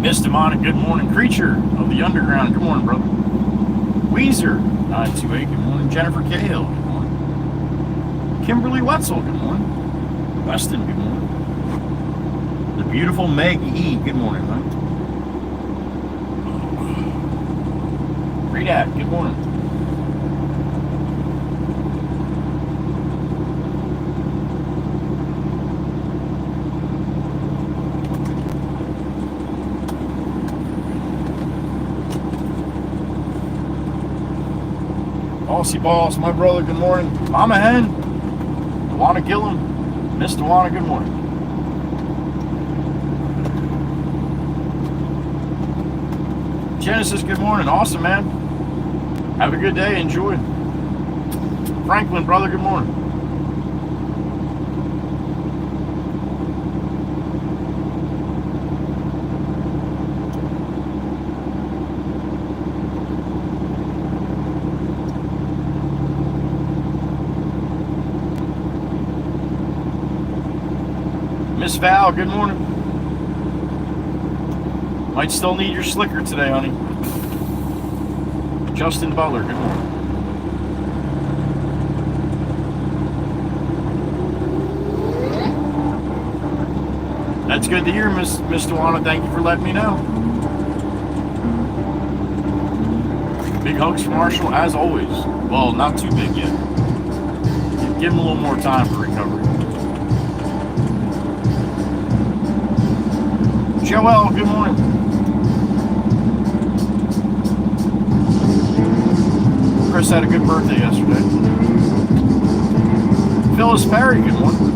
Miss Demonic, good morning. Creature of the Underground, good morning, brother. Weezer, 928, good morning. Jennifer Cahill, good morning. Kimberly Wetzel, good morning. Weston, good morning. The beautiful Meg E, good morning, honey. Redat, good morning. Aussie Boss, my brother, good morning. Mama Hen, Dewana Gillum, Miss Dewana, good morning. Genesis, good morning. Awesome, man. Have a good day. Enjoy. Franklin, brother, good morning. Miss Val, good morning. Might still need your slicker today, honey. Justin Butler, good morning. That's good to hear, Miss Dewana. Thank you for letting me know. Big hugs for Marshall, as always. Well, not too big yet. Give him a little more time for recovery. Joel, good morning. Chris had a good birthday yesterday. Phyllis Perry, good morning.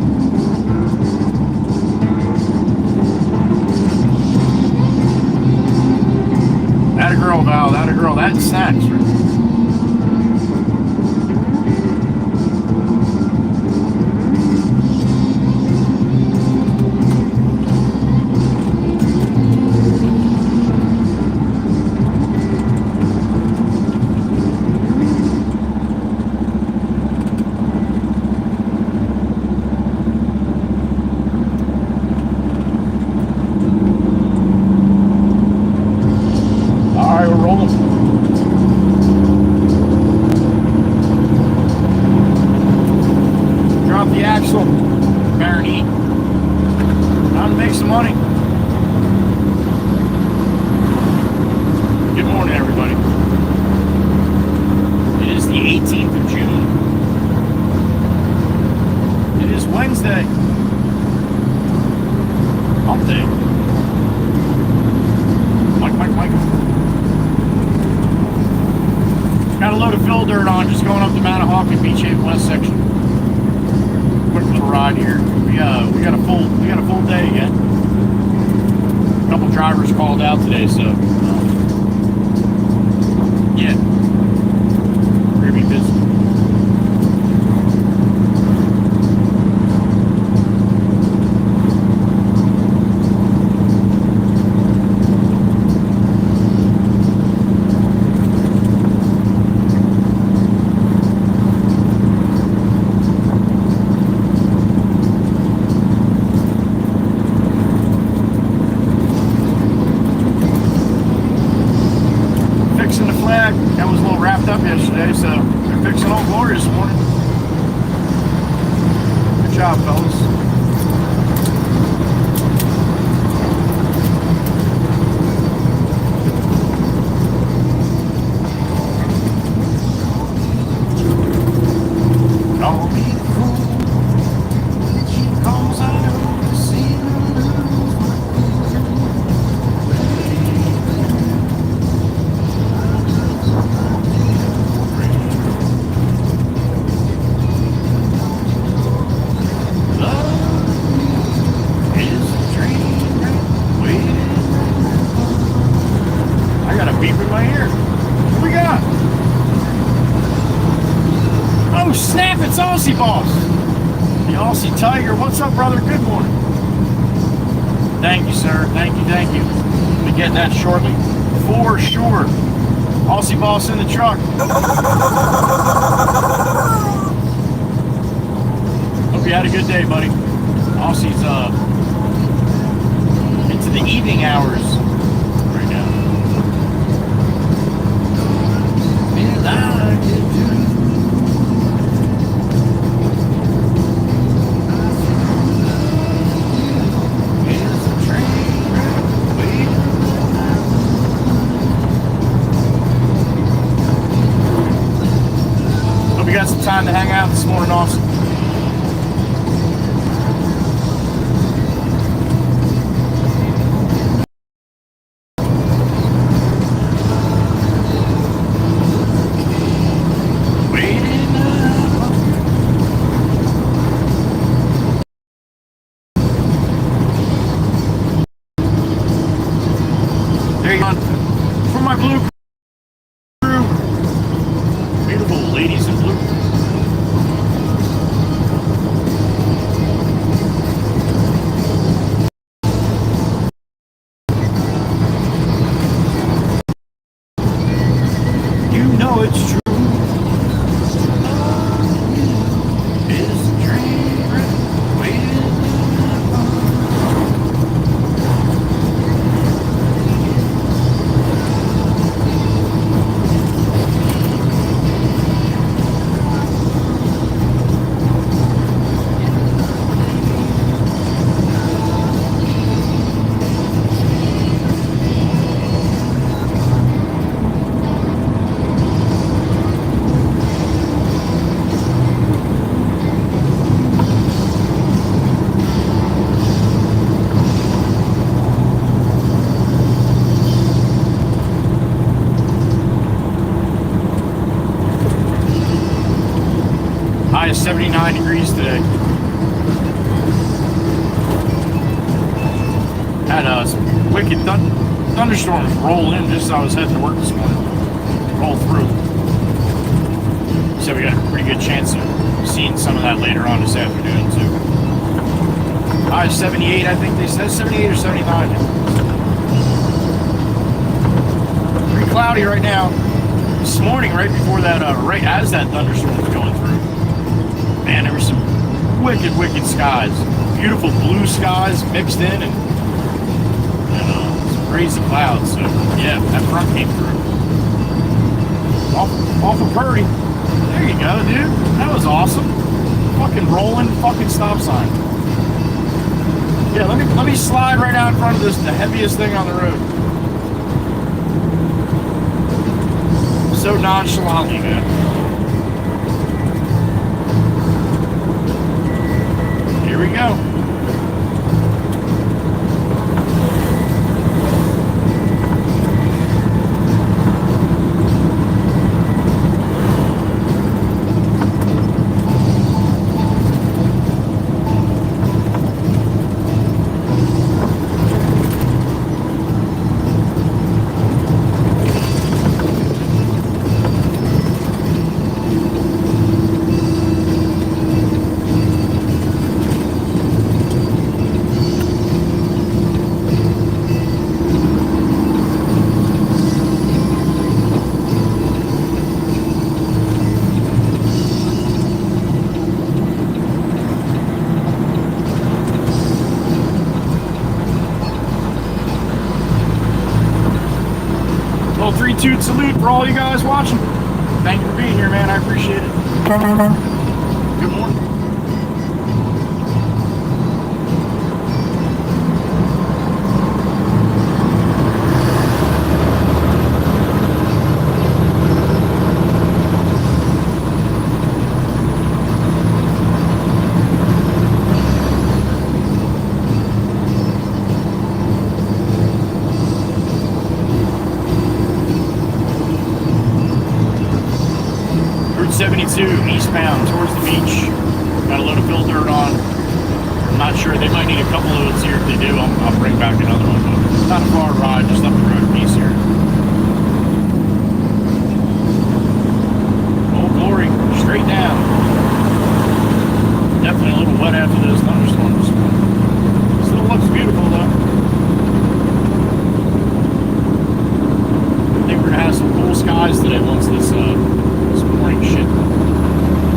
That a girl, Val, that a girl. That's snacks, right? Aussie Boss, the Aussie Tiger. What's up, brother? Good morning. Thank you, sir. Thank you, thank you. We'll be getting that shortly. For sure. Aussie Boss in the truck. Hope you had a good day, buddy. Aussie's into the evening hours to hang out this morning, Austin? There you go. For my blue crew. Beautiful ladies in blue. You know it's true. High is 79 degrees today. Had some wicked thunderstorms roll in just as I was heading to work this morning. Roll through. So we got a pretty good chance of seeing some of that later on this afternoon too. High is 78, I think they said 78 or 79. Pretty cloudy right now. This morning, right before that, right as that thunderstorm was going through. Man, there were some wicked, wicked skies. Beautiful blue skies mixed in and some crazy clouds. So, yeah, that front came through. Off of Quarry. There you go, dude. That was awesome. Fucking rolling fucking stop sign. Yeah, let me slide right out in front of this, the heaviest thing on the road. So nonchalantly, man. Here we go. Well, 3-2 salute for all you guys watching. Thank you for being here, man. I appreciate it. Good morning. Route 72 eastbound towards the beach. Got a load of fill dirt on. I'm not sure. They might need a couple loads here. If they do, I'll bring back another one. But it's not a far ride, just up the road a piece here. Oh, glory. Straight down. Definitely a little wet after those thunderstorms. Still looks beautiful, though. I think we're going to have some cool skies today once this morning shit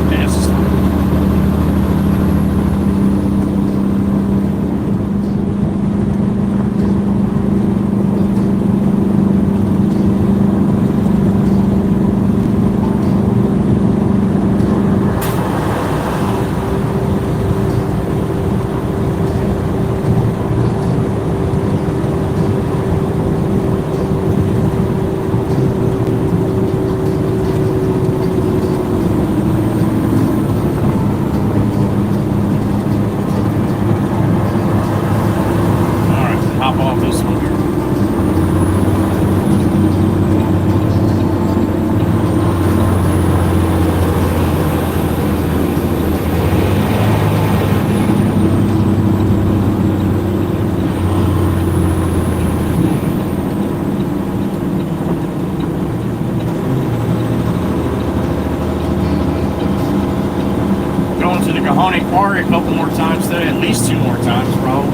passes through. Quarry a couple more times today, at least 2 more times probably.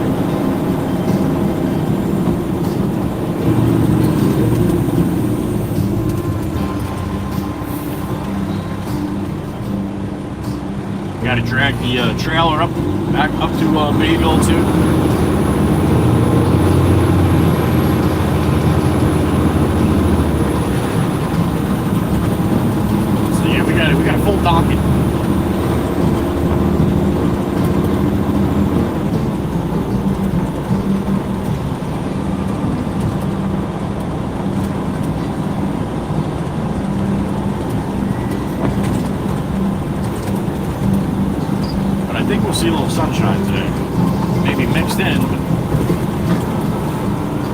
Got to drag the trailer back up to Bayville too. So yeah, we got a full docket. I think we'll see a little sunshine today. Maybe mixed in, but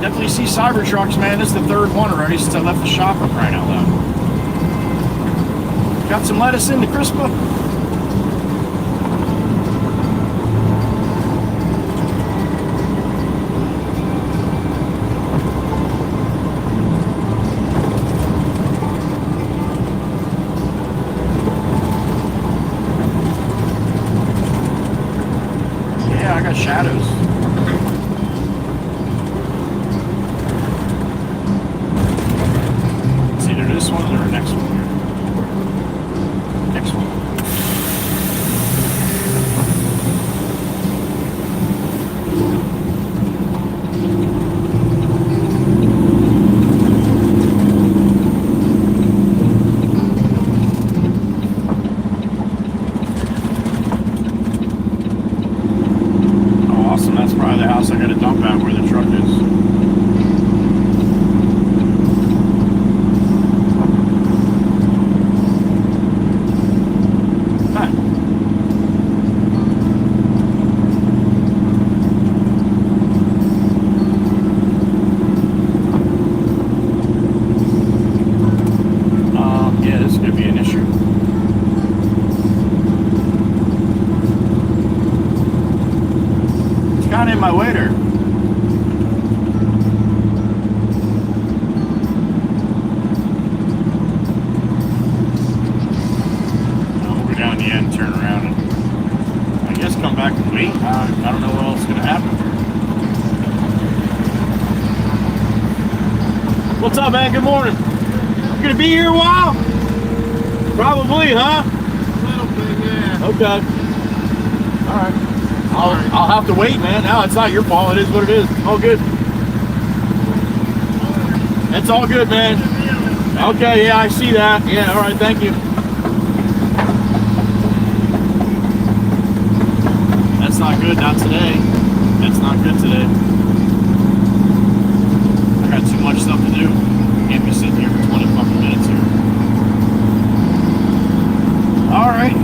definitely see Cybertrucks, man. This is the 3rd one already since I left the shop. I'm crying out loud. Got some lettuce in the crispa. I got shadows. It's either this one or the next one here. Next one. That's probably the house I got to dump at where the truck is. Huh. Yeah, this is going to be an issue. Kind of in my way there. We'll go down the end, turn around, and I guess come back and wait. I don't know what else is going to happen. What's up, man? Good morning. You gonna be here a while? Probably, huh? A little bit, yeah. Okay. All right. I'll have to wait, man. No, it's not your fault. It is what it is. All good. It's all good, man. Okay, yeah, I see that. Yeah, all right, thank you. That's not good, not today. That's not good today. I got too much stuff to do. Can't be sitting here for 20 fucking minutes here. All right.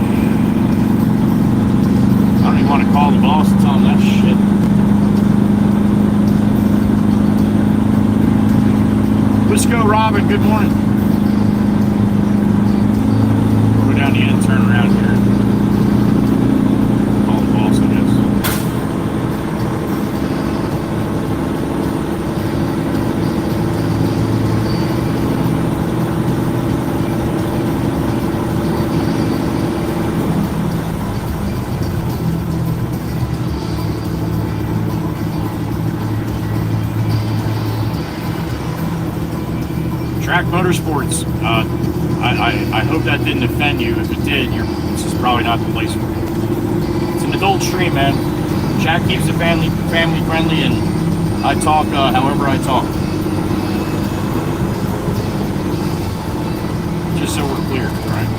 I don't even want to call the boss and tell him that shit. Wisco Robin, good morning. We'll go down the end, turn around here. Call the boss, I guess. Track Motorsports, I hope that didn't offend you. If it did, this is probably not the place for you. It's an adult stream, man. Jack keeps it family friendly, and I talk however I talk. Just so we're clear, right?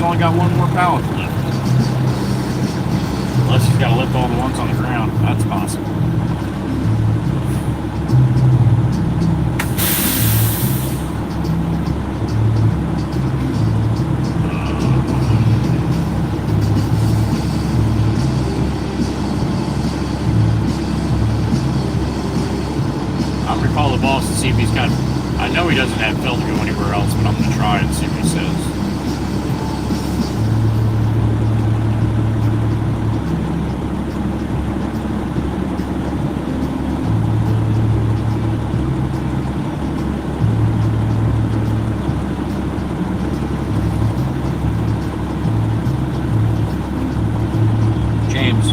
only got one more pallet to lift. Unless he's got to lift all the ones on the ground. That's possible. I'm going to call the boss and see if he's got... I know he doesn't have fill to go anywhere else, but I'm going to try and see what he says. James,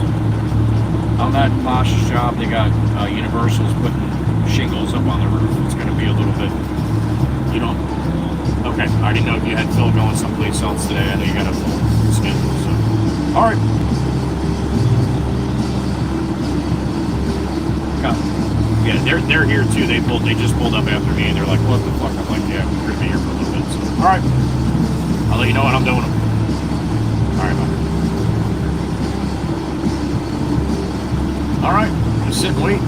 on that Bosch's job, they got Universal's putting shingles up on the roof. It's going to be a little bit, you don't, okay, I didn't know if you had Phil going someplace else today. I know you got a full schedule, so, all right. Yeah, they're here too. They just pulled up after me and they're like, what the fuck? I'm like, yeah, we're going to be here for a little bit, so, all right. I'll let you know when I'm doing them. All right, bye. All right, just sit and wait.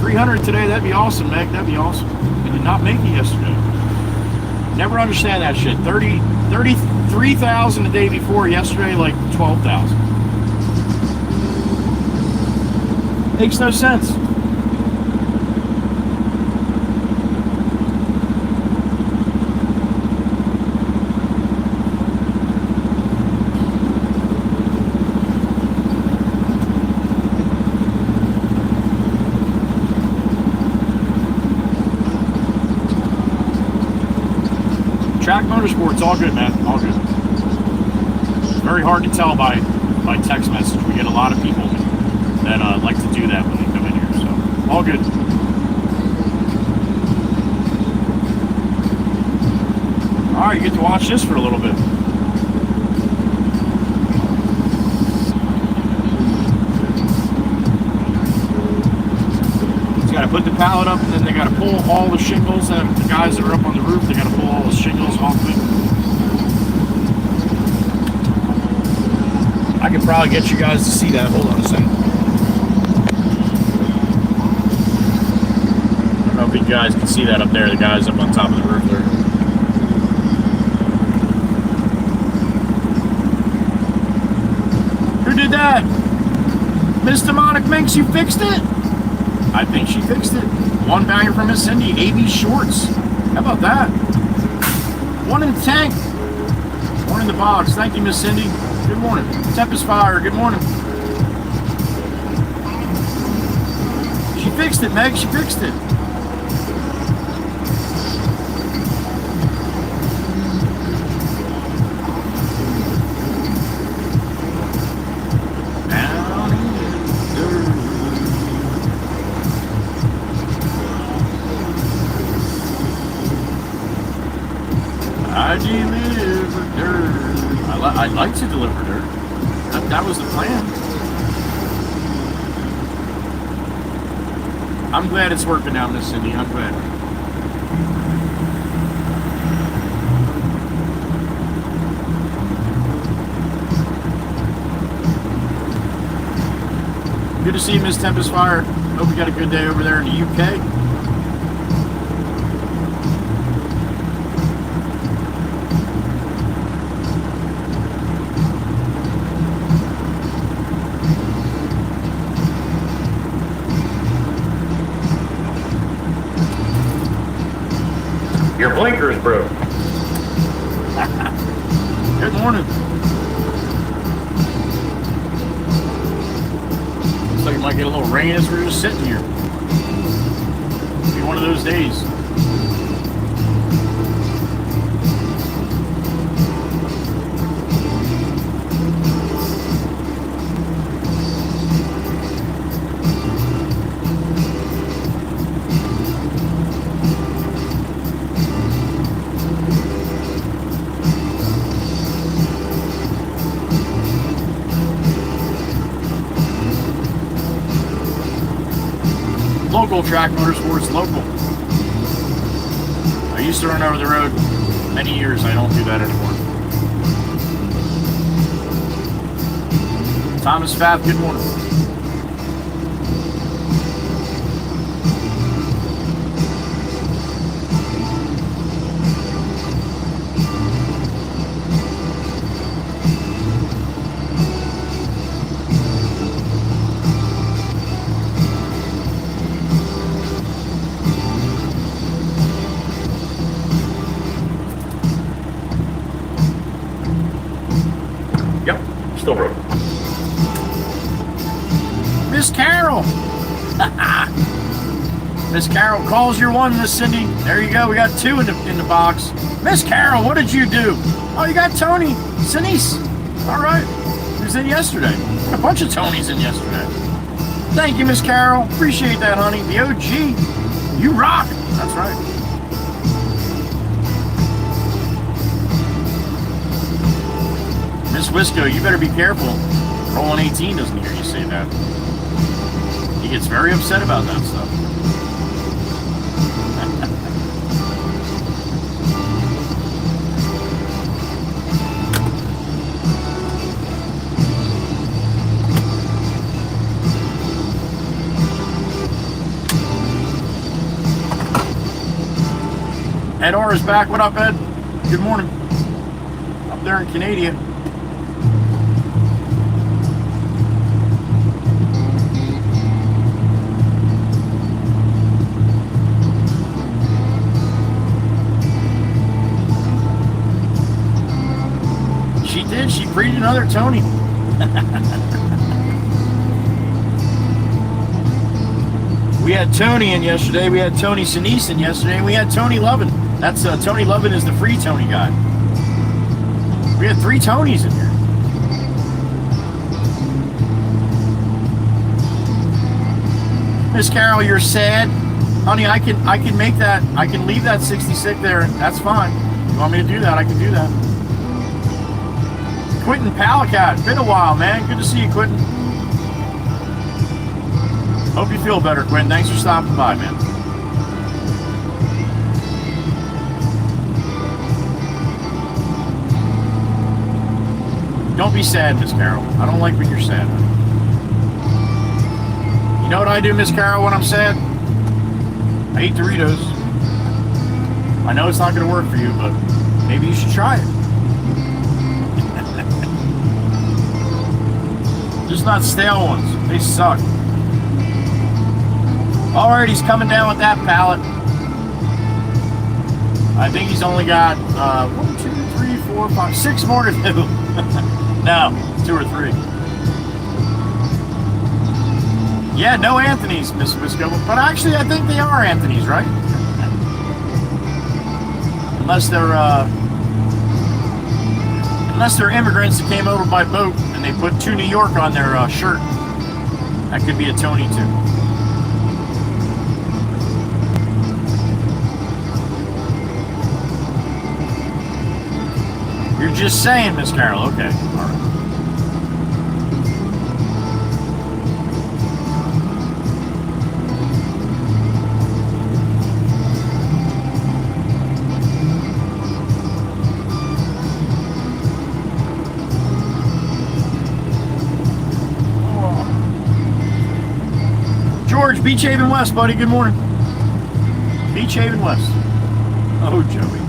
$300 today, that'd be awesome, Meg. That'd be awesome. We did not make it yesterday. Never understand that shit. 33,000 the day before, yesterday like 12,000. Makes no sense. Track Motorsports, all good, man. All good. Very hard to tell by text message. We get a lot of people that like to do that when they come in here, so all good. All right, you get to watch this for a little bit. Got to put the pallet up, and then they got to pull all the shingles. And the guys that are up on the roof, they got to pull all the shingles off of it. I could probably get you guys to see that. Hold on a second. I don't know if you guys can see that up there. The guys up on top of the roof there. Who did that? Miss Demonic Minx, you fixed it? I think she fixed it. One banger from Miss Cindy, AB Shorts. How about that? One in the tank. One in the box. Thank you, Miss Cindy. Good morning. Tempest Fire, good morning. She fixed it, Meg. She fixed it. I deliver dirt. I'd like to deliver dirt. That was the plan. I'm glad it's working out, Miss Cindy. I'm glad. Good to see you, Miss Tempest Fire. Hope you got a good day over there in the UK. Your blinker's broke. Good morning. Looks like it might get a little rain as we're just sitting here. It'll be one of those days. Local Track Motorsports, local. I used to run over the road many years. I don't do that anymore. Thomas Fab, good morning. Yep, still broke. Miss Carol. Miss Carol calls your one, Miss Cindy. There you go. We got two in the box. Miss Carol, what did you do? Oh, you got Tony Sinise. All right. He was in yesterday. A bunch of Tonys in yesterday. Thank you, Miss Carol. Appreciate that, honey. The OG. You rock. That's right. Miss Wisco, you better be careful. Rolling 18 doesn't hear you say that. He gets very upset about that stuff. Ed R is back. What up, Ed? Good morning. Up there in Canada. She did. She breeded another Tony. We had Tony in yesterday. We had Tony Sinise in yesterday. And we had Tony Lovin. That's Tony Lovin is the free Tony guy. We had 3 Tonys in here. Miss Carol, you're sad, honey. I can make that. I can leave that 66 there. That's fine. You want me to do that? I can do that. Quentin Palicat, been a while, man. Good to see you, Quentin. Hope you feel better, Quentin. Thanks for stopping by, man. Don't be sad, Miss Carol. I don't like when you're sad. You know what I do, Miss Carol, when I'm sad? I eat Doritos. I know it's not going to work for you, but maybe you should try it. Just not stale ones. They suck. Alright, he's coming down with that pallet. I think he's only got 1, 2, 3, 4, 5, 6 more to do. No, 2 or 3. Yeah, no Anthony's, Miss Wisco. But actually, I think they are Anthony's, right? Unless they're immigrants that came over by boat and they put 2 New York on their shirt. That could be a Tony too. You're just saying, Miss Carol. Okay, all right. George, Beach Haven West, buddy. Good morning. Beach Haven West. Oh, Joey.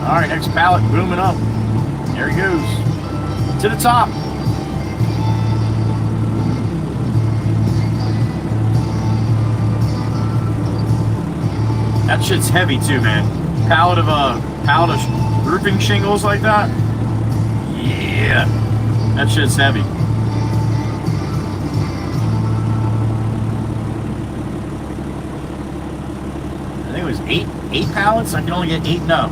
All right, next pallet booming up. There he goes. To the top. That shit's heavy too, man. Pallet of roofing shingles like that. Yeah, that shit's heavy. I think it was eight pallets. I can only get 8 now.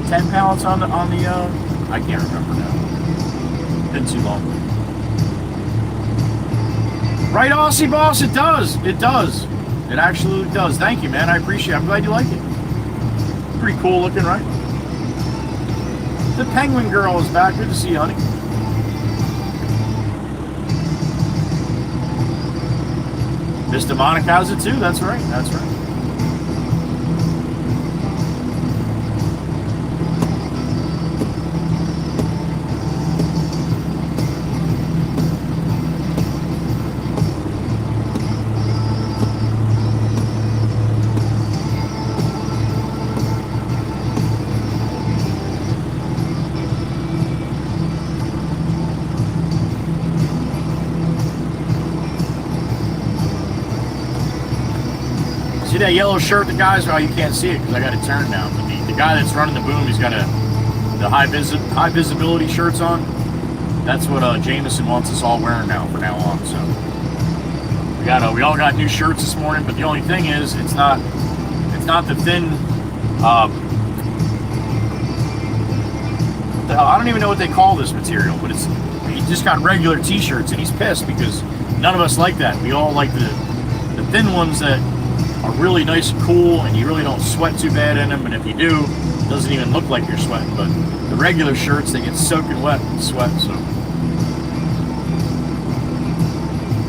10 pallets on the I can't remember now. Been too long. Right, Aussie Boss, it does. It does. It absolutely does. Thank you, man. I appreciate it. I'm glad you like it. Pretty cool looking, right? The penguin girl is back. Good to see you, honey. Miss Demonic has it too. That's right. That's right. See that yellow shirt, the guys? Oh, you can't see it because I got it turned down. But the guy that's running the boom, he's got the high visibility shirts on. That's what Jameson wants us all wearing now from now on. So we all got new shirts this morning. But the only thing is, it's not the thin. I don't even know what they call this material, but he just got regular T-shirts, and he's pissed because none of us like that. We all like the thin ones that are really nice and cool, and you really don't sweat too bad in them, and if you do, it doesn't even look like you're sweating. But the regular shirts, they get soaking wet with sweat. So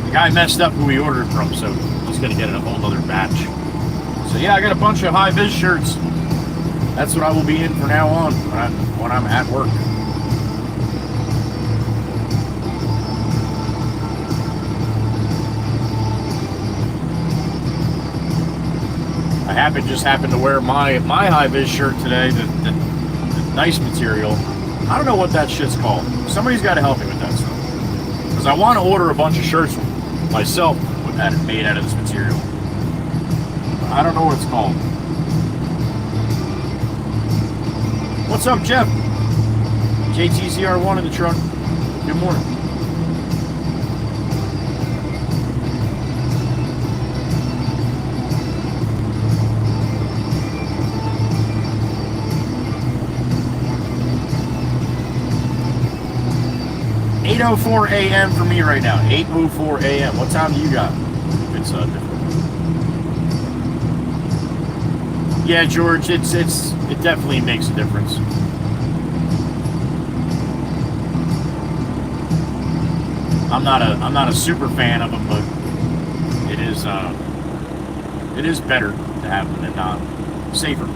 the guy messed up who we ordered from, so he's gonna get a whole other batch. So yeah, I got a bunch of high vis shirts. That's what I will be in from now on when I'm at work. I just happened to wear my high vis shirt today, the nice material. I don't know what that shit's called. Somebody's got to help me with that stuff. Because I want to order a bunch of shirts myself made out of this material. I don't know what it's called. What's up, Jeff? JTZR1 in the truck. Good morning. .04 a.m. for me right now. 8:04 a.m. What time do you got? It's different. Yeah, George, it definitely makes a difference. I'm not a super fan of them, but it is better to have them than not. Safer.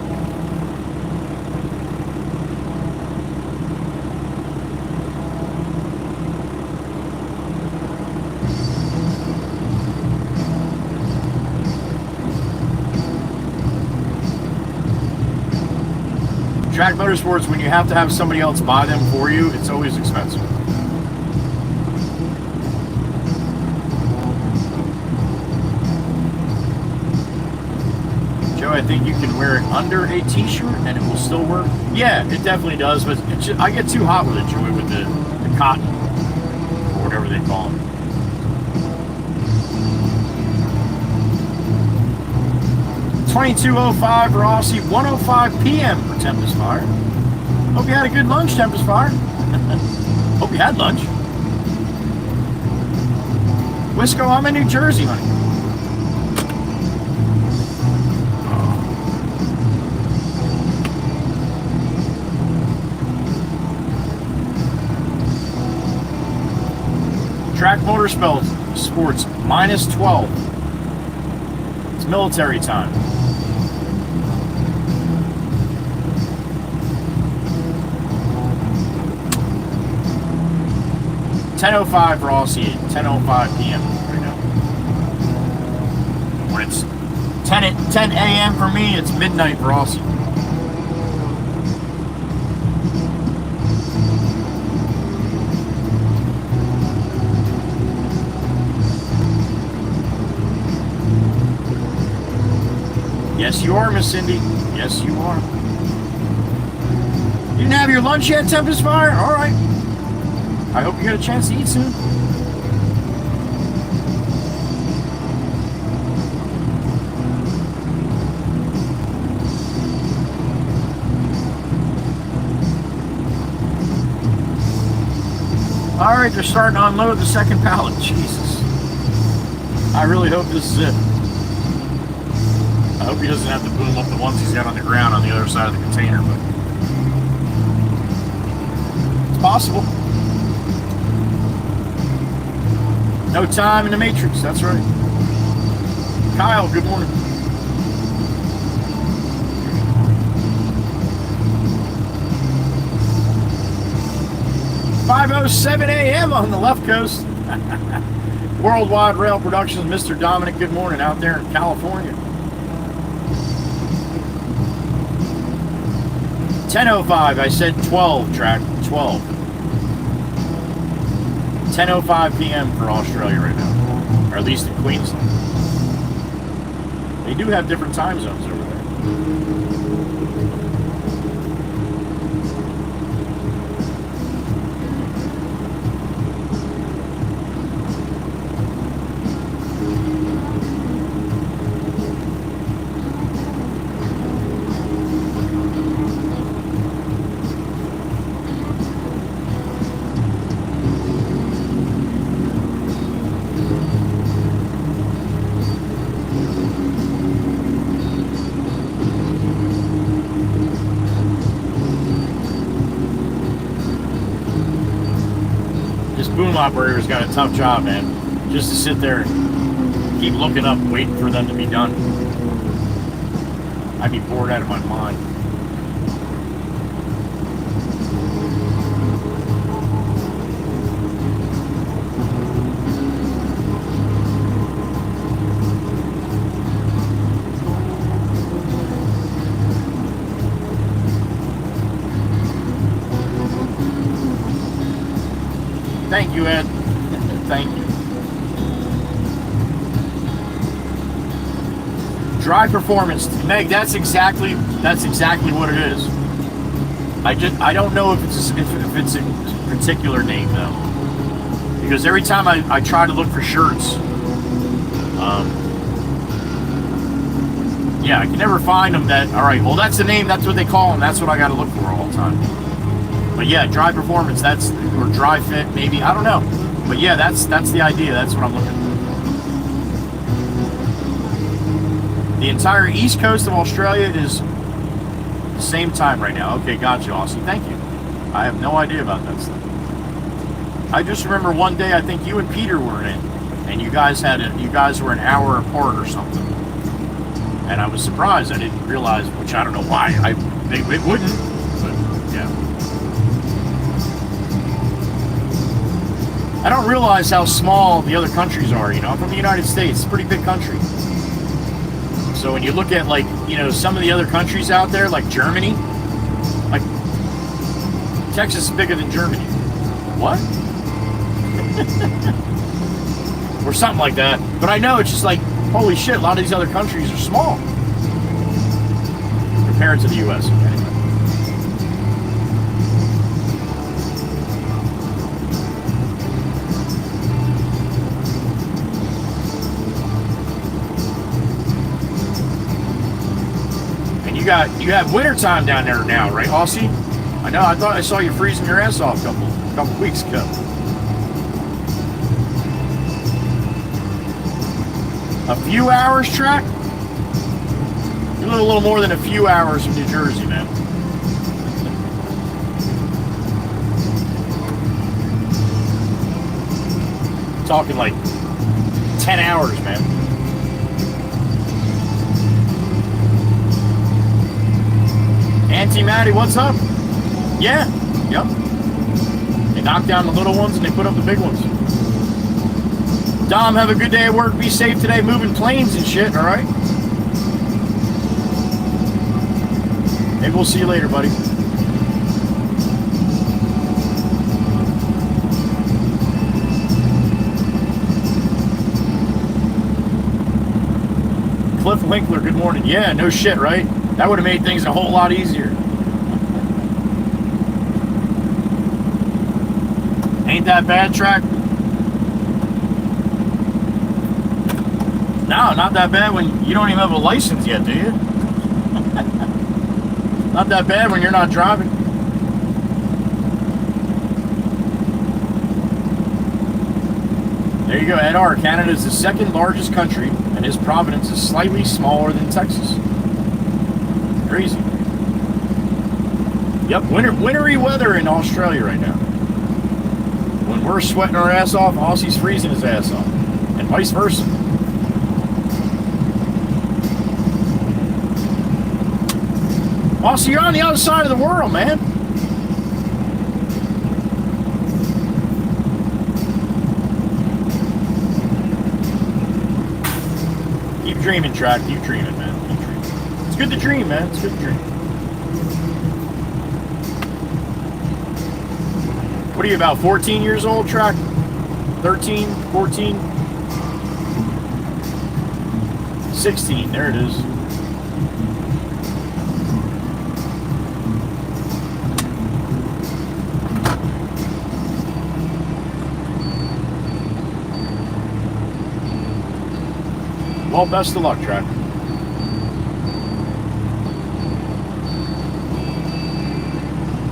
Track Motorsports, when you have to have somebody else buy them for you, it's always expensive. Joe, I think you can wear it under a t-shirt and it will still work. Yeah, it definitely does, but I get too hot with it, Joey, with the cotton, or whatever they call it. .2205 Rossi, 1:05 p.m. for Tempest Fire. Hope you had a good lunch, Tempest Fire. Hope you had lunch. Wisco, I'm in New Jersey, honey. Track Motorsports, -12. It's military time. .10:05 Rossi, 10:05 p.m. right now. When it's 10 a.m. for me, it's midnight for Rossi. Yes, you are, Miss Cindy. Yes, you are. You didn't have your lunch yet, Tempest Fire? All right. I hope you get a chance to eat soon. All right, they're starting to unload the second pallet. Jesus. I really hope this is it. hope he doesn't have to boom up the ones he's got on the ground on the other side of the container, but it's possible. No time in the Matrix, that's right. Kyle, good morning. "5:07 a.m. on the left coast." Worldwide Rail Productions, Mr. Dominic, good morning out there in California. 10:05, I said 12, track 12. 10:05 p.m. for Australia right now, or at least in Queensland. They do have different time zones over there. Boom operator's got a tough job, man. Just to sit there and keep looking up, waiting for them to be done. I'd be bored out of my mind. Thank you, Ed. Thank you. Dry performance, Meg. That's exactly what it is. I don't know if it's a particular name though, because every time I try to look for shirts, yeah, I can never find them. That all right? Well, that's the name. That's what they call them. That's what I got to look for all the time. But yeah, dry performance, or dry fit, maybe, I don't know. But yeah, that's the idea, that's what I'm looking for. The entire east coast of Australia is the same time right now. Okay, gotcha, Aussie, thank you. I have no idea about that stuff. I just remember one day, I think you and Peter were in, and you guys were an hour apart or something. And I was surprised, I didn't realize, which I don't know why, it wouldn't, but yeah. I don't realize how small the other countries are, you know. I'm from the United States, it's a pretty big country. So when you look at, like, you know, some of the other countries out there, like Germany, like, Texas is bigger than Germany. What? Or something like that. But I know, it's just like, holy shit, a lot of these other countries are small compared to the U.S. Anyway. You have winter time down there now, right, Aussie? I know. I thought I saw you freezing your ass off a couple weeks ago. A few hours, track? You live a little more than a few hours from New Jersey, man. Talking like 10 hours, man. Auntie Maddie, what's up? Yeah, yep. They knock down the little ones and they put up the big ones. Dom, have a good day at work. Be safe today, moving planes and shit, all right? Maybe we'll see you later, buddy. Cliff Winkler, good morning. Yeah, no shit, right? That would have made things a whole lot easier. Ain't that bad, track? No, not that bad when you don't even have a license yet, do you? Not that bad when you're not driving. There you go, Ed R. Canada is the second largest country, and its province is slightly smaller than Texas. Crazy. Yep, wintry weather in Australia right now. When we're sweating our ass off, Aussie's freezing his ass off, and vice versa. Aussie, you're on the other side of the world, man. Keep dreaming, Track. Keep dreaming, man. Keep dreaming. It's good to dream, man. It's good to dream. What are you, about 14 years old, Track? 13, 14? 16, there it is. Well, best of luck, Track.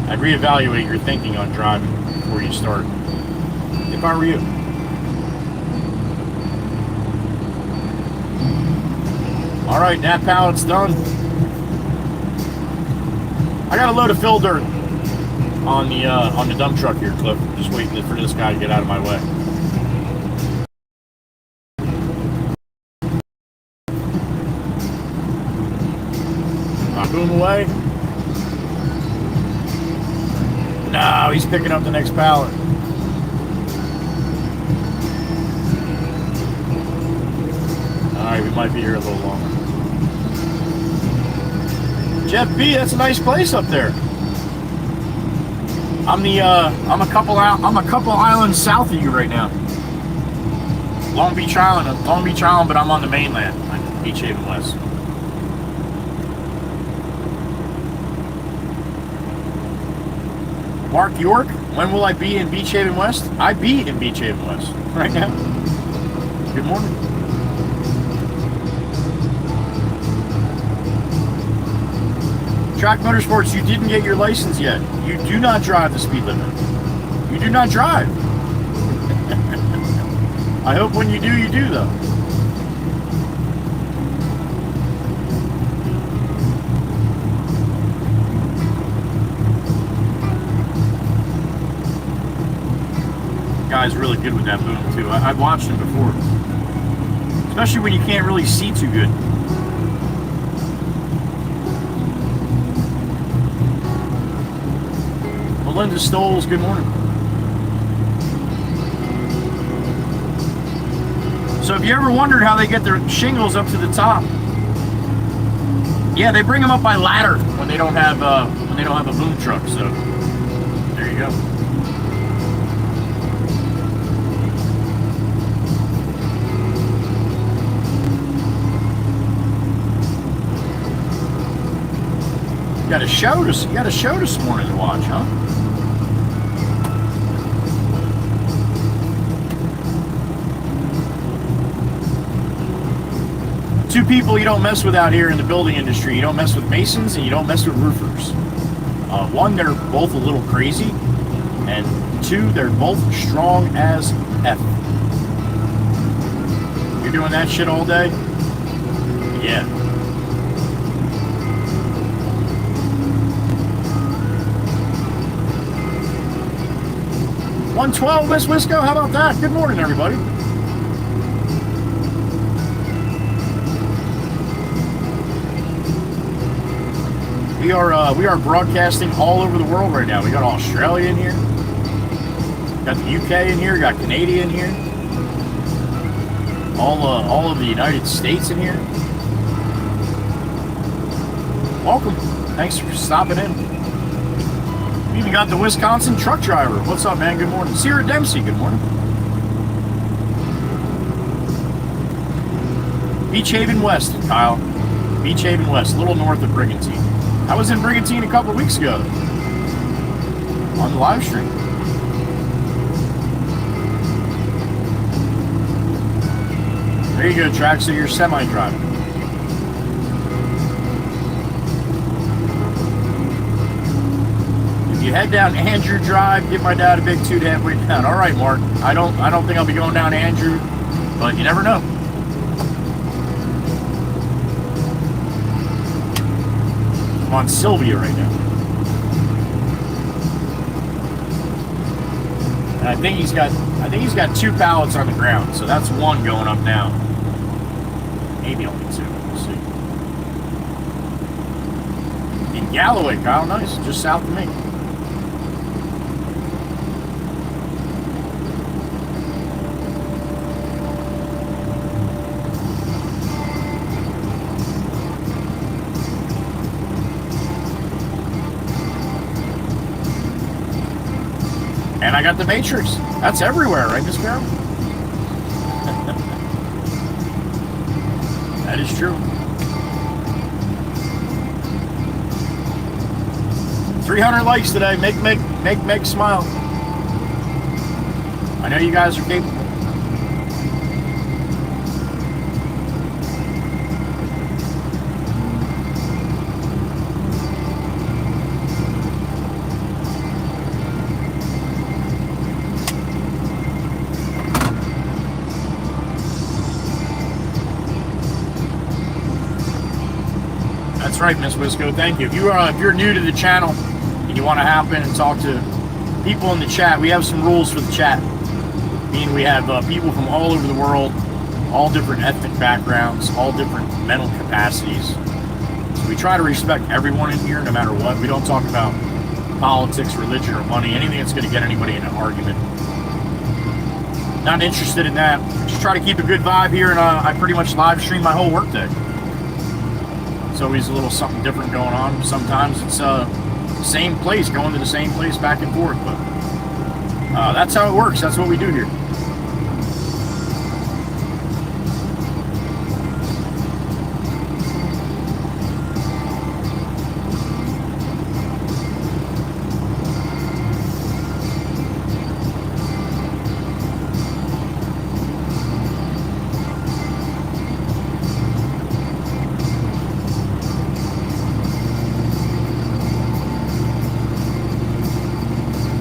I'd reevaluate your thinking on driving before you start, if I were you. All right, that pallet's done. I got a load of fill dirt on the dump truck here, Cliff. Just waiting for this guy to get out of my way. Boom away. No, he's picking up the next pallet. Alright, we might be here a little longer. Jeff B, that's a nice place up there. I'm a couple islands south of you right now. Long Beach Island, but I'm on the mainland, like Beach Haven West. Mark York, when will I be in Beach Haven West? I be in Beach Haven West right now. Good morning. Track Motorsports, you didn't get your license yet. You do not drive the speed limit. You do not drive. I hope when you do though. Guy's really good with that boom too. I've watched him before, especially when you can't really see too good. Melinda Stoles, good morning. So have you ever wondered how they get their shingles up to the top? Yeah, they bring them up by ladder when they don't have a boom truck. So there you go. You got a show this morning to watch, huh? Two people you don't mess with out here in the building industry. You don't mess with masons and you don't mess with roofers. One, they're both a little crazy, and two, they're both strong as F. You're doing that shit all day? Yeah. $112, Miss Wisco, how about that? Good morning, everybody. We are broadcasting all over the world right now. We got Australia in here, got the UK in here, got Canada in here, all of the United States in here. Welcome. Thanks for stopping in. We even got the Wisconsin truck driver. What's up, man? Good morning. Sarah Dempsey, good morning. Beach Haven West, Kyle. Beach Haven West, a little north of Brigantine. I was in Brigantine a couple of weeks ago on the live stream. There you go, Track. So you're semi-driving. you head down Andrew Drive, give my dad a big toot halfway down. All right, Mark. I don't think I'll be going down Andrew, but you never know. I'm on Sylvia right now. And I think he's got 2 pallets on the ground, so that's 1 going up now. Maybe only 2. We'll see. In Galloway, Kyle, nice, just south of me. And I got the Matrix. That's everywhere, right, Miss Carol? That is true. 300 likes today. Make smile. I know you guys are capable. That's right, Miss Wisco. Thank you. If you're new to the channel and you want to hop in and talk to people in the chat, we have some rules for the chat. Meaning we have people from all over the world, all different ethnic backgrounds, all different mental capacities. So we try to respect everyone in here, no matter what. We don't talk about politics, religion, or money, anything that's going to get anybody in an argument. Not interested in that. Just try to keep a good vibe here, and I pretty much live stream my whole workday. It's always a little something different going on. Sometimes it's same place, going to the same place back and forth, but that's how it works. That's what we do here.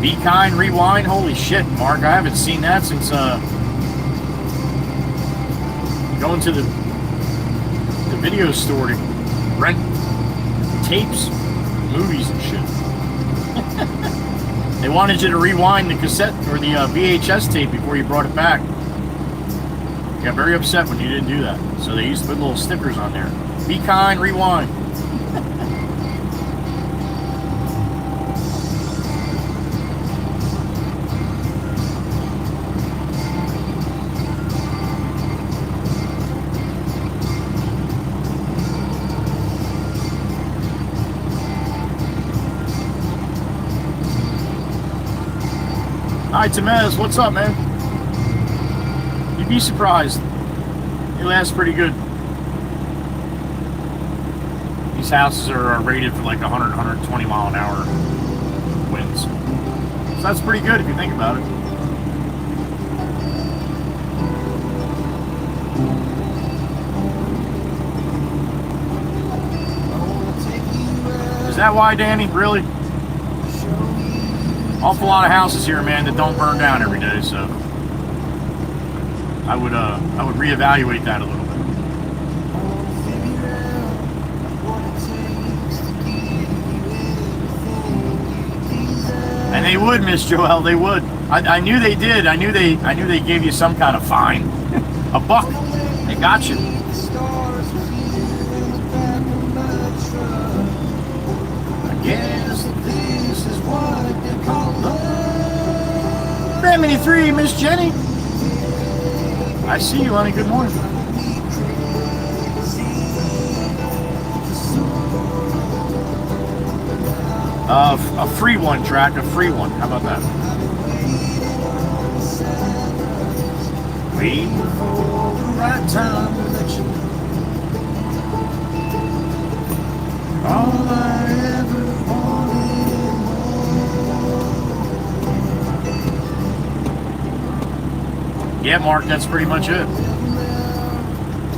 Be Kind Rewind. Holy shit, Mark. I haven't seen that since going to the video store to rent tapes, movies and shit. They wanted you to rewind the cassette or the VHS tape before you brought it back. Got very upset when you didn't do that. So they used to put little stickers on there. Be Kind Rewind. Hi, Temez. What's up, man? You'd be surprised. It lasts pretty good. These houses are rated for like 100, 120 mile an hour winds. So that's pretty good if you think about it. Is that why, Danny? Really? Awful lot of houses here, man, that don't burn down every day, so I would reevaluate that a little bit. And they would, Miss Joelle, they would. I knew they did. I knew they gave you some kind of fine. A buck. They got you. I guess this is what they call love. Remedy 3, Miss Jenny. I see you, honey. Good morning. A free one, track. A free one. How about that? Wait for the right time to let you know. All I ever wanted more. Yeah, Mark, that's pretty much it.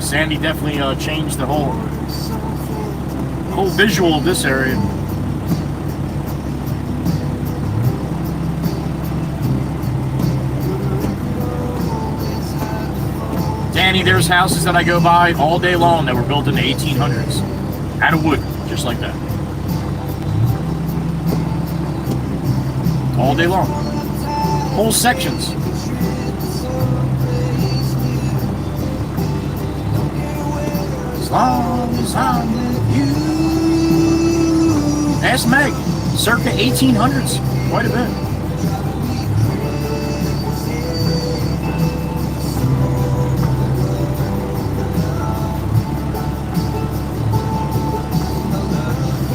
Sandy definitely changed the whole visual of this area. Danny, there's houses that I go by all day long that were built in the 1800s. Out of wood, just like that. All day long. Whole sections. As long as I'm with you. Ask Meg. Circa 1800s. Quite a bit.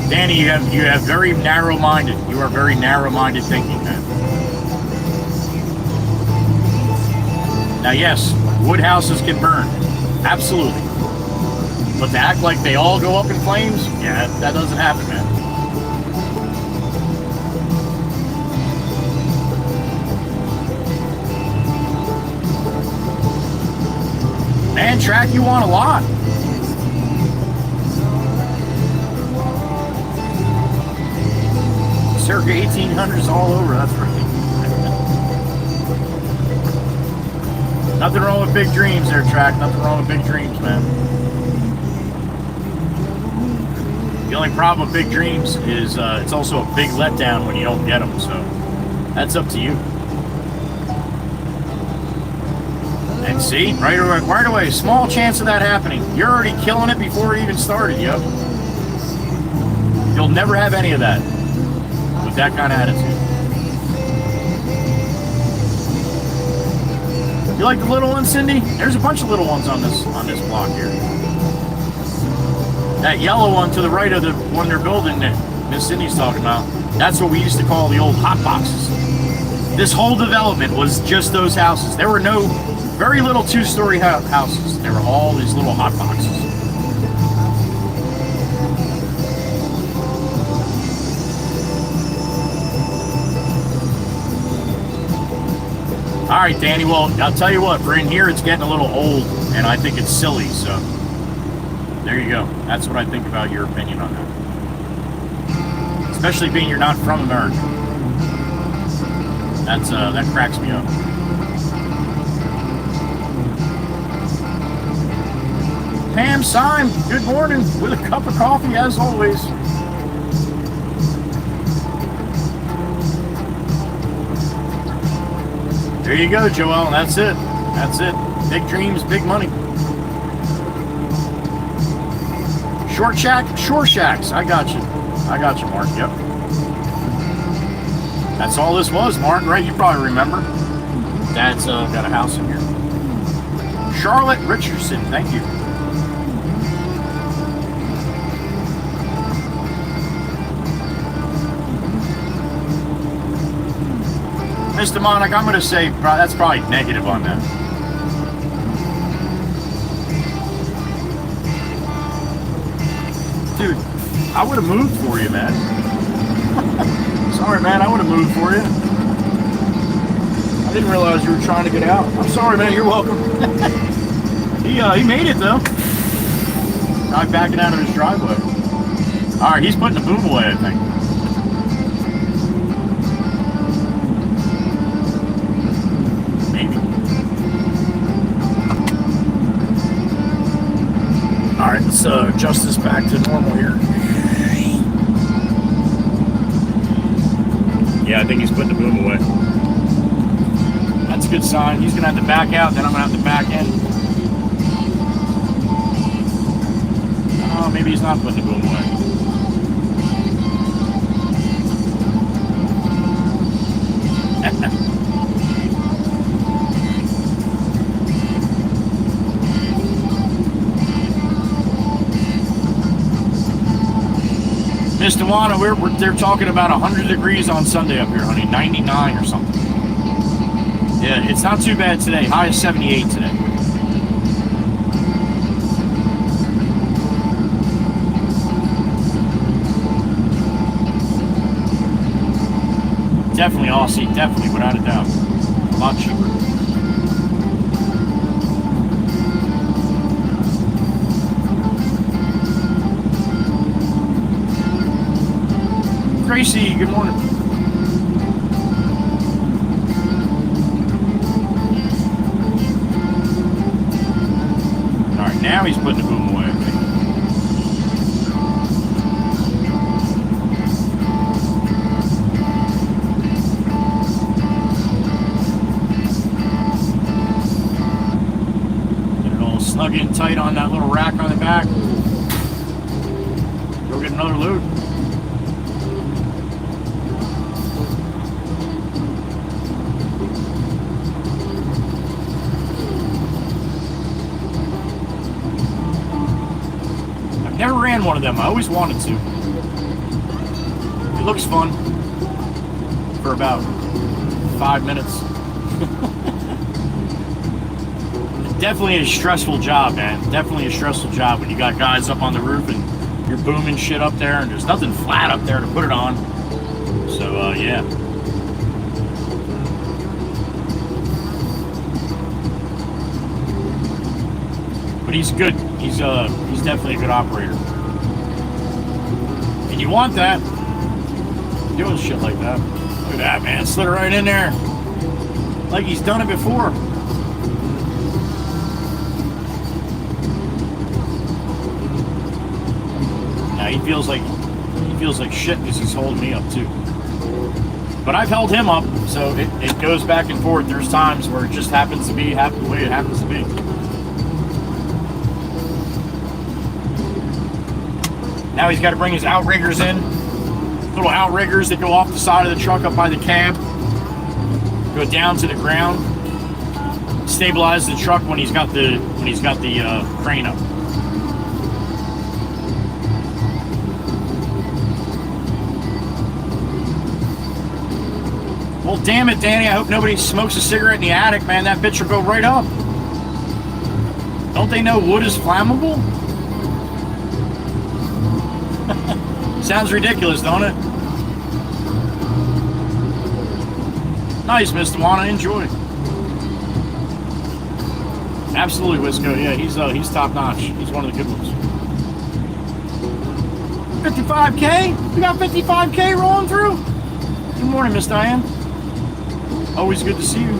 Danny, you have very narrow-minded. You are very narrow-minded thinking, man. Now, yes, wood houses can burn. Absolutely. But to act like they all go up in flames, yeah, that doesn't happen, man. Man, track you want a lot. Circa 1800s all over, that's right. Nothing wrong with big dreams there, Track. Nothing wrong with big dreams, man. The only problem with big dreams is it's also a big letdown when you don't get them, so that's up to you. And see, right away, small chance of that happening. You're already killing it before it even started, yep. You'll never have any of that with that kind of attitude. You like the little one, Cindy? There's a bunch of little ones on this block here. That yellow one to the right of the one they're building that Miss Cindy's talking about, that's what we used to call the old hot boxes. This whole development was just those houses. There were very little two-story houses. There were all these little hot boxes. All right, Danny, well, I'll tell you what, for in here, it's getting a little old, and I think it's silly, so there you go. That's what I think about your opinion on that. Especially being you're not from America. That cracks me up. Pam Syme, good morning, with a cup of coffee as always. There you go, Joel. That's it. That's it. Big dreams, big money. Short shack, shore shacks. I got you. I got you, Mark. Yep. That's all this was, Mark, right? You probably remember. Dad's got a house in here. Charlotte Richardson, thank you. Mr. Monic, I'm going to say that's probably negative on that. Dude, I would have moved for you, man. Sorry, man, I would have moved for you. I didn't realize you were trying to get out. I'm sorry, man, you're welcome. He made it, though. Now I'm backing out of his driveway. All right, he's putting the boom away, I think. Alright, let's adjust this back to normal here. Yeah, I think he's putting the boom away. That's a good sign. He's going to have to back out, then I'm going to have to back in. Oh, maybe he's not putting the boom away. Miss Dewana, they're talking about 100 degrees on Sunday up here, honey. 99 or something. Yeah, it's not too bad today. High is 78 today. Definitely Aussie. Definitely, without a doubt. A lot cheaper. Tracy, good morning. now he's putting the boom away, I think. Get it all snug in tight on that little rack on the back. Go get another load. Never ran one of them. I always wanted to. It looks fun for about 5 minutes. Definitely a stressful job, man. Definitely a stressful job when you got guys up on the roof and you're booming shit up there and there's nothing flat up there to put it on. So, yeah. But he's good. He's definitely a good operator. And you want that. Doing shit like that. Look at that, man. Slid it right in there. Like he's done it before. Now he feels like shit because he's holding me up too. But I've held him up, so it goes back and forth. There's times where it just happens to be the way it happens to be. Now he's got to bring his outriggers in. Little outriggers that go off the side of the truck up by the cab. Go down to the ground. Stabilize the truck when he's got the crane up. Well, damn it, Danny. I hope nobody smokes a cigarette in the attic, man. That bitch will go right up. Don't they know wood is flammable? Sounds ridiculous, don't it? Nice, Mr. Juana. Enjoy. Absolutely, Wisco. Yeah, he's top notch. He's one of the good ones. 55K? We got 55K rolling through? Good morning, Miss Diane. Always good to see you.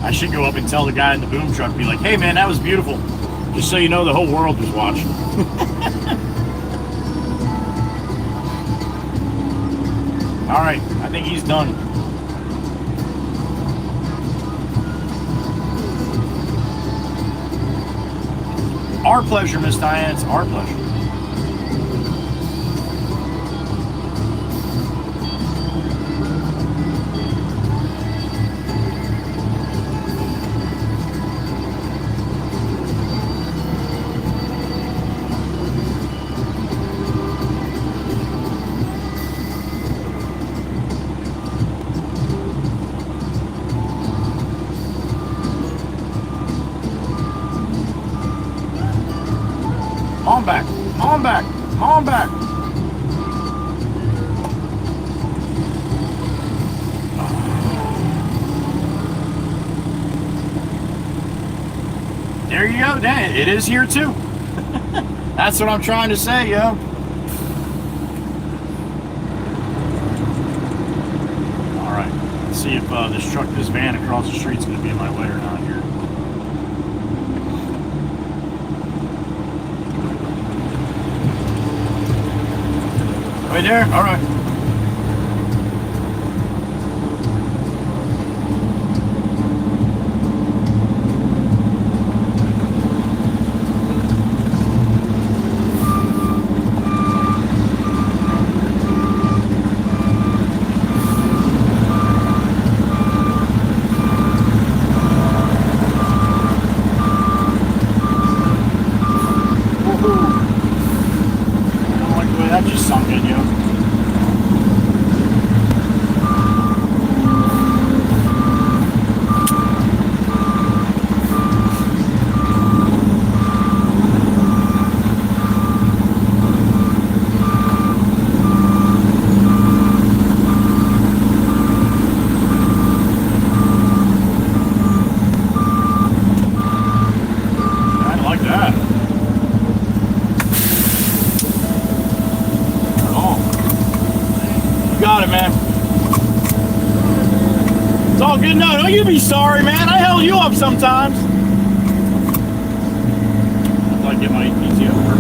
I should go up and tell the guy in the boom truck, be like, hey man, that was beautiful. Just so you know, the whole world was watching. All right, I think he's done. Our pleasure, Miss Diane. It's our pleasure. On back, on back, on back. There you go, Dan. It is here too. That's what I'm trying to say, yo. All right, let's see if this van across the street is going to be in my way or not here. Right there? All right. Woohoo! I don't like the way that just sunk in, yo. about it, man. It's all good. No, don't you be sorry, man. I held you up sometimes. I'd like to get my EPZ over.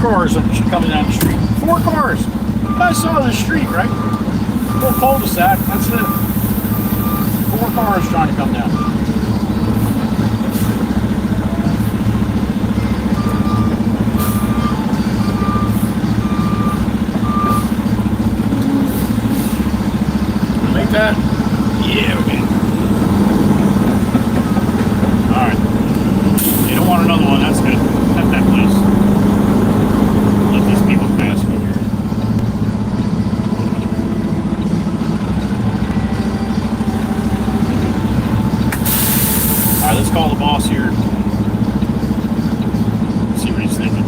Cars coming down the street. 4 cars. You guys saw the street, right? Little cul-de-sac. That's it. 4 cars trying to come down. Make that? Yeah, okay. Alright. You don't want another one. That's good. At that place. Let's call the boss here. See what he's thinking.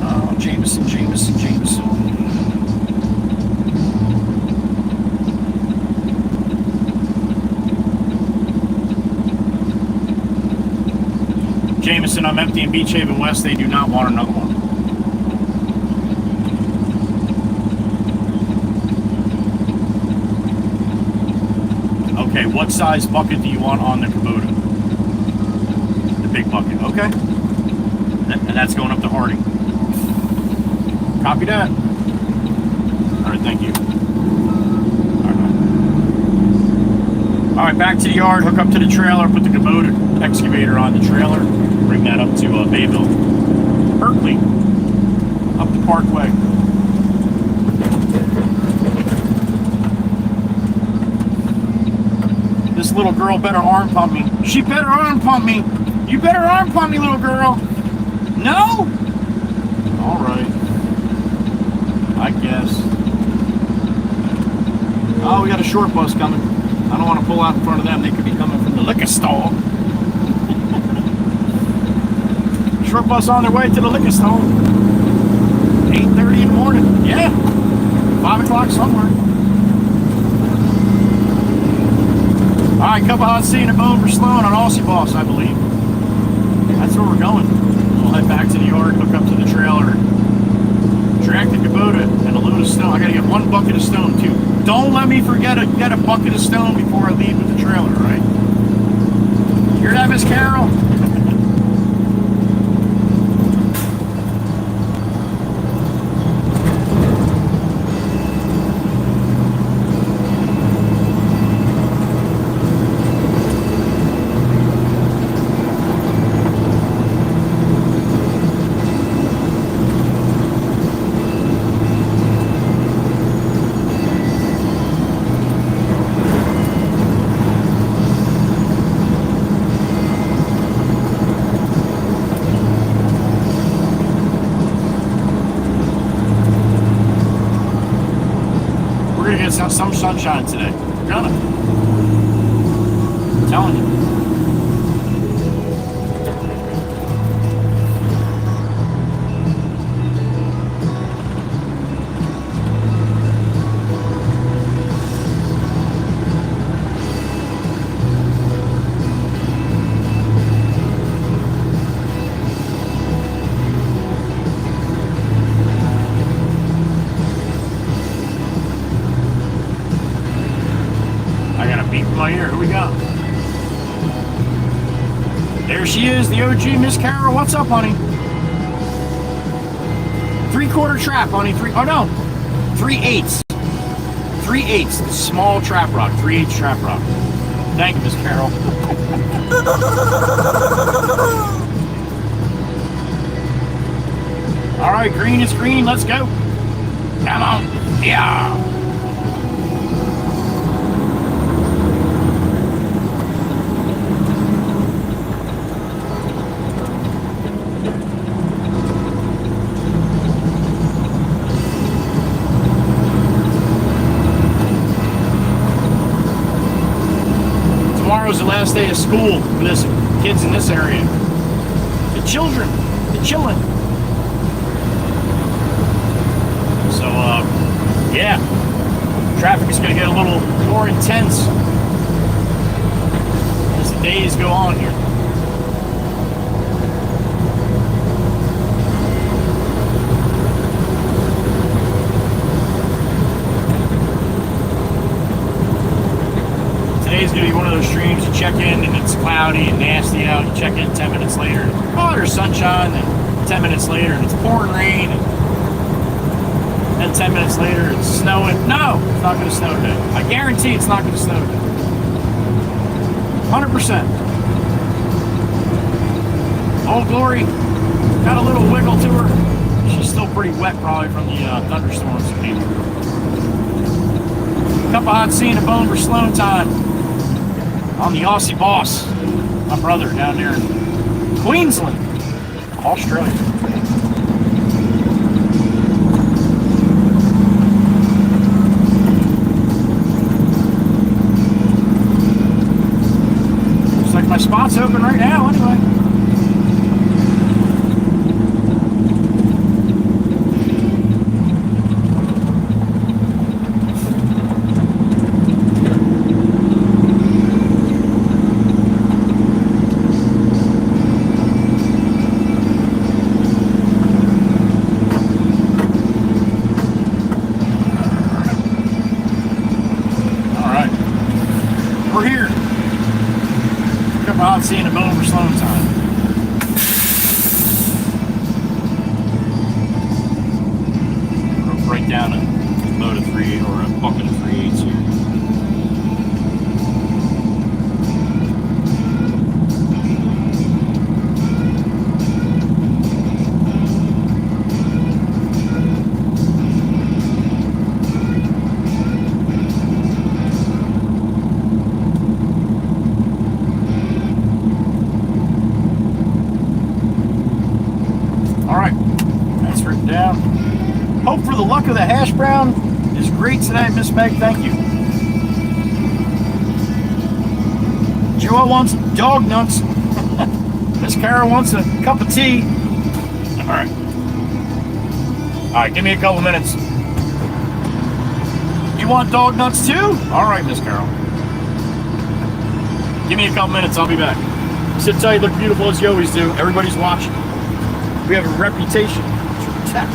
Oh, Jameson. Jameson, I'm empty in Beach Haven West. They do not want another one. Okay, what size bucket do you want on the Kubota? The big bucket, okay. And that's going up to Hardy. Copy that. All right, thank you. All right, back to the yard, hook up to the trailer, put the Kubota excavator on the trailer, bring that up to Bayville. Berkeley, up the Parkway. This little girl better arm pump me. She better arm pump me. You better arm pump me, little girl. No? All right. I guess. Oh, we got a short bus coming. I don't want to pull out in front of them. They could be coming from the liquor stall. Short bus on their way to the liquor stall. 8:30 in the morning. Yeah. 5 o'clock somewhere. All right, cup of hot sea and a bone for Sloan on Aussie Boss, I believe. That's where we're going. We'll head back to the yard, hook up to the trailer, drag the Kubota and a load of stone. I got to get 1 bucket of stone, too. Don't let me forget to get a bucket of stone before I leave with the trailer, all right? Hear that, Miss Carol? gonna get some sunshine today. We're gonna. I'm telling you. My ear. Who we got? There she is, the OG Miss Carol. What's up, honey? 3/4 trap, honey. Oh no, 3/8. 3/8. The small trap rock. 3/8 trap rock. Thank you, Miss Carol. All right, green is green. Let's go. Come on. Yeah. Tomorrow's the last day of school for this kids in this area. The children, the chillin'. So, yeah, traffic is going to get a little more intense as the days go on here. Today's going to be one of those streams you check in and it's cloudy and nasty out. You check in 10 minutes later, oh, there's sunshine, and 10 minutes later and it's pouring rain, and then 10 minutes later it's snowing. No, it's not going to snow today. I guarantee it's not going to snow today. 100%. Old Glory got a little wiggle to her. She's still pretty wet probably from the thunderstorms that came through. Cup of hot tea and a bone for Sloan time. I'm the Aussie boss, my brother down there in Queensland, Australia. Looks like my spot's open right now anyway. Seeing a bone for Sloan time. We'll break down a load of 3 or a bucket of 3/8 here. Hope for the luck of the hash brown is great today, Miss Meg. Thank you. Joel wants dog nuts. Miss Carol wants a cup of tea. All right. All right, give me a couple minutes. You want dog nuts too? All right, Miss Carol. Give me a couple minutes. I'll be back. Sit tight. Look beautiful as you always do. Everybody's watching. We have a reputation to protect.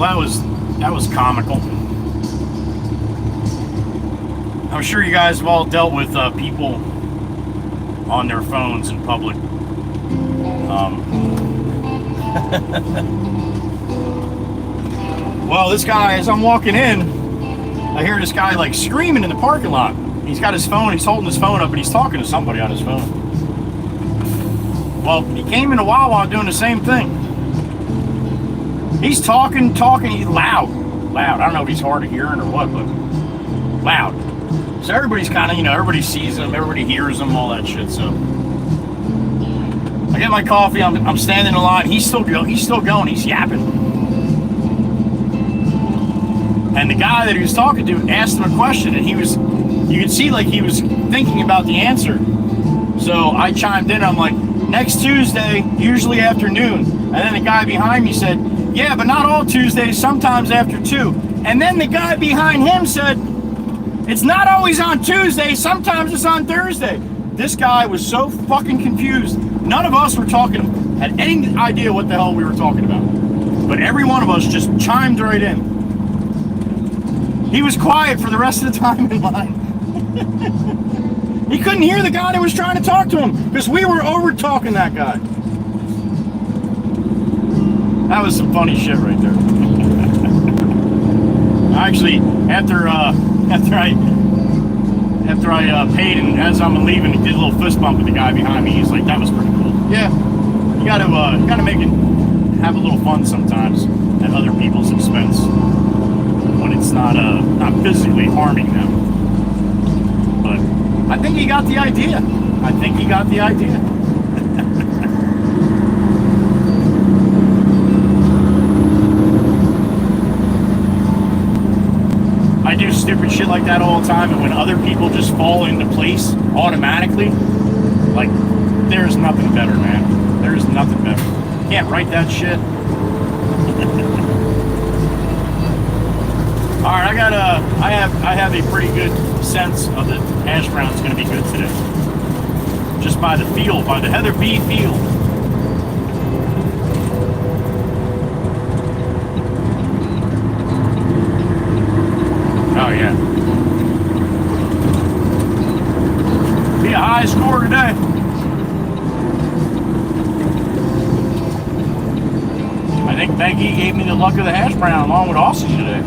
Well, that was comical. I'm sure you guys have all dealt with people on their phones in public. Well, this guy, as I'm walking in, I hear this guy like screaming in the parking lot. He's got his phone, he's holding his phone up, and he's talking to somebody on his phone. Well, he came into Wawa doing the same thing. He's talking, he's loud. I don't know if he's hard of hearing or what, but loud. So everybody's kind of, everybody sees him, everybody hears him, all that shit. So I get my coffee, I'm standing in line, he's still going, he's yapping. And the guy that he was talking to asked him a question, and you could see like he was thinking about the answer. So I chimed in, I'm like, next Tuesday, usually afternoon. And then the guy behind me said, yeah, but not all Tuesdays, sometimes after 2. And then the guy behind him said, it's not always on Tuesday, sometimes it's on Thursday. This guy was so fucking confused. None of us had any idea what the hell we were talking about. But every one of us just chimed right in. He was quiet for the rest of the time in line. He couldn't hear the guy that was trying to talk to him because we were over talking that guy. That was some funny shit right there. Actually, after I paid, and as I'm leaving, he did a little fist bump with the guy behind me. He's like, "That was pretty cool." Yeah, you gotta have a little fun sometimes at other people's expense when it's not physically harming them. But I think he got the idea. I do stupid shit like that all the time, and when other people just fall into place automatically, like, there's nothing better, man. There's nothing better. Can't write that shit. All right, I have a pretty good sense of the hash brown's going to be good today. Just by the feel, by the Heather B feel. Oh yeah. Be a high score today. I think Becky gave me the luck of the hash brown along with Austin today.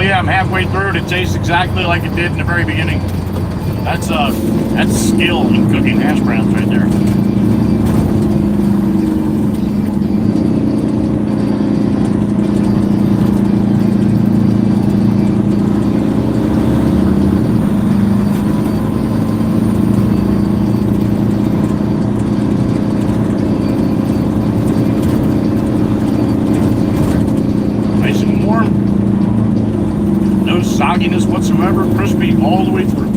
Yeah, I'm halfway through it. It tastes exactly like it did in the very beginning. That's skill in cooking hash browns right there. Sogginess whatsoever, crispy all the way through.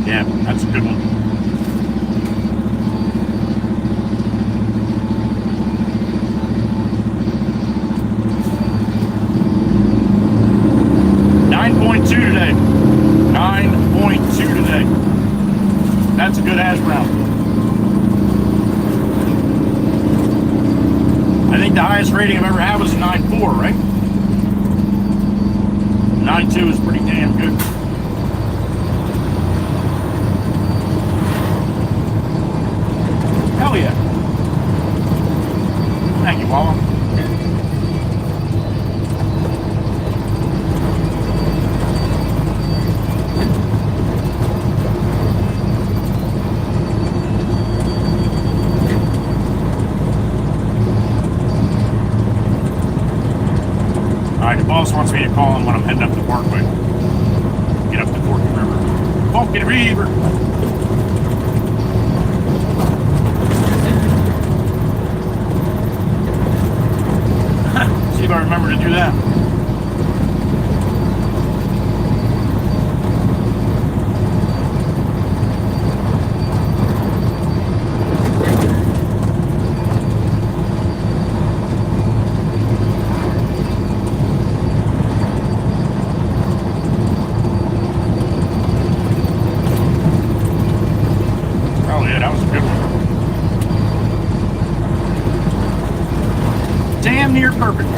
Yeah, that's a good one. Today. 9.2 today. That's a good hash brown. I think the highest rating I've ever had was a 9.4, right? 9.2 is pretty damn good. Alright, the boss wants me to call him when I'm heading up the parkway. Get up the Forky River. Forky River! See if I remember to do that. Damn near perfect.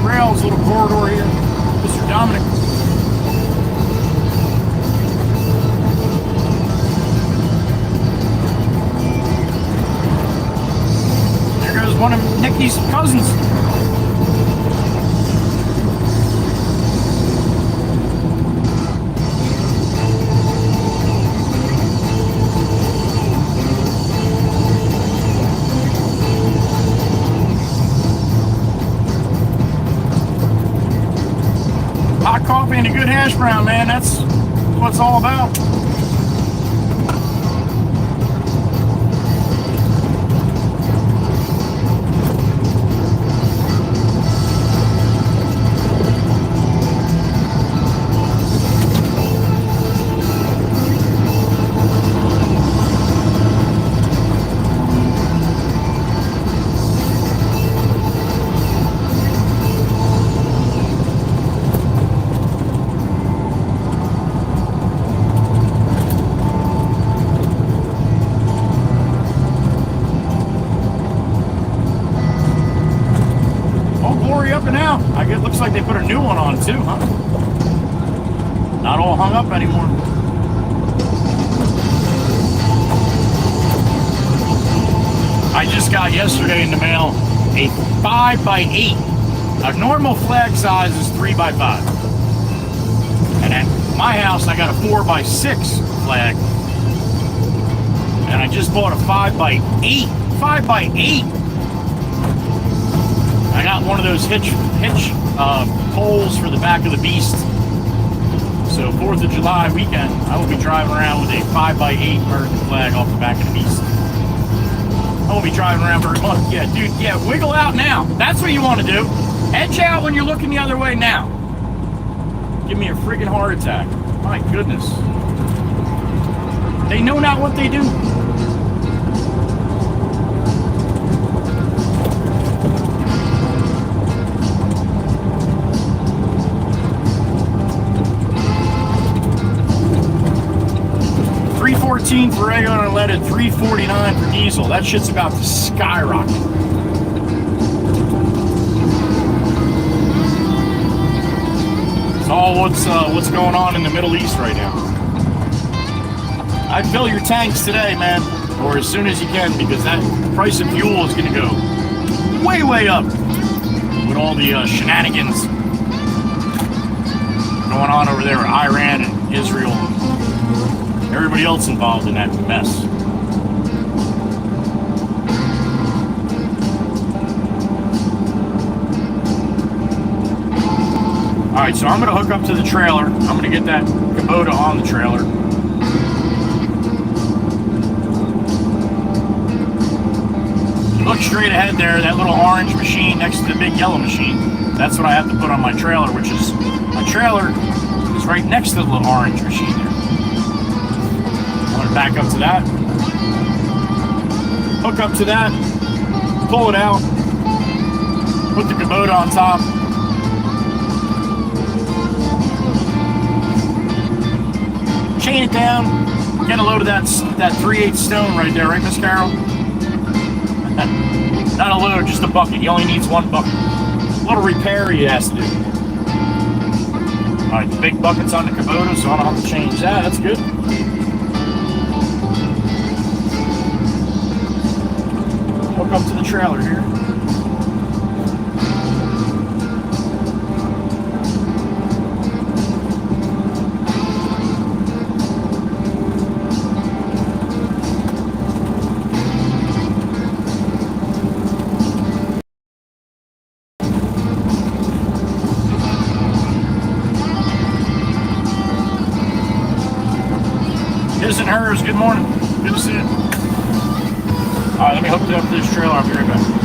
Rails, little corridor here. Mr. Dominic. There goes one of Nikki's cousins. Hot coffee and a good hash brown, man. That's what it's all about. Up and out. I guess it looks like they put a new one on too, huh? Not all hung up anymore. I just got yesterday in the mail a 5x8. A normal flag size is 3x5. And at my house I got a 4x6 flag. And I just bought a 5x8. 5x8. I got one of those hitch poles for the back of the beast. So 4th of July weekend, I will be driving around with a 5x8 American flag off the back of the beast. I won't be driving around very much. Yeah, dude, yeah, wiggle out now. That's what you want to do. Edge out when you're looking the other way now. Give me a freaking heart attack. My goodness. They know not what they do. $3.14 for regular unleaded, $3.49 for diesel. That shit's about to skyrocket. It's all what's going on in the Middle East right now. I'd fill your tanks today, man, or as soon as you can, because that price of fuel is going to go way, way up with all the shenanigans going on over there with Iran and Israel. Everybody else involved in that mess. Alright, so I'm going to hook up to the trailer. I'm going to get that Kubota on the trailer. Look straight ahead there, that little orange machine next to the big yellow machine. That's what I have to put on my trailer, which is, my trailer is It's right next to the little orange machine there. I'm going to back up to that. Hook up to that. Pull it out. Put the Kubota on top. Chain it down. Get a load of that 3/8 stone right there, right, Miss Carol? Not a load, just a bucket. He only needs one bucket. A little repair he has to do. Alright, the big bucket's on the Kubota, so I don't have to change that. That's good. Hook up to the trailer here. His and hers, good morning. Good to see you. Alright, let me hook it up to this trailer. I'll be right back.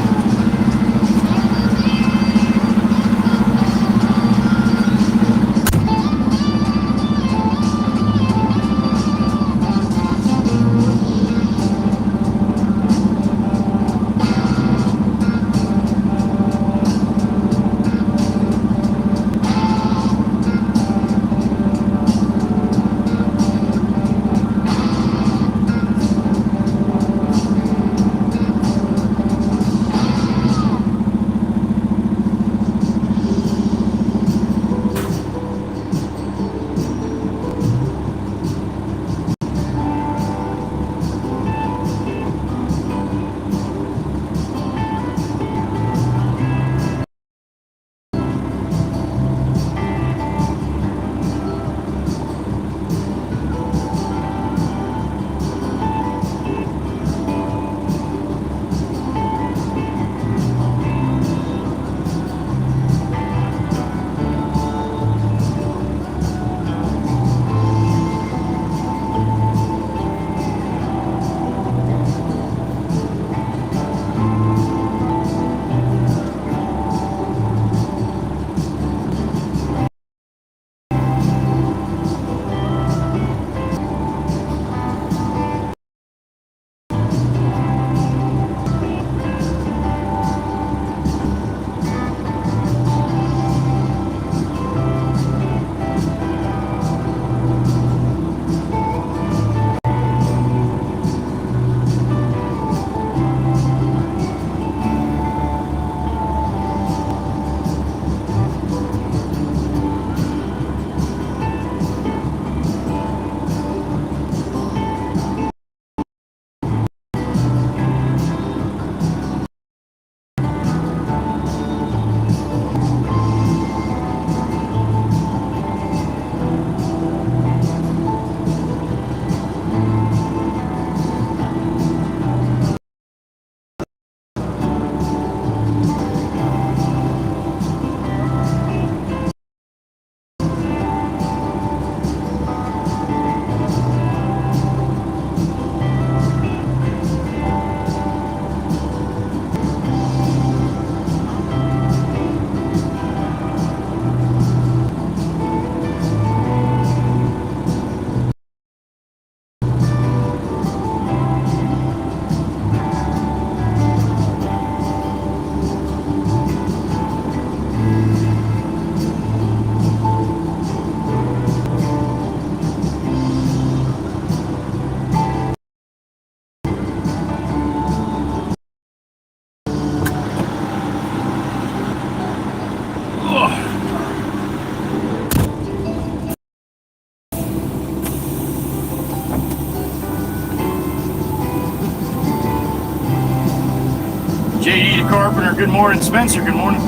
JD the Carpenter, good morning. Spencer, good morning.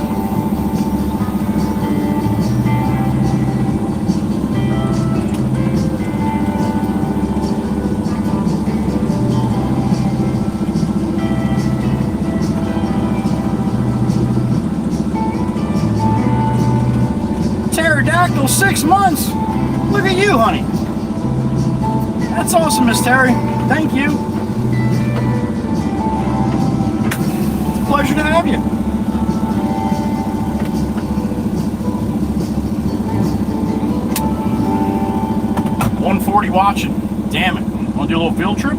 Pterodactyl, 6 months. Look at you, honey. That's awesome, Miss Terry. Thank you. Pleasure to have you. you watching? Damn it. Want to do a little field trip?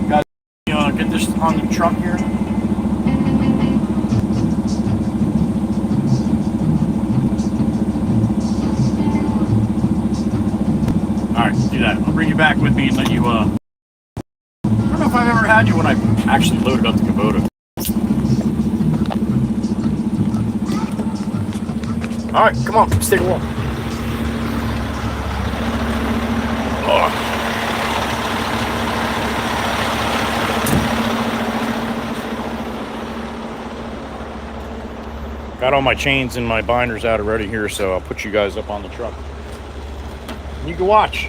Guys, get this on the truck here. Alright, do that. I'll bring you back with me and let you, I don't know if I've ever had you when I actually loaded up the Kubota. Alright, come on, let's take a walk. Oh. Got all my chains and my binders out already here, so I'll put you guys up on the truck. You can watch.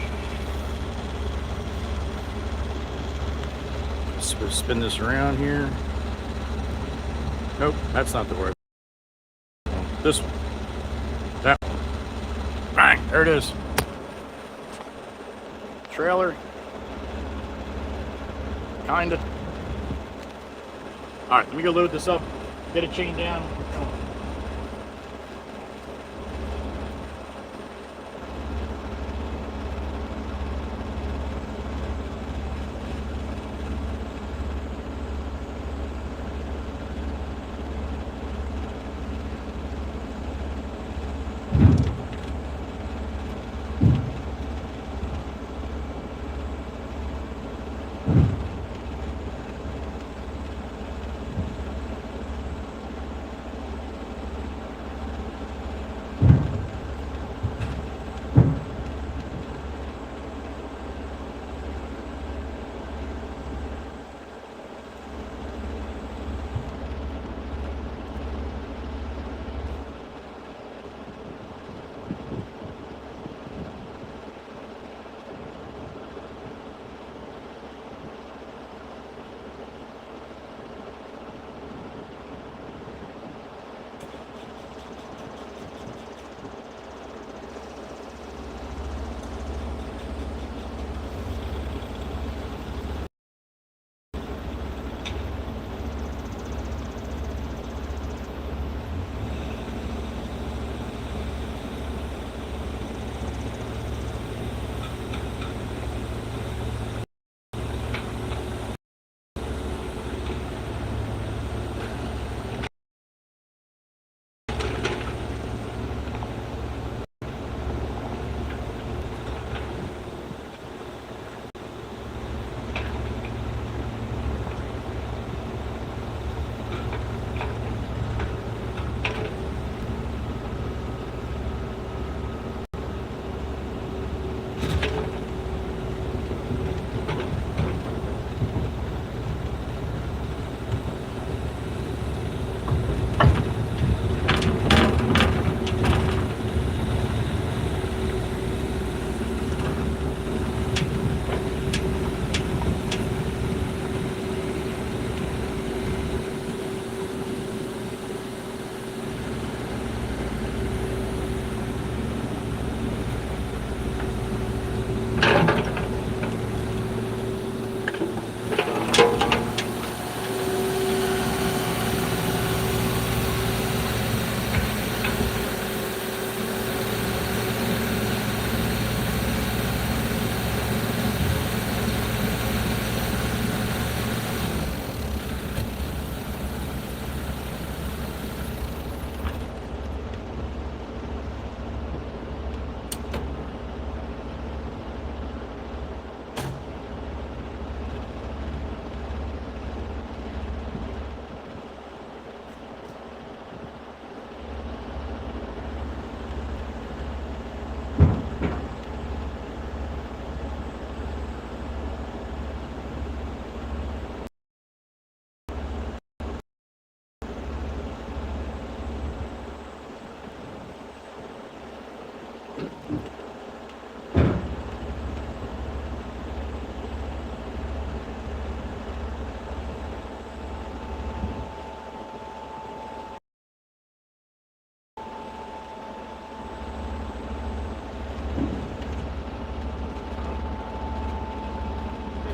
Spin this around here. Nope, that's not the word. This one. That one. Bang, there it is. Trailer. Kinda. Alright, let me go load this up. Get it chained down.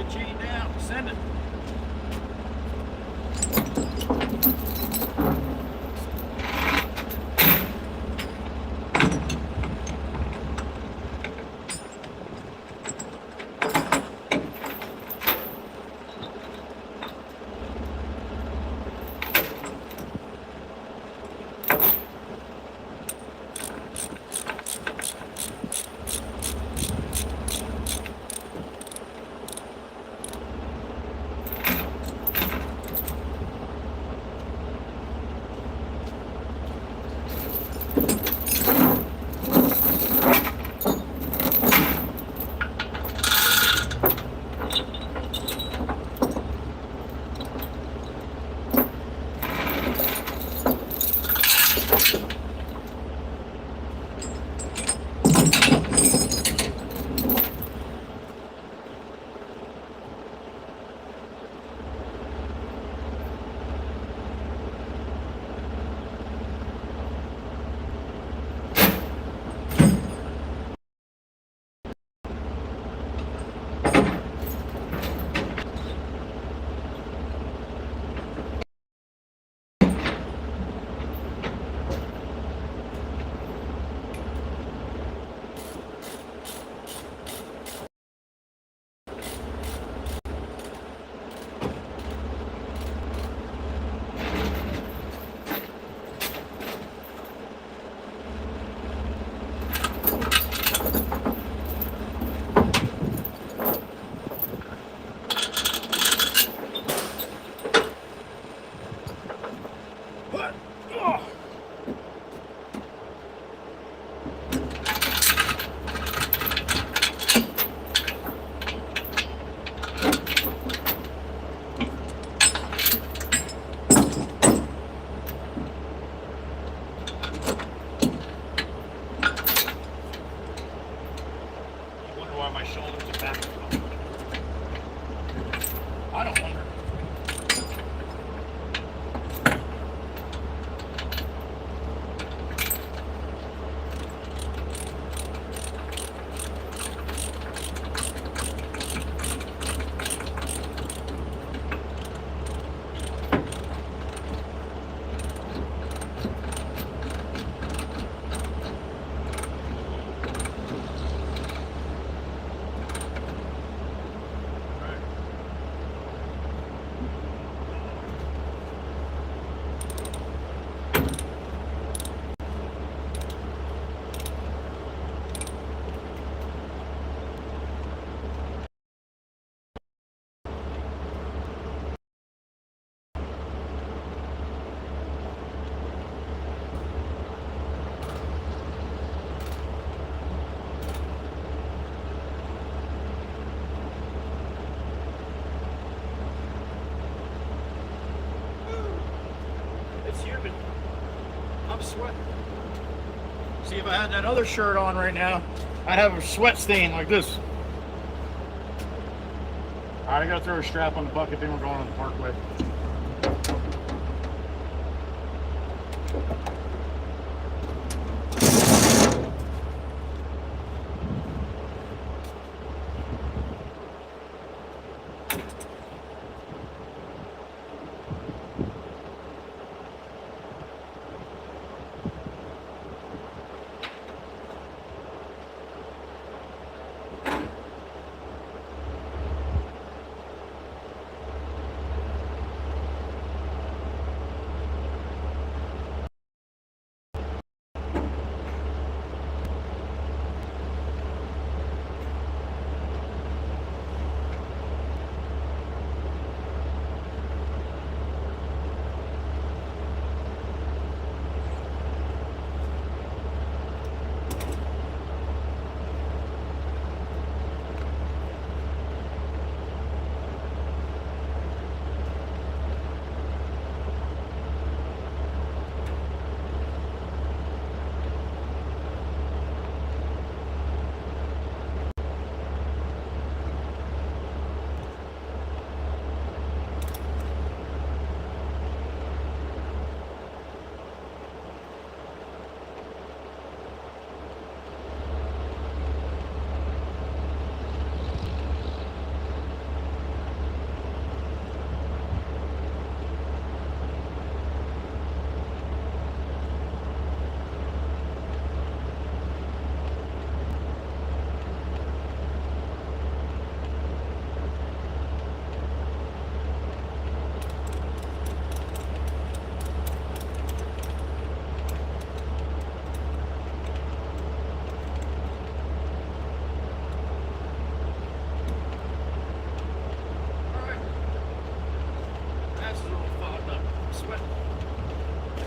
Chain down, send it. I don't wonder. It's humid. I'm sweating. See, if I had that other shirt on right now, I'd have a sweat stain like this. All right, I gotta throw a strap on the bucket, then we're going on the parkway.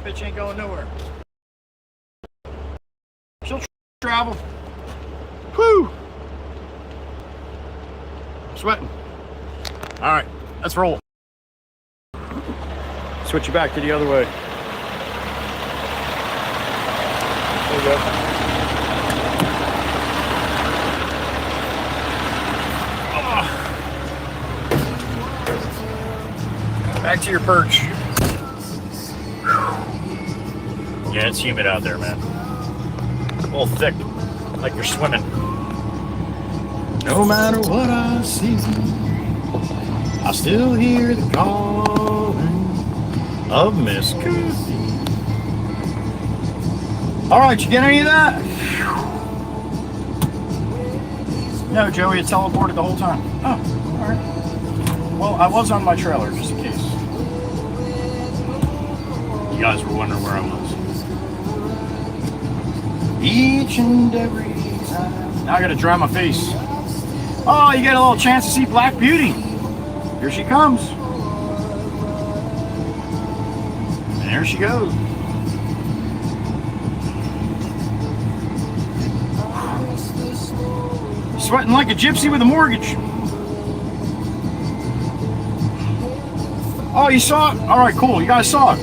Bitch ain't going nowhere. She'll travel. Whew. I'm sweating. All right, let's roll. Switch you back to the other way. There you go. Oh. Back to your perch. Yeah, it's humid out there, man. A little thick, like you're swimming. No matter what I see, I still hear the calling of Miss Cookie. All right, you get any of that? No, Joey, it teleported the whole time. Oh, all right. Well, I was on my trailer, just in case. You guys were wondering where I was. Each and every time. Now I gotta dry my face. Oh, you get a little chance to see Black Beauty. Here she comes. And there she goes. Sweating like a gypsy with a mortgage. Oh, you saw it? All right, cool. You guys saw it.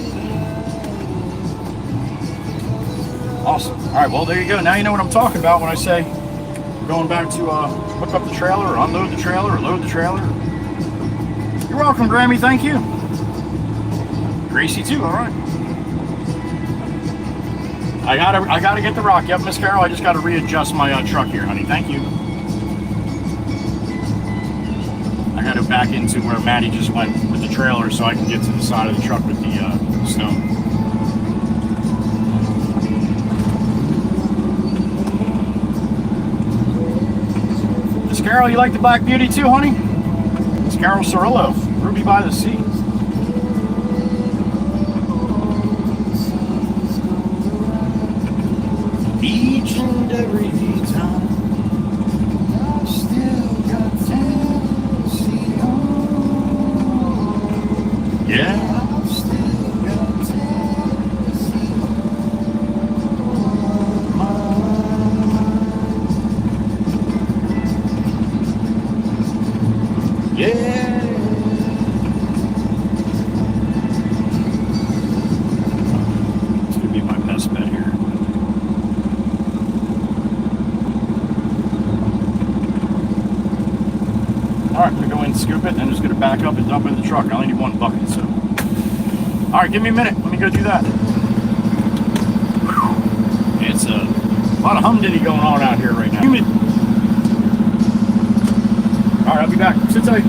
Awesome. All right, well, there you go. Now you know what I'm talking about when I say we're going back to hook up the trailer or unload the trailer or load the trailer. You're welcome, Grammy. Thank you. Gracie too. All right. I gotta get the rock. Yep, Miss Carol. I just gotta readjust my truck here, honey. Thank you. I gotta back into where Maddie just went with the trailer, so I can get to the side of the truck with the stone. Miss Carol, you like the Black Beauty too, honey? Miss Carol Cirillo, Ruby by the Sea. Each and every time I still got Tennessee on. Yeah, I still got Tennessee on my mind. Yeah. This could be my best bet here. Alright, I'm going to go in and scoop it, and I'm just going to back up and dump it in the truck. I only need one bucket, so. Alright, give me a minute. Let me go do that. It's a lot of humdiddy going on out here right now. Humid. Alright, I'll be back. Sit tight.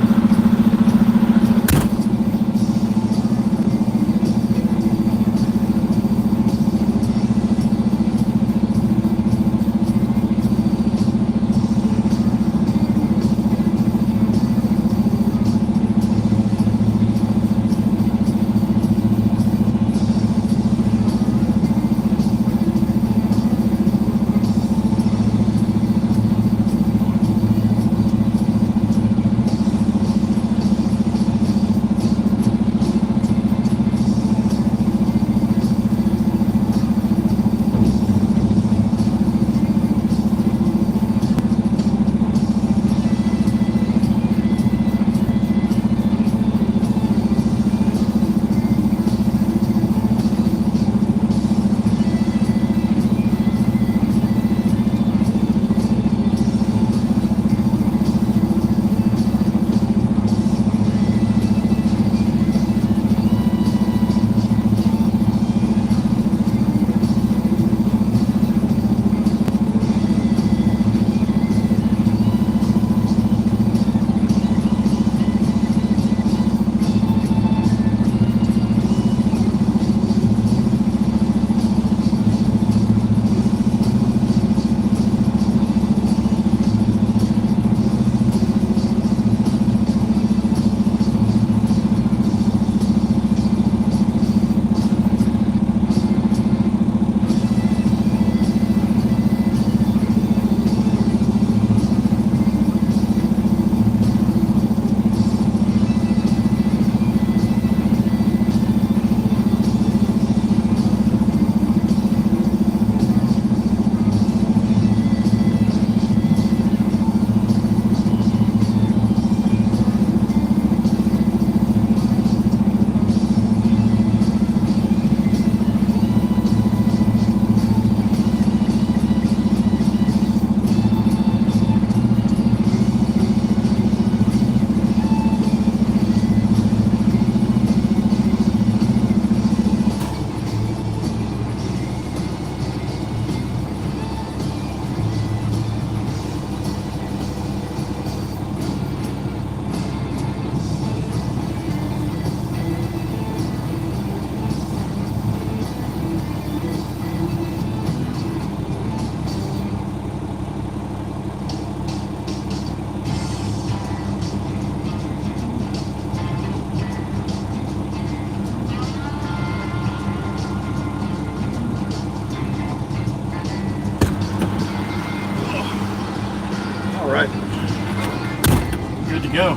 Go.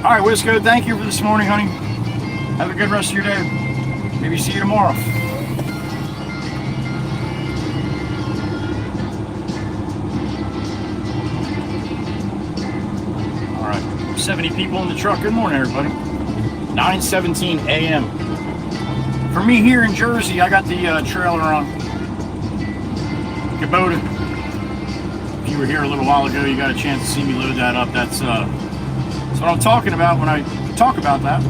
All right, Wisco, thank you for this morning, honey. Have a good rest of your day. Maybe see you tomorrow. All right, 70 people in the truck. Good morning, everybody. 9:17 a.m. For me here in Jersey, I got the trailer on Kubota. If you you were here a little while ago, you got a chance to see me load that up. That's what I'm talking about when I talk about that.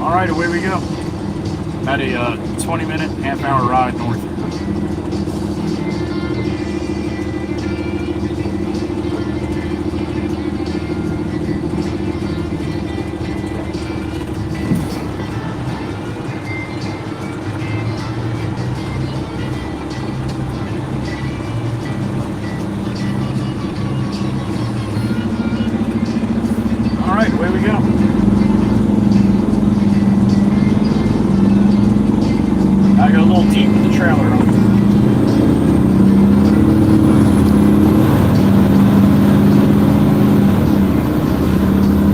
All right, away we go. About a 20-minute, half-hour ride north. All right, away we go. I got a little deep with the trailer on.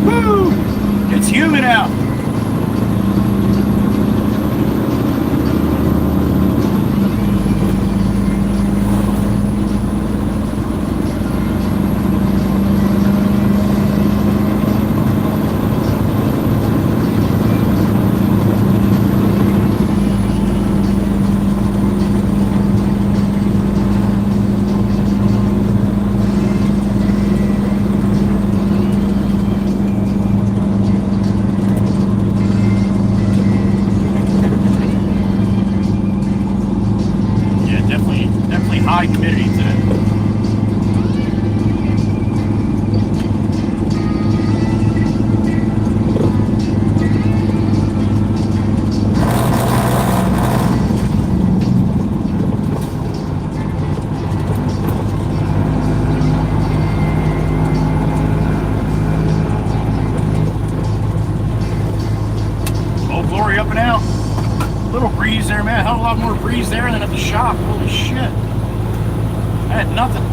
Woo! It's humid out. Definitely high humidity today. Old Glory up and out. Little breeze there, man. A hell of a lot more breeze there than at the shop. Holy shit. I had nothing.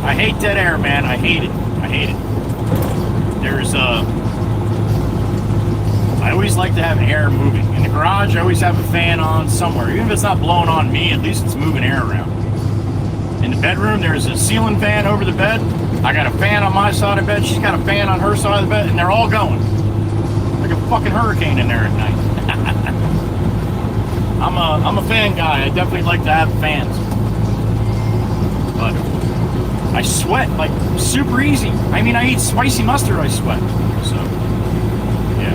I hate dead air, man. I hate it. I hate it. I always like to have air moving. In the garage, I always have a fan on somewhere. Even if it's not blowing on me, at least it's moving air around. In the bedroom, there's a ceiling fan over the bed. I got a fan on my side of the bed. She's got a fan on her side of the bed, and they're all going. Like a fucking hurricane in there at night. I'm a fan guy. I definitely like to have fans. But I sweat like super easy. I mean, I eat spicy mustard, I sweat. So, yeah.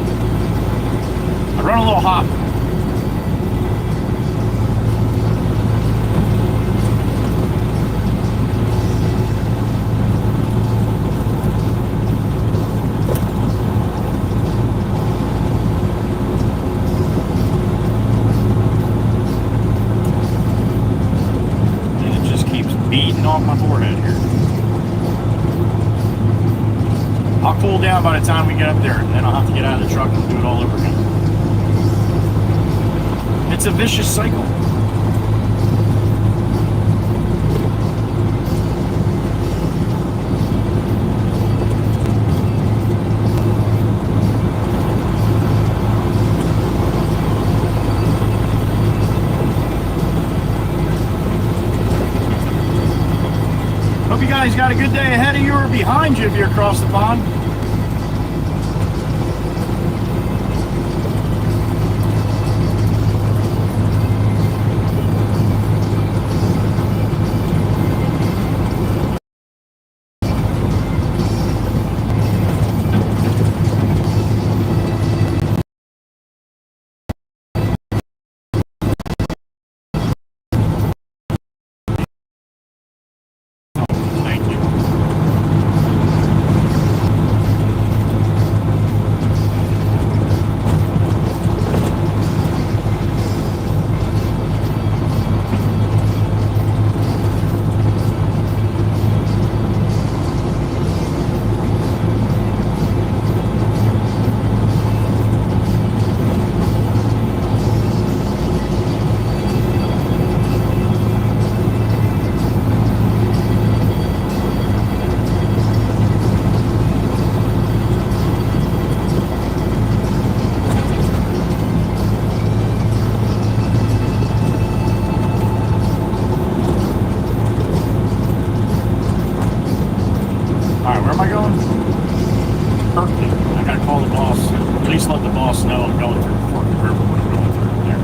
I run a little hot. Beating off my forehead here. I'll cool down by the time we get up there, and then I'll have to get out of the truck and do it all over again. It's a vicious cycle. Hope you guys got a good day ahead of you or behind you if you're across the pond. Kirkley. I gotta call the boss. At least let the boss know I'm going through Fork River when I'm going through there.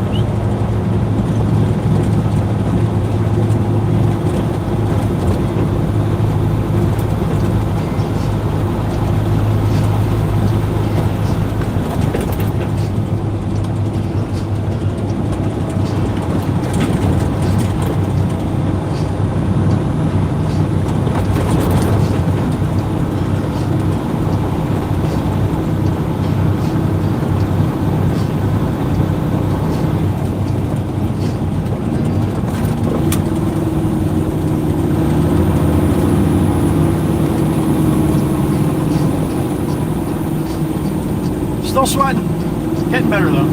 Still sweating. Getting better though.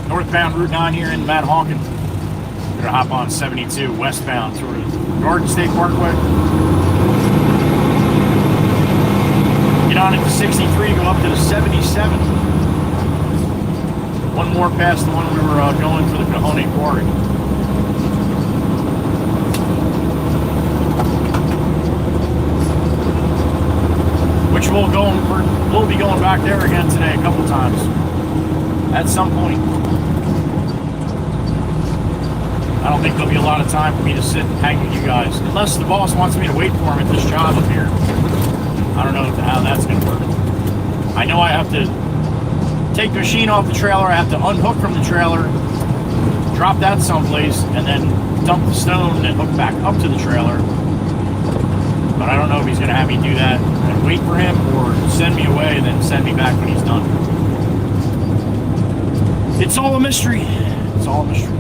Northbound Route 9 here in Mad Hawken. Gonna hop on 72 westbound toward Garden State Parkway. Get on it to 63, go up to the 77. One more past the one we were going for the Cajon Quarry. Which we'll be going back there again today a couple times. At some point. I don't think there'll be a lot of time for me to sit and hang with you guys. Unless the boss wants me to wait for him at this job up here. I don't know how that's going to work. I know I have to take the machine off the trailer. I have to unhook from the trailer, drop that someplace, and then dump the stone and then hook back up to the trailer. But I don't know if he's going to have me do that and wait for him or send me away and then send me back when he's done. It's all a mystery. It's all a mystery.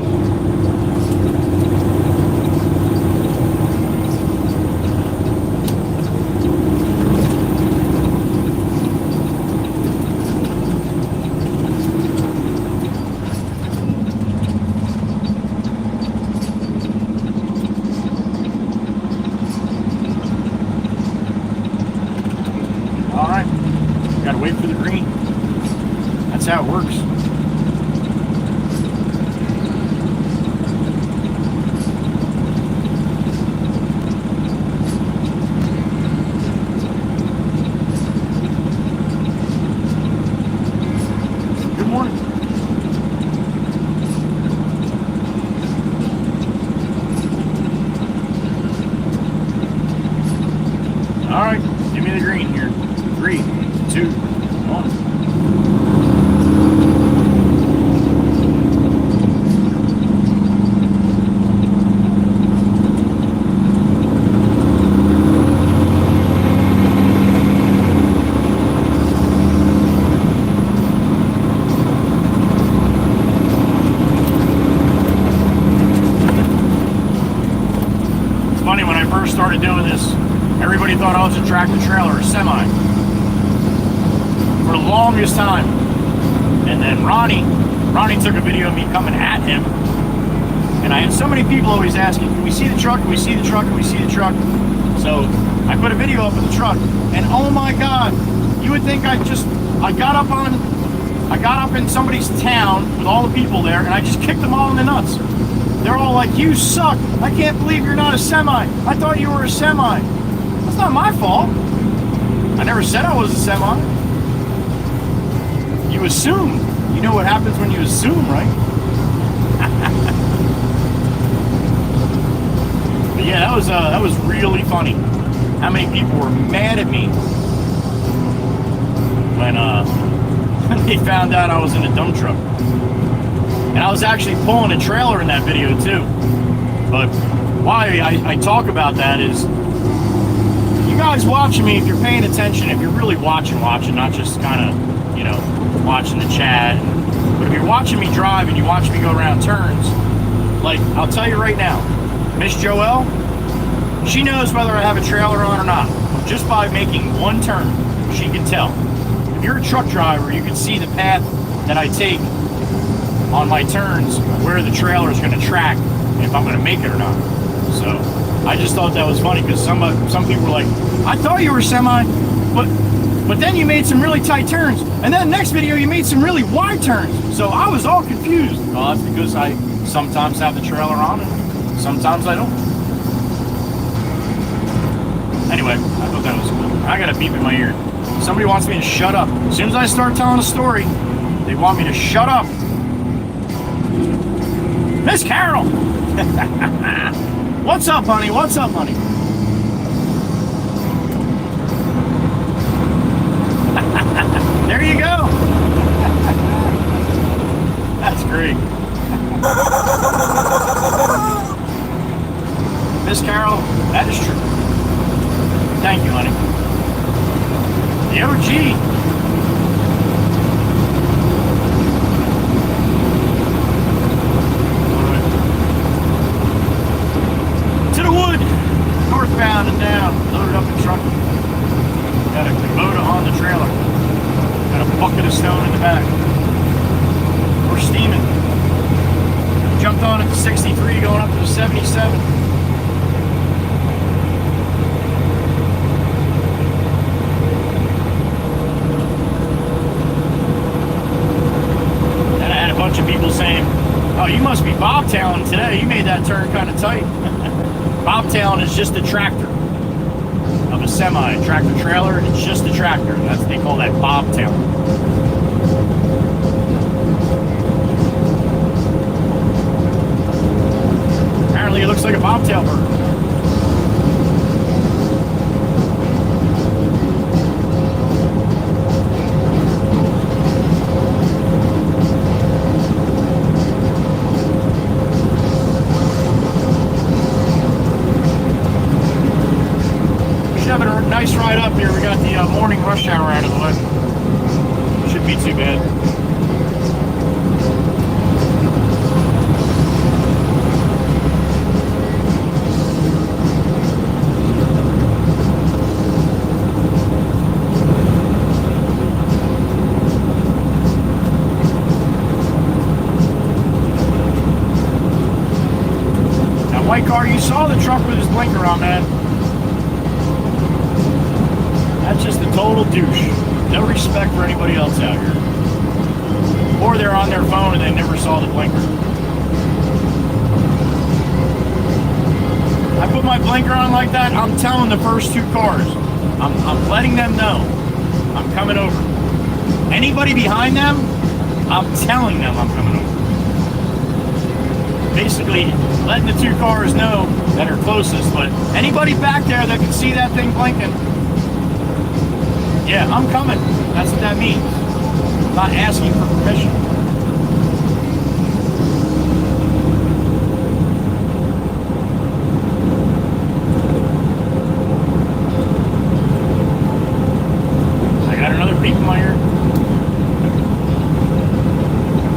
Wait for the green. That's how it works. Good morning. All right, give me the green here. 3, 2, 1. It's funny, when I first started doing this, everybody thought I was a tractor trailer or semi. For the longest time. And then Ronnie took a video of me coming at him. And I had so many people always asking, can we see the truck? Can we see the truck? Can we see the truck? So I put a video up of the truck. And oh my God, you would think I got up in somebody's town with all the people there and I just kicked them all in the nuts. They're all like, you suck. I can't believe you're not a semi. I thought you were a semi. That's not my fault. I never said I was a semi. You assume. You know what happens when you assume, right? But yeah, that was really funny. How many people were mad at me when they found out I was in a dump truck. And I was actually pulling a trailer in that video too. But why I talk about that is, you guys watching me, if you're paying attention, if you're really watching, not just kind of, you know, watching the chat. But if you're watching me drive and you watch me go around turns, like, I'll tell you right now, Miss Joelle, she knows whether I have a trailer on or not. Just by making one turn, she can tell. If you're a truck driver, you can see the path that I take on my turns, where the trailer is going to track, and if I'm going to make it or not. So I just thought that was funny because some people were like, I thought you were semi, but then you made some really tight turns, and then next video you made some really wide turns. So I was all confused. Well, that's because I sometimes have the trailer on and sometimes I don't. Anyway, I thought that was cool. I got a beep in my ear. Somebody wants me to shut up. As soon as I start telling a story, they want me to shut up. Miss Carol! What's up, honey? What's up, honey? There you go. That's great. Miss Carol, that is true. Thank you, honey. The OG. To the wood. Northbound and down. Loaded up in truck. Got a Kubota on the trailer. Got a bucket of stone in the back. We're steaming. Jumped on at the 63 going up to the 77. Bunch of people saying, oh, you must be bobtailing today. You made that turn kind of tight. Bobtailing is just a tractor of a semi, tractor trailer. It's just a tractor. They call that bobtailing. Apparently it looks like a bobtail bird. Nice ride up here. We got the morning rush hour out of the way. Shouldn't be too bad. That white car, you saw the truck with his blinker on, man. That's just a total douche. No respect for anybody else out here. Or they're on their phone and they never saw the blinker. I put my blinker on like that, I'm telling the first two cars. I'm letting them know I'm coming over. Anybody behind them, I'm telling them I'm coming over. Basically, letting the two cars know that are closest, but anybody back there that can see that thing blinking, yeah, I'm coming. That's what that means. I'm not asking for permission. I got another beep in my ear.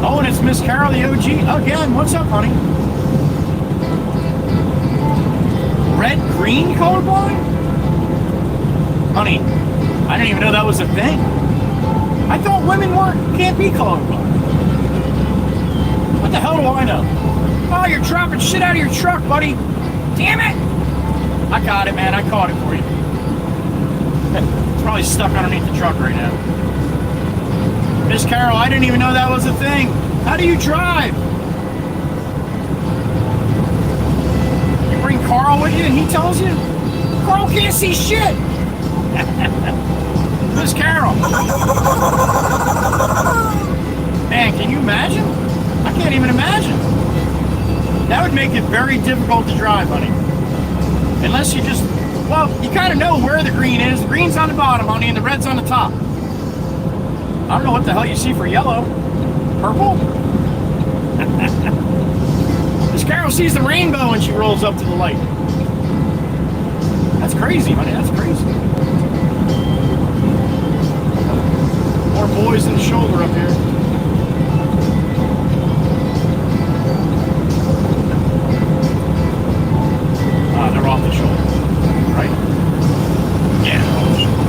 Oh, and it's Miss Carol, the OG. Again, what's up, honey? Red-green colorblind? Honey, I didn't even know that was a thing. I thought women can't be colorblind. What the hell do I know? Oh, you're dropping shit out of your truck, buddy. Damn it! I got it, man. I caught it for you. It's probably stuck underneath the truck right now. Miss Carol, I didn't even know that was a thing. How do you drive? You bring Carl with you and he tells you? Carl can't see shit. Miss Carol. Man, can you imagine? I can't even imagine. That would make it very difficult to drive, honey. Unless you just, well, you kind of know where the green is. The green's on the bottom, honey, and the red's on the top. I don't know what the hell you see for yellow. Purple? Miss Carol sees the rainbow when she rolls up to the light. That's crazy, honey. That's crazy. More boys in the shoulder up here. They're off the shoulder, right? Yeah, off the shoulder.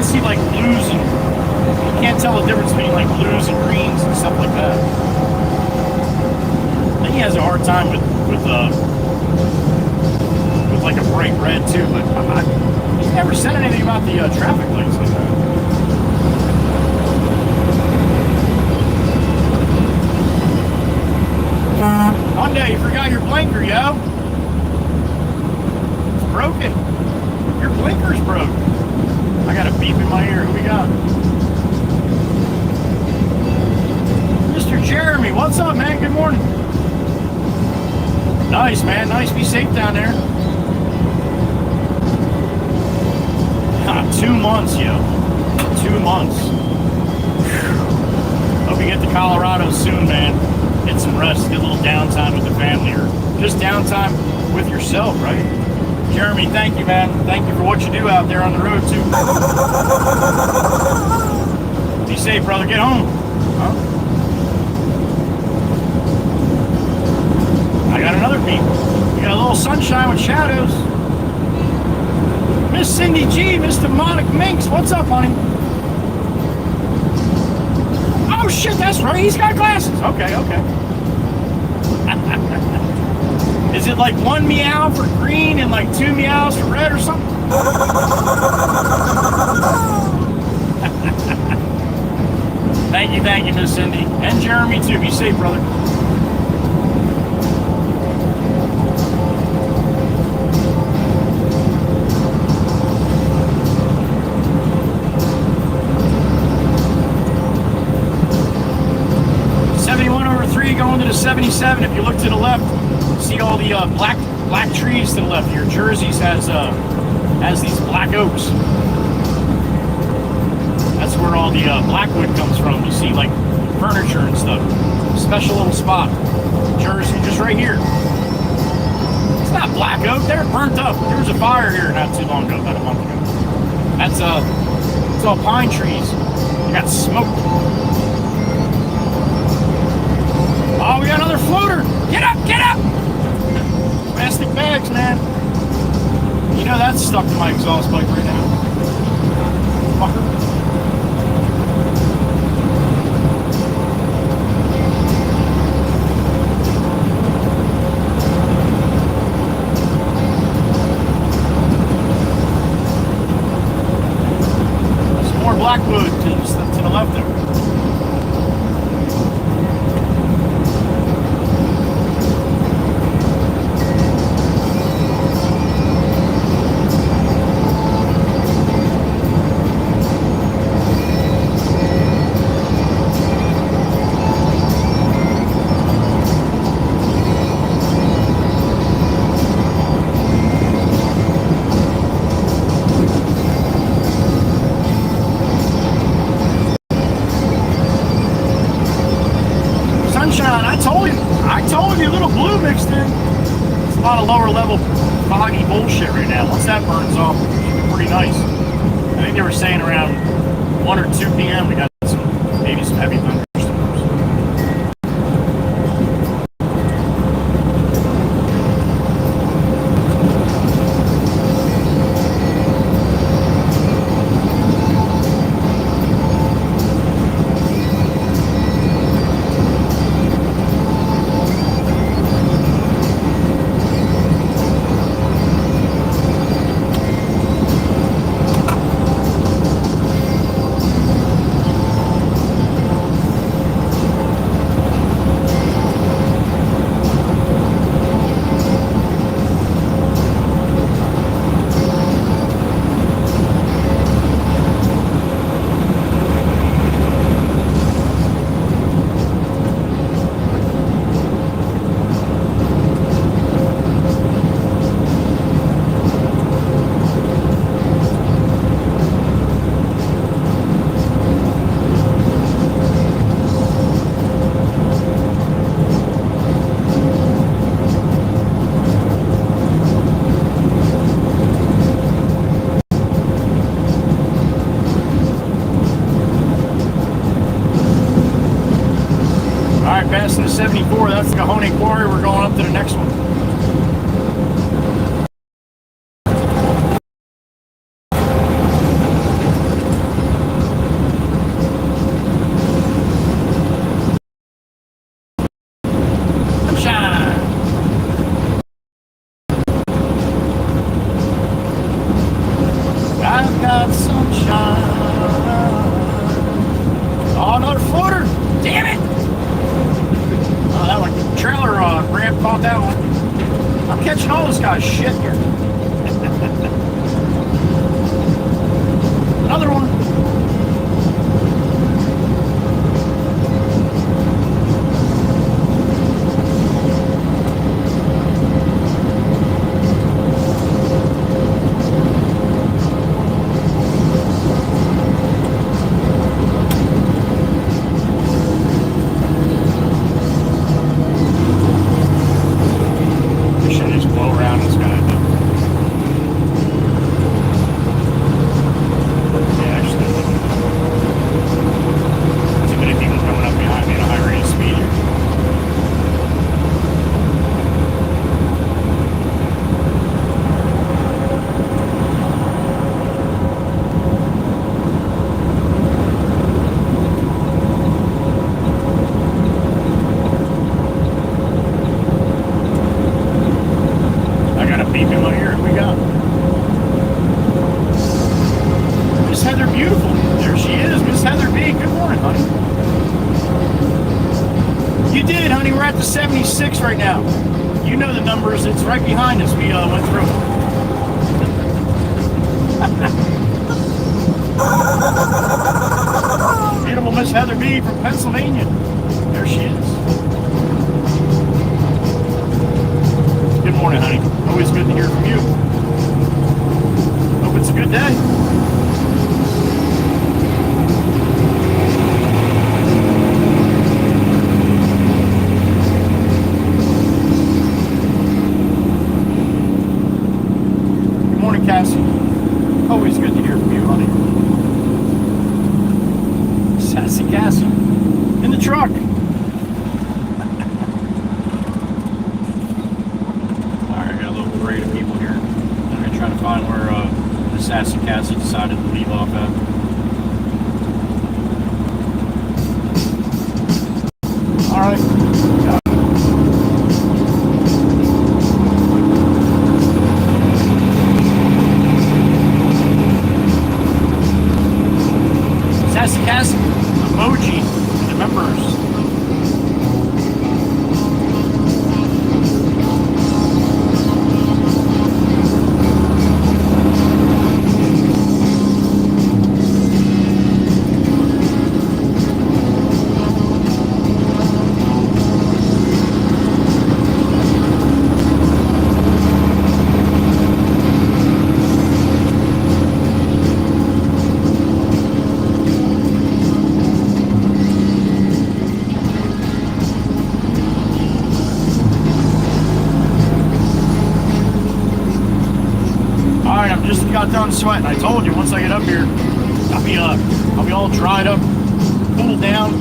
see like blues and you can't tell the difference between like blues and greens and stuff like that. I think he has a hard time with like a bright red too, but he's never said anything about the traffic lights like that. Hyundai, you forgot your blinker, yo. It's broken. Your blinker's broke. I got a beep in my ear. Who we got? Mr. Jeremy, what's up, man? Good morning. Nice, man. Nice. Be safe down there. 2 months, yo. 2 months. Hope you get to Colorado soon, man. Get some rest. Get a little downtime with the family, or just downtime with yourself, right? Jeremy, thank you, man. Thank you for what you do out there on the road, too. Be safe, brother. Get home. Huh? I got another beat. We got a little sunshine with shadows. Miss Cindy G, Mr. Monic Minx, what's up, honey? Oh shit, that's right, he's got glasses. Okay. Is it like 1 meow for green and like 2 meows for red or something? Thank you, Miss Cindy. And Jeremy too, be safe, brother. Going to the 77. If you look to the left, see all the black trees to the left here. Jersey's has these black oaks. That's where all the blackwood comes from. You see, like furniture and stuff. Special little spot. Jersey, just right here. It's not black oak. They're burnt up. There was a fire here not too long ago, about a month ago. That's it's all pine trees. They got smoked. Oh, we got another floater. Get up, get up. Plastic bags, man. You know that's stuck to my exhaust pipe right now. Fucker. Some more blackwood to the left there. Lower level foggy bullshit right now. Once that burns off, it should be pretty nice. I think they were saying around 1 or 2 p.m. we got maybe some heavy thunderstorms. Passing the 74, that's the Cajon Quarry. We're going up to the next one. all this guy's shit here. Another one. Right now, you know the numbers. It's right behind us. We went through. Beautiful Miss Heather B from Pennsylvania. There she is. Good morning, honey. Always good to hear from you. Hope it's a good day. Always good to hear from you, honey. Sassy Cassie in the truck. Alright, I got a little parade of people here. I'm going to try to find where the Sassy Cassie decided to leave off at. Alright. Emoji to the members. Got done sweating. I told you once I get up here, I'll be all dried up, cooled down.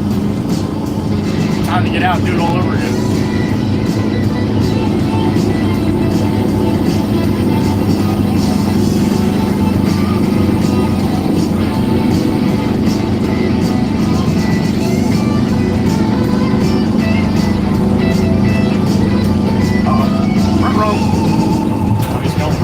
Time to get out and do it all over again. Front row. Oh, he's going.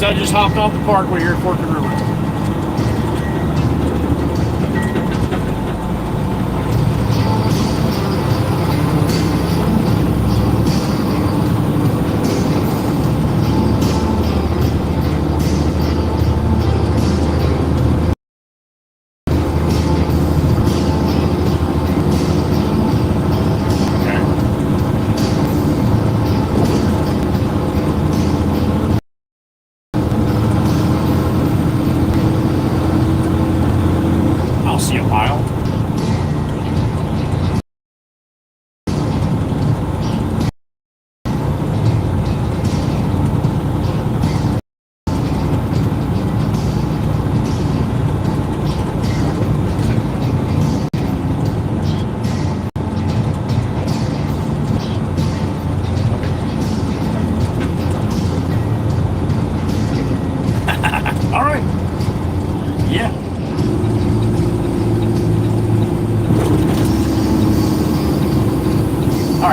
I just hopped off the parkway here at Forked River.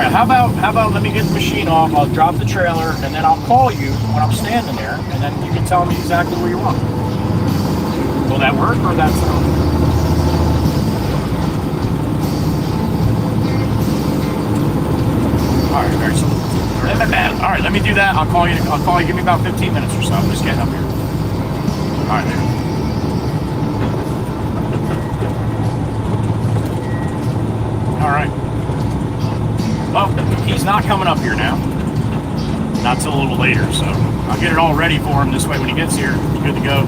Yeah, how about let me get the machine off, I'll drop the trailer, and then I'll call you when I'm standing there, and then you can tell me exactly where you want. Will that work, or that's Alright, so alright, let me do that. I'll call you, give me about 15 minutes or so. I'm just getting up here. Alright, there. Alright. Well, he's not coming up here now. Not till a little later, so I'll get it all ready for him. This way when he gets here, he's good to go.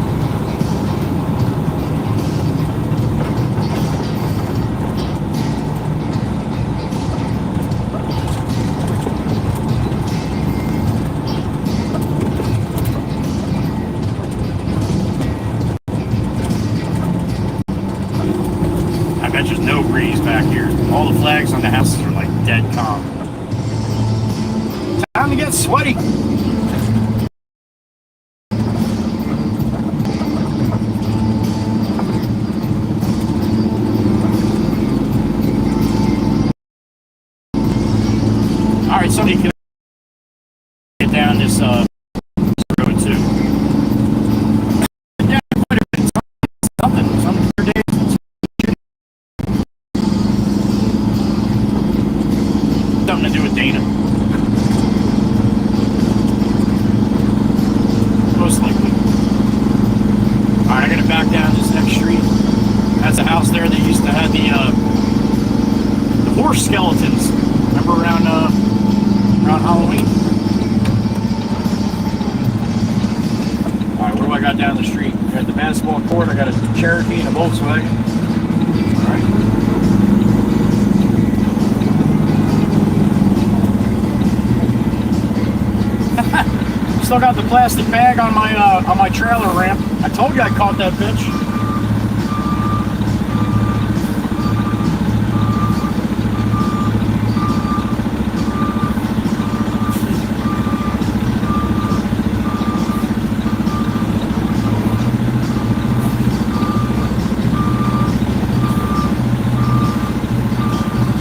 I bet there's no breeze back here. All the flags on the houses are like dead calm. Time to get sweaty. Alright, somebody can get down this road too. Yeah, quite a bit. Some days. Something to do with Dana. Most likely. Alright, I gotta back down this next street. That's a house there that used to have the horse skeletons. Remember around Halloween? Alright, what do I got down the street? I got the basketball court, I got a Cherokee and a Volkswagen. Alright. Still got the plastic bag on my trailer ramp. I told you I caught that bitch.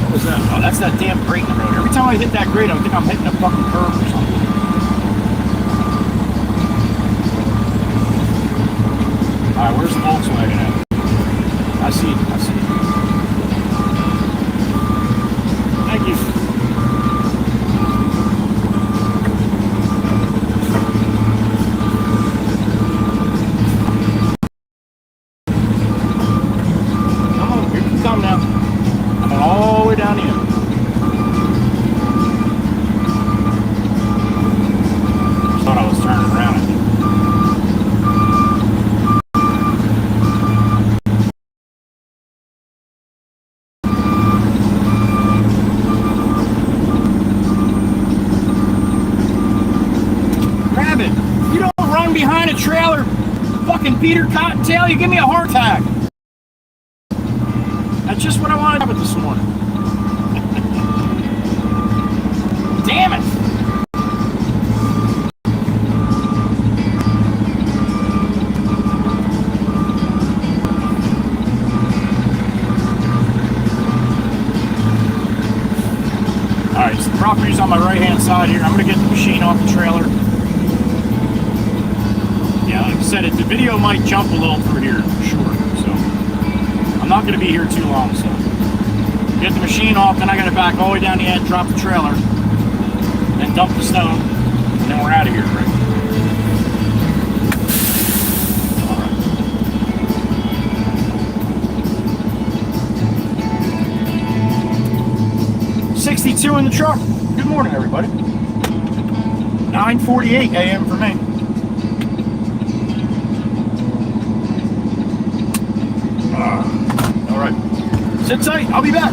What was that? Oh, that's that damn grate in the road. Every time I hit that grate, I think I'm hitting a fucking curb or something. Alright, where's the Volkswagen at? I see it. Thank you. Come on, here you come now. I'm going all the way down here. Thought I was turning around, I think. Behind a trailer, fucking Peter Cottontail, you give me a heart attack. That's just what I wanted to happen this morning. Damn it. Alright, so the property's on my right hand side here. I'm going to get the machine off the trailer. Yeah, like I said, the video might jump a little through here, for sure. So, I'm not going to be here too long. So, get the machine off, then I got to back all the way down the end, drop the trailer, then dump the stone, and then we're out of here, right? All right. 62 in the truck. Good morning, everybody. 9:48 a.m. for me. All right. Sit tight. I'll be back.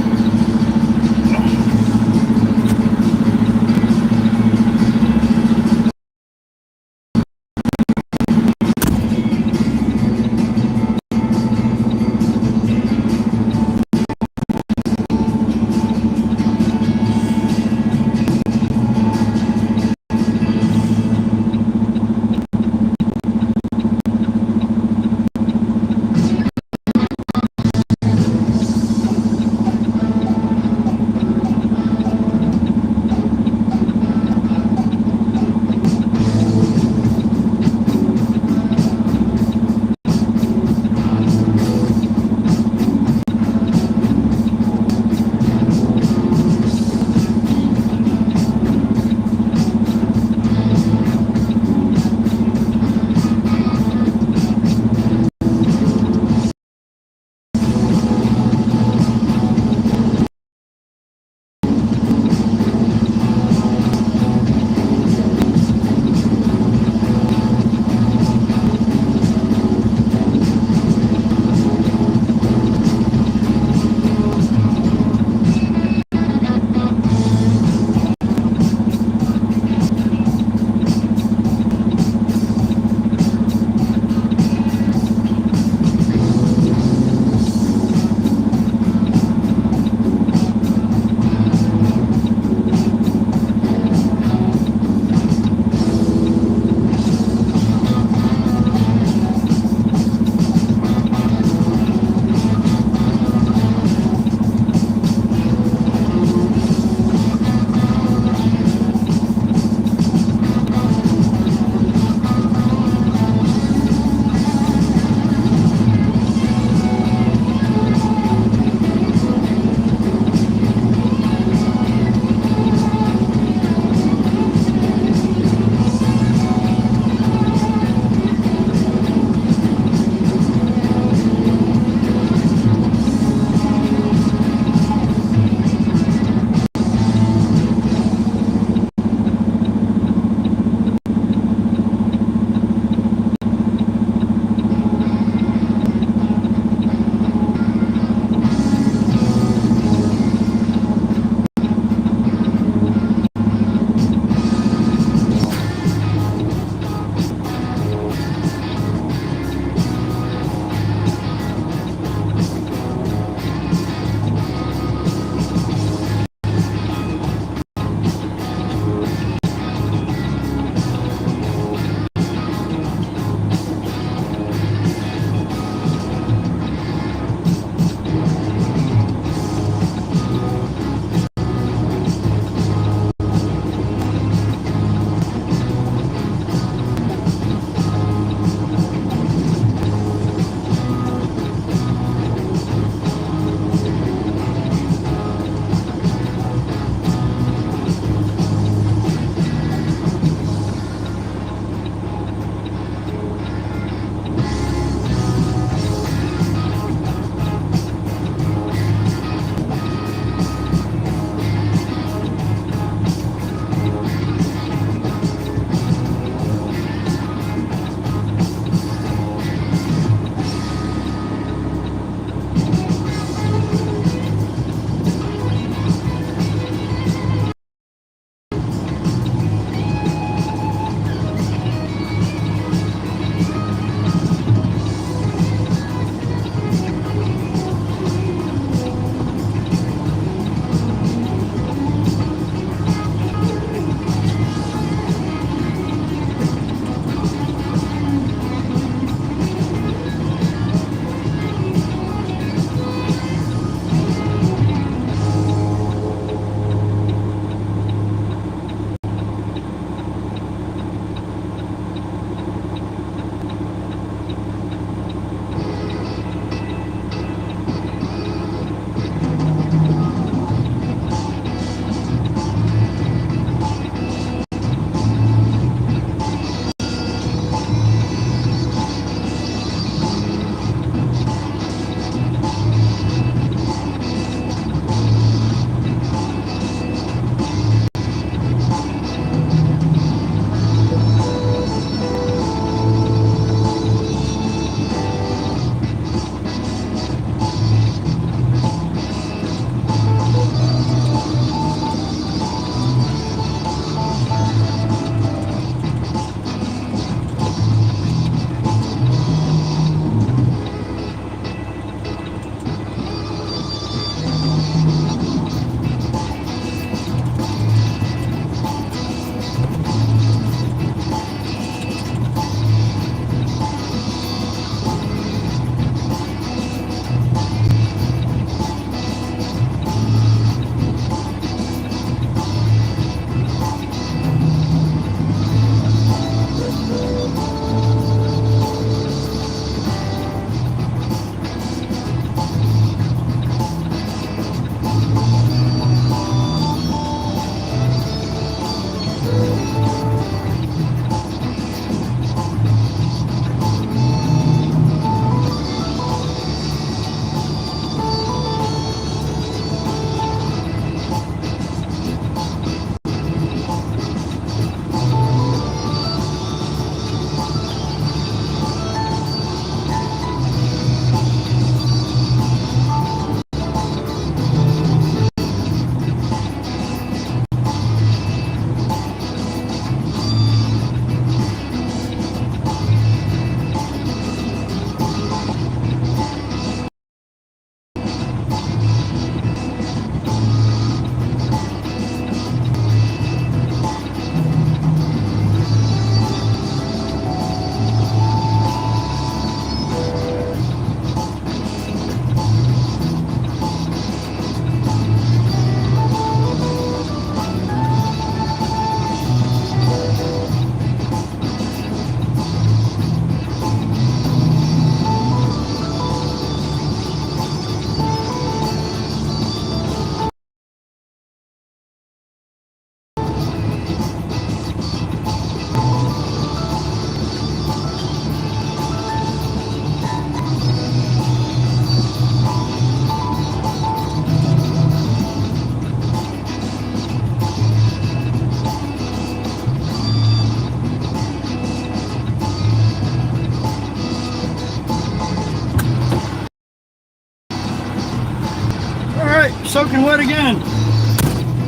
Soaking wet again.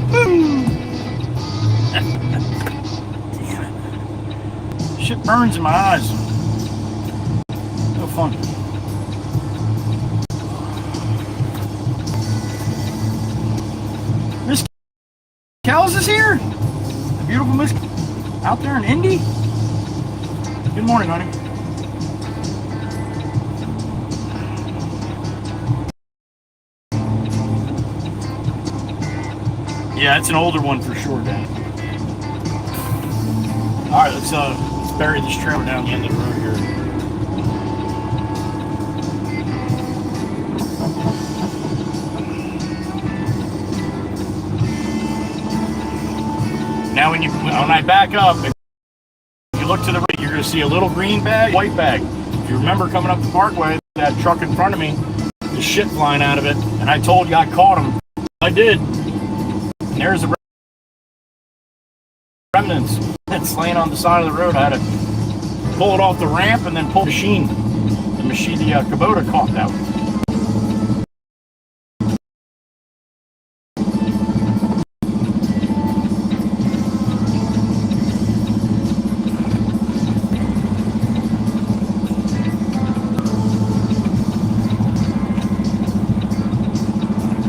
Woo! Damn it. Shit burns in my eyes. No fun. Miss Kells is here? The beautiful Miss out there in Indy? Good morning, honey. Yeah, it's an older one for sure, Dan. All right, let's bury this trailer down the end of the road here. Now, when I back up, if you look to the right, you're going to see a little green bag, white bag. If you remember coming up the parkway, that truck in front of me, the shit flying out of it, and I told you I caught him. I did. And there's the remnants. It's laying on the side of the road. I had to pull it off the ramp and then pull the machine. The Kubota caught that one.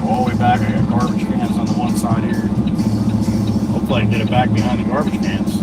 All the way back, I got garbage cans on the one side here. Hopefully I can get it back behind the garbage cans.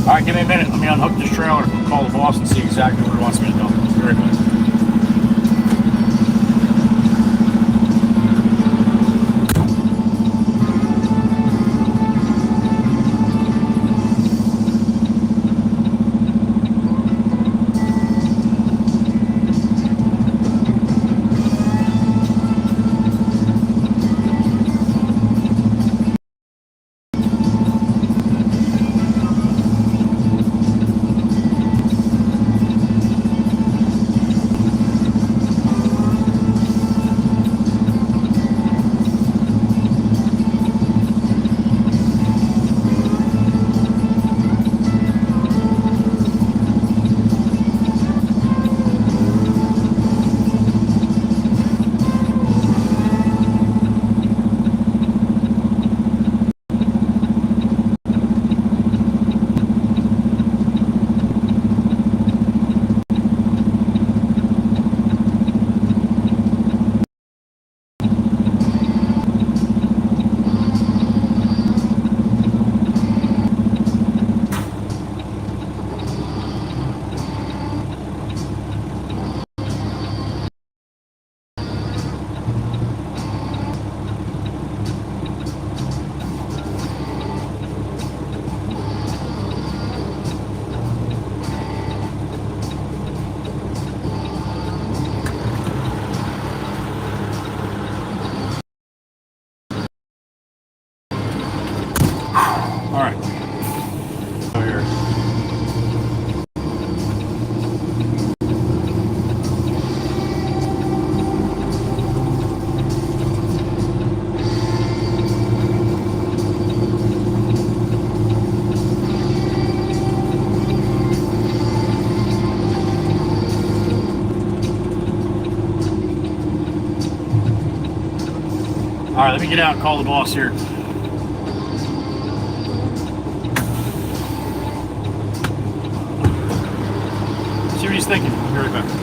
All right, give me a minute. Let me unhook this trailer and call the boss and see exactly what he wants me to do. Very good. All right. So here. All right, let me get out and call the boss here. See what he's thinking. I'll be right back.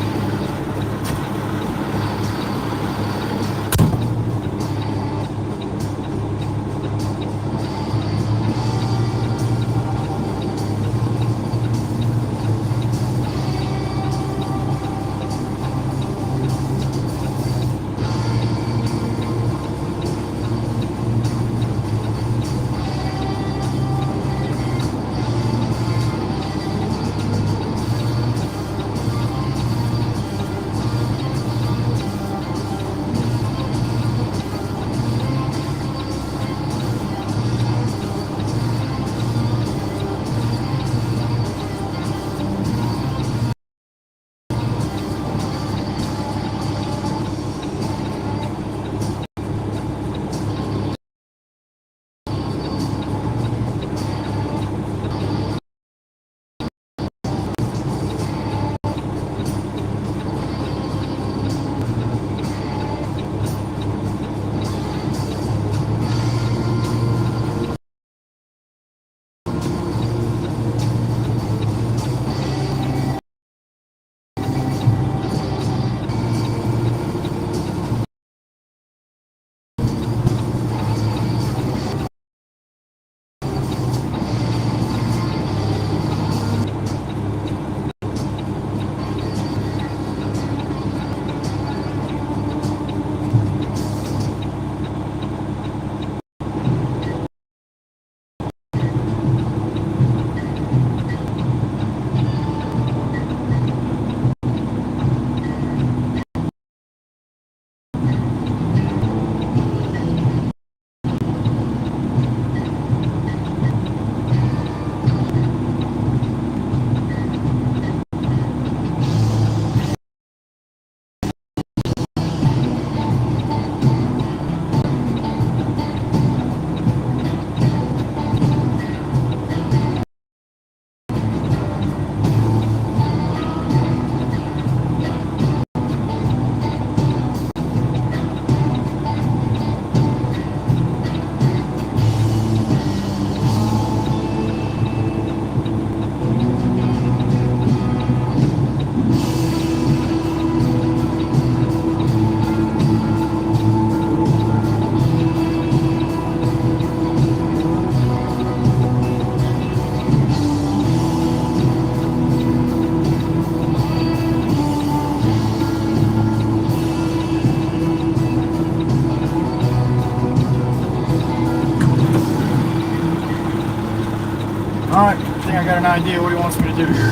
Alright, I think I got an idea what he wants me to do here.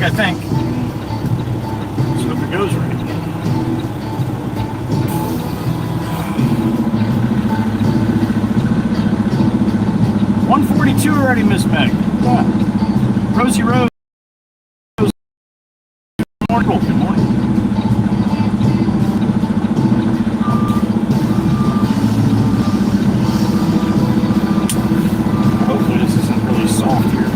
I think. Let's hope it goes right. 142 already, Miss Meg. Yeah. Rosie Rose. Good morning. Good morning. Hopefully this isn't really soft here.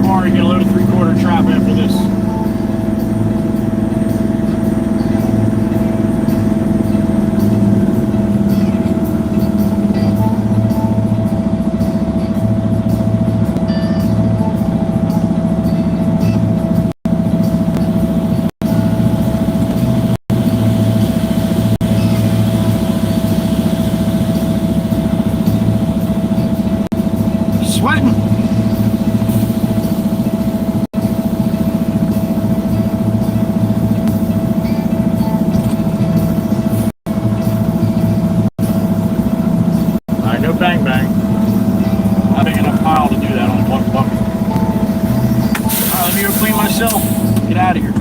Quarry, get a load of 3/4 trap after this. Sweating. Bang bang. Not big enough pile to do that on one bucket. Alright, let me go clean myself. Get out of here.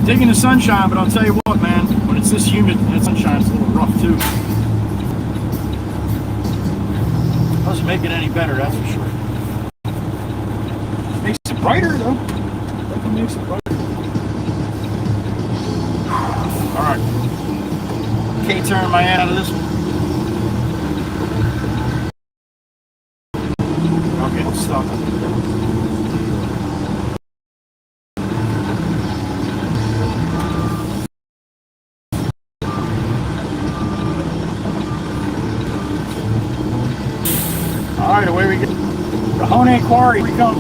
Digging the sunshine, but I'll tell you what, man, when it's this humid and that sunshine's a little rough too. Doesn't make it any better, that's for sure. Makes it brighter though. Definitely makes it brighter. Alright. K-turn my head out of this one. Okay, it's stuck. Cajon Quarry, here we come.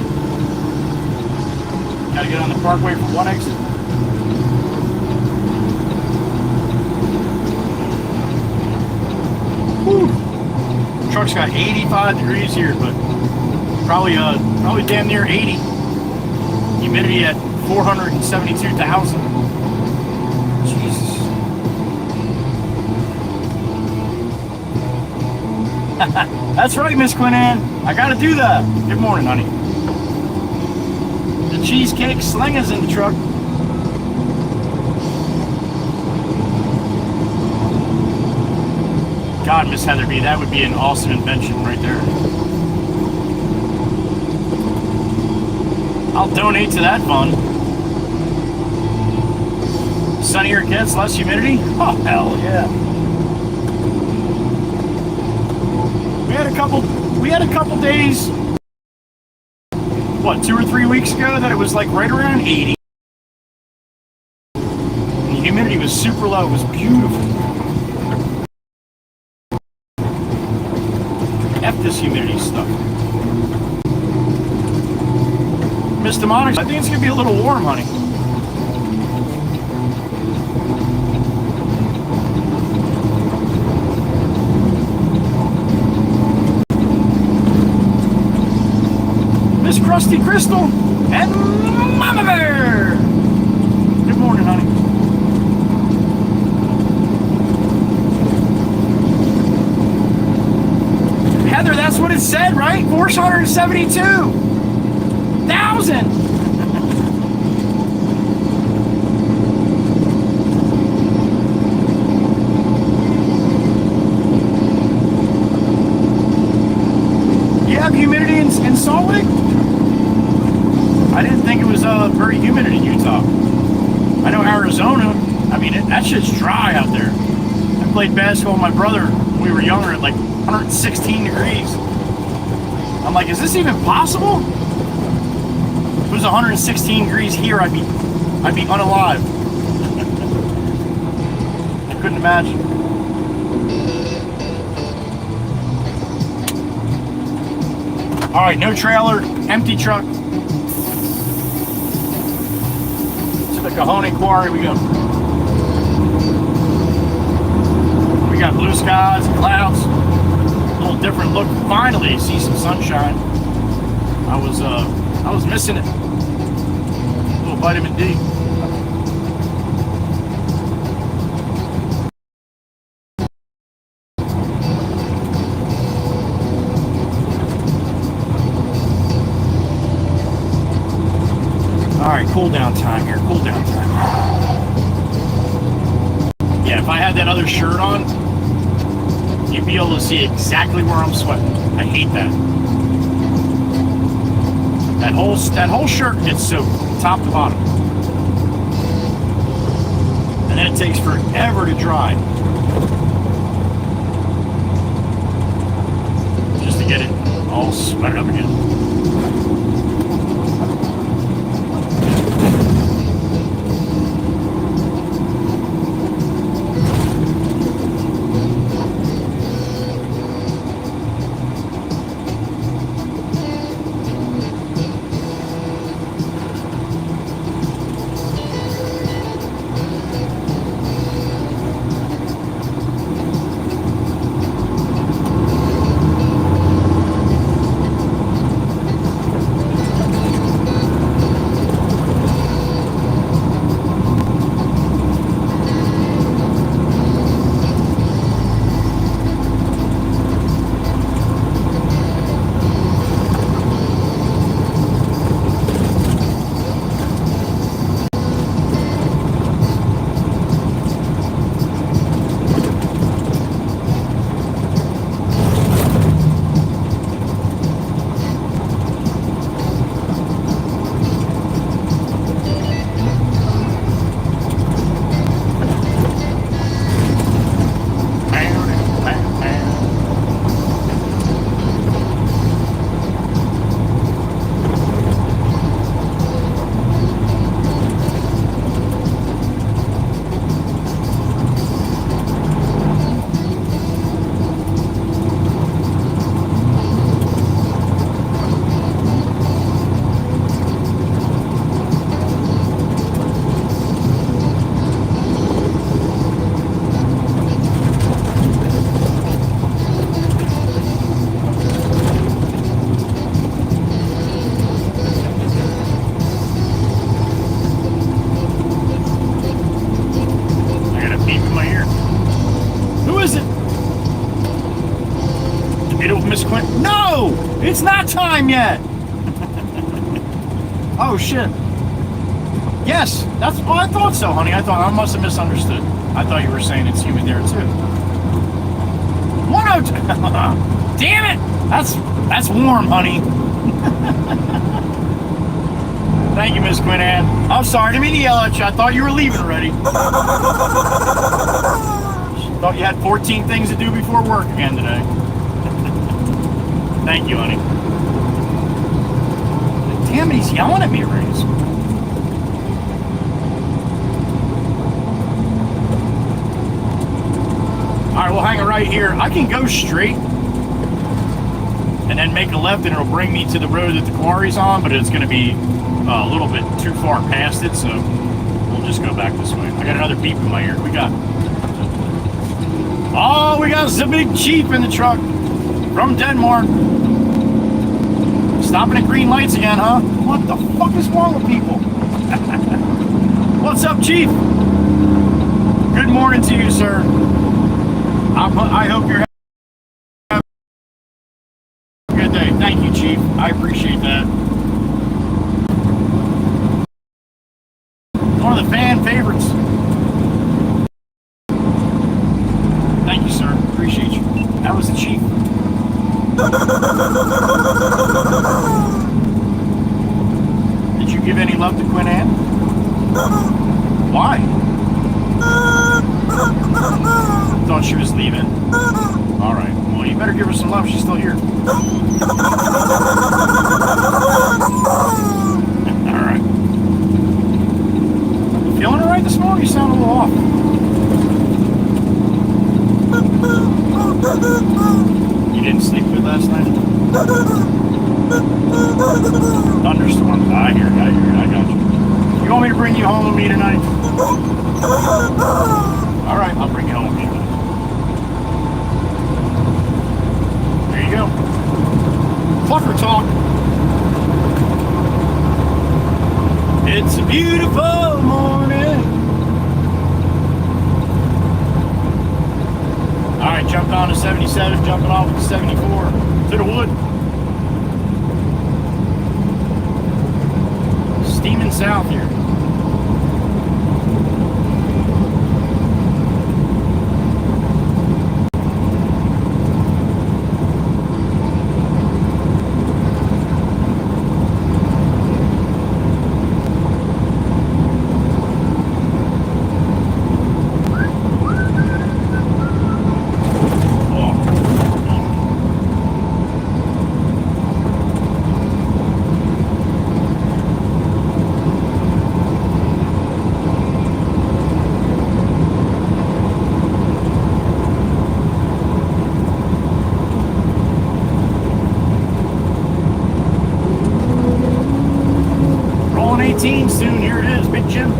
Gotta get on the parkway for one exit. Whew. Truck's got 85 degrees here, but probably damn near 80. Humidity at 472,000. Jesus. That's right, Miss Quinnan. I gotta do that. Good morning, honey. The cheesecake slinger's in the truck. God, Miss Heatherby, that would be an awesome invention right there. I'll donate to that fund. Sunnier it gets, less humidity? Oh, hell yeah. We had a couple days, what, 2 or 3 weeks ago that it was like right around 80. And the humidity was super low. It was beautiful. F this humidity stuff. Mr. Monix, I think it's going to be a little warm, honey. Miss Krusty Crystal and Mama Bear. Good morning, honey. Heather, that's what it said, right? 472,000. You have humidity in Salt Lake? I didn't think it was very humid in Utah. I know Arizona, I mean, that shit's dry out there. I played basketball with my brother when we were younger at like 116 degrees. I'm like, is this even possible? If it was 116 degrees here, I'd be unalive. I couldn't imagine. All right, no trailer, empty truck. To the Cajon Quarry we go. We got blue skies and clouds. A little different look. Finally, see some sunshine. I was missing it. A little vitamin D. All right, cool down time here. Cool down time. Yeah, if I had that other shirt on, you'd be able to see exactly where I'm sweating. I hate that. That whole shirt gets soaked, top to bottom. And then it takes forever to dry. Just to get it all sweated up again. Miss Quinn. No! It's not time yet! Oh, shit. Yes, that's. Oh, I thought so, honey. I must have misunderstood. I thought you were saying it's humid there, too. 102. Damn it! That's warm, honey. Thank you, Miss Quinn Ann. I'm sorry, I didn't mean to yell at you. I thought you were leaving already. Thought you had 14 things to do before work again today. Thank you, honey. Damn it, he's yelling at me already. Alright, we'll hang it right here. I can go straight and then make a left and it'll bring me to the road that the quarry's on, but it's going to be a little bit too far past it, so we'll just go back this way. I got another beep in my ear. We got the big Jeep in the truck from Denmark. Stopping at green lights again, huh? What the fuck is wrong with people? What's up, Chief? Good morning to you, sir. I hope you're having a good day. Thank you, Chief. I appreciate that. One of the fan favorites. Thank you, sir. Appreciate you. That was the Chief. Did you give any love to Quinn Ann? Why? Thought she was leaving. Alright. Well, you better give her some love. She's still here. Alright. Feeling alright this morning? You sound a little off. You didn't sleep good last night? Thunderstorm. I hear you. I got you. You want me to bring you home with me tonight? Alright, I'll bring you home with me tonight. There you go. Clucker talk. It's a beautiful morning. Alright, jumped on to 77, jumping off to 74. To the wood. Steaming south here. Soon, here it is, Big Jim.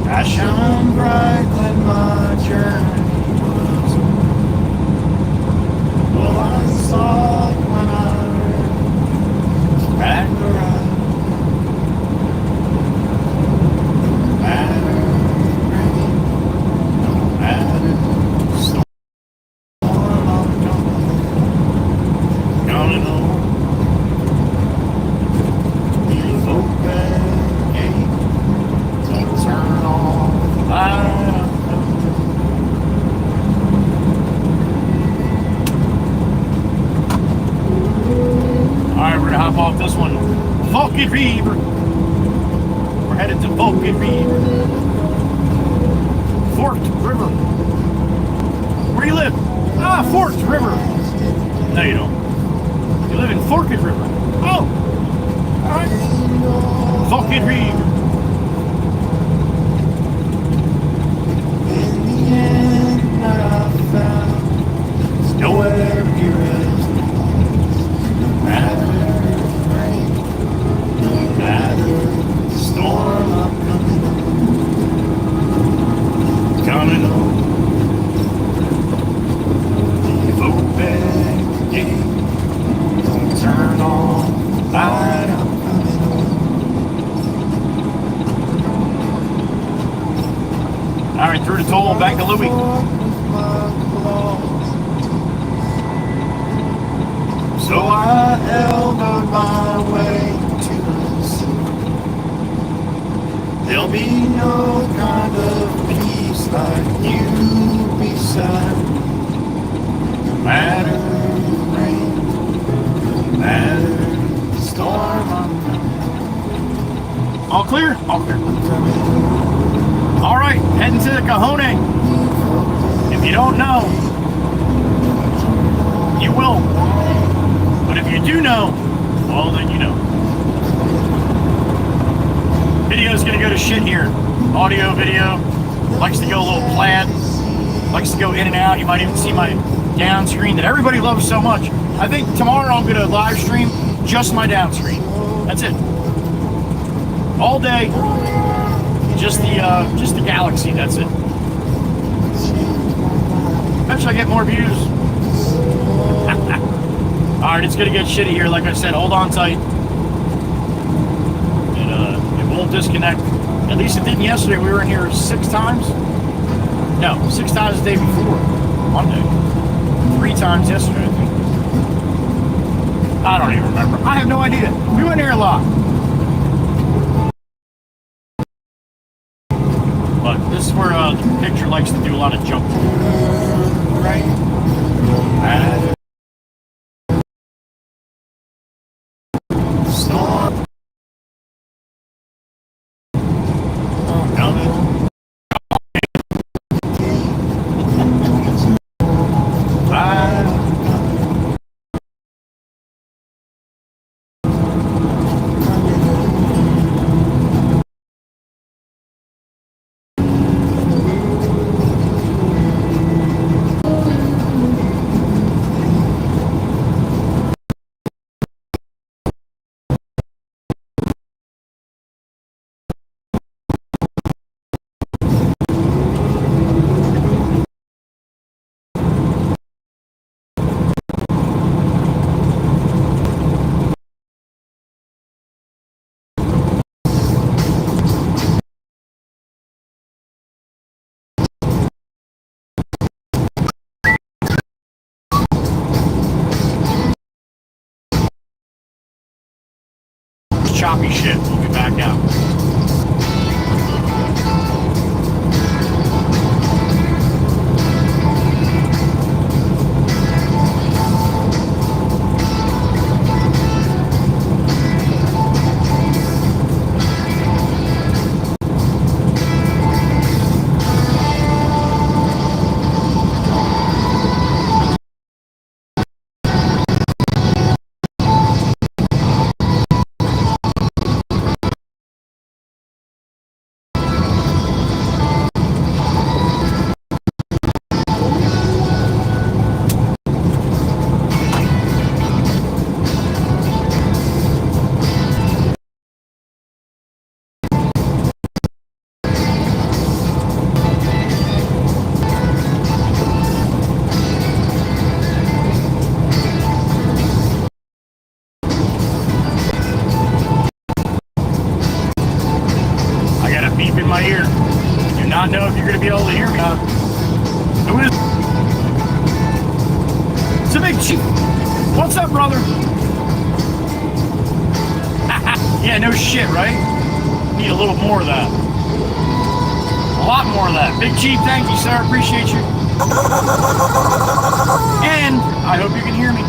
I shine bright like my journey was. Well, I saw it when I read back around. River. We're headed to Vulcan River. Forked River. Where do you live? Ah, Forked River. No, you don't. You live in Forked River. Oh! Alright. Vulcan River. In the end, what I found is nowhere near as no matter. Storm up coming on. You've opened the gate, don't turn on. I back to Louis. So I elbowed my way to the sea. There'll be no kind of peace like you beside me. No matter the rain, no matter the storm, I'm coming. All clear? All clear. All right, heading to the Cajon. If you don't know, you will. But if you do know, well, then you know. Video's gonna go to shit here. Audio, video, likes to go a little plaid, likes to go in and out. You might even see my down screen that everybody loves so much. I think tomorrow I'm gonna live stream just my down screen. That's it. All day, just the galaxy, that's it. Eventually I get more views. Alright, it's gonna get shitty here, like I said, hold on tight. It won't disconnect. At least it didn't yesterday. We were in here 6 times. No, 6 times the day before. Monday. 3 times yesterday, I think. I don't even remember. I have no idea. We went here a lot. But this is where the picture likes to do a lot of jump. Right? Storm. Choppy shit. We'll be back out. My ear. Do not know if you're going to be able to hear me. Who is? It's a big chief. What's up, brother? Yeah, no shit, right? Need a little more of that. A lot more of that. Big chief, thank you, sir. Appreciate you. And I hope you can hear me.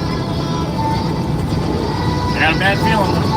I got a bad feeling though.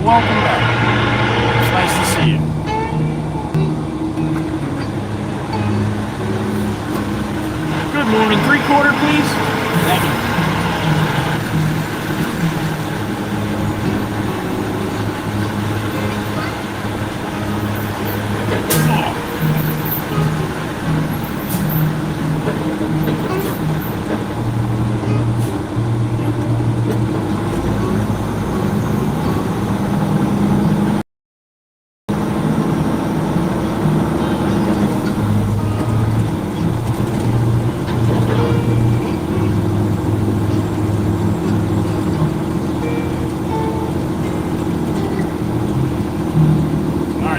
welcome back. It's nice to see you. Good morning. 3/4, please. Thank you.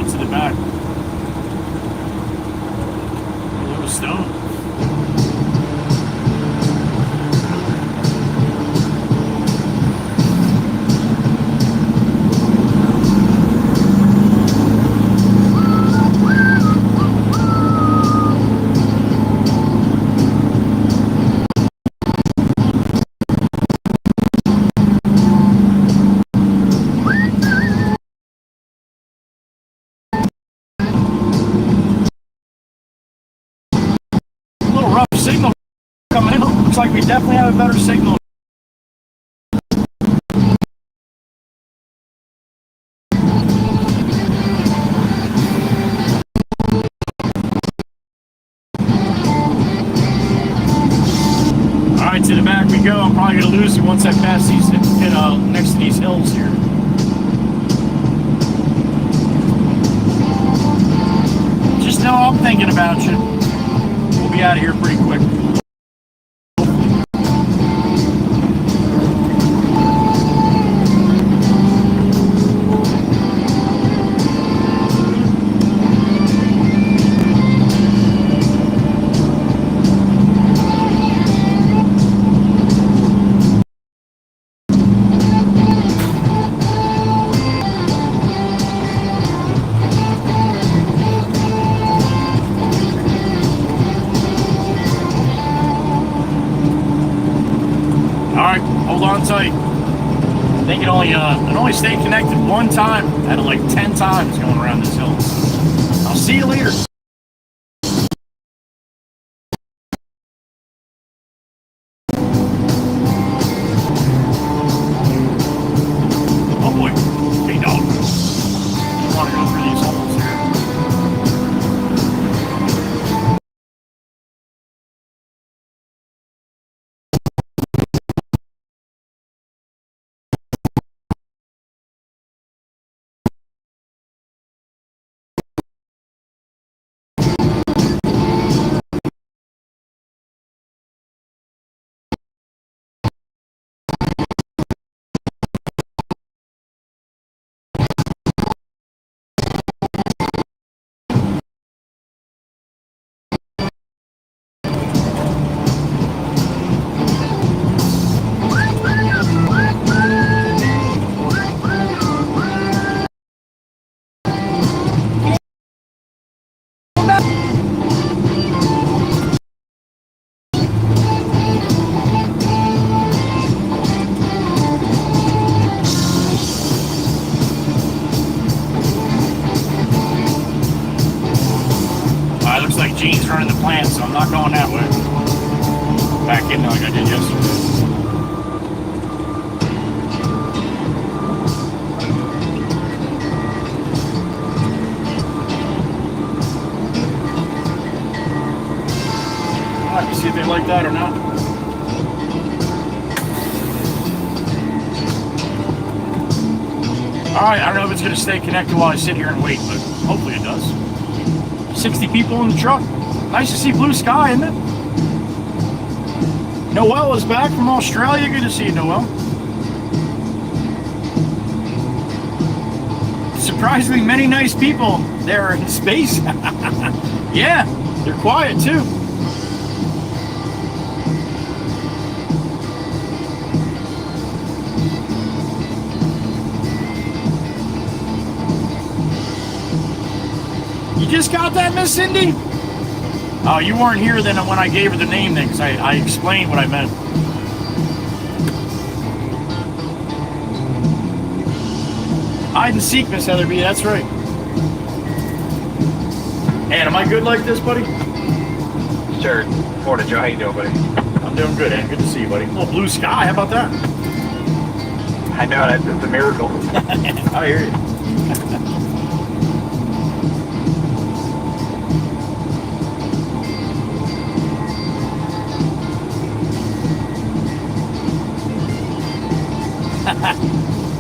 To the back. A little stone. Rough signal coming in. Looks like we definitely have a better signal. Alright, to the back we go. I'm probably going to lose it once I pass these, get next to these hills here. Just know I'm thinking about you. We'll be out of here pretty quick. Hold on tight. I think it only stayed connected one time out of like 10 times going around this hill. I'll see you later. Oh boy. Hey dog. I want to go through these holes here. Looks like Gene's running the plant, so I'm not going that way. Back in like I did yesterday. I'll have to see if they like that or not. Alright, I don't know if it's going to stay connected while I sit here and wait, but hopefully it does. 60 people in the truck. Nice to see blue sky, isn't it? Noel is back from Australia. Good to see you, Noel. Surprisingly many nice people there in space. Yeah, they're quiet too. You just got that, Miss Cindy? Oh, you weren't here then when I gave her the name then, because I explained what I meant. Hide and seek, Miss Heatherby, that's right. And am I good like this, buddy? Sure. Morning, Joe. How you doing, buddy? I'm doing good, and good to see you, buddy. A little blue sky, how about that? I know, that's a miracle. I hear you.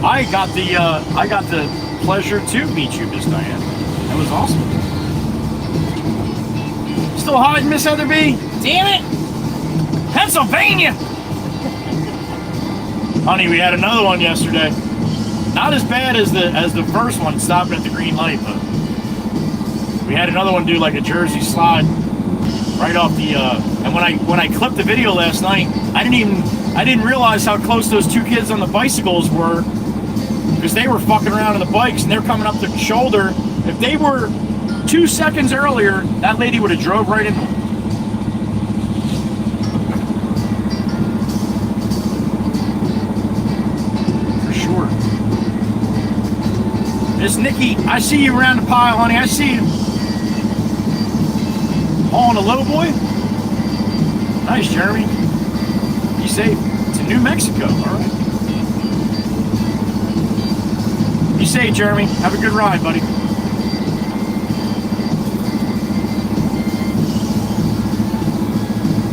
I got the pleasure to meet you, Miss Diane. That was awesome. Still hiding, Miss Heatherby? Damn it! Pennsylvania! Honey, we had another one yesterday. Not as bad as the first one stopping at the green light, but we had another one do like a Jersey slide right off the. And when I clipped the video last night, I didn't realize how close those two kids on the bicycles were, because they were fucking around on the bikes and they're coming up the shoulder. If they were 2 seconds earlier, that lady would have drove right into them. For sure. Miss Nikki, I see you around the pile, honey. I see you. Hauling a low boy? Nice, Jeremy. Be safe. It's in New Mexico, all right. Be safe, Jeremy. Have a good ride, buddy.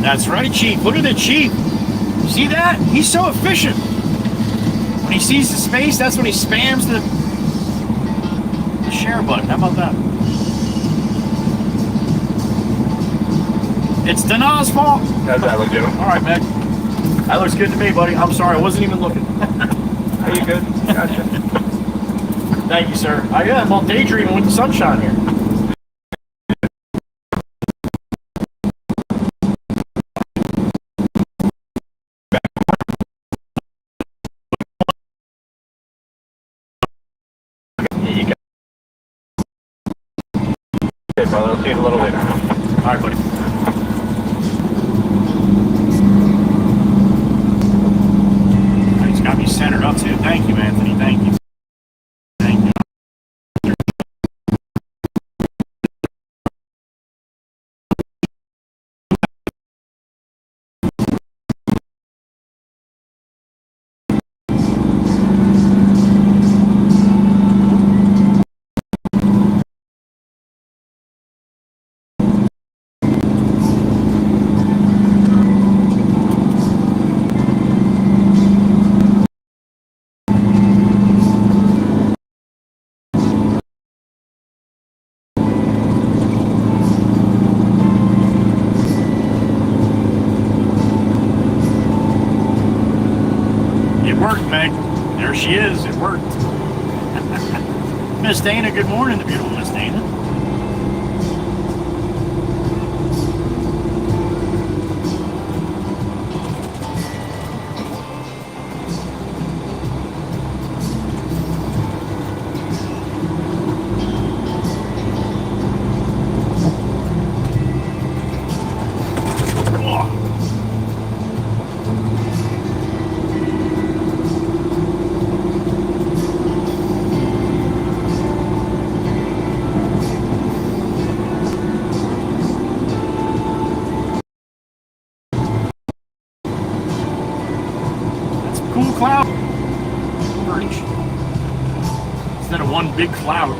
That's right, Chief. Look at the Chief. See that? He's so efficient. When he sees the space, that's when he spams the share button. How about that? It's Dana's fault. How's that look, Joe? All right, Meg. That looks good to me, buddy. I'm sorry, I wasn't even looking. Are you good? Gotcha. Thank you, sir. I am. I'm daydreaming with the sunshine here. Here you go. Okay, brother. I'll see you a little later. All right, buddy. He's got me centered up, too. Thank you, Anthony. Thank you. Thank you. It worked, Meg. There she is. It worked. Miss Dana, good morning, the beautiful Miss Dana. Oh. Cool cloud orange instead of one big cloud.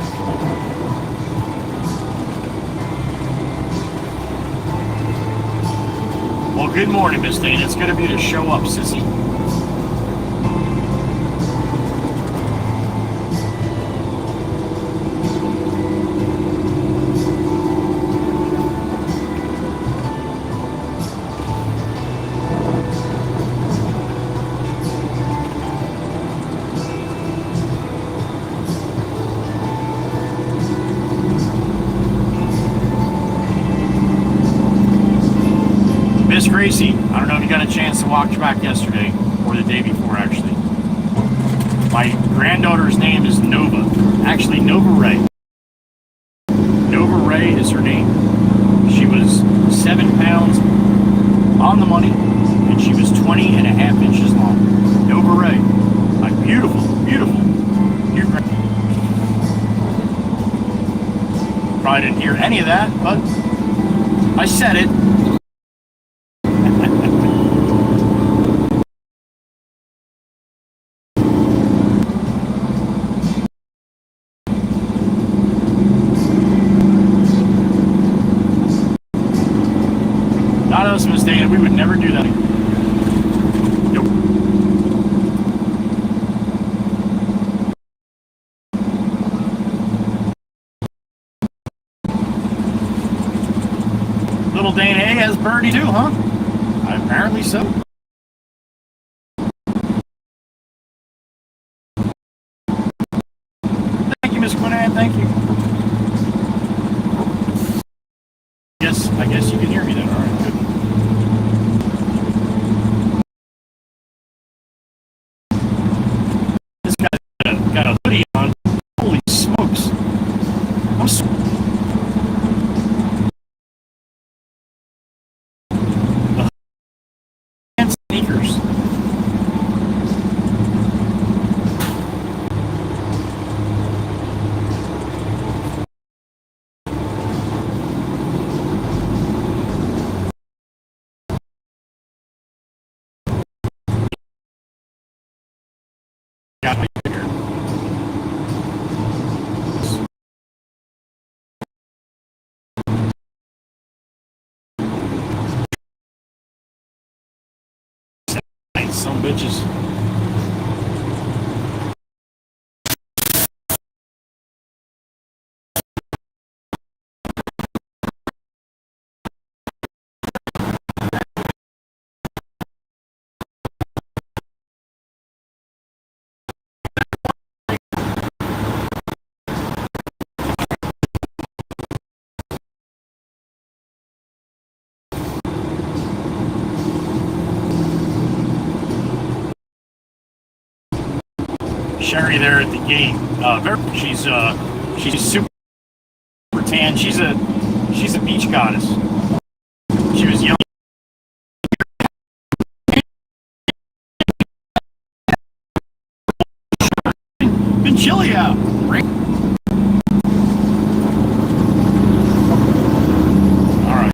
Well, good morning, Miss Dana. It's gonna be to show up, sissy. Miss Gracie, I don't know if you got a chance to walk track yesterday, or the day before, actually. My granddaughter's name is Nova. Actually, Nova Ray. Nova Ray is her name. She was 7 pounds on the money, and she was 20 and a half inches long. Nova Ray. Like, beautiful, beautiful. Probably didn't hear any of that, but I said it. Not us, Miss Dana. We would never do that. Nope. Little Dana A has birdie too, huh? Apparently so. Thank you, Miss Quinnan. Thank you. I guess you can hear me then. All right, good. This guy's got a hoodie on. Holy smokes. I'm and sneakers. Got my here. Some bitches. Sherry there at the gate. She's super tan. She's a beach goddess. She was young. Been chilly out. Right? All right.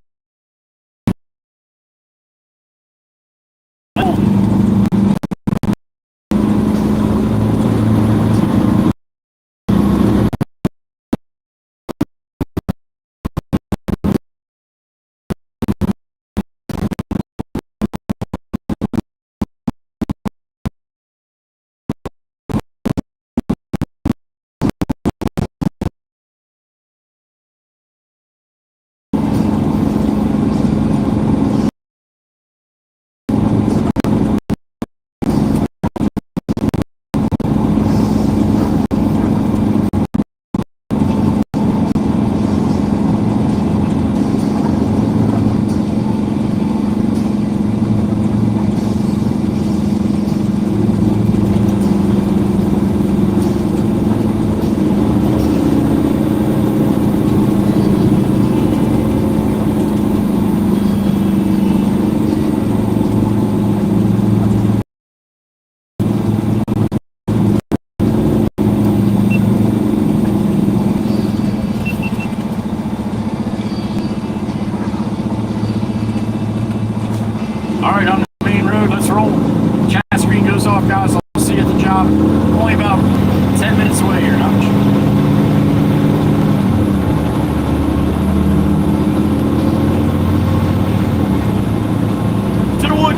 All right, on the main road, let's roll. Chat screen goes off, guys. I'll see you at the job. Only about 10 minutes away here. Not much. To the wood.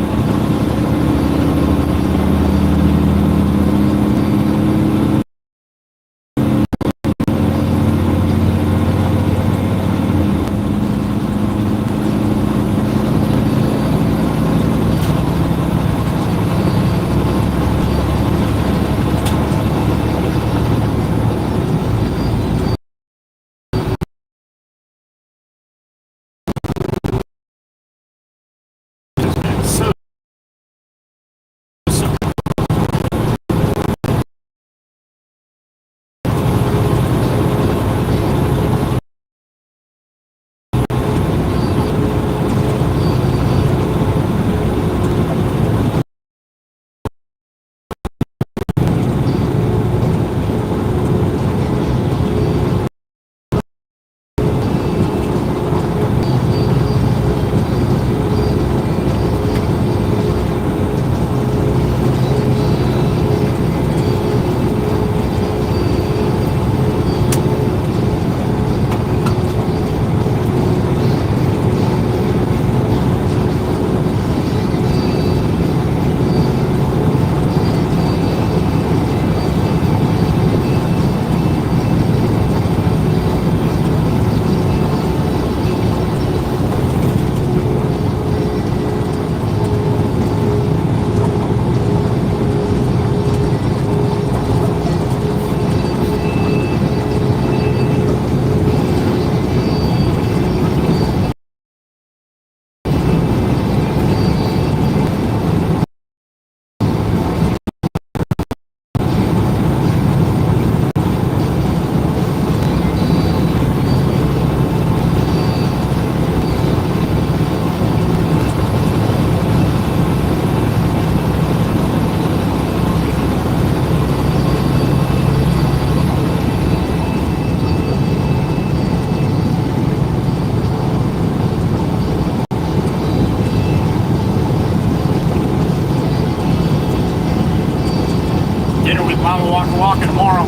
Mama Waka Waka tomorrow.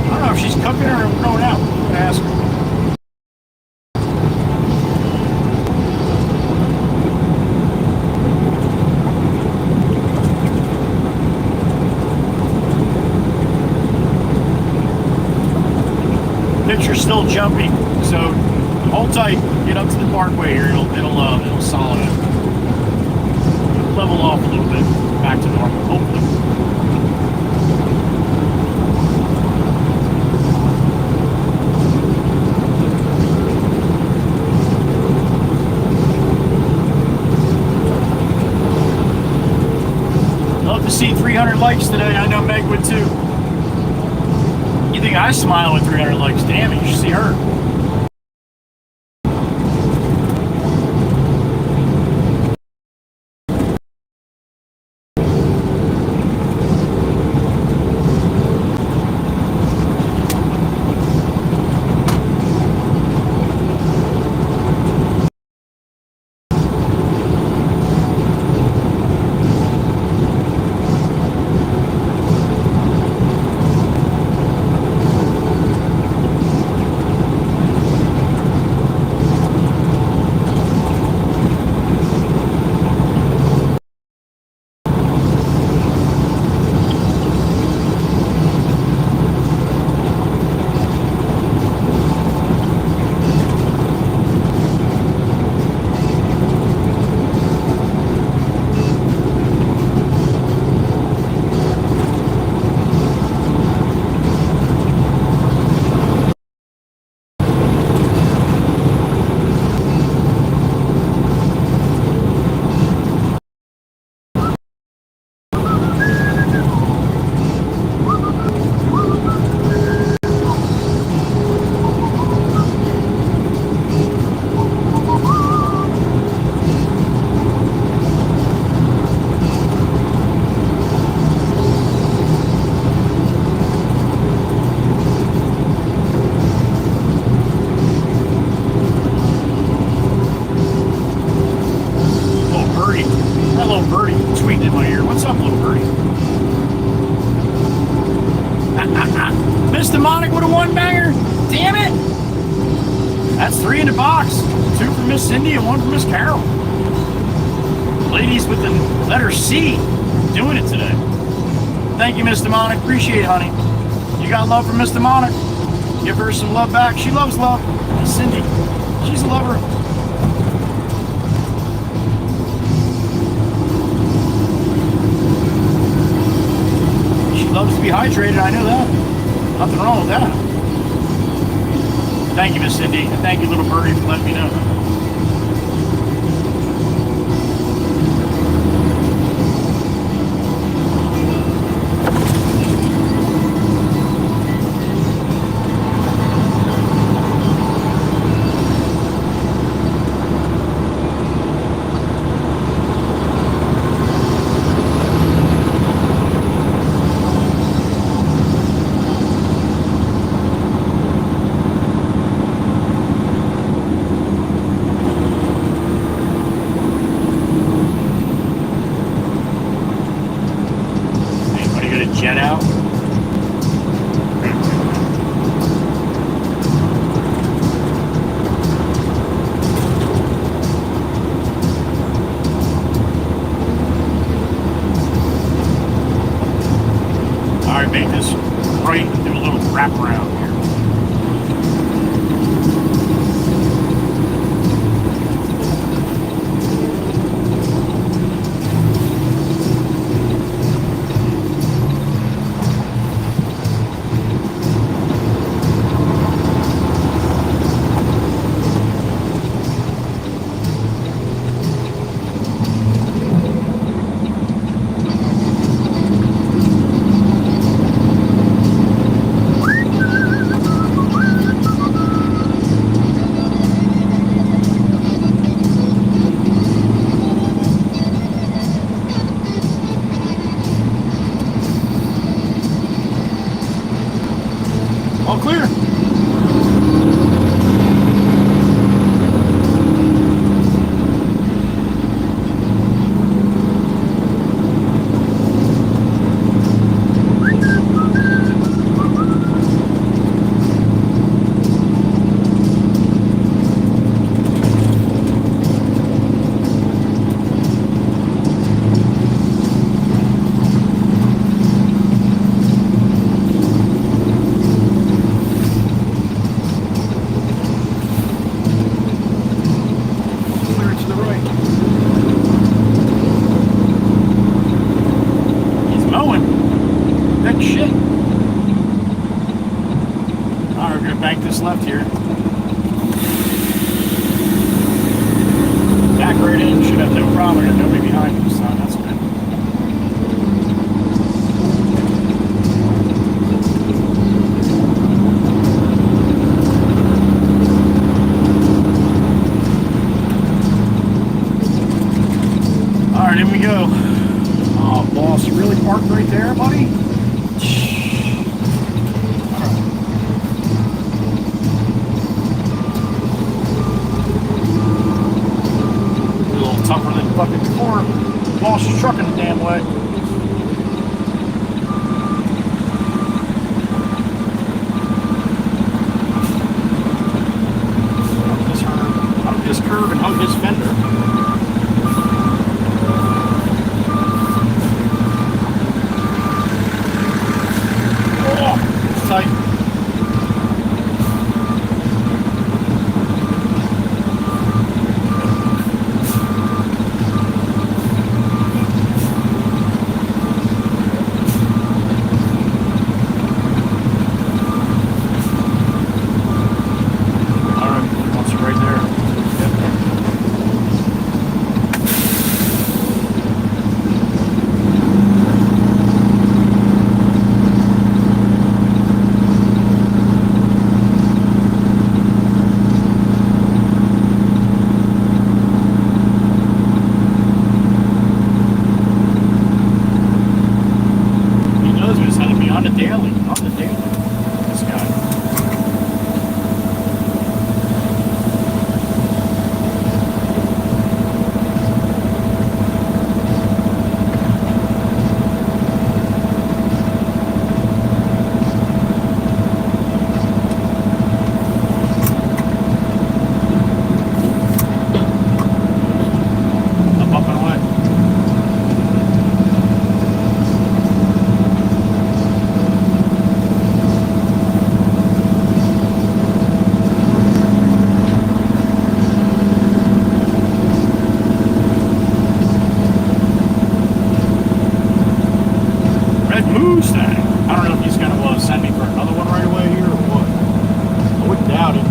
I don't know if she's cooking or going out. I'm gonna ask her. Picture's still jumpy, so hold tight. Get up to the parkway here. It'll solid it. Level off a little bit. Back to normal, hopefully. Love to see 300 likes today. I know Meg would too. You think I smile with 300 likes? Damn it, you should see her. Mr. Monic with a one-banger. Damn it. That's 3 in the box. 2 from Miss Cindy and 1 from Miss Carol. Ladies with the letter C doing it today. Thank you, Mr. Monic. Appreciate it, honey. You got love from Mr. Monic. Give her some love back. She loves love. Miss Cindy, she's a lover. She loves to be hydrated. I know that. Nothing wrong with that. Thank you, Miss Cindy. And thank you, little birdie, for letting me know. Jet out. All right, make this right and do a little wrap around here. just left here. Back right in, should have no problem. Got nobody behind me, so that's good. All right, here we go. Oh, boss, you really parked right there, buddy? Tougher than fucking before. Boss is trucking the damn way. Hug this curve and hug this fender. Oh, it's tight. I don't know if he's going to send me for another one right away here or what. I wouldn't doubt it.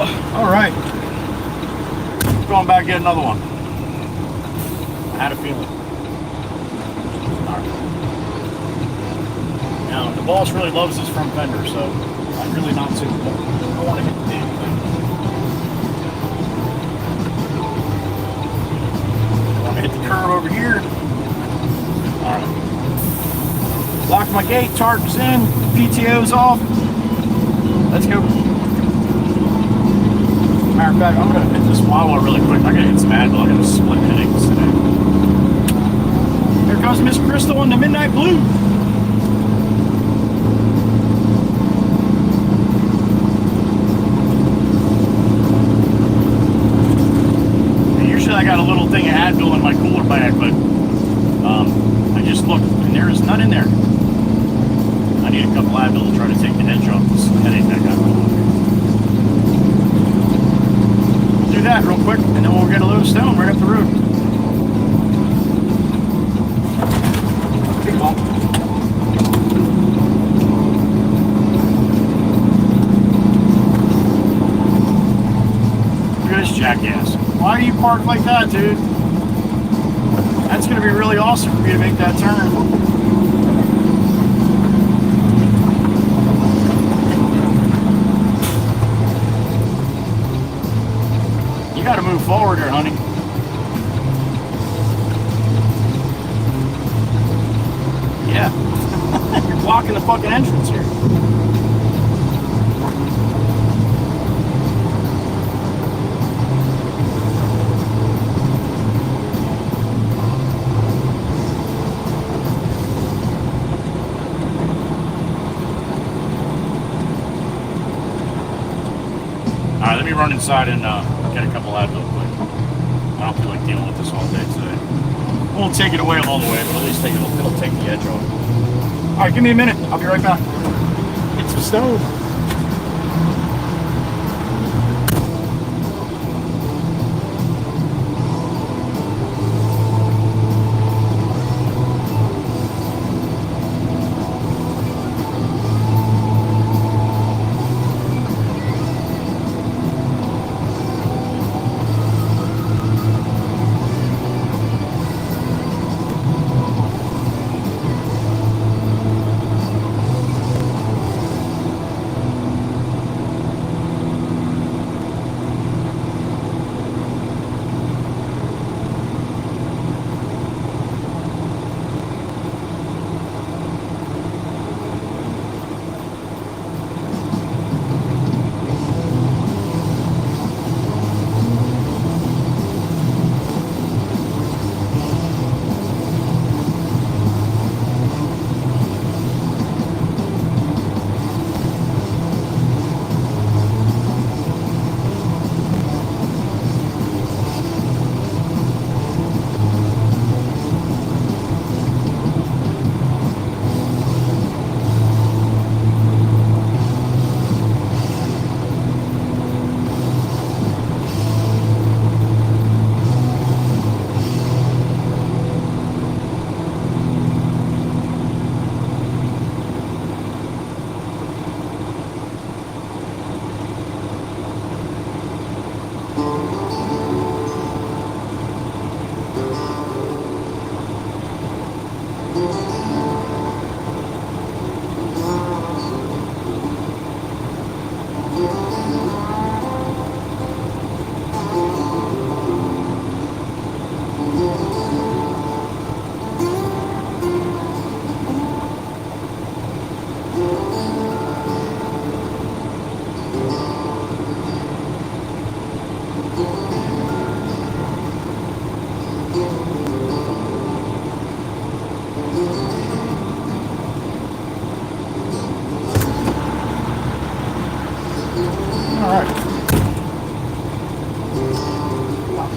All right. Going back, get another one. I had a feeling. All right. Now, the boss really loves his front fender, so I'm really not too. I don't want to hit the damn thing. I want to hit the curve over here. All right. Lock my gate, tarps in, PTO's off. Let's go. Matter of fact, I'm going to hit this Wawa really quick. I got to hit some Advil. I got to split headaches today. Here comes Miss Crystal in the Midnight Blue. And usually I got a little thing of Advil in my cooler bag, but I just looked and there is none in there. I need a couple Advil to try to take the edge off this headache that I got going on. We'll do that real quick, and then we'll get a load of stone right up the road. Big bump. Look at this jackass. Why are you parked like that, dude? That's going to be really awesome for me to make that turn. You got to move forward here, honey. Yeah. You're blocking the fucking entrance here. Alright, let me run inside and get a couple Advil quick. I don't feel like dealing with this all day today. Won't take it away all the way, but at least it'll take the edge off. Alright, give me a minute. I'll be right back. Get some stone.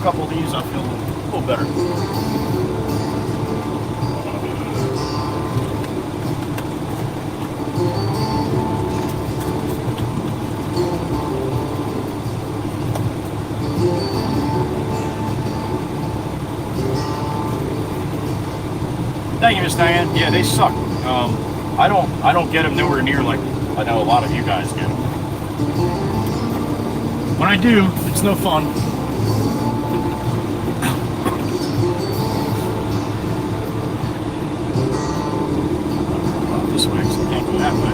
Couple of these, I feel a little better. Thank you, Miss Diane. Yeah, they suck. I don't get them nowhere near like I know a lot of you guys get them. When I do, it's no fun. This way, so I can't go that way.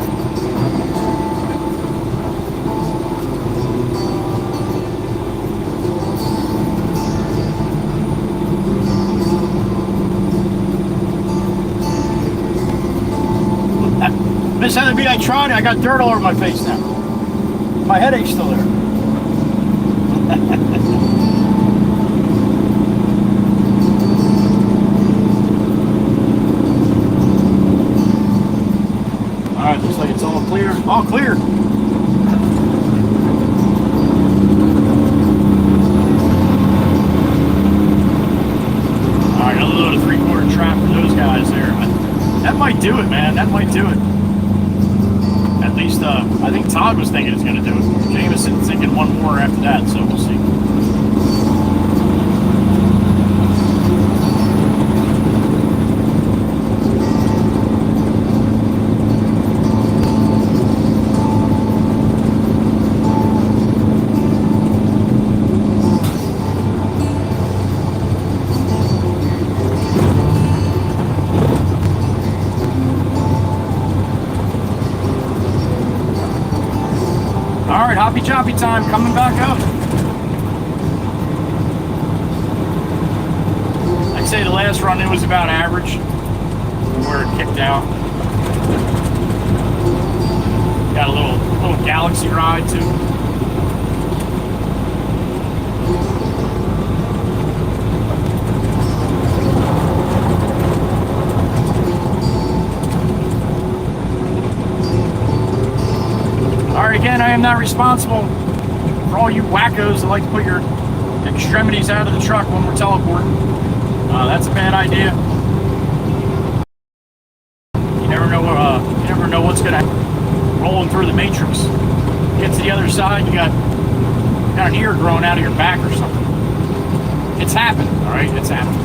Miss Heatherby, I tried it. I got dirt all over my face now. My headache's still there. Alright, looks like it's all clear. All clear. Alright, another load of 3/4 trap for those guys there. That might do it, man. That might do it. At least, I think Todd was thinking it's going to do it. Jameson's thinking one more after that, so we'll see. Alright, hoppy choppy time, coming back up. I'd say the last run in was about average, where it kicked out. Got a little galaxy ride too. Alright, again, I am not responsible for all you wackos that like to put your extremities out of the truck when we're teleporting. That's a bad idea. You never know what's gonna happen. Rolling through the matrix. Get to the other side, you got an ear growing out of your back or something. It's happened, alright? It's happened.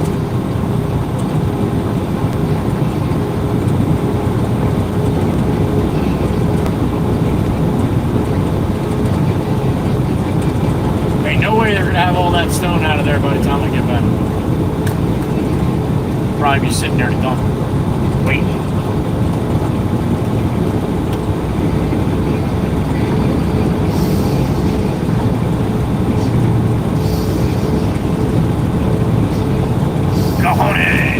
No way they're gonna have all that stone out of there by the time I get back. Probably be sitting there dumb, waiting. Cojones!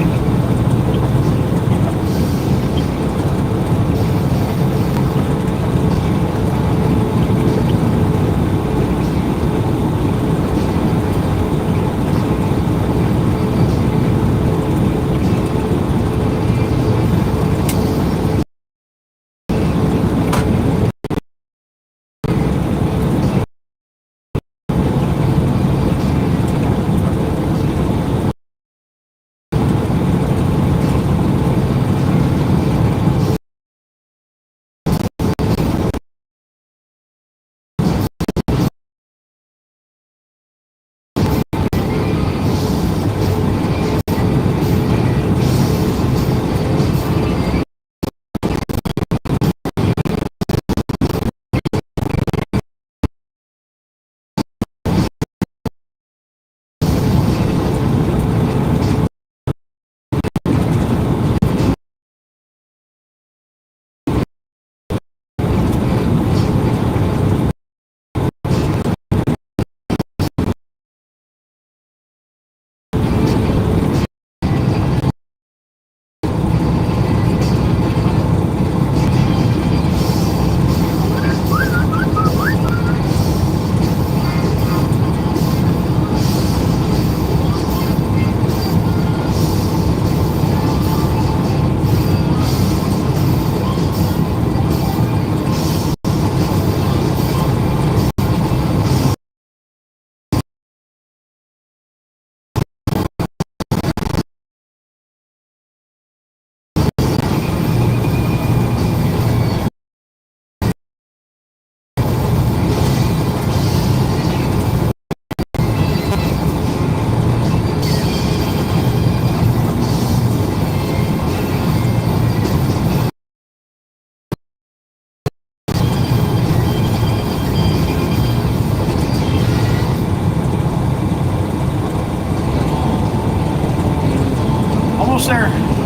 almost there.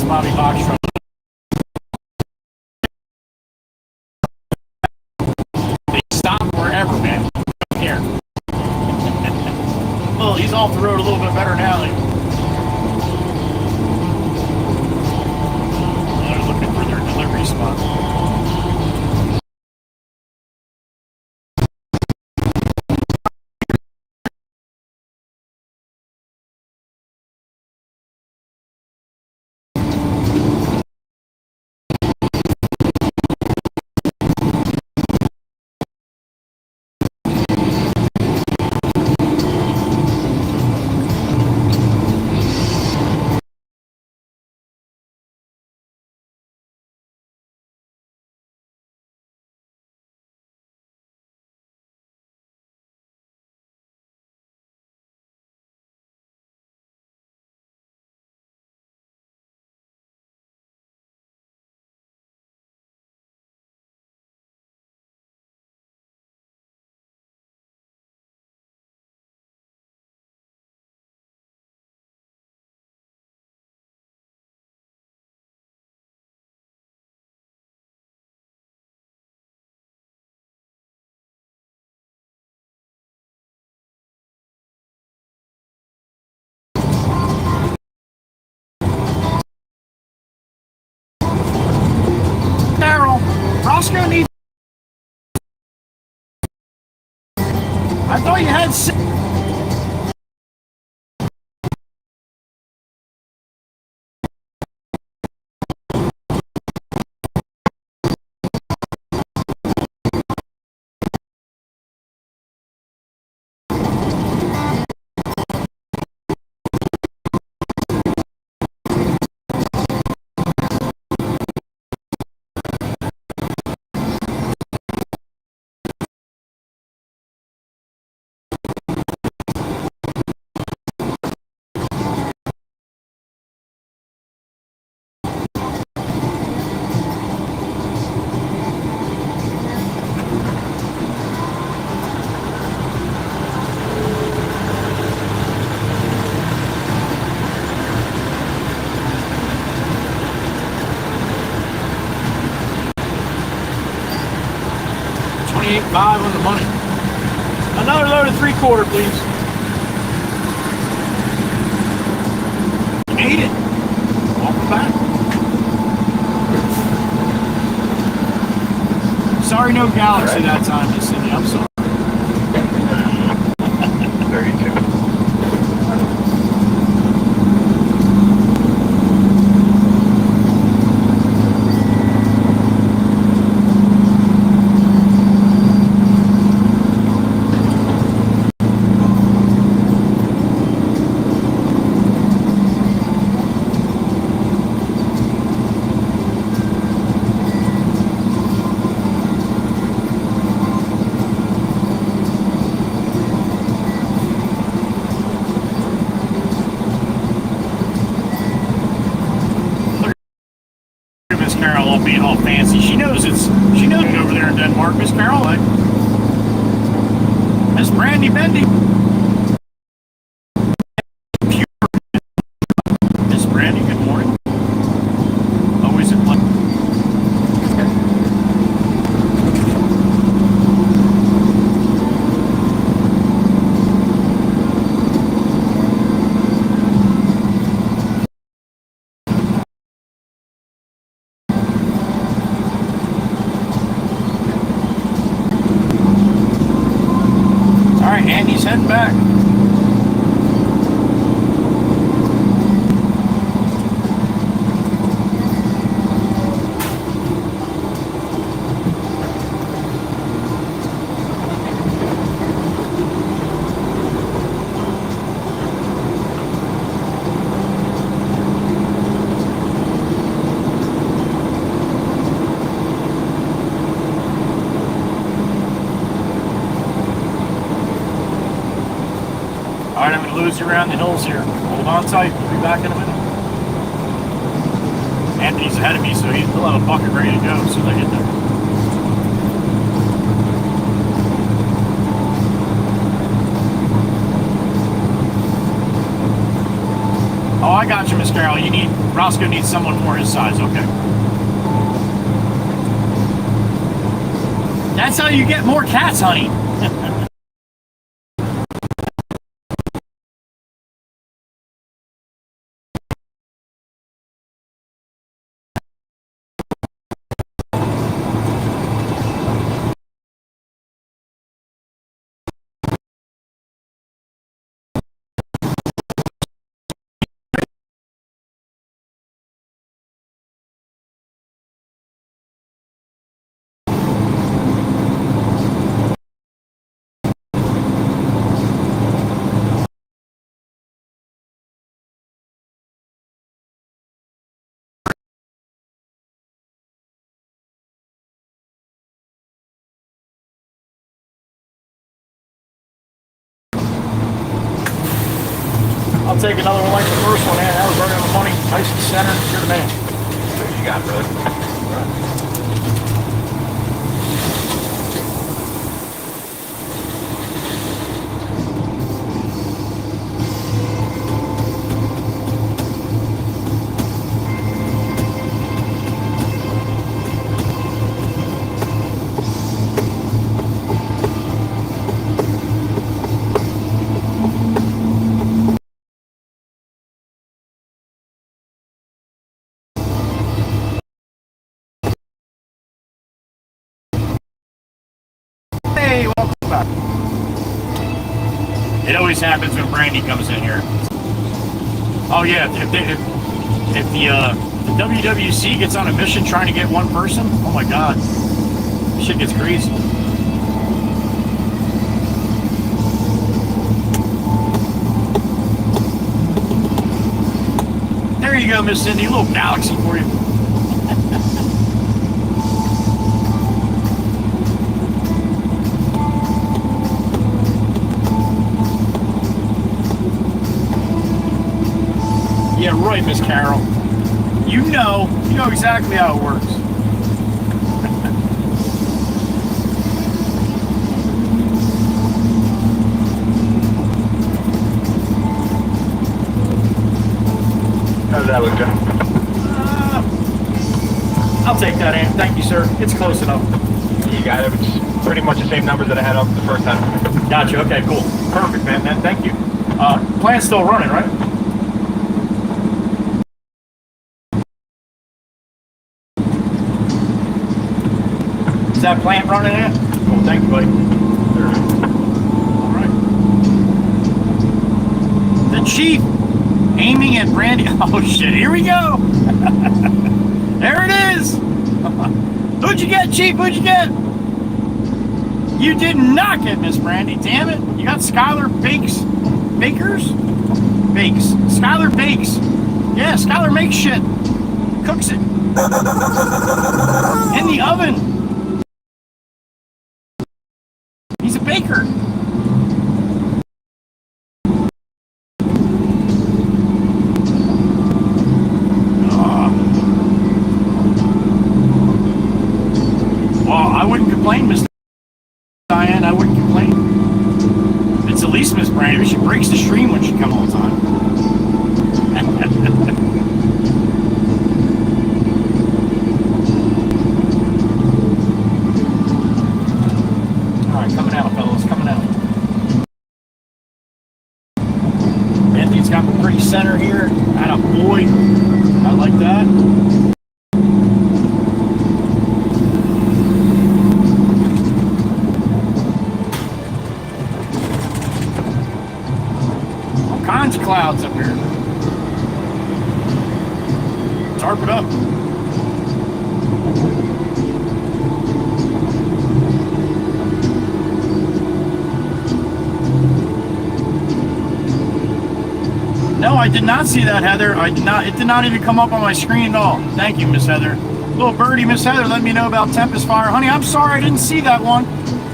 Bobby Box truck. They stop wherever, man. Don't care. Well, he's off the road a little bit better now. They're looking for their delivery spot. Roscoe needs. I thought you had. $28.5 on the money. Another load of 3/4, please. Ate it. Welcome back. Sorry, no Galaxy that time, Miss Cindy. I'm sorry. 32. Carol all being all fancy. She knows it over there in Denmark, Miss Carol. Miss Brandy Bendy. Miss Brandy, good morning. Always a pleasure. Andy's heading back. Alright, I'm going to lose you around the hills here. Hold on tight. We'll be back in a minute. Anthony's ahead of me, so he'll have a bucket ready to go as soon as I get there. Oh, I got you, Miss Carol. Roscoe needs someone more his size. Okay. That's how you get more cats, honey. I'll take another one like the first one, man. That was right on the money. Nice and center. You're the man. What you got, brother? Hey, welcome back. It always happens when Brandy comes in here. Oh yeah, if the WWC gets on a mission trying to get one person, oh my god, shit gets crazy. There you go, Miss Cindy, a little galaxy for you. Yeah, right, Miss Carol. You know exactly how it works. How's that look, John? I'll take that, Ann. Thank you, sir. It's close enough. You got it. It's pretty much the same numbers that I had up the first time. Gotcha. Okay, cool. Perfect, man. Thank you. Plant's still running, right? Is that plant running in? Cool, thank you, buddy. All right. The Chief aiming at Brandy. Oh shit, here we go. There it is. Who'd you get, Chief? Who'd you get? You did not get Miss Brandy, damn it. You got Skylar Bakers? Bakes. Skylar Bakes. Yeah, Skylar makes shit. Cooks it. In the oven. He's a baker. breaks the stream when she come all the time. All right, coming out, fellas, coming out. Anthony's got me pretty center here. Atta boy. I like that. All kinds of clouds up here. Tarp it up. No, I did not see that, Heather. I did not. It did not even come up on my screen at all. Thank you, Miss Heather. Little birdie, Miss Heather, let me know about Tempest Fire. Honey, I'm sorry I didn't see that one.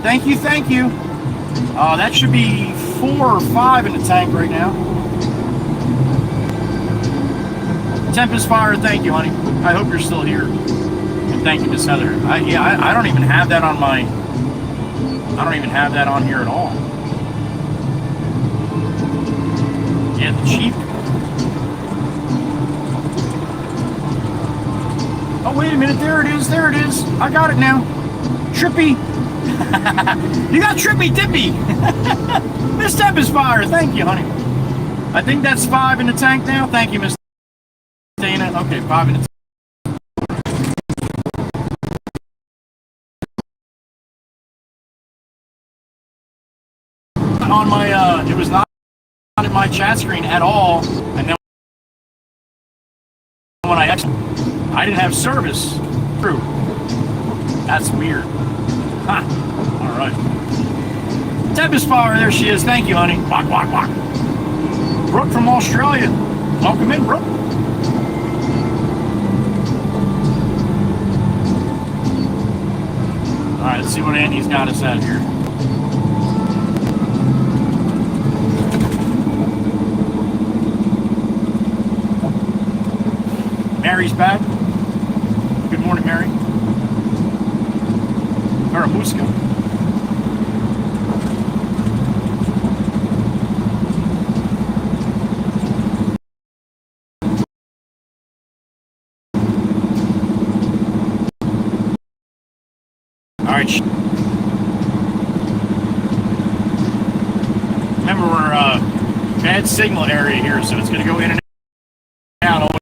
Thank you, thank you. That should be 4 or 5 in the tank right now. Tempest Fire, thank you, honey. I hope you're still here. And thank you, Miss Heather. I don't even have that on my... I don't even have that on here at all. Yeah, the Jeep. Oh, wait a minute. There it is. There it is. I got it now. Trippy. You got Trippy Dippy. Miss Tempest Fire. Thank you, honey. I think that's 5 in the tank now. Thank you, Miss Dana. Okay, 5 in the tank. On my, it was not in my chat screen at all, and then when I didn't have service. True. That's weird. Ha. All right. Tempest Fire, there she is. Thank you, honey. Walk, walk, walk. Brooke from Australia. Welcome in, Brooke. All right, let's see what Andy's got us at here. Mary's back. Good morning, Mary. Aramuska. All right. Remember, we're bad signal area here, so it's going to go in and out.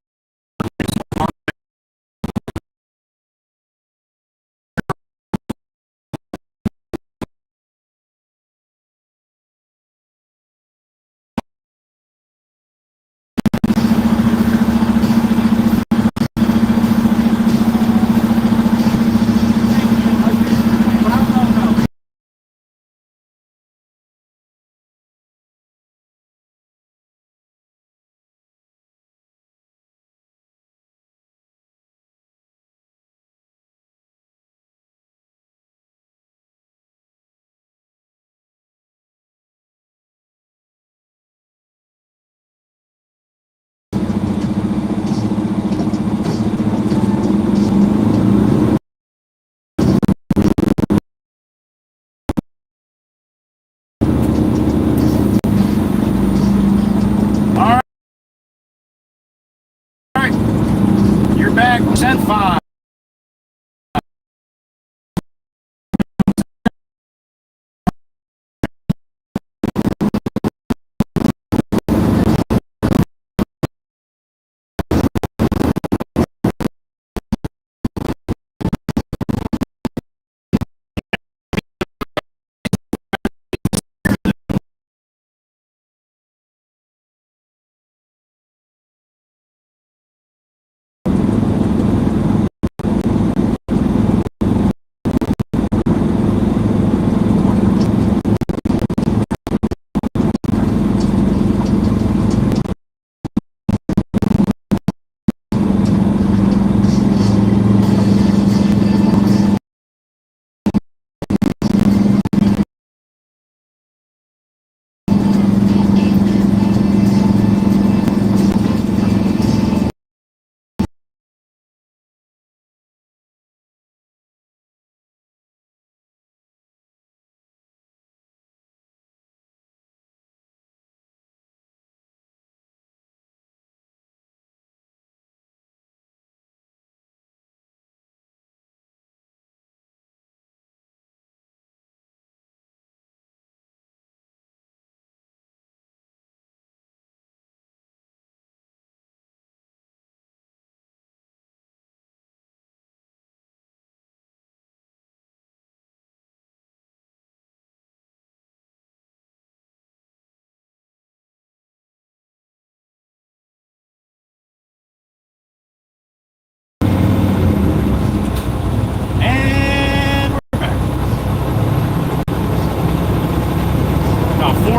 Back, 10-5.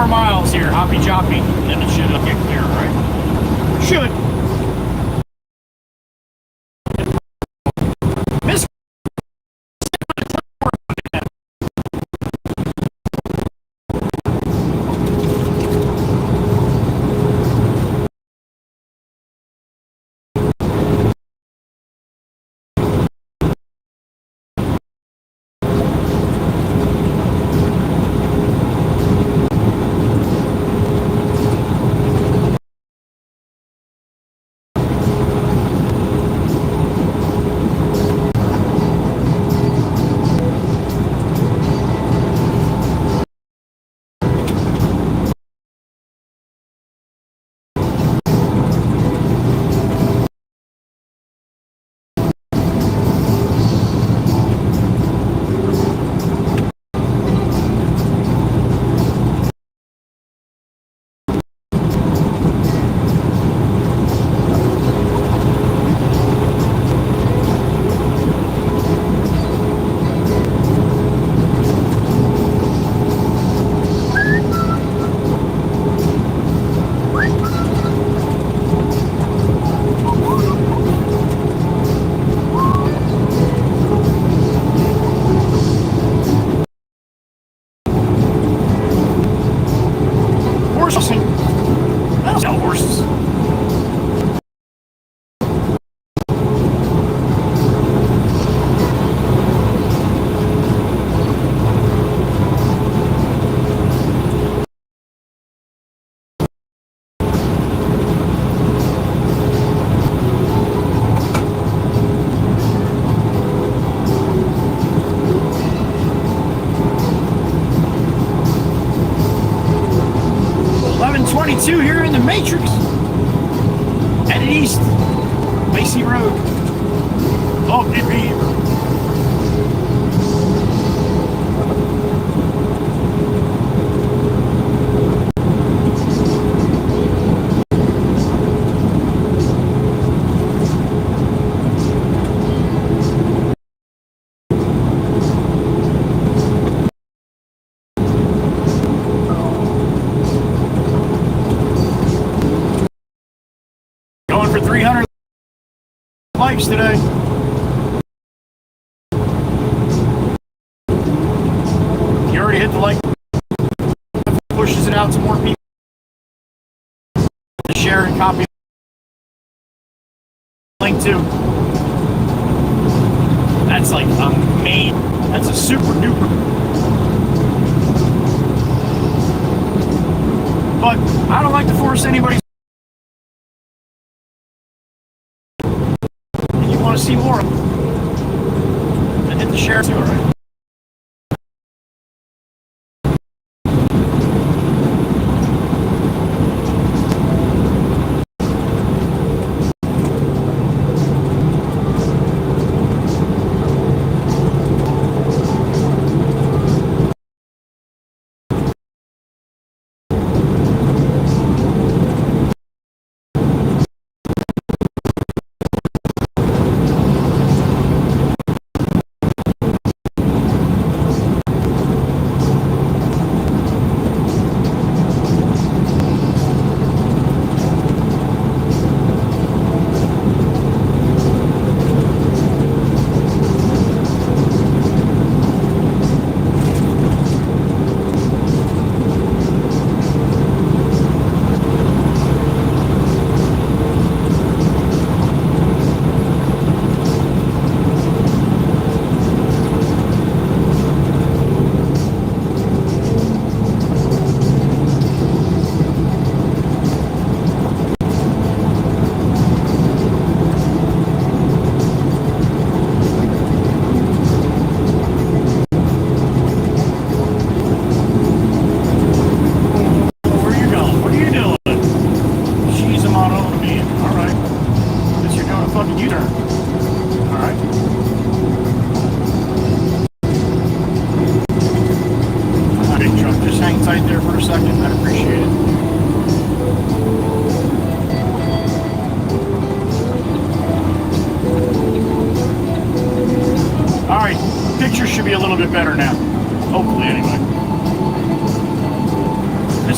more miles here, hoppy choppy, and it should get clear, right? Should. Miss. That's no horses. Two here in the Matrix. Headed east. Lacey Road. Oh, it be. Going for 300 likes today. You already hit the like. Pushes it out to more people. Share and copy. Link to. That's like amazing. That's a super duper. But I don't like to force anybody. Want to see more and hit the share too, right?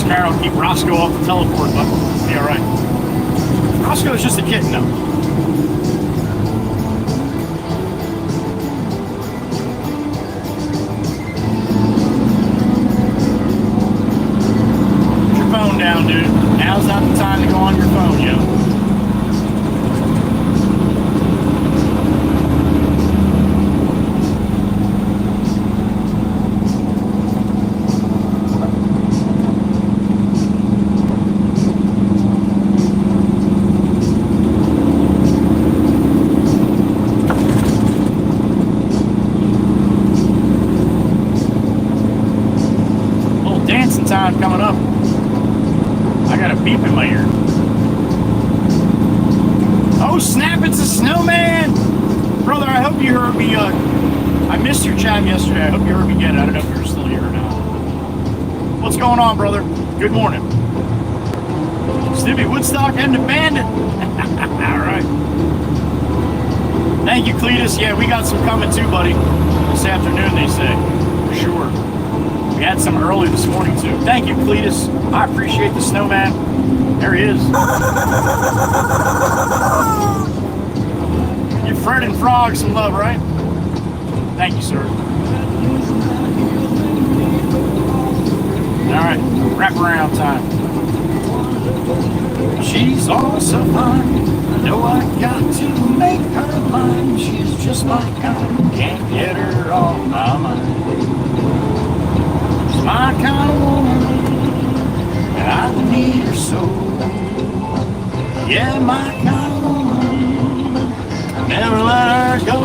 Carol, keep Roscoe off the teleport button. Be alright. Roscoe's just a kitten, though. Put your phone down, dude. Now's not the time to go on your phone, yo. Time coming up. I got a beep in my ear. Oh snap, it's a snowman! Brother, I hope you heard me. I missed your chat yesterday. I hope you heard me get it. I don't know if you're still here or not. What's going on, brother? Good morning. Snippy Woodstock and the Bandit. Alright. Thank you, Cletus. Yeah, we got some coming too, buddy. This afternoon, they say. For sure. We had some early this morning too. Thank you, Cletus. I appreciate the snowman. There he is. Give Fred and Frog some love, right? Thank you, sir. All right, wraparound time. She's all so fine. I know I got to make her mine. She's just my kind. Can't get her off my mind. My kind of woman, and I need her so. Yeah, my kind of woman, I never let her go.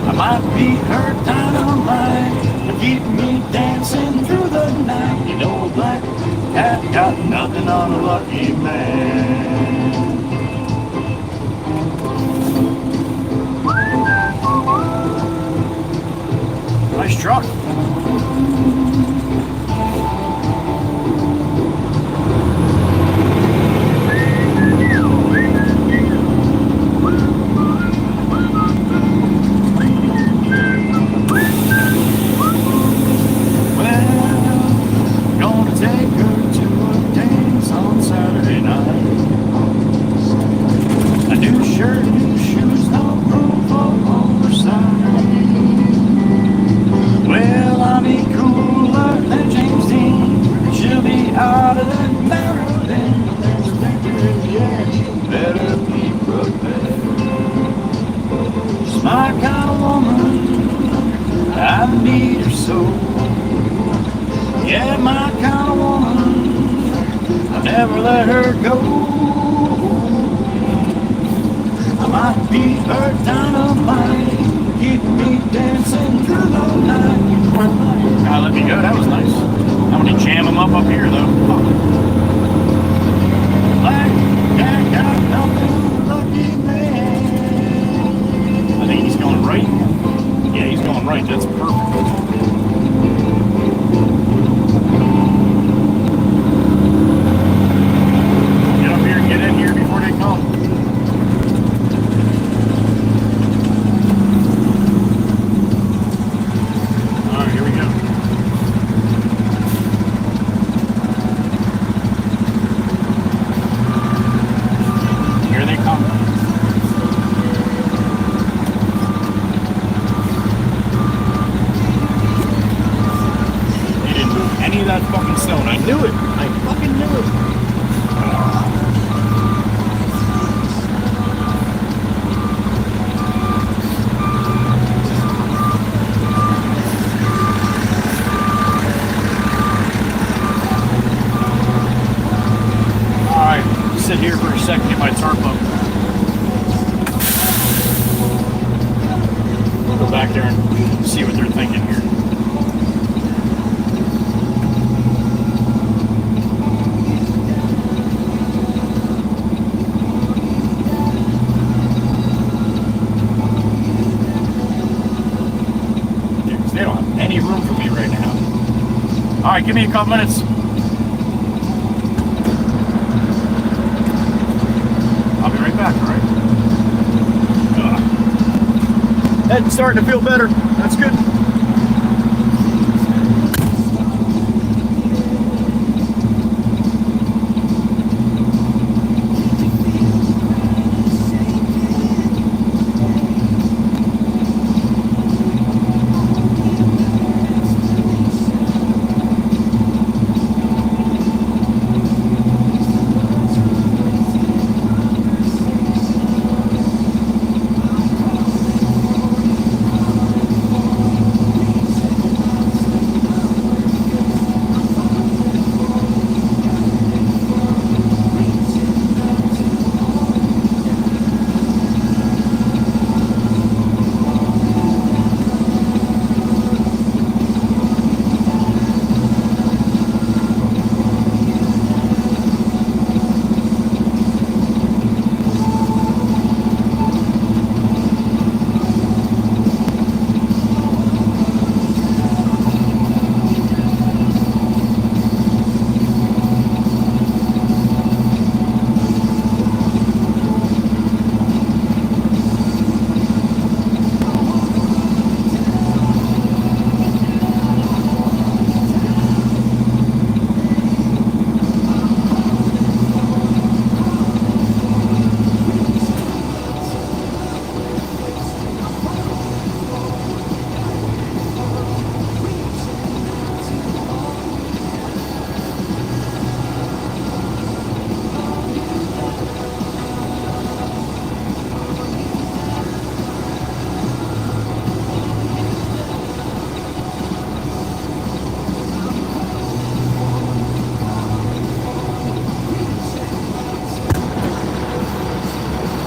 I might be her dynamite, but keep me dancing through the night. You know, a black cat got nothing on a lucky man. Nice truck. Sit here for a second, get my tarp up. Go back there and see what they're thinking here. Yeah, 'cause they don't have any room for me right now. All right, give me a couple minutes. Head's starting to feel better. That's good.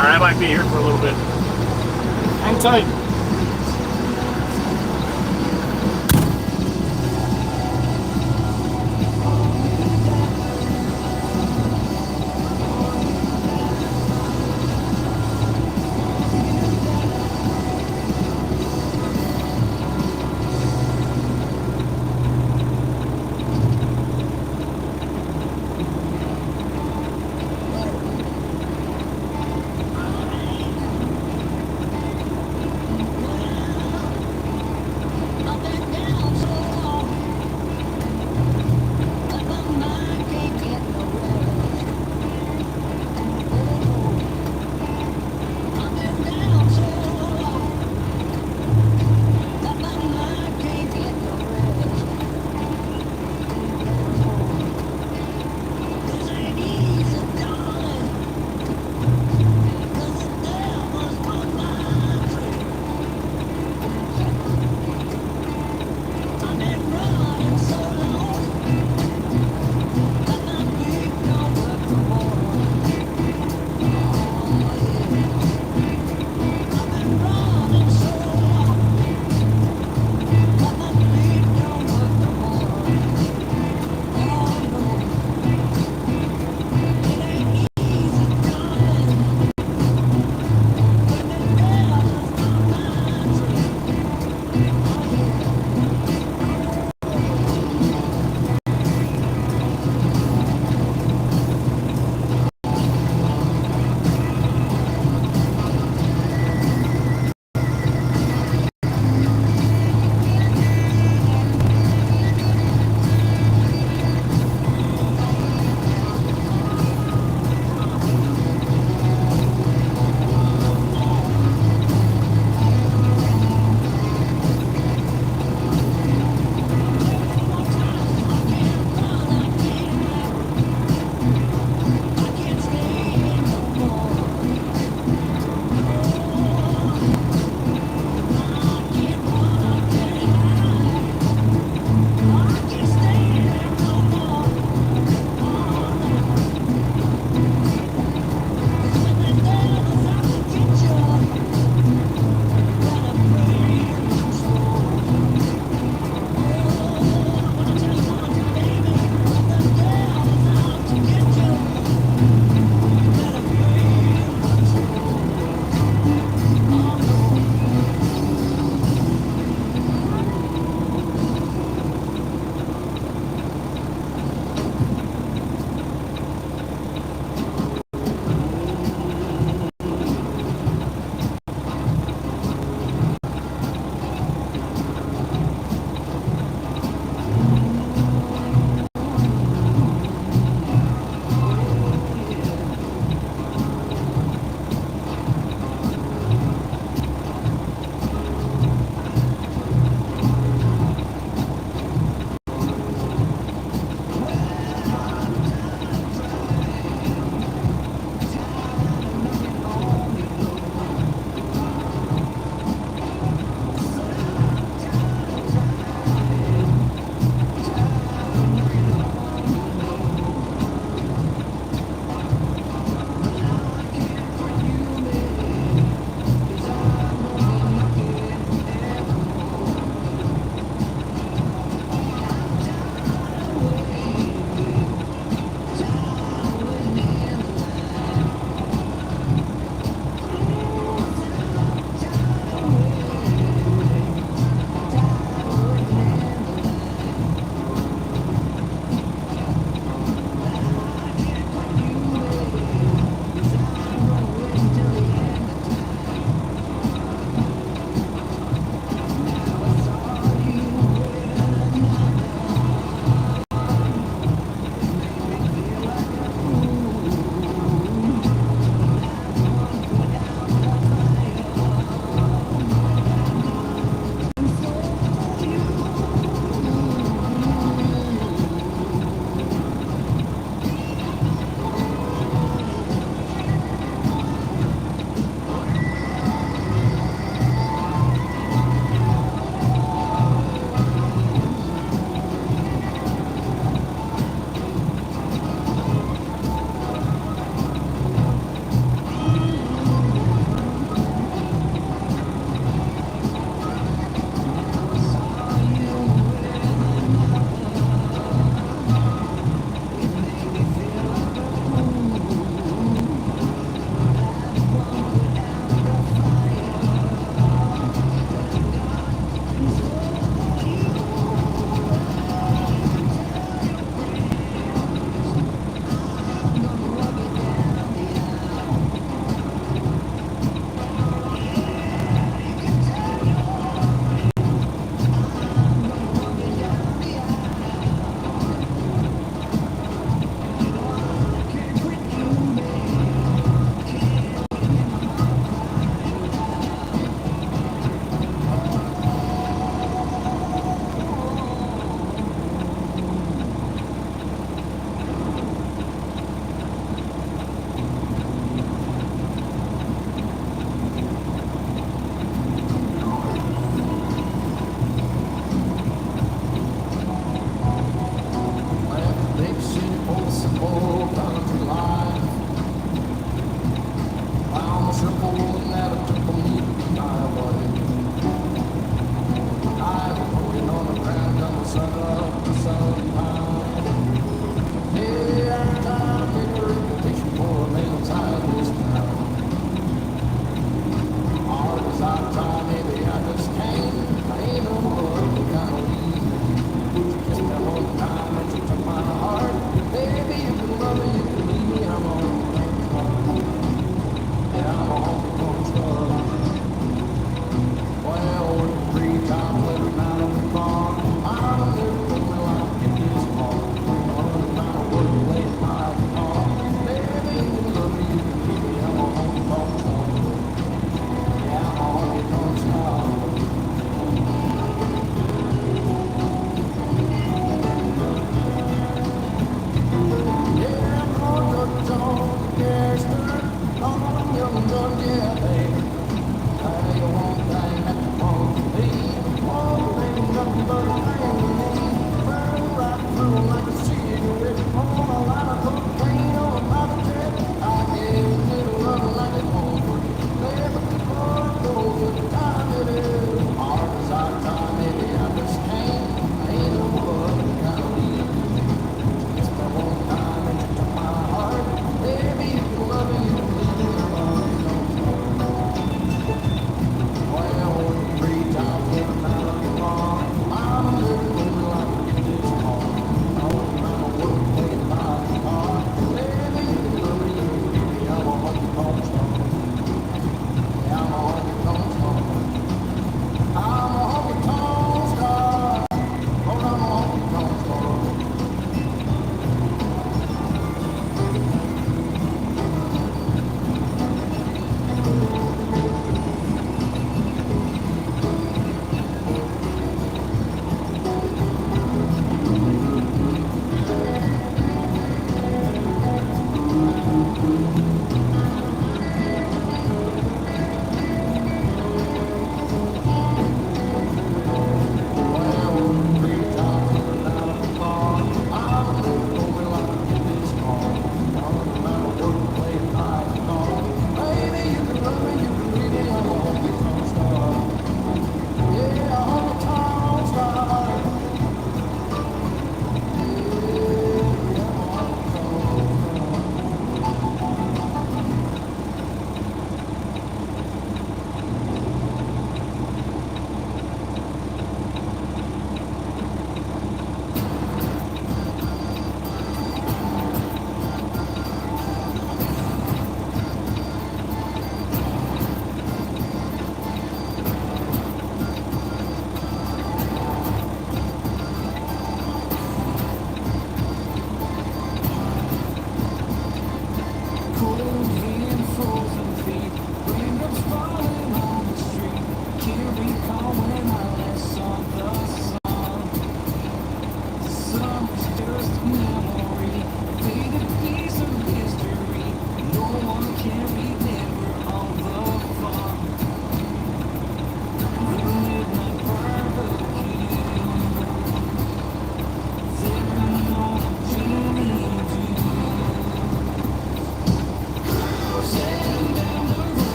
Alright, I might be here for a little bit. Hang tight.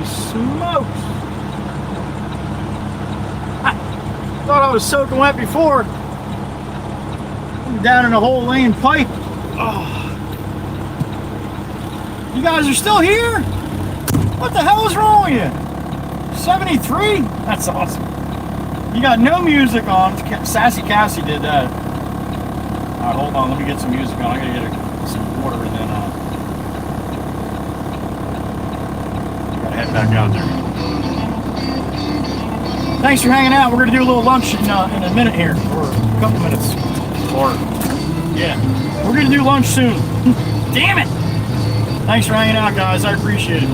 smokes. Thought I was soaking wet before. I'm down in a whole lane pipe. Oh. You guys are still here? What the hell is wrong with you? 73? That's awesome. You got no music on. Sassy Cassie did that. Alright, hold on. Let me get some music on. I gotta get some water and then gotta head back out there. Thanks for hanging out. We're going to do a little lunch in a minute here, or a couple minutes. Or, yeah, we're going to do lunch soon. Damn it! Thanks for hanging out, guys. I appreciate it.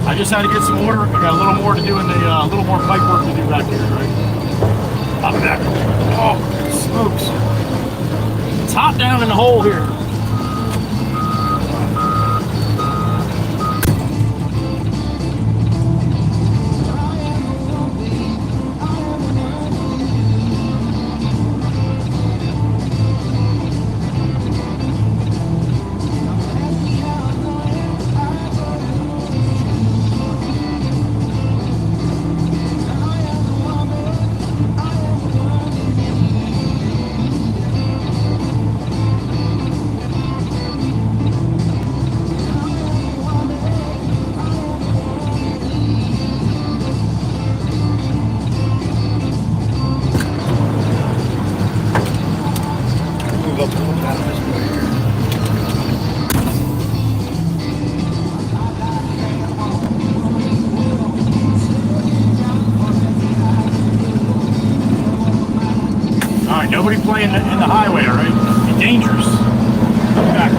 I just had to get some water. I got a little more to do in the, a little more pipe work to do back here, right? I'm back. Oh, smokes. It's hot down in the hole here. Nobody playing in the highway, all right? Be dangerous. Come back.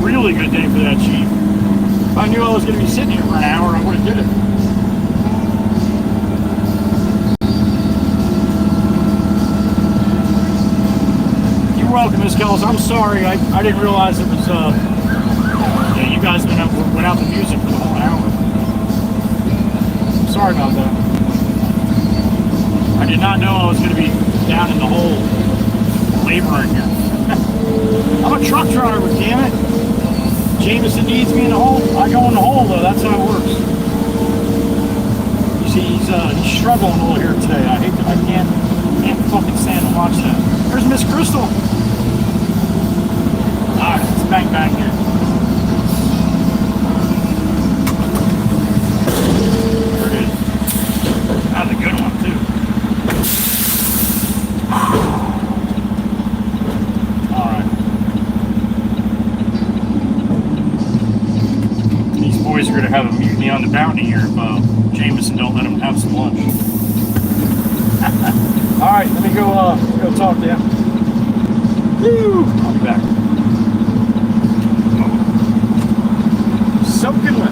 really good day for that Jeep. If I knew I was going to be sitting here for an hour, I would have did it. You're welcome, Miss Kells. I'm sorry. I didn't realize it was, yeah, you guys went out the music for the whole hour. Sorry about that. I did not know I was going to be down in the hole laboring here. I'm a truck driver, damn it. Jameson needs me in the hole. I go in the hole, though. That's how it works. You see, he's struggling a little here today. I can't fucking stand to watch that. There's Miss Crystal. Alright, let's bang back here. There it is. That's a good one, too. Boys are going to have a mutiny on the bounty here if Jameson don't let them have some lunch. All right, let me go talk to him. Woo! I'll be back. Soaking wet.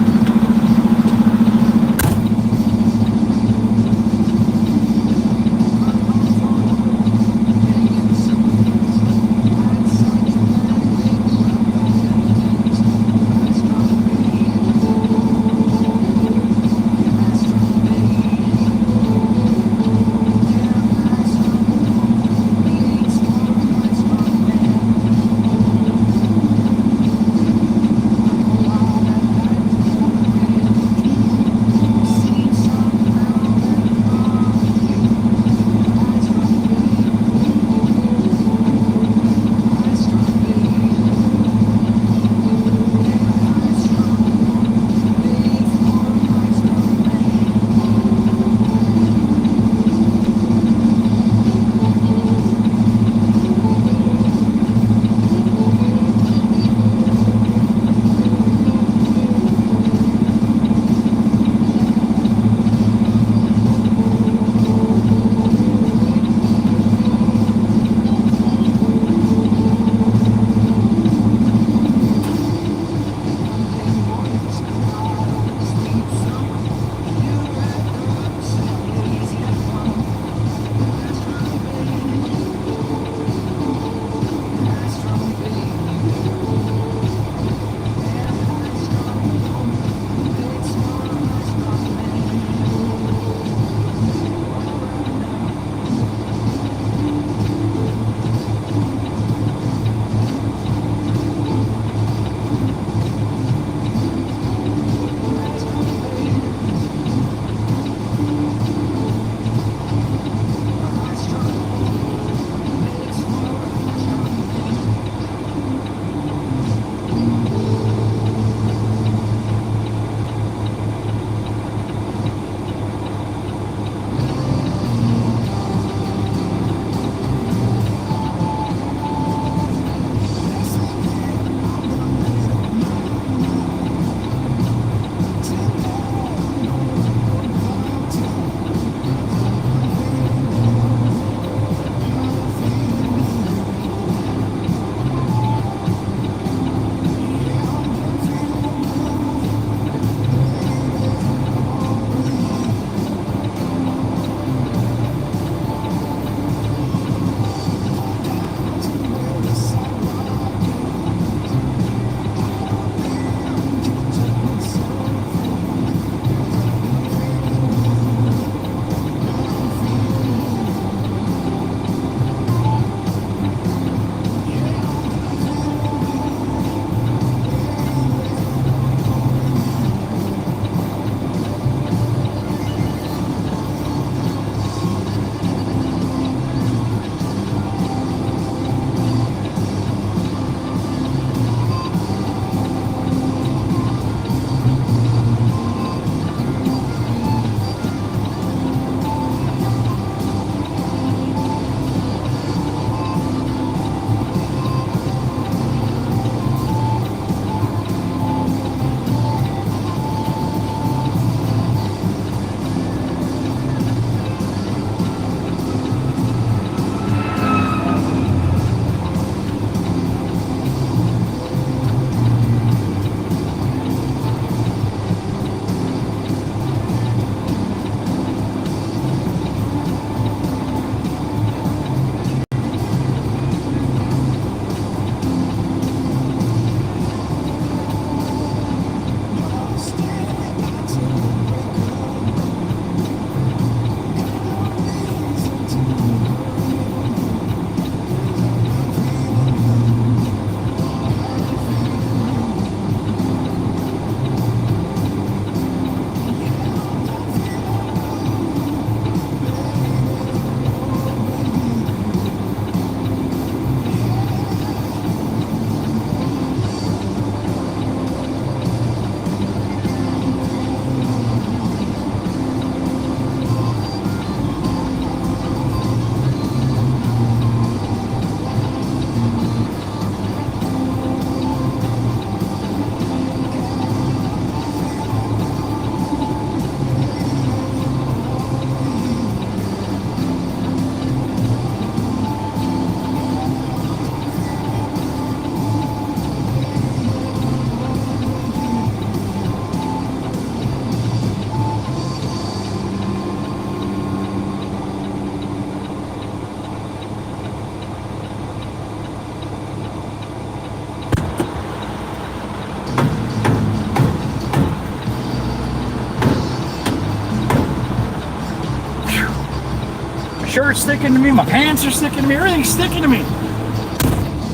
shirt's sticking to me, my pants are sticking to me, everything's sticking to me.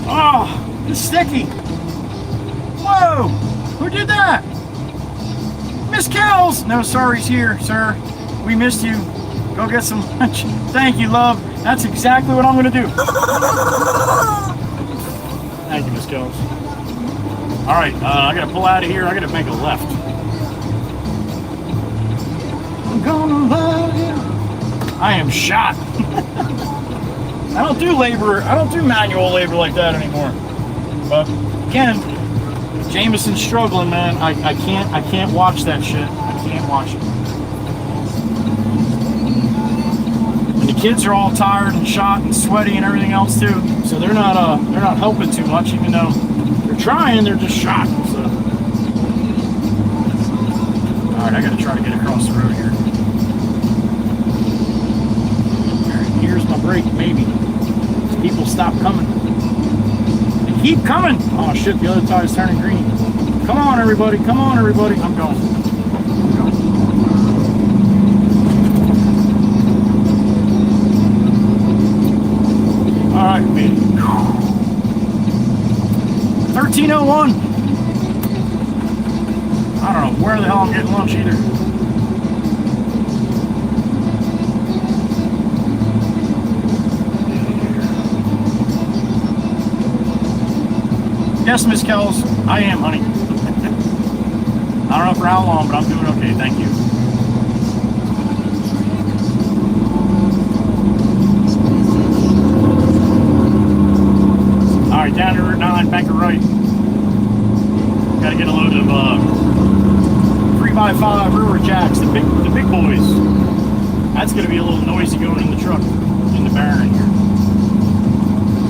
Oh, it's sticky. Whoa, who did that? Miss Kells. No sorries here, sir. We missed you. Go get some lunch. Thank you, love. That's exactly what I'm gonna do. Thank you, Miss Kells. All right, I gotta pull out of here. I gotta make a left. I'm gonna love you. I am shot. I don't do labor. I don't do manual labor like that anymore. But again, Jameson's struggling, man. I can't watch that shit. I can't watch it. And the kids are all tired and shot and sweaty and everything else too. So they're not helping too much, even though they're trying. They're just shot. So. All right, I got to try to get across the road here. Here's my break, maybe. People stop coming. They keep coming. Oh shit, the other tire's turning green. Come on, everybody. Come on, everybody. I'm going. All right, man. 13:01. I don't know where the hell I'm getting lunch either. Yes, Miss Kells, I am, honey. I don't know for how long, but I'm doing okay, thank you. Alright, down to Route 9, bank of right. Gotta get a load of 3x5 river jacks, the big boys. That's gonna be a little noisy going in the truck, in the barren here.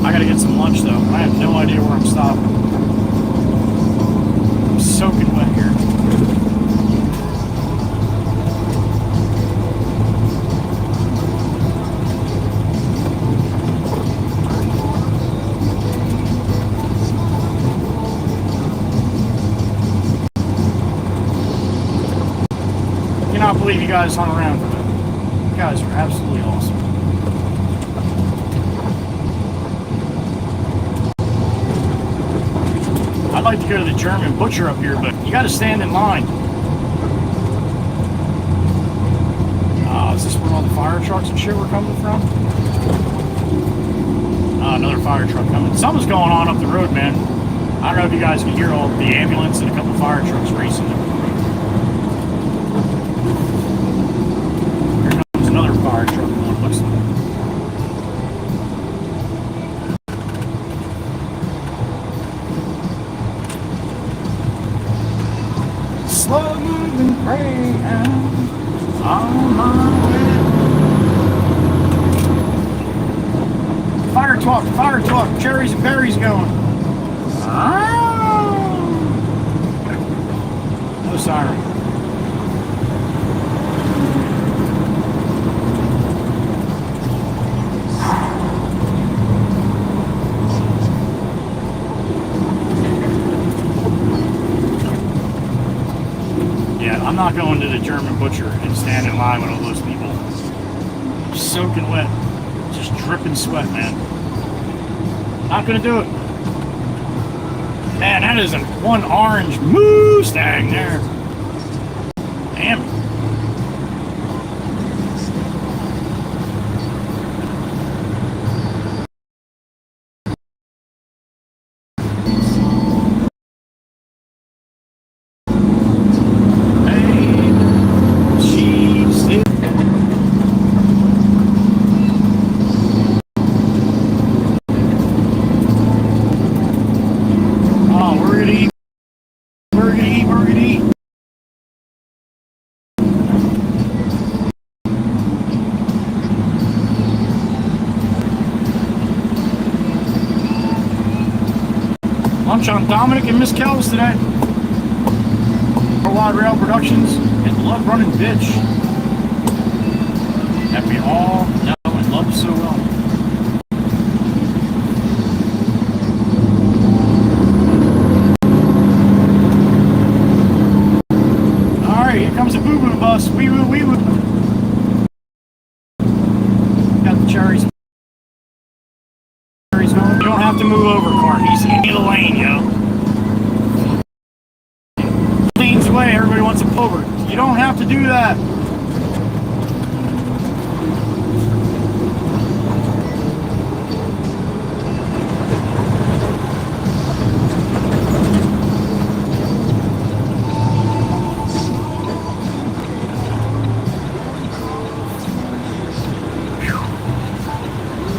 I gotta get some lunch though. I have no idea where I'm stopping. Soaking wet here. I cannot believe you guys hung around for that. You guys are absolutely awesome. I'd like to go to the German butcher up here, but you got to stand in line. Is this where all the fire trucks and shit were coming from? Another fire truck coming. Something's going on up the road, man. I don't know if you guys can hear all the ambulance and a couple fire trucks racing up the road. Here comes another fire truck. It looks like. Slow moving greyhound on my way. Fire talk, cherries and berries going. No siren. I'm not going to the German butcher and stand in line with all those people. Soaking wet. Just dripping sweat, man. Not gonna do it. Man, that is one orange Mustang there. Damn. Lunch on Dominic and Miss Kells today. Worldwide Rail Productions and Blood Running Bitch that we all know and love so well. Alright, here comes the boo-boo bus. Wee-woo, wee-woo. Got the don't have to move over, car. He's in the lane, yo. Leans away, everybody wants to pull over. You don't have to do that.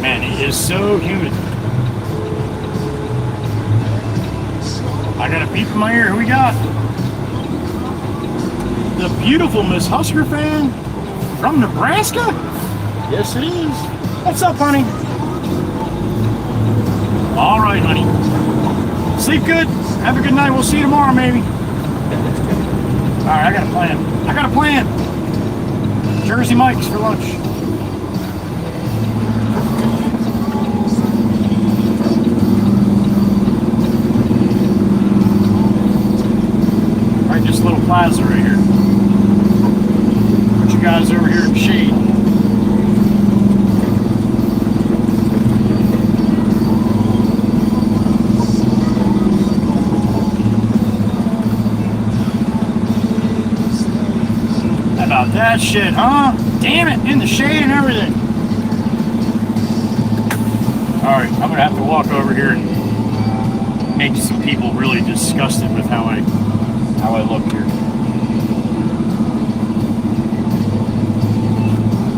Man, it is so humid. I got a beep in my ear. Who we got? The beautiful Miss Husker fan from Nebraska? Yes, it is. What's up, honey? All right, honey. Sleep good. Have a good night. We'll see you tomorrow, maybe. All right, I got a plan. I got a plan. Jersey Mike's for lunch. Right, this little plaza right here. Put you guys over here in the shade. How about that shit, huh? Damn it, in the shade and everything. Alright, I'm gonna have to walk over here and make some people really disgusted with how I look here.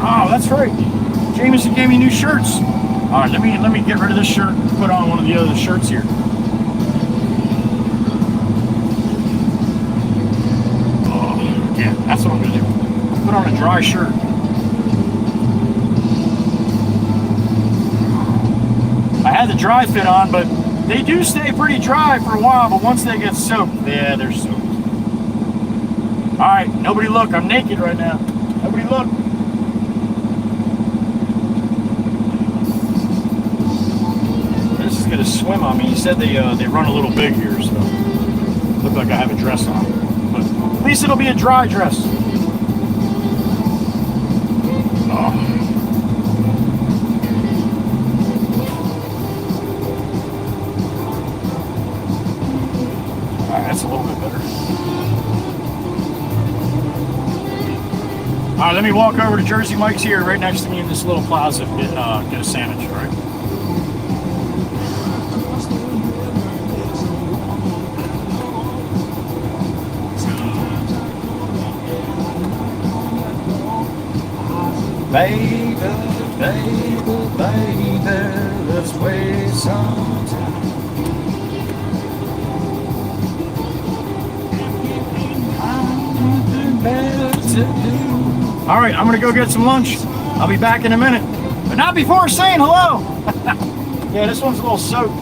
Oh, that's right. Jameson gave me new shirts. All right, let me get rid of this shirt and put on one of the other shirts here. Oh, yeah, that's what I'm gonna do. Put on a dry shirt. I had the dry fit on, but they do stay pretty dry for a while, but once they get soaked, yeah, they're soaked. All right, nobody look. I'm naked right now. Nobody look. This is gonna swim on me. He said they run a little big here, so look like I have a dress on. But at least it'll be a dry dress. Oh. All right, that's a little bit better. All right, let me walk over to Jersey Mike's here, right next to me in this little plaza. Get a sandwich, all right? Baby, baby, baby, let's waste some time. All right, I'm gonna go get some lunch. I'll be back in a minute, but not before saying hello. Yeah, this one's a little soaked.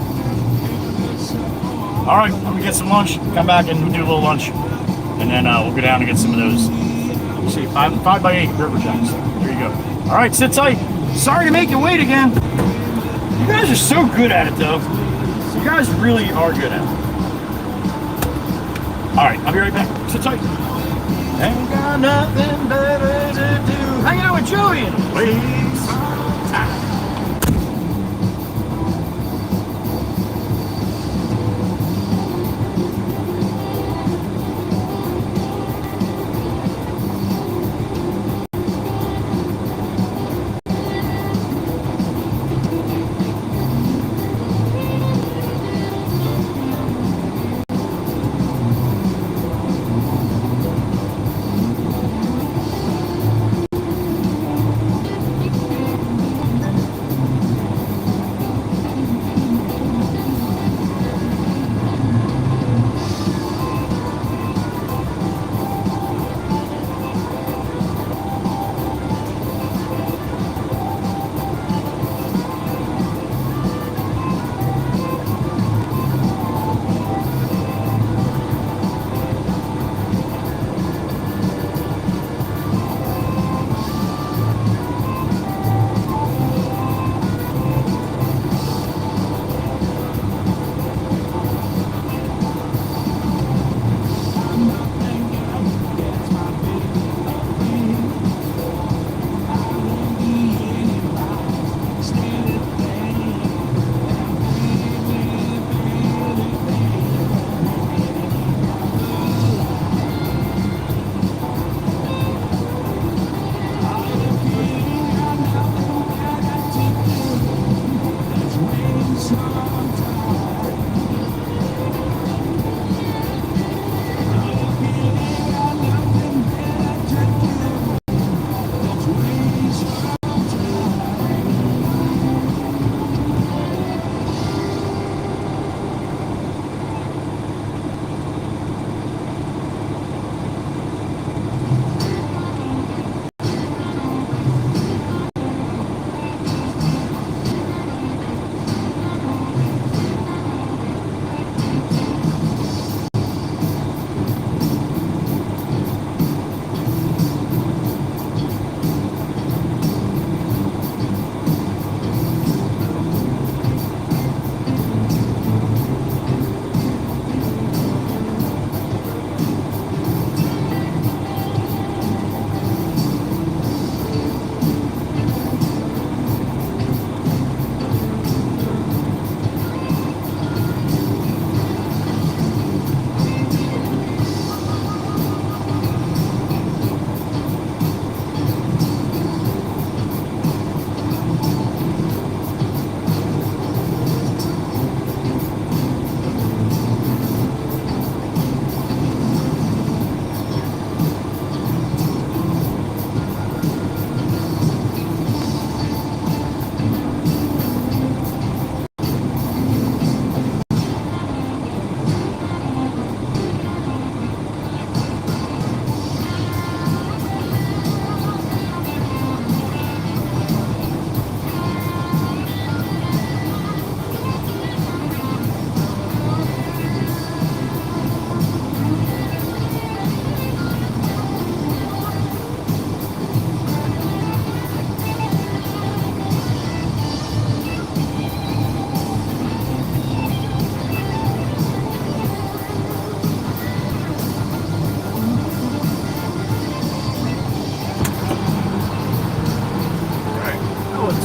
All right, I'm gonna get some lunch, come back and do a little lunch, and then we'll go down and get some of those. Let's see, 5x8 river jacks. There you go. All right, sit tight. Sorry to make you wait again. You guys are so good at it, though. You guys really are good at it. All right, I'll be right back. Sit tight. Ain't got nothing better to do. Hanging out with Joey and waste some time.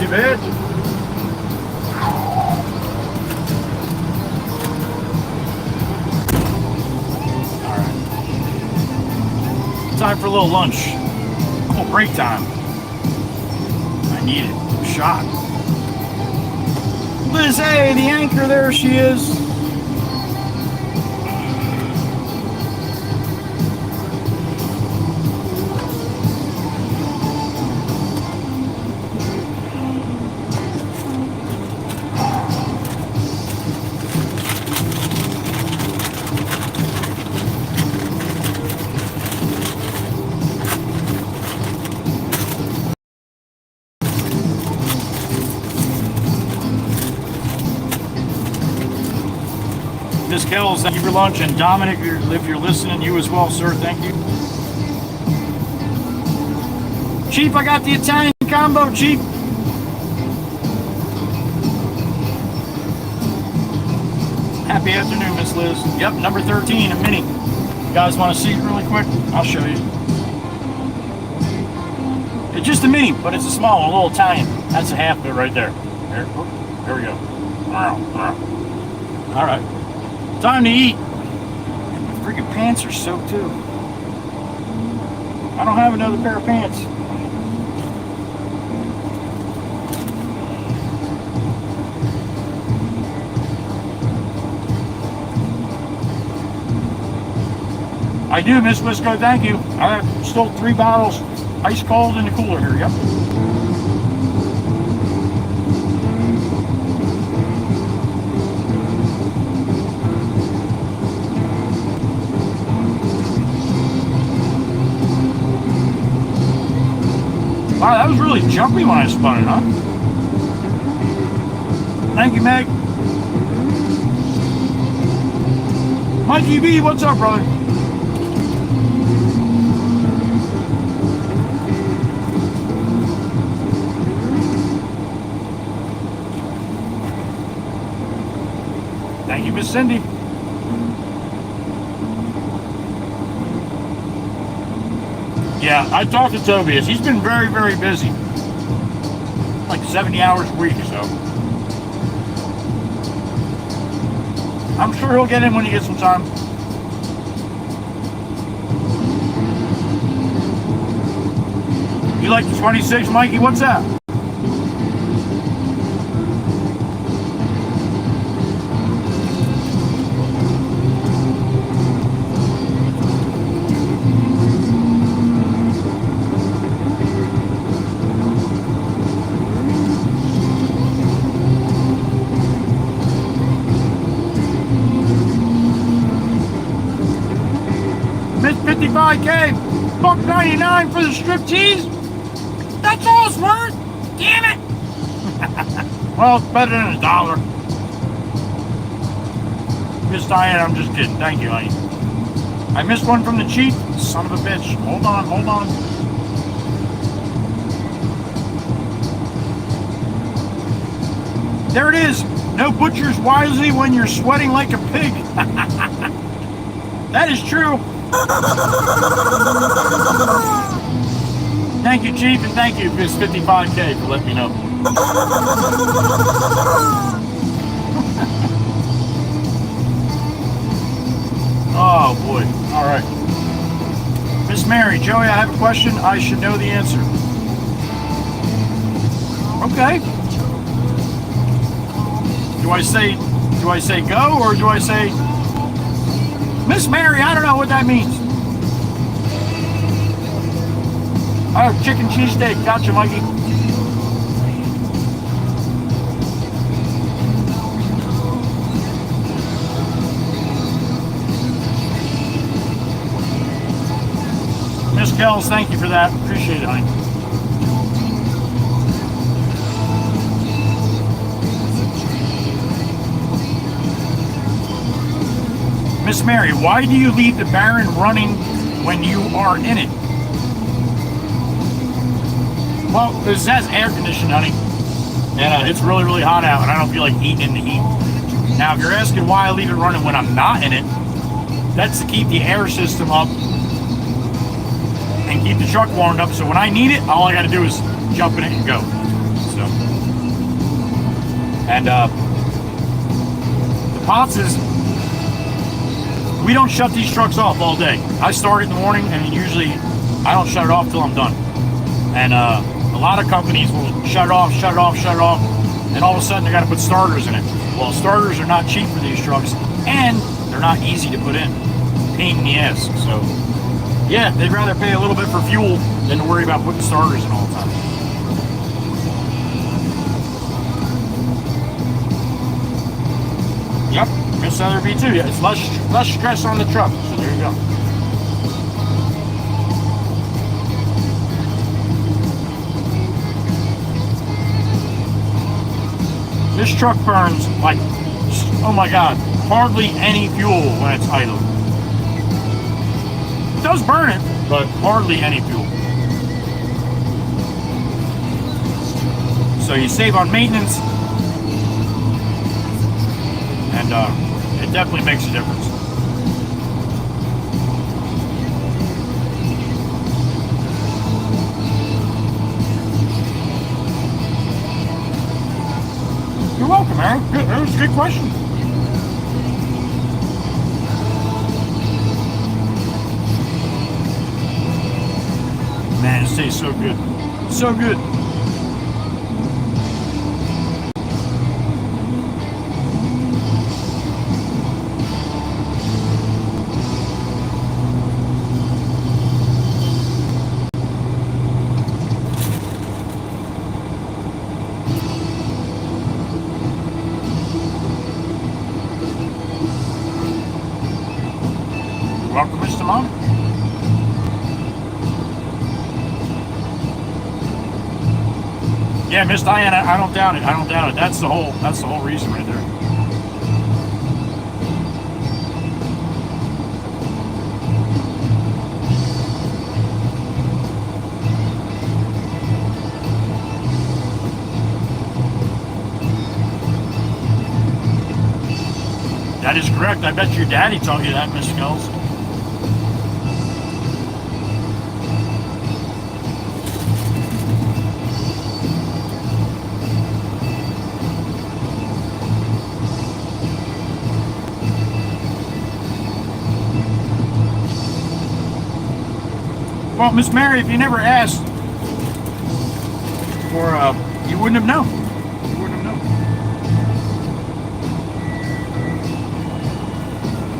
too bad. All right. Time for a little lunch. Oh, break time. I need it. I'm shot. Liz, hey, the anchor, there she is. Miss Kells, thank you for lunch, and Dominic, if you're listening, you as well, sir, thank you. Chief, I got the Italian combo, Chief. Happy afternoon, Miss Liz. Yep, number 13, a mini. You guys want to see it really quick? I'll show you. It's just a mini, but it's a small one, a little Italian. That's a half of it right there. There we go. All right. Time to eat. My freaking pants are soaked too. I don't have another pair of pants. I do, Miss Wisco, thank you. I stole 3 bottles, ice cold in the cooler here, yep. Wow, that was really jumpy when I spun it, huh? Thank you, Meg. Mikey B, what's up, brother? Thank you, Miss Cindy. Yeah, I talked to Tobias. He's been very, very busy. Like 70 hours a week, so. I'm sure he'll get in when he gets some time. You like the 26, Mikey? What's that? $55K, $1.99 for the striptease. That's all it's worth. Damn it! Well, it's better than $1. Miss Diane, I'm just kidding. Thank you, honey. I missed one from the chief. Son of a bitch. Hold on, hold on. There it is. No butchers wisely when you're sweating like a pig. That is true. Thank you, Chief, and thank you, Miss 55K, for letting me know. Oh, boy. All right. Miss Mary, Joey, I have a question. I should know the answer. Okay. Do I say go, or do I say... Miss Mary, I don't know what that means. Oh, chicken cheesesteak. Gotcha, Mikey. Miss Kells, thank you for that. Appreciate it, honey. Miss Mary, why do you leave the Baron running when you are in it? Well, this has air conditioning, honey. And it's really, really hot out, and I don't feel like eating in the heat. Now, if you're asking why I leave it running when I'm not in it, that's to keep the air system up and keep the truck warmed up. So when I need it, all I got to do is jump in it and go. So. And the Potts is, we don't shut these trucks off all day. I start it in the morning, and usually I don't shut it off till I'm done. And a lot of companies will shut it off, and all of a sudden they got to put starters in it. Well, starters are not cheap for these trucks, and they're not easy to put in. Pain in the ass. So, yeah, they'd rather pay a little bit for fuel than to worry about putting starters in all the time. Yep, Miss Otherby too. Yeah, it's less stress on the truck. So there you go. This truck burns like, oh my God, hardly any fuel when it's idle. It does burn it, but hardly any fuel. So you save on maintenance, and it definitely makes a difference. You're welcome, Aaron. Good. That was a good question. Man, it tastes so good. So good. Welcome, Mr. Mom. Yeah, Miss Diana, I don't doubt it. I don't doubt it. That's the whole reason right there. That is correct. I bet your daddy taught you that, Miss Skulls. Well, Miss Mary, if you never asked, or you wouldn't have known. You wouldn't have known.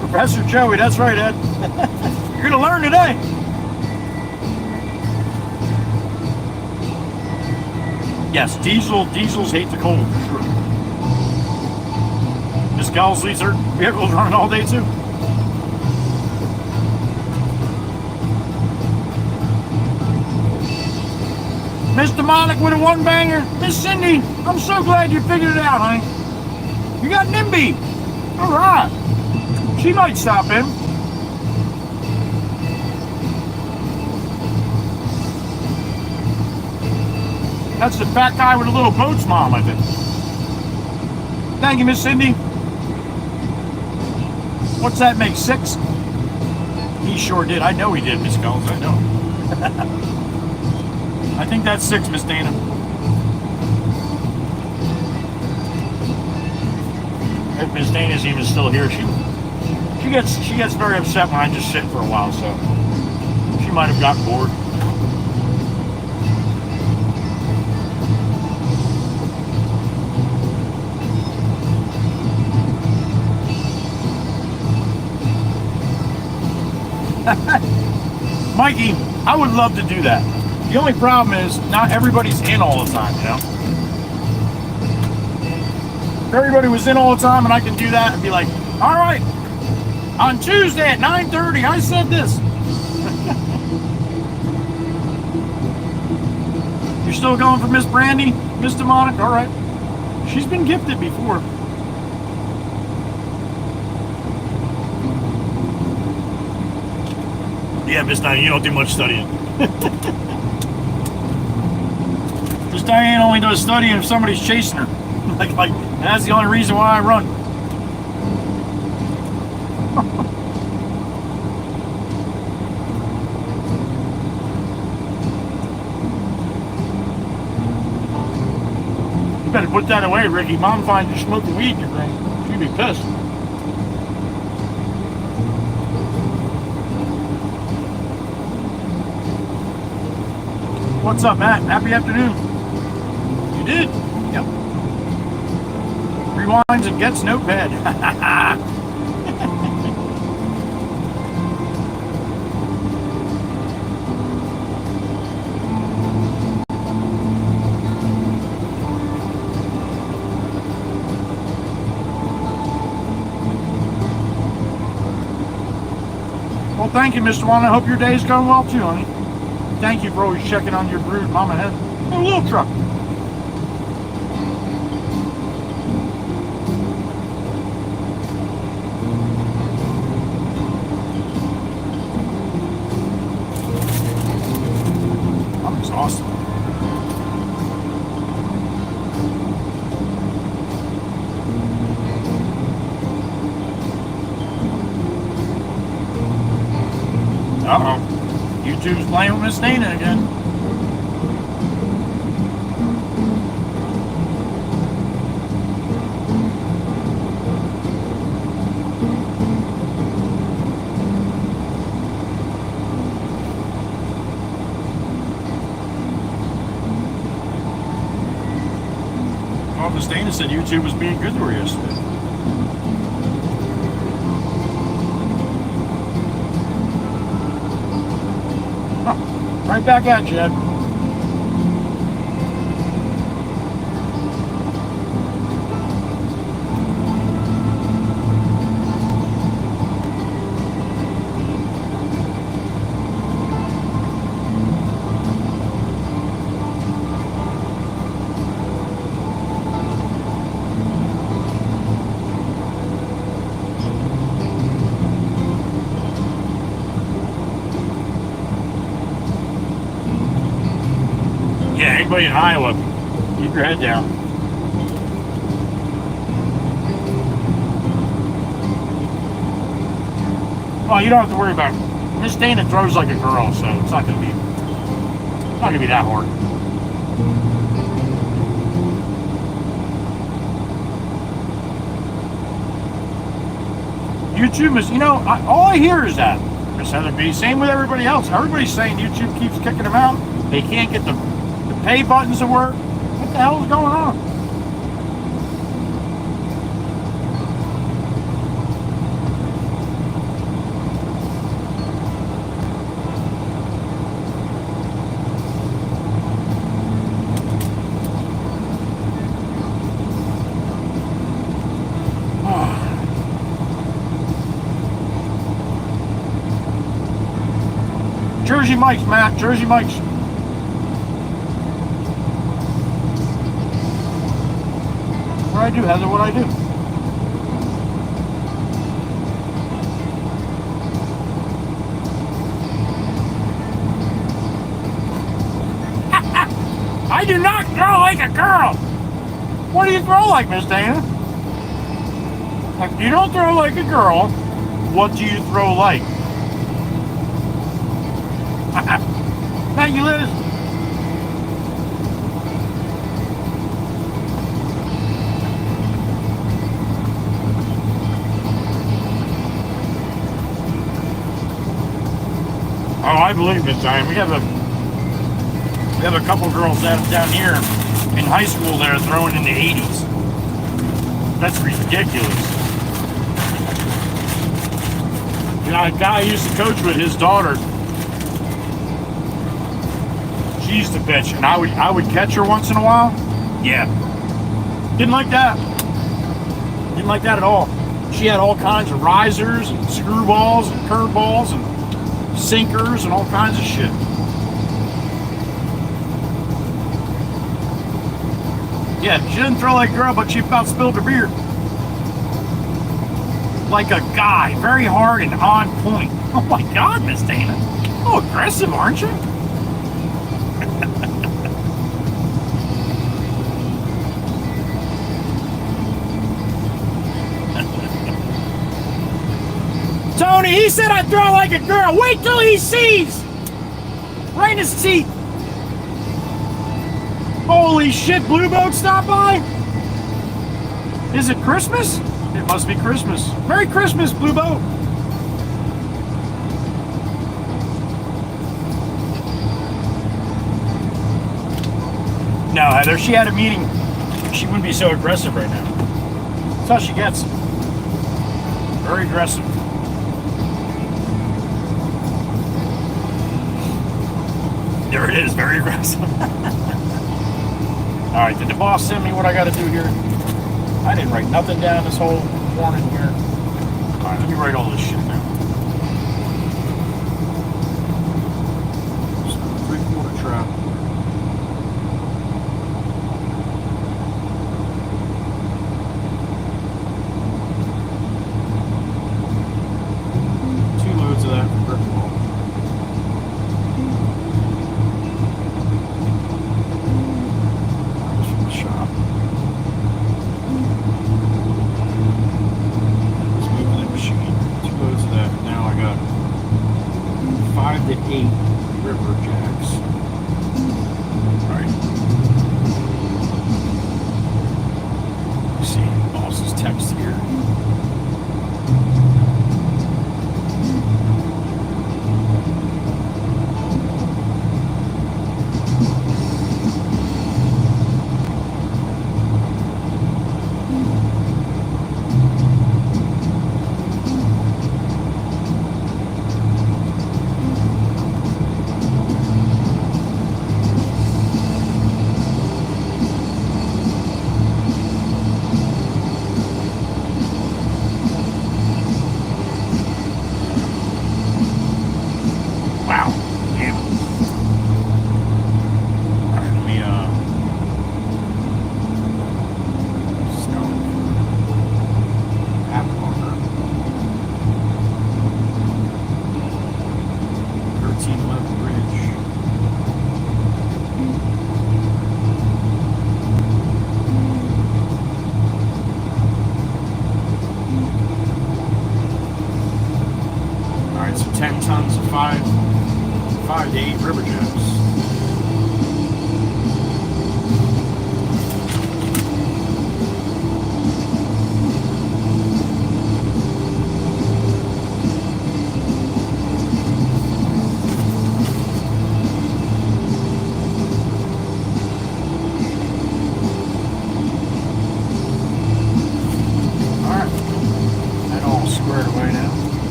Professor Joey, that's right, Ed. You're gonna learn today. Yes, diesels hate the cold for sure. Miss Gals leaves her vehicles running all day too. Mr. Monic with a one-banger. Miss Cindy, I'm so glad you figured it out, honey. You got NIMBY. All right. She might stop in. That's the fat guy with the little boats mom, I think. Thank you, Miss Cindy. What's that make, 6? He sure did. I know he did, Miss Collins. I know. I think that's 6, Miss Dana. If Miss Dana's even still here, she gets very upset when I just sit for a while, so she might have gotten bored. Mikey, I would love to do that. The only problem is not everybody's in all the time, you know? If everybody was in all the time and I can do that and be like, all right, on Tuesday at 9:30, I said this. You're still going for Miss Brandy, Miss Demonic? All right. She's been gifted before. Yeah, Miss Diane, you don't do much studying. Miss Diane only does studying if somebody's chasing her. like that's the only reason why I run. You better put that away, Ricky. Mom finds you smoking weed in your room. She'd be pissed. What's up, Matt? Happy afternoon. You did? Yep. Rewinds and gets notepad. Well, thank you, Mr. Juan. I hope your day's going well too, honey. Thank you for always checking on your brood mama head. A little truck. I'm exhausted. Uh-oh. YouTube's playing with Miss Dana again. Well, Miss Dana said YouTube was being good to her yesterday. Right back at you, Ed. Anybody in Iowa, keep your head down. Well, you don't have to worry about it. Miss Dana throws like a girl, so it's not gonna be that hard. YouTube is, all I hear is that, Miss Heather B. Same with everybody else. Everybody's saying YouTube keeps kicking them out. They can't get the pay buttons to work. What the hell is going on? Jersey Mike's, Matt. Jersey Mike's. What I do, Heather, what I do. I do not throw like a girl. What do you throw like, Miss Dana? If you don't throw like a girl, what do you throw like? Thank you, Liz. Oh, I believe this time. We have a couple girls down here in high school that are throwing in the 80s. That's ridiculous. A guy I used to coach with, his daughter, she used to pitch, and I would catch her once in a while. Yeah. Didn't like that. Didn't like that at all. She had all kinds of risers and screwballs and curveballs and sinkers and all kinds of shit. Yeah, she didn't throw like a girl, but she about spilled her beer. Like a guy, very hard and on point. Oh my God, Miss Dana. Oh, aggressive, aren't you? Tony, he said I'd throw like a girl. Wait till he sees. Right in his teeth. Holy shit, Blue Boat stopped by? Is it Christmas? It must be Christmas. Merry Christmas, Blue Boat. No, Heather, she had a meeting. She wouldn't be so aggressive right now. That's how she gets. Very aggressive. There it is, very aggressive. Alright, did the boss send me what I gotta do here? I didn't write nothing down this whole morning here. Alright, let me write all this shit down. 3/4 trap. Of that brick wall. That was from the shop. Let's move the machine. 2 loads of that. Now I got 5 to 8 river jacks. Alright. Let's see. Boss's text here. Alright, so 10 tons of 5 to 8 river jacks.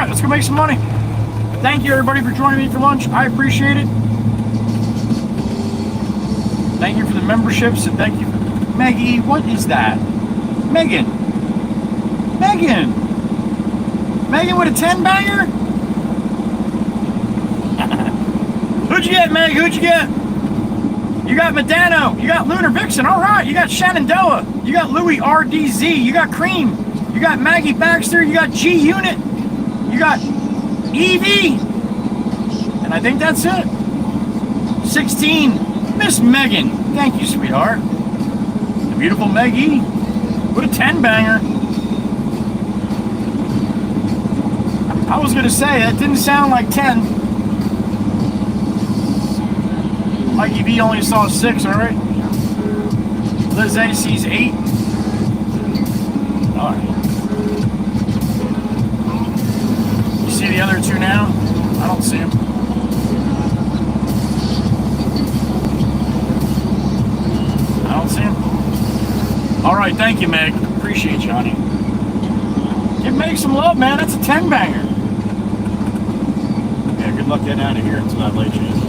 Let's go make some money. Thank you everybody for joining me for lunch. I appreciate it. Thank you for the memberships and thank you for Maggie. What is that? Megan with a 10 banger. Who'd you get, Meg? Who'd you get? You got Medano. You got Lunar Vixen. All right. You got Shenandoah. You got Louis RDZ. You got Cream. You got Maggie Baxter. You got G Unit. You got Evie, and I think that's it. 16, Miss Megan. Thank you, sweetheart. The beautiful Meggie with a 10 banger. I was gonna say that didn't sound like 10. Mikey V only saw 6. All right. Liz A sees 8. All right. See the other 2 now? I don't see them. I don't see them. All right, thank you, Meg. Appreciate you, honey. Give Meg some love, man. That's a 10 banger. Yeah, good luck getting out of here until that late changes.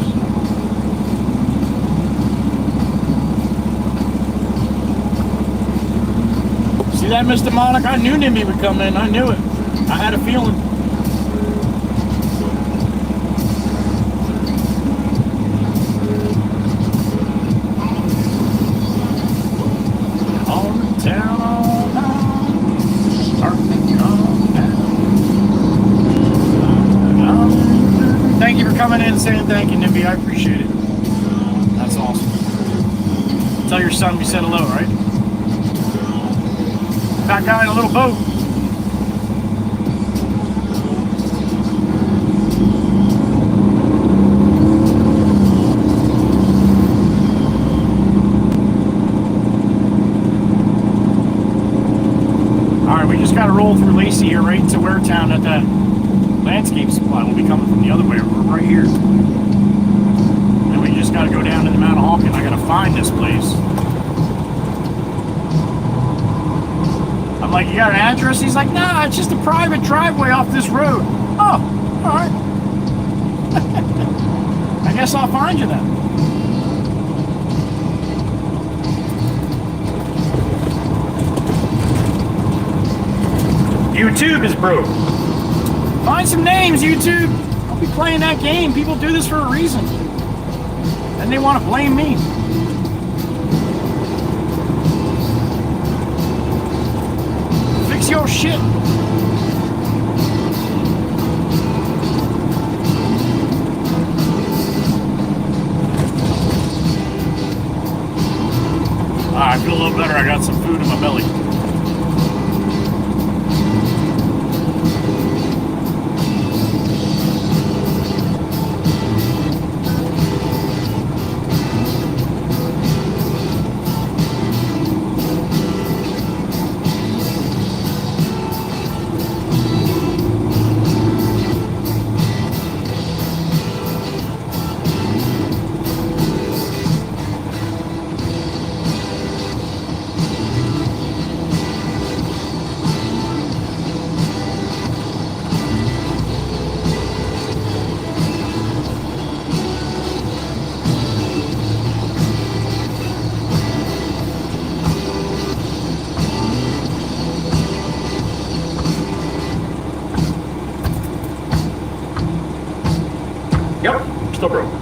See that, Mr. Monarch? I knew Nimby would come in. I knew it. I had a feeling. Saying thank you, Nimby. I appreciate it. That's awesome. Tell your son we said hello, right? Fat guy in a little boat. roll through Lacey here right into Waretown at that landscape supply. We'll be coming from the other way. We're right here. Then we just got to go down to the Mount Hawken. I got to find this place. I'm like, you got an address? He's like, nah, it's just a private driveway off this road. Oh, all right. I guess I'll find you then. YouTube is broke. Find some names, YouTube. I'll be playing that game. People do this for a reason. And they want to blame me. Fix your shit. I feel a little better. I got some food in my belly. Yep, still broke.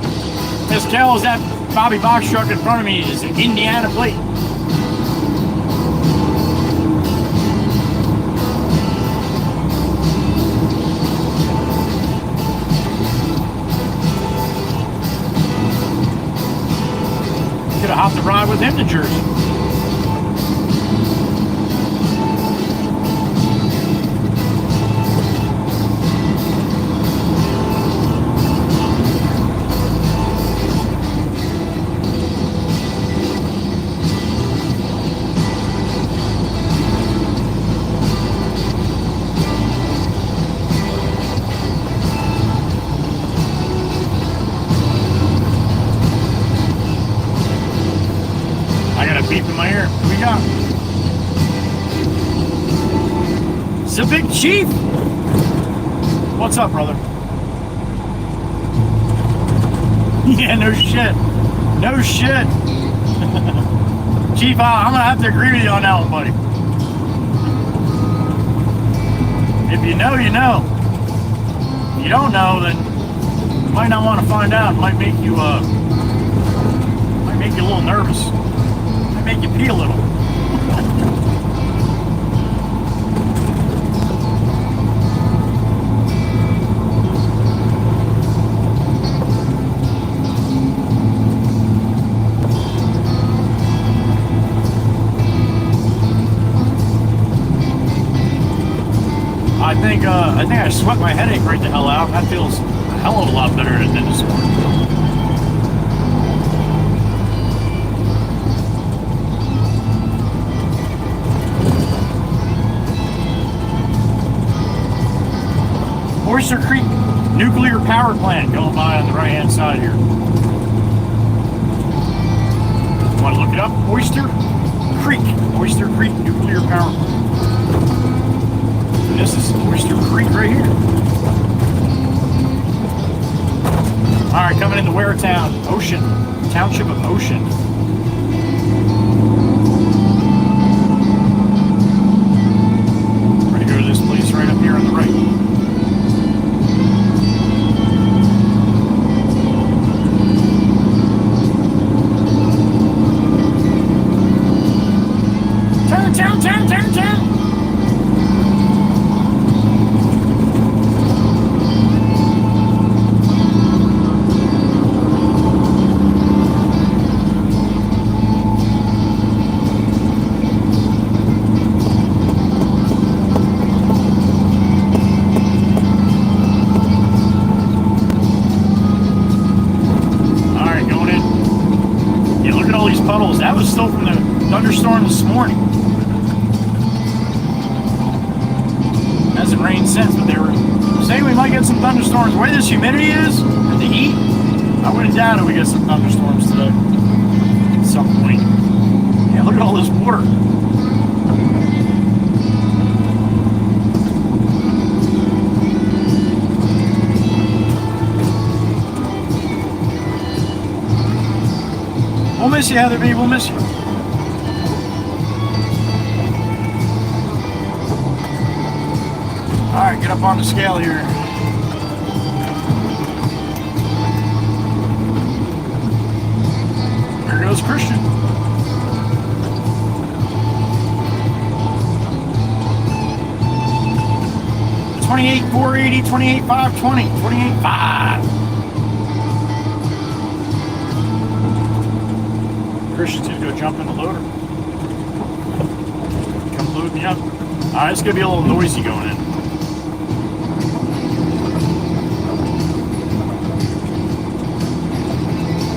As tell as that Bobby box truck in front of me is an Indiana plate. Could have hopped a ride with him to Jersey. Beep in my ear. What we got? It's a big chief. What's up, brother? Yeah, no shit. No shit. Chief, I'm gonna have to agree with you on that one, buddy. If you know, you know. If you don't know, then you might not want to find out. It might make you a little nervous. Make you pee a little. I think I sweat my headache right the hell out. That feels a hell of a lot better than this morning. Oyster Creek nuclear power plant going by on the right hand side here. Want to look it up? Oyster Creek nuclear power plant. And this is Oyster Creek right here. All right, coming into Waretown, Ocean, Township of Ocean. We're gonna go to this place right up here on the right. Turn. All right, going in. Yeah, look at all these puddles. That was still from the thunderstorm this morning. hasn't rained since, but they were saying we might get some thunderstorms. The way this humidity is and the heat, I wouldn't doubt it we get some thunderstorms today at some point. Yeah, look at all this water. We'll miss you, Heather B. We'll miss you. All right, get up on the scale here. There goes Christian. $28,480, $28,520, $28,500. Christian's gonna go jump in the loader. Come load me up. All right, it's gonna be a little noisy going in.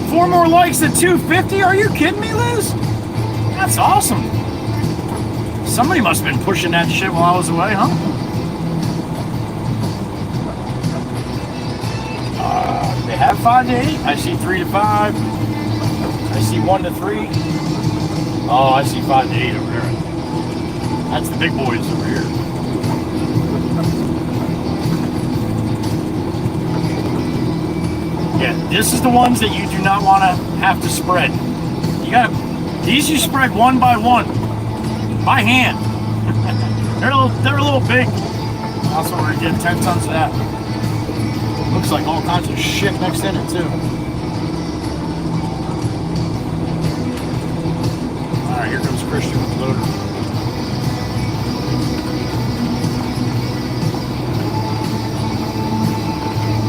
Four more likes than 250? Are you kidding me, Liz? That's awesome. Somebody must have been pushing that shit while I was away, huh? They have 5 to 8. I see 3 to 5. I see 1 to 3. Oh, I see 5 to 8 over there. That's the big boys over here. Yeah, this is the ones that you do not want to have to spread. You got these. You spread one by one, by hand. they're a little big. Also, we're getting 10 tons of that. Looks like all kinds of shit mixed in it too. All right, here comes Christian with the loader.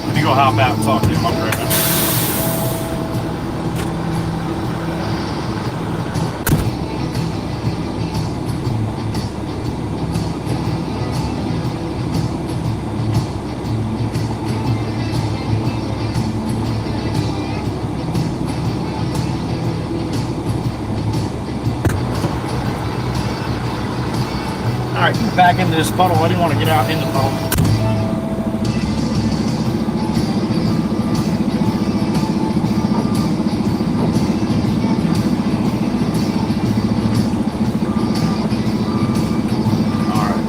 Let me go hop out and talk to him. I'll be right back. All right, back into this puddle. I didn't want to get out in the puddle. All right.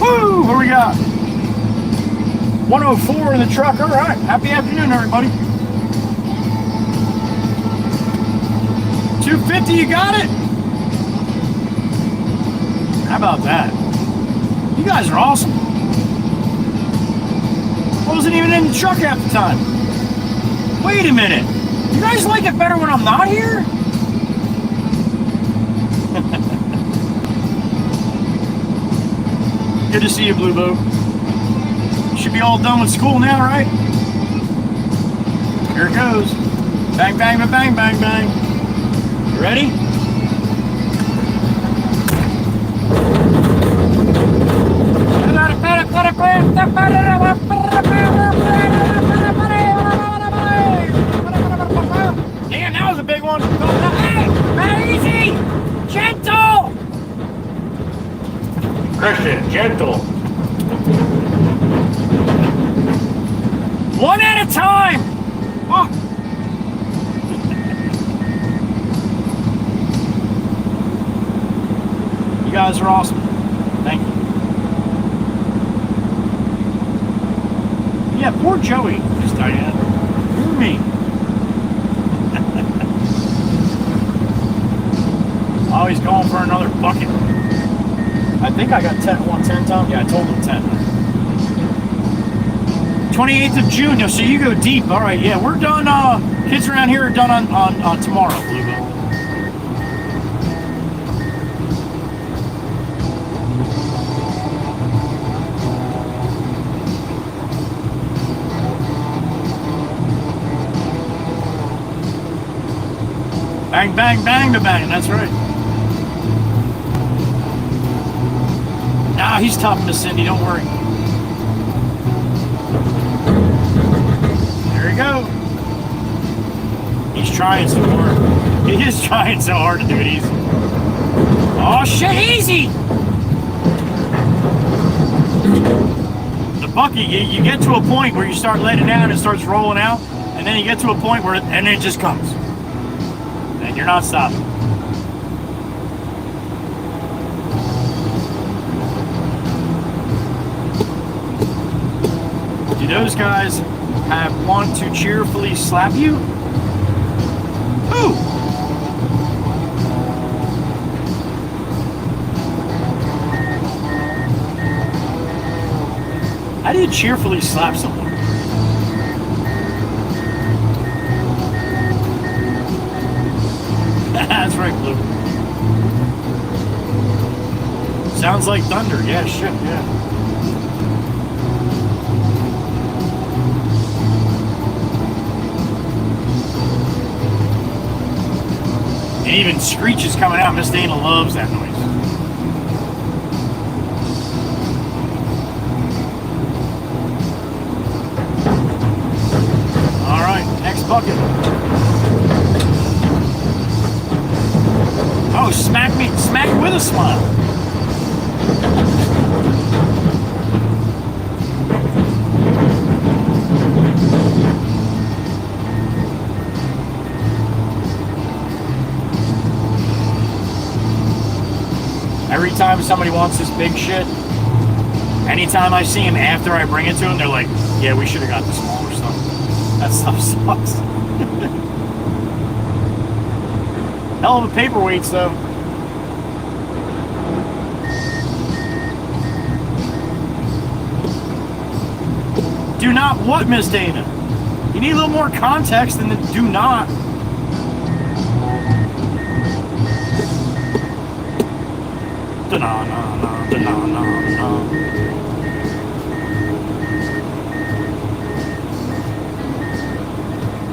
Woo! What do we got? 104 in the truck. All right. Happy afternoon, everybody. 250, you got it? How about that? You guys are awesome. I wasn't even in the truck half the time. Wait a minute. You guys like it better when I'm not here? Good to see you, Blue Boat. You should be all done with school now, right? Here it goes. Bang, bang, bang, bang, bang. You ready? Damn, that was a big one. Hey, easy, gentle. Christian, gentle. One at a time. Oh. You guys are awesome. Thank you. Yeah, poor Joey, Miss Diane. Poor me. Oh, he's going for another bucket. I think I got 110, Tom. Yeah, I told him 10. 28th of June. So you go deep. All right, yeah, we're done. Kids around here are done on tomorrow, Bluebell. Bang, bang, bang, bang. That's right. Nah, he's tough, Miss Cindy. Don't worry. There you go. He's trying so hard. He is trying so hard to do it easy. Oh, shit, easy. bucket, you get to a point where you start letting down, it starts rolling out, and then you get to a point where and it just comes. And you're not stopping. Do those guys want to cheerfully slap you? Who? How do you cheerfully slap someone? That's right, Blue. Sounds like thunder. Yeah, shit, yeah. And even Screech is coming out. Miss Dana loves that noise. All right, next bucket. Oh, smack me with a smile. Every time somebody wants this big shit, anytime I see him after I bring it to them, they're like, yeah, we should have got the smaller stuff. That stuff sucks. Hell of a paperweights, though. Do not what, Miss Dana? You need a little more context than the do not. Da-na-na-na, da-na-na-na.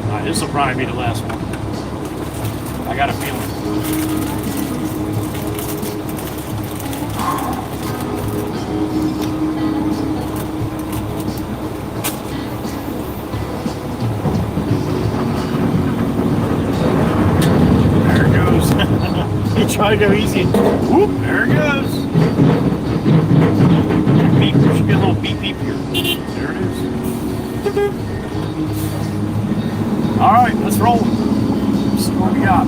Alright, this will probably be the last one. I got a feeling. There it goes. He tried to go easy. Whoop, there it goes. Beep, there should be a little beep beep here. There it is. Alright, let's roll. Let's see what we got.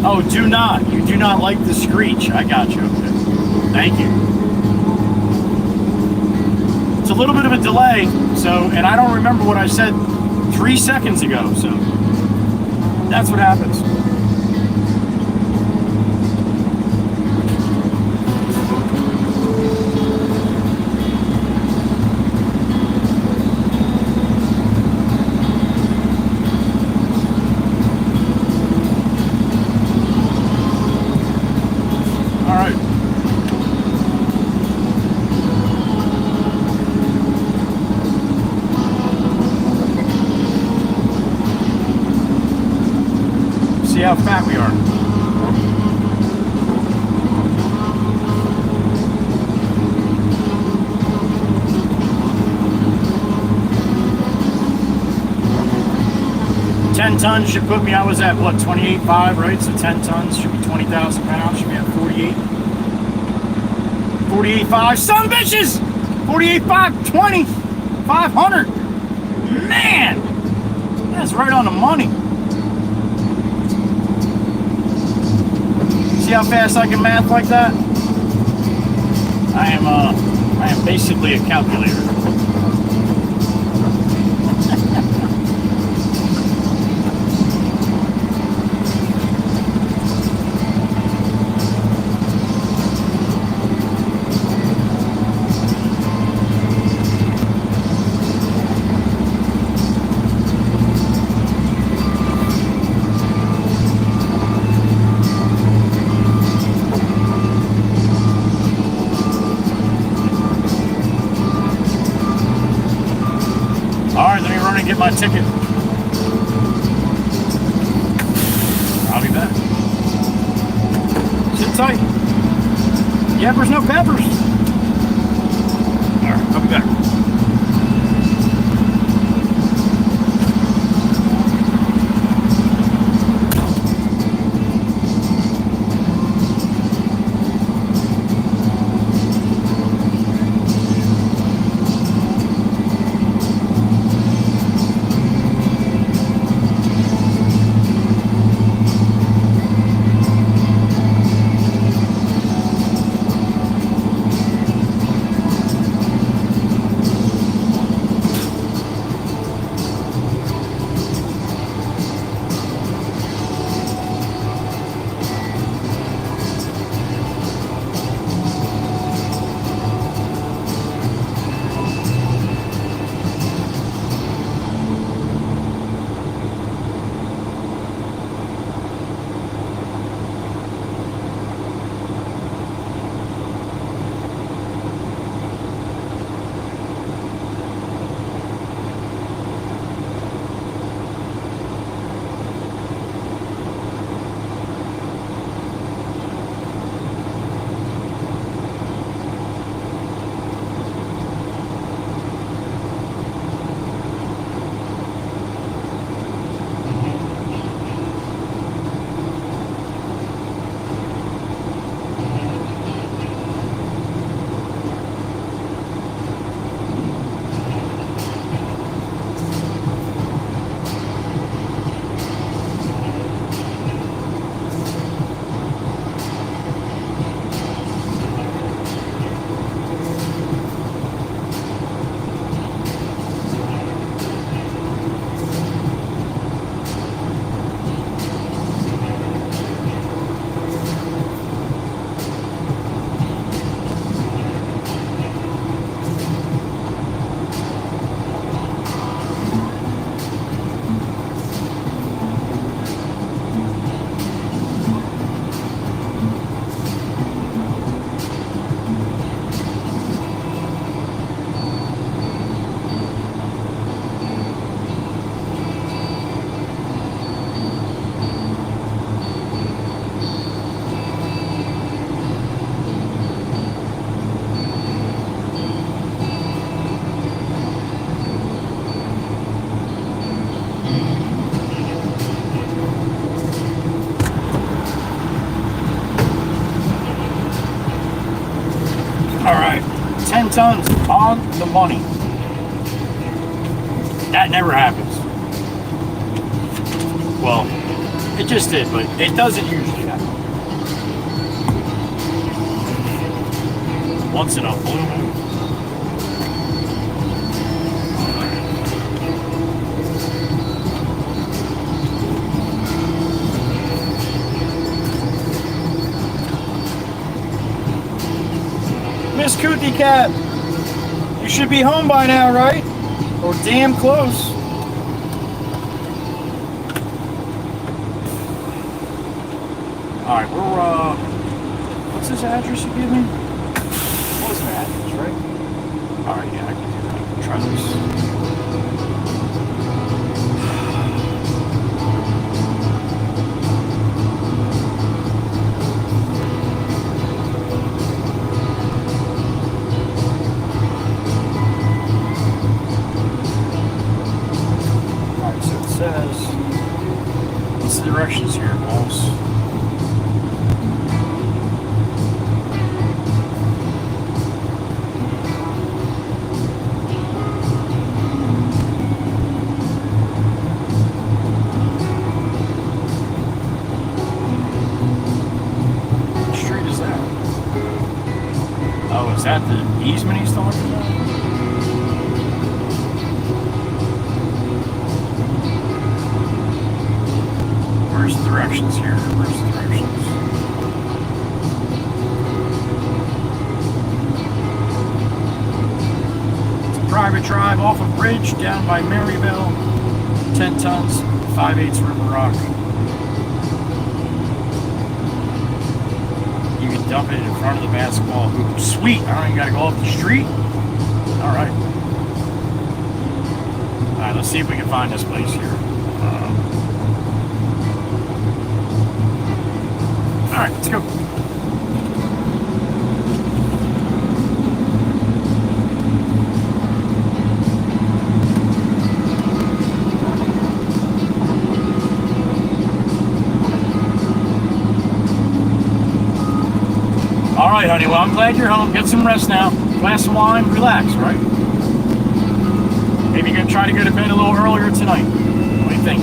Oh, do not. You do not like the screech. I got you. Okay. Thank you. It's a little bit of a delay, so, and I don't remember what I said 3 seconds ago, so that's what happens. See how fat we are. $10 tons should put me, I was at what, 28.5, right? So 10 tons should be 20,000 pounds, should be at 48. 48.5, son of bitches! 48.5, 20, 500. Man, that's right on the money. See how fast I can math like that? I am basically a calculator. Get my ticket. I'll be back. Sit tight. Yappers, no peppers. All right, I'll be back. 10 tons on the money. That never happens. Well, it just did, but it doesn't usually happen. Once in a blue moon. Miss Cootie Cat, you should be home by now, right? Or damn close. Alright, we're, what's this address you gave me? What was the address, right? Alright, yeah, I can do that. Try this. Alright, so it says, what's the directions here, boss? Is that the easement he's talking about? Where's the directions here? Where's the directions? It's a private drive off a bridge down by Maryville. 10 tons, 5/8 River Rock. Dump it in front of the basketball hoop. Sweet. I don't even got to go off the street. All right. All right, let's see if we can find this place here. All right, let's go. All right, honey. Well, I'm glad you're home. Get some rest now. Glass of wine, relax, right? Maybe you're going to try to go to bed a little earlier tonight. What do you think?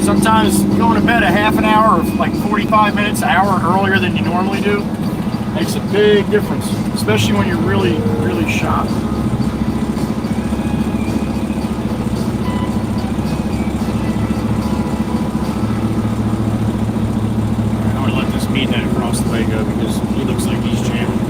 Sometimes going to bed a half an hour or like 45 minutes, an hour earlier than you normally do makes a big difference, especially when you're really, really shot. That across the way go because he looks like he's jamming.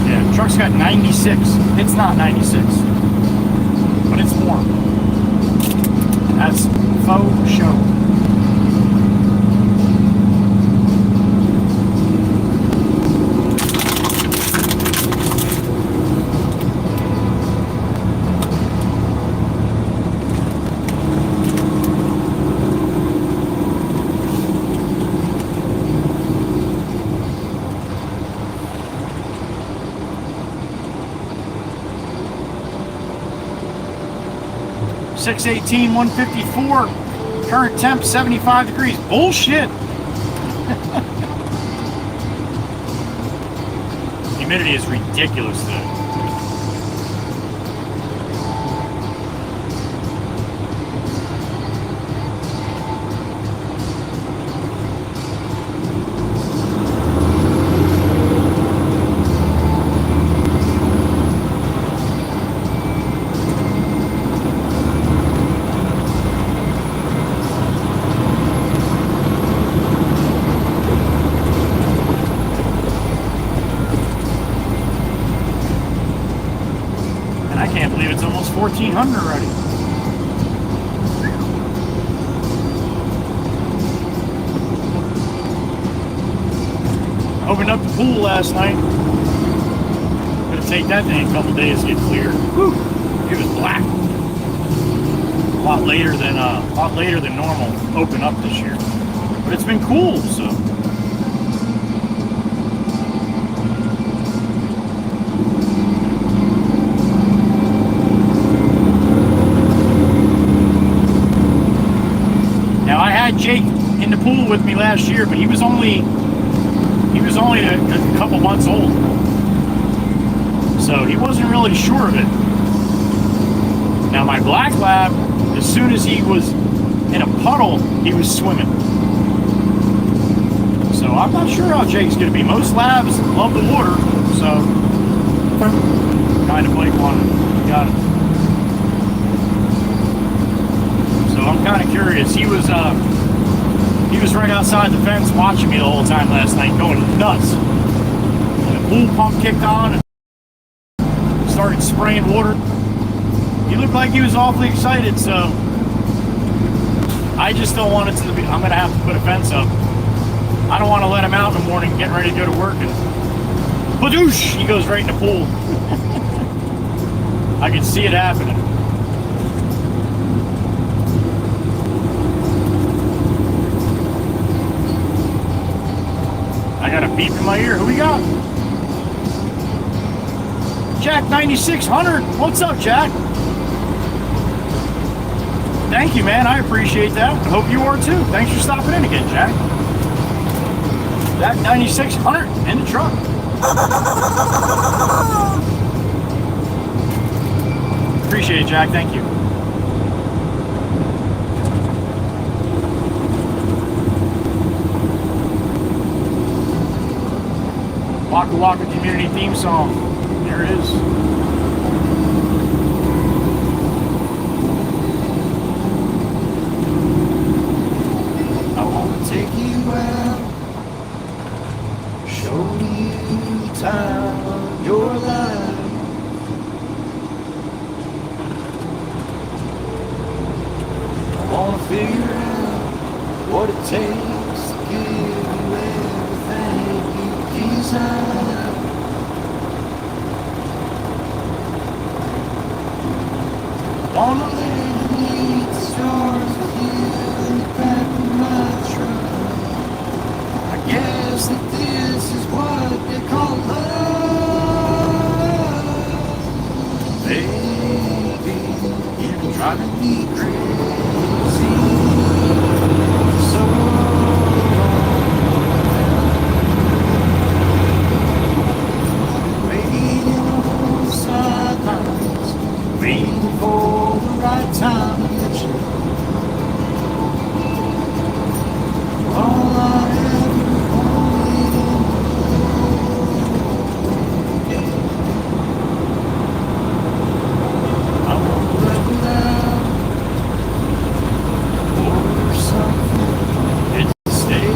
Yeah, truck's got 96. It's not 96. But it's warm. That's faux show. .618, 154. Current temp 75 degrees. Bullshit. Humidity is ridiculous today. I can't believe it's almost 1400 already. Opened up the pool last night. Gonna take that thing a couple days to get clear. Whew, it was black. A lot later than normal. Open up this year, but it's been cool. So. Now I had Jake in the pool with me last year, but he was only a couple months old, so he wasn't really sure of it. Now my black lab, as soon as he was in a puddle, he was swimming. So I'm not sure how Jake's going to be. Most labs love the water, so kind of like one. Got it. So I'm kind of curious. He was right outside the fence watching me the whole time last night, going nuts. And the pool pump kicked on and started spraying water. He looked like he was awfully excited, so I just don't want it to be. I'm going to have to put a fence up. I don't want to let him out in the morning getting ready to go to work and badoosh, he goes right in the pool. I can see it happening. I got a beep in my ear. Who we got? Jack 9600. What's up, Jack? Thank you, man. I appreciate that. I hope you are too. Thanks for stopping in again, Jack. Jack 9600 in the truck. Appreciate it, Jack. Thank you. Waka Waka community theme song. There it is. I want to take you out, show you the time of your life. I want to figure out what it takes to give you everything you desire. Wanna live beneath the stars with you in the back of my truck. I guess that this is what they call love. Baby, you're driving me crazy. So waiting on the sidelines, waiting for the right time to get you. All I ever wanted. I want to let it out, order something, and stay.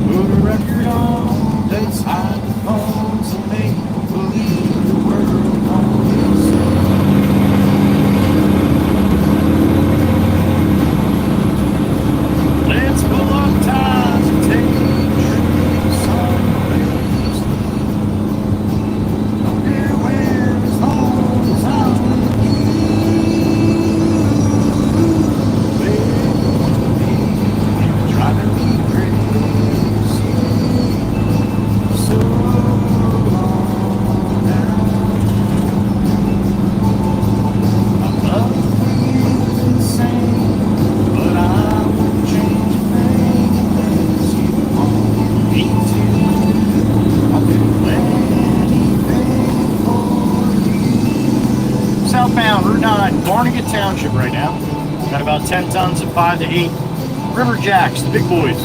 Put a record on, let's hide the phones and make believe the world always let's pull up ties and take trips someplace. Don't care where, as long as I'm with you. Baby, you're driving me crazy. So long now. I love you is insane, but I won't change a thing unless you want me to. I'll do anything for you. Southbound Route 9, Barnegat Township right now. Got about 10 tons of 5 to 8 River Jacks, the big boys.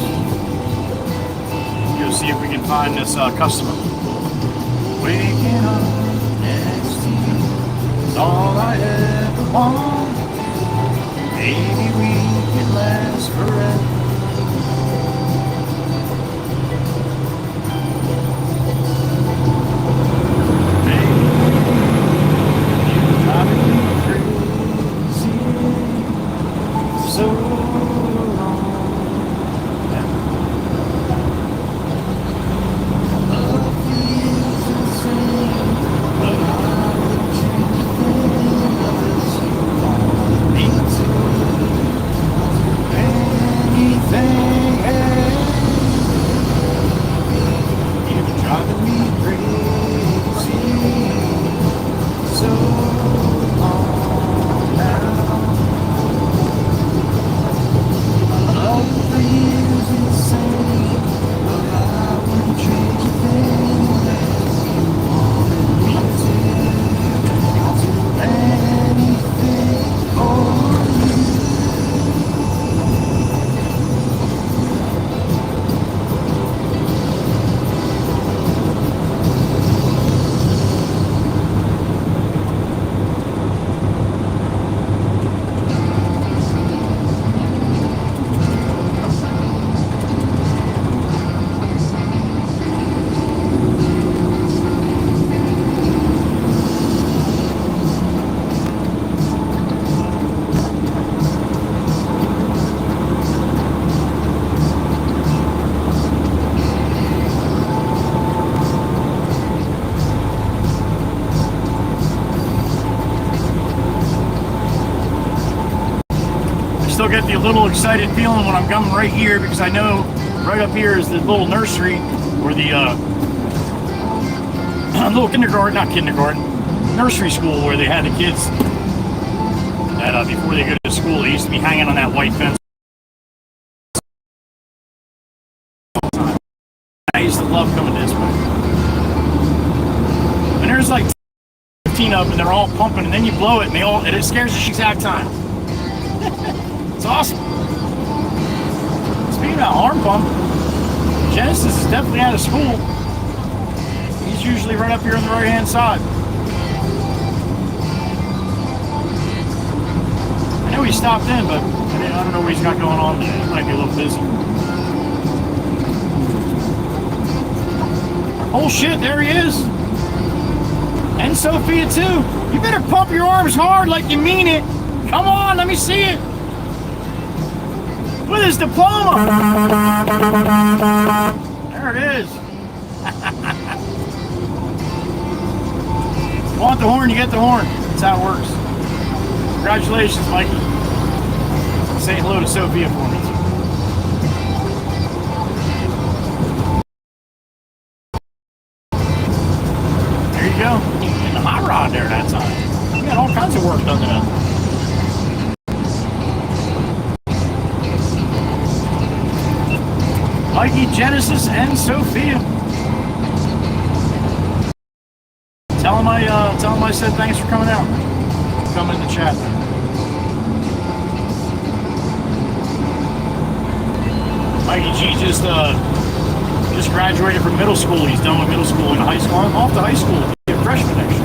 Go see if we can find this customer. Waking up next to you is all I ever want. Maybe we can last forever. Baby, you're driving me crazy. So long now. still get the little excited feeling when I'm coming right here because I know right up here is the little nursery or the little nursery school where they had the kids that before they go to school, they used to be hanging on that white fence. I used to love coming this way. And there's like 15 of them, and they're all pumping, and then you blow it, and it scares the exact time. It's awesome. Speaking of arm pump, Genesis is definitely out of school. He's usually right up here on the right-hand side. I know he stopped in, but I don't know what he's got going on today. He might be a little busy. Oh shit, there he is. And Sophia too. You better pump your arms hard like you mean it. Come on, let me see it. With his diploma. There it is. You want the horn, you get the horn. That's how it works. Congratulations, Mikey. Say hello to Sophia for me. There you go. In the hot rod there that time. We got all kinds of work done to that. Mikey, Genesis, and Sophia. Tell him I said thanks for coming out. Come in the chat. Mikey G just graduated from middle school. He's done with middle school and high school. I'm off to high school. He's a freshman next year.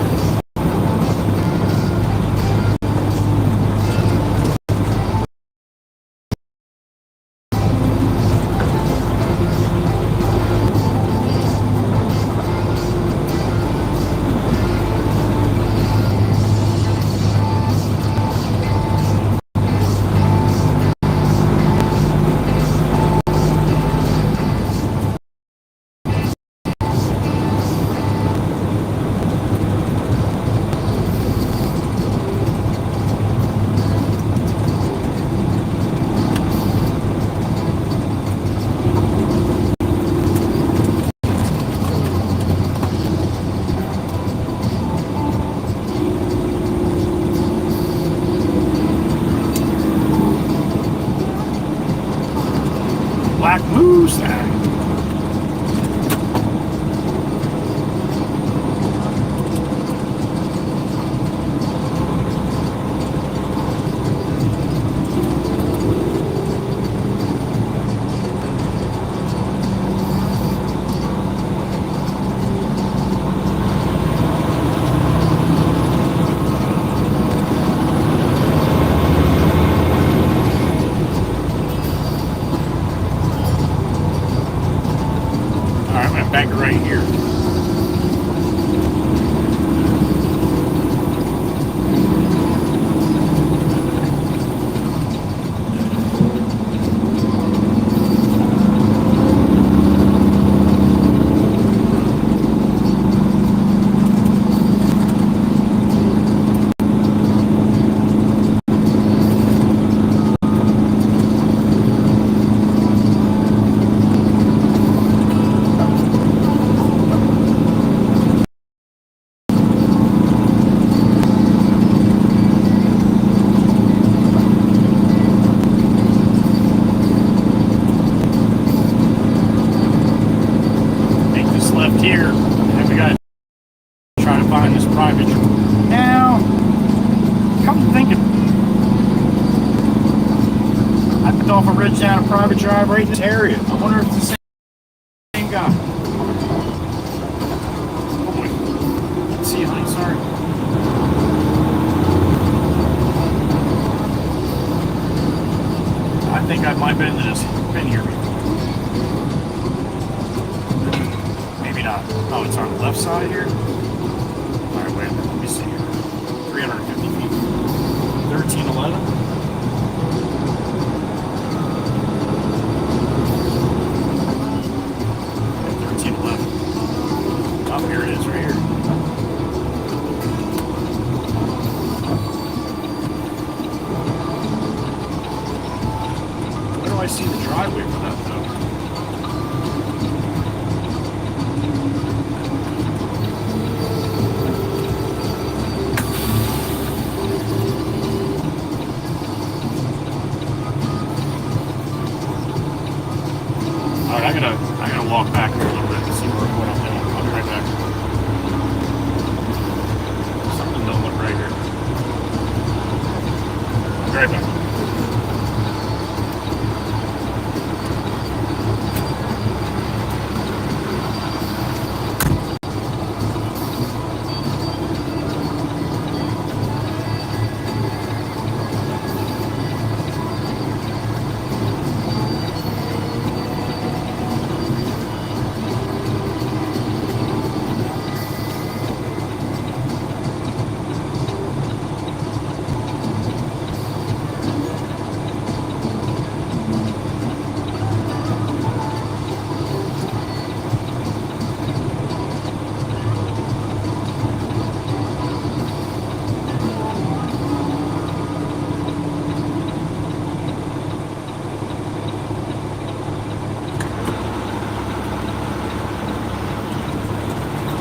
Down a private drive right in this area. I wonder if it's the same guy. Oh boy. Let's see, honey, sorry. I think I might have been here before. Maybe not. Oh, it's on the left side here? Alright, wait a minute. Let me see here. 350 feet. 1311. Here it is, right here. right back.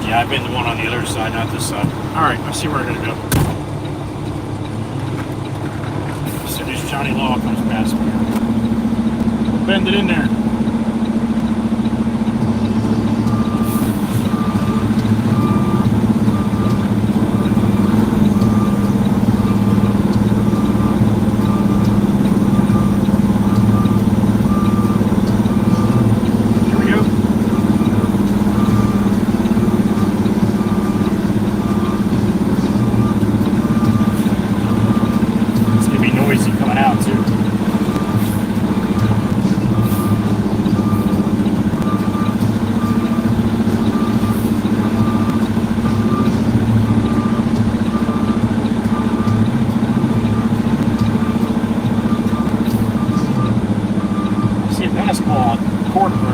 Yeah, I've been the one on the other side, not this side. All right, I see where I'm gonna go. As soon as Johnny Law comes past me, we'll bend it in there.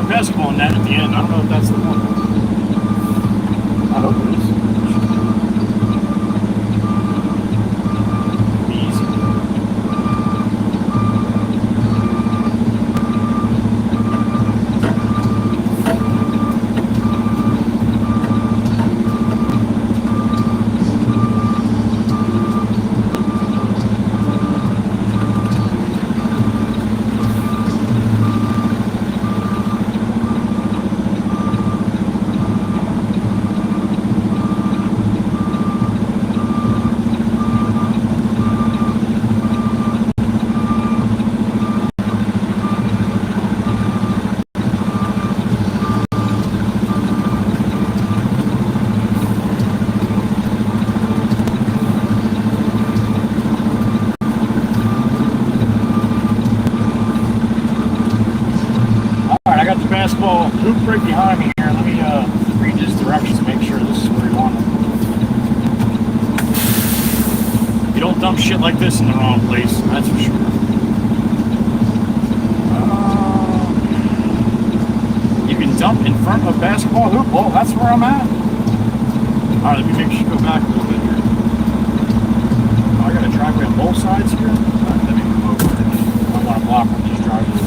Basketball net at the end. I don't know if that's the one. I hope it is. Be easy. Basketball hoop right behind me here. Let me read his directions and make sure this is where you want them. You don't dump shit like this in the wrong place, that's for sure. You can dump in front of a basketball hoop. Well, that's where I'm at. Alright, let me make sure go back a little bit here. Oh, I got a driveway on both sides here. Alright, let me move over. I want to block on these driveways.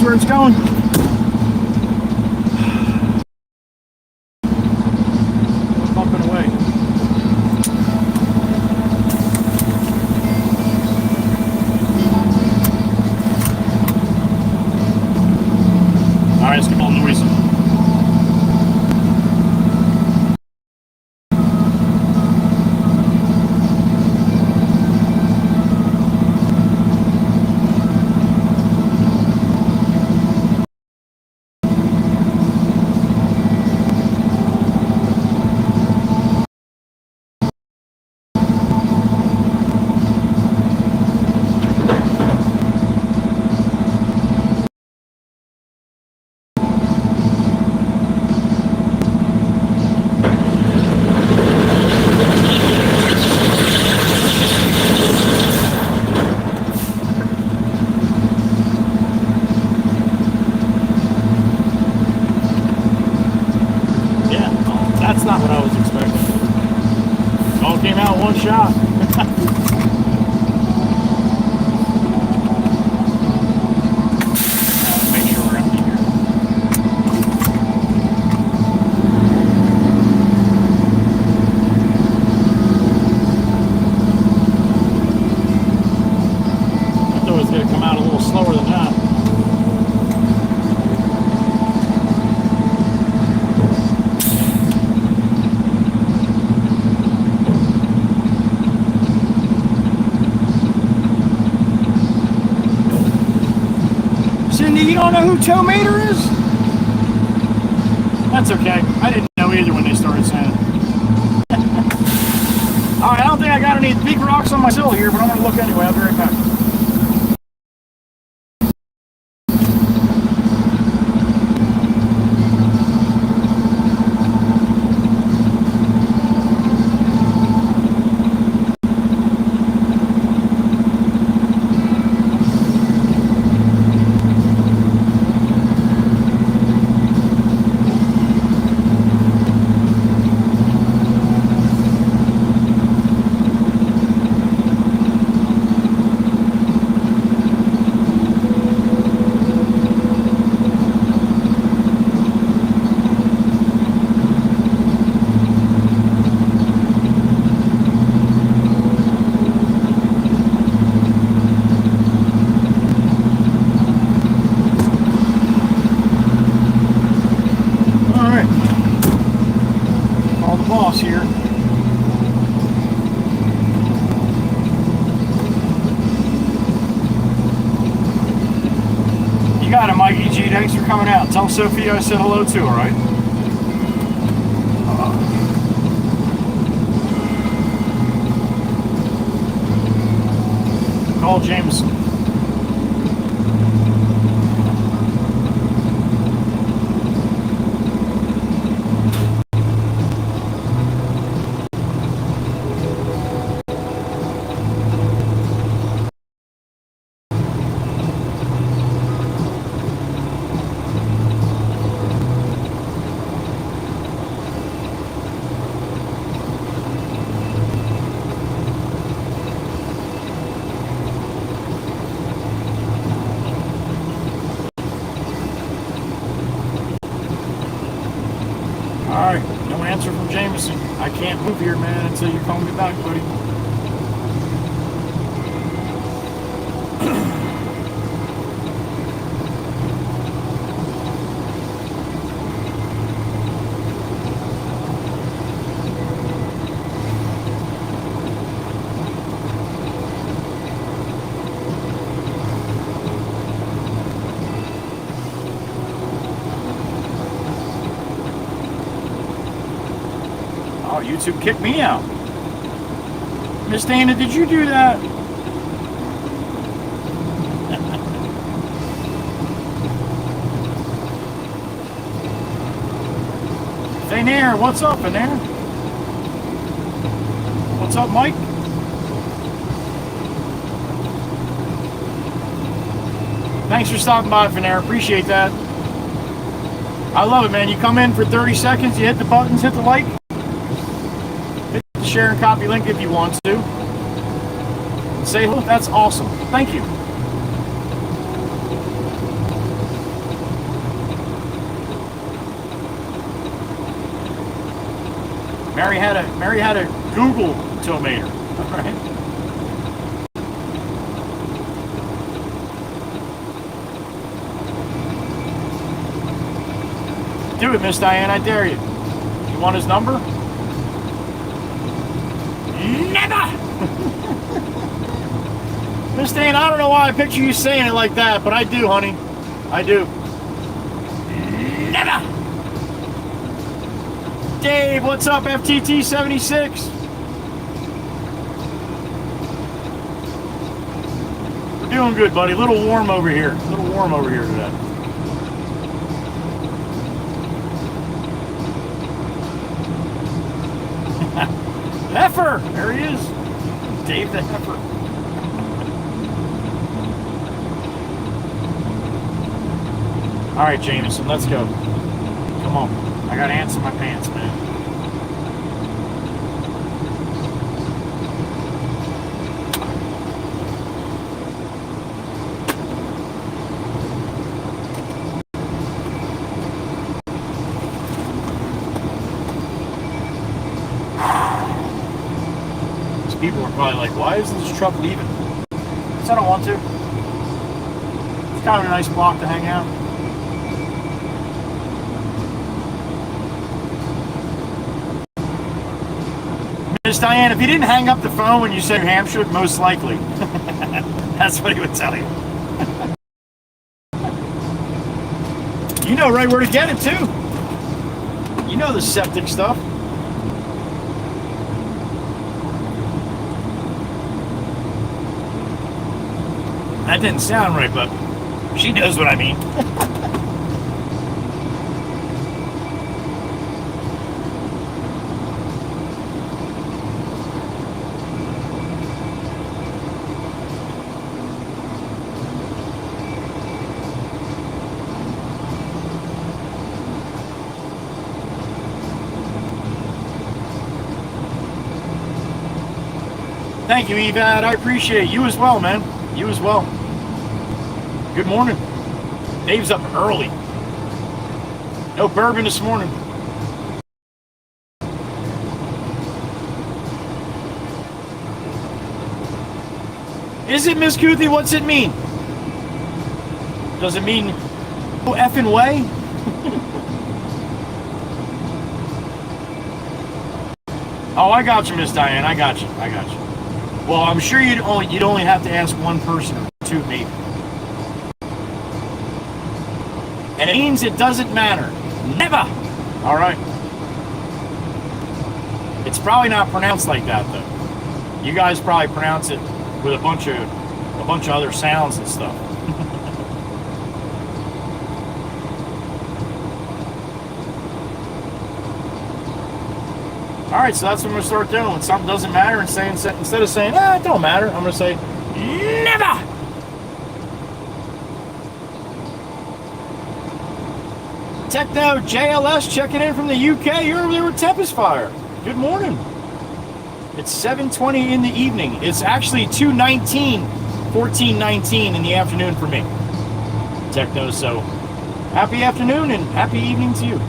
Where it's going. Bumping away. All right, let's get a little noisy. came out one shot. Make sure we're empty here. I thought it was going to come out a little slower than that. You don't know who Tomater is? That's okay. I didn't know either when they started saying it. Alright, I don't think I got any big rocks on my sill here, but I'm going to look anyway. I'll be right back. Here. You got it, Mikey G. Thanks for coming out. Tell Sophia I said hello too, alright? Call Jameson. Alright, no answer from Jameson. I can't move here, man, until you call me back, buddy. Oh, YouTube kicked me out. Miss Dana, did you do that? Finair, what's up, Finair? What's up, Mike? Thanks for stopping by, Finair. Appreciate that. I love it, man. You come in for 30 seconds, you hit the buttons, hit the like. Hit the share and copy link if you want to. Say hello. That's awesome. Thank you. Mary had a Google tomato. All right. Do it, Miss Diane. I dare you. You want his number? Never. Miss Diane, I don't know why I picture you saying it like that, but I do, honey. I do. Never. Dave, what's up, FTT76? We're doing good, buddy. A little warm over here. A little warm over here today. Heifer! There he is. Dave the Heifer. All right, Jameson, let's go. Come on. I got ants in my pants, man. Probably like, why isn't this truck leaving? Because I don't want to. It's kind of a nice block to hang out. Miss Diane, if you didn't hang up the phone when you said New Hampshire, most likely. That's what he would tell you. You know right where to get it, too. You know the septic stuff. That didn't sound right, but she knows what I mean. Thank you, Evad. I appreciate it. You as well, man. You as well. Good morning. Dave's up early. No bourbon this morning. Is it, Miss Kuthi? What's it mean? Does it mean no effing way? Oh, I got you, Miss Diane. I got you. I got you. Well, I'm sure you'd only have to ask one person or two, maybe. And it means it doesn't matter. Never. All right. It's probably not pronounced like that, though. You guys probably pronounce it with a bunch of other sounds and stuff. All right, so that's what I'm going to start doing. When something doesn't matter, and saying, instead of saying, it don't matter, I'm going to say, never! Techno JLS checking in from the UK. You're over there with Tempest Fire. Good morning. It's 7:20 in the evening. It's actually 2:19, 14:19 in the afternoon for me. Techno, so happy afternoon and happy evening to you.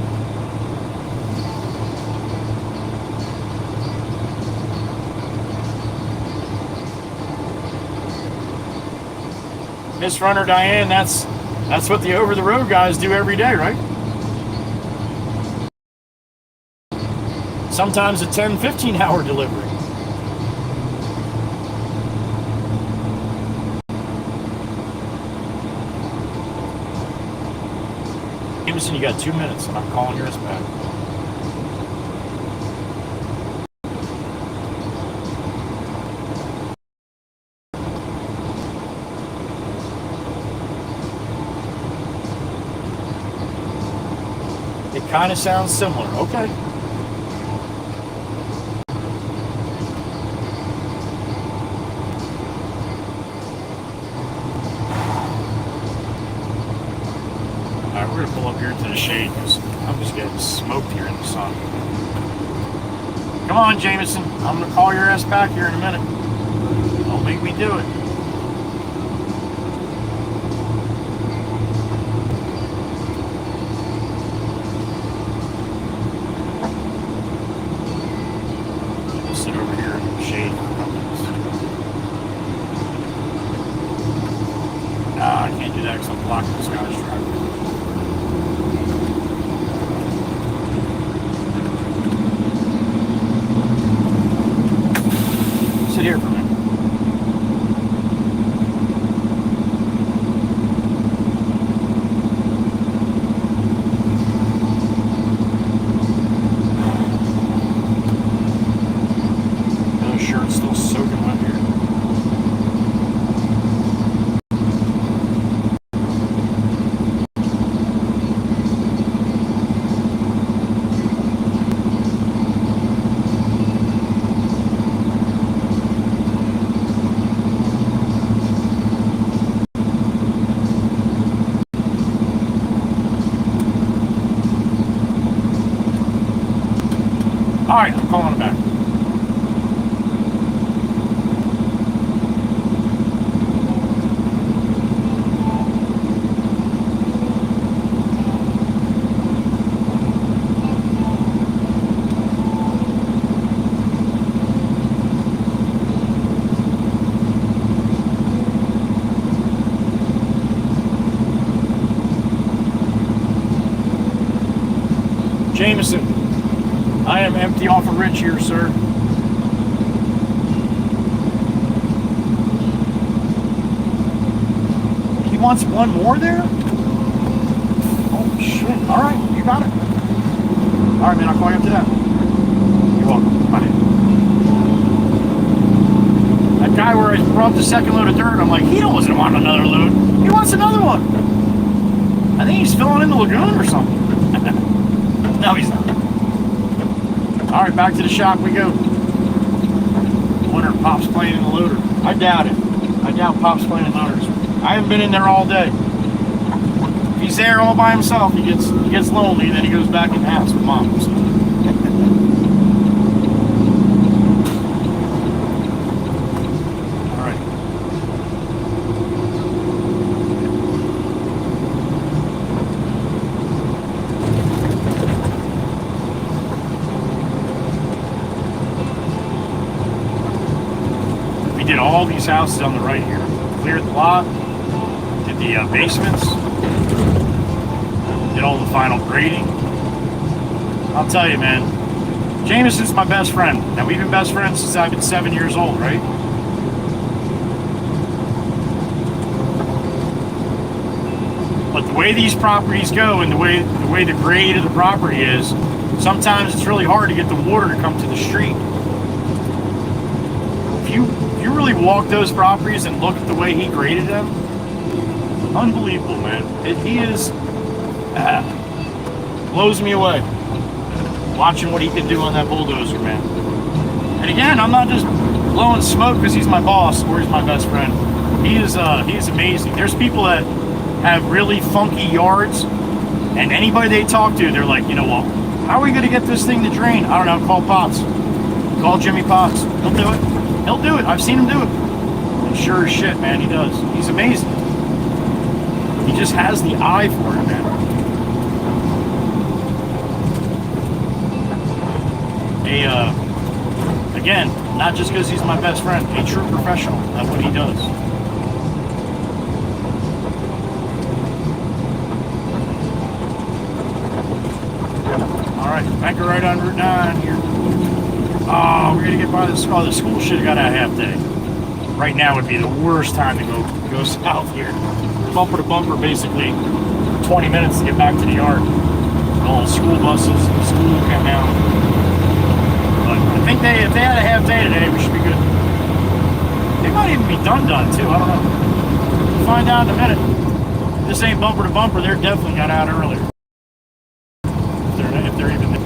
Miss Runner Diane, that's what the over-the-road guys do every day, right? Sometimes a 10, 15-hour delivery. Jameson, you got 2 minutes, and I'm calling yours back. It kind of sounds similar. Okay. All right, we're gonna pull up here to the shade because I'm just getting smoked here in the sun. Come on, Jameson. I'm gonna call your ass back here in a minute. Don't make me do it. All right, I'm calling it back. Jameson, I am empty off of Rich here, sir. He wants one more there? Oh, shit. All right, you got it. All right, man, I'll call you up to that. You're welcome. Bye. That guy where I brought the second load of dirt, I'm like, he doesn't want another load. He wants another one. I think he's filling in the lagoon or something. No, he's not. All right, back to the shop we go. Wonder if Pop's playing in the loader. I doubt it. I doubt Pop's playing in loaders. I haven't been in there all day. If he's there all by himself, he gets lonely, then he goes back in the house with Mom. So. Did all these houses on the right here. Cleared the lot, did the basements, did all the final grading. I'll tell you, man, Jameson's my best friend. Now, we've been best friends since I've been 7 years old, right? But the way these properties go and the way the grade of the property is, sometimes it's really hard to get the water to come to the street. If you really walk those properties and look at the way he graded them, unbelievable, man. He is blows me away watching what he can do on that bulldozer, man. And again, I'm not just blowing smoke because he's my boss or he's my best friend. He is amazing. There's people that have really funky yards, and anybody they talk to, they're like, you know what, how are we going to get this thing to drain? I don't know, call Potts. Call Jimmy Potts. He'll do it. He'll do it. I've seen him do it. And sure as shit, man, he does. He's amazing. He just has the eye for it, man. Again, not just because he's my best friend, a true professional at what he does. All right, anchor right on Route 9 here. Oh, we're gonna get by this. Oh, the school should have got a half day. Right now would be the worst time to go south here. Bumper to bumper, basically 20 minutes to get back to the yard. All the school buses, the school come out. But I think if they had a half day today, we should be good. They might even be done too. I don't know. We'll find out in a minute. If this ain't bumper to bumper, they're definitely got out earlier. If they're even there.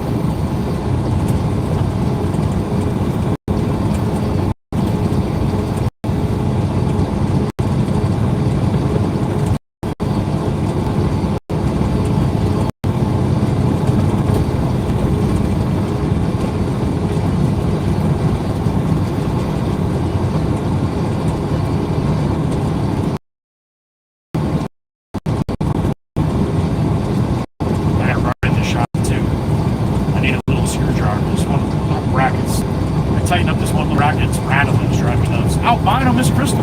Tighten up this one little bracket. It's rattling. It's driving me nuts. Albino Miss Crystal.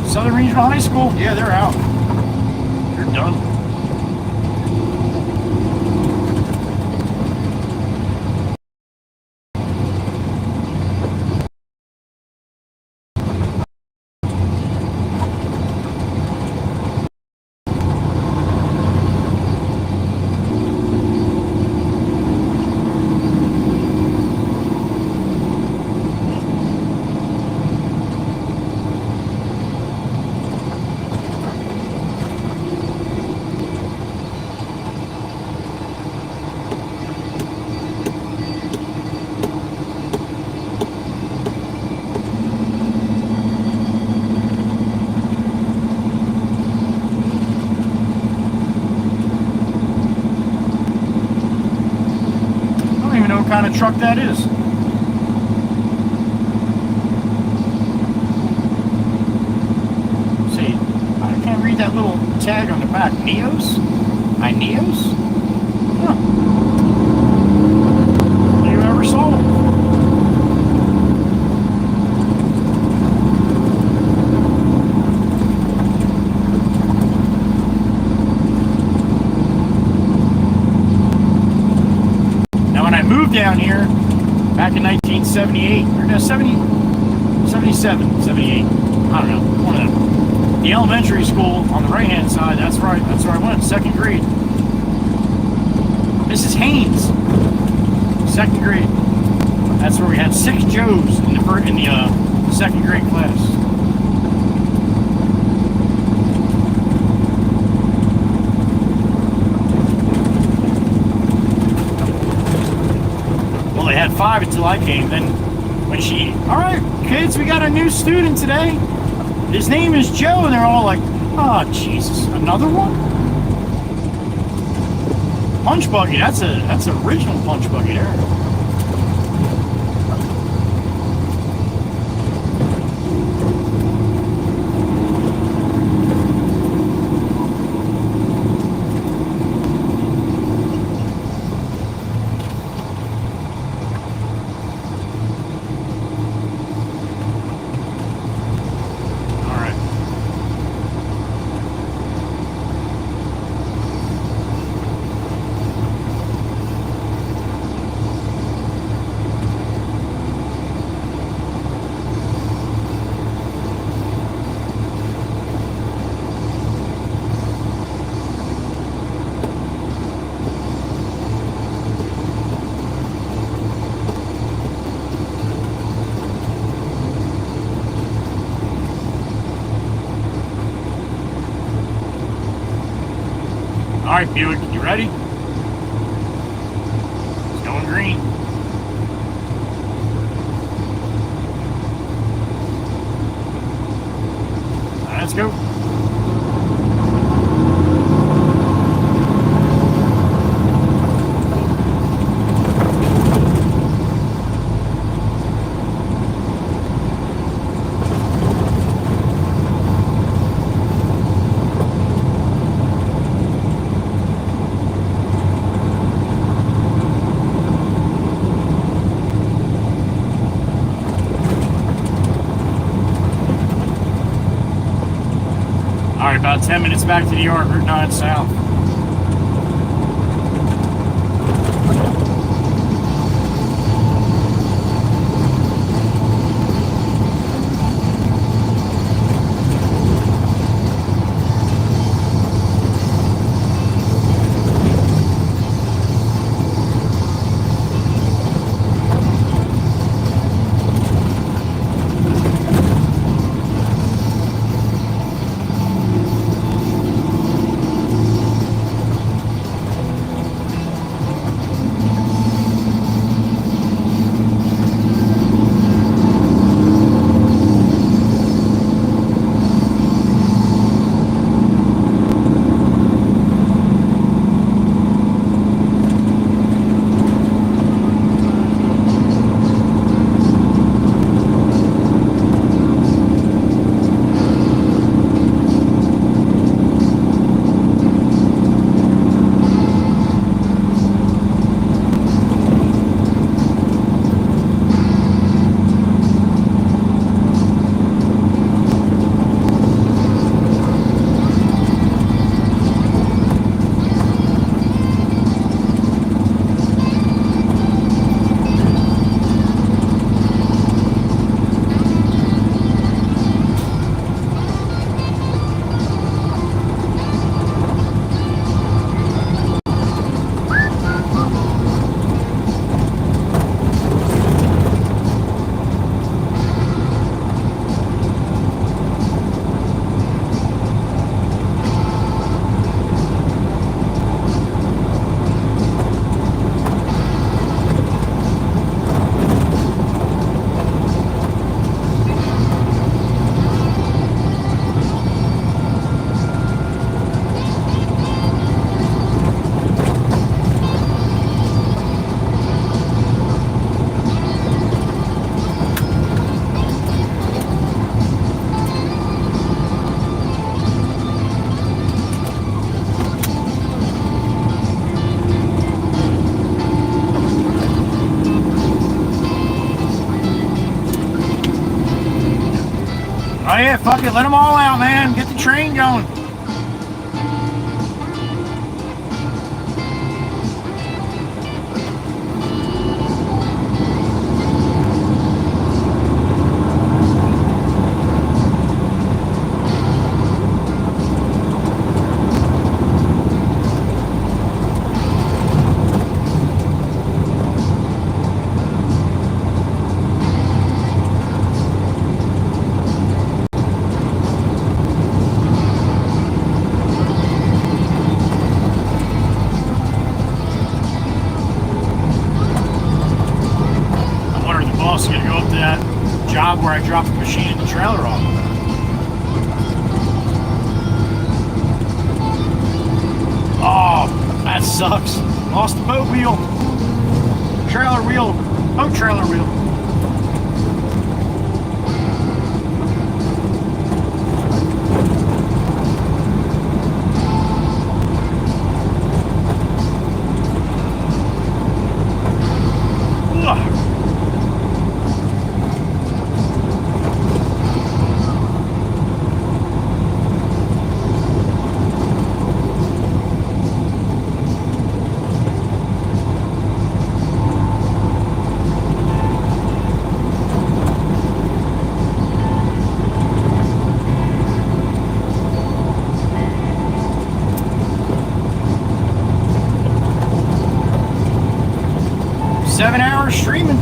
Southern Regional High School. Yeah, they're out. They're done. Kind of truck that is. See, that little tag on the back. Neos? Neos? Huh. You ever saw them? Now when I moved down here back in 1978, or no, 77, 78, I don't know, one of them. The elementary school on the right-hand side, that's where I went, second grade. Mrs. Haynes, second grade. That's where we had 6 Joes in the second grade class. Well, they had 5 until I came. Then when all right, kids, we got a new student today. His name is Joe, and they're all like, oh, Jesus, another one? Punch buggy, that's original punch buggy there. All right, Buick, you ready? It's going green. All right, let's go. Alright, about 10 minutes back to the yard, Route 9 south. Oh yeah, fuck it, let them all out, man. Get the train going. Where I dropped the machine and the trailer off. Oh, that sucks. Lost the boat wheel. Trailer wheel. Boat trailer wheel. Ugh. Streaming.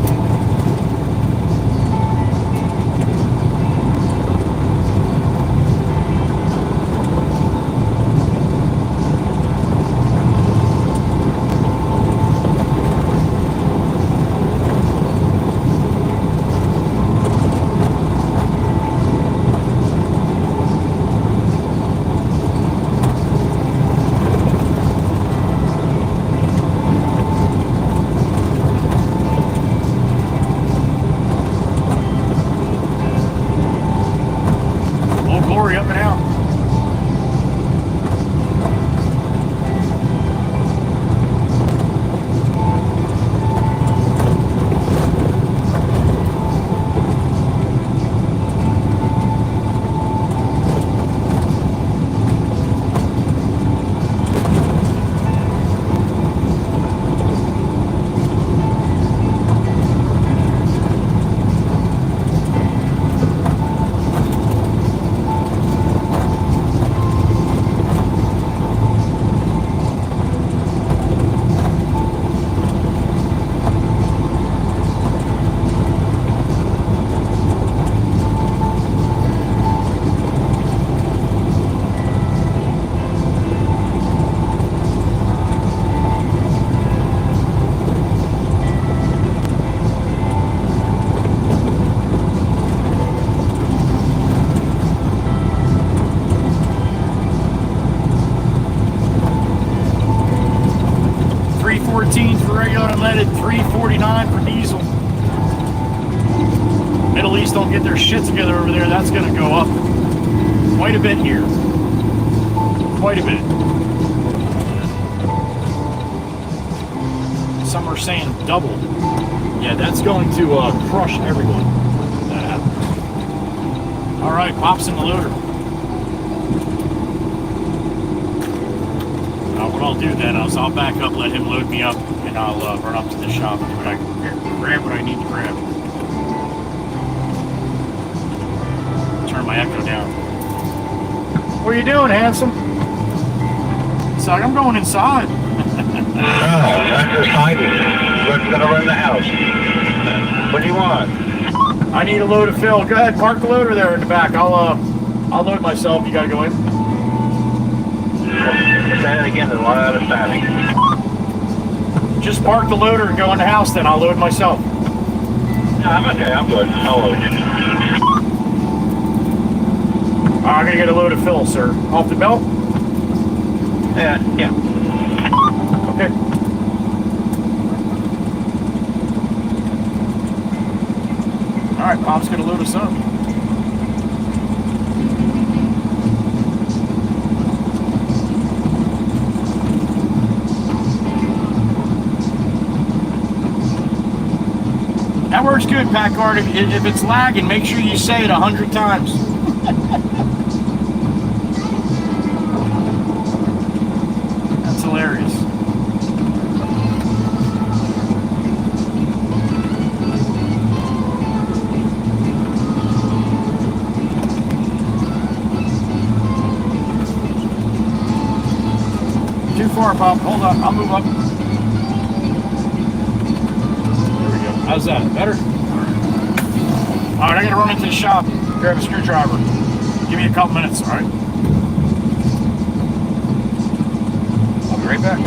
For regular unleaded, $3.49 for diesel. Middle East don't get their shit together over there. That's going to go up quite a bit here. Quite a bit. Some are saying double. Yeah, that's going to crush everyone. That happens. All right, pops in the loader. What I'll do then is I'll back up, let him load me up, and I'll run up to the shop and grab what I need to grab. Turn my echo down. What are you doing, handsome? It's like, I'm going inside. No, I'm just hiding. We're gonna run the house. What do you want? I need a load of fill. Go ahead, park the loader there in the back. I'll load myself. You gotta go in. Say that again, there's a lot of static. Just park the loader and go in the house, then I'll load myself. No, I'm okay, I'm good. I'll load you. I'm gonna get a load of fill, sir. Off the belt? Yeah. Okay. Alright, Pop's gonna load us up. That works good, Packard. If it's lagging, make sure you say it 100 times. That's hilarious. Too far, Pop. Hold on. I'll move up. There we go. How's that? Better? All right, I gotta run into the shop, grab a screwdriver. Give me a couple minutes, all right? I'll be right back.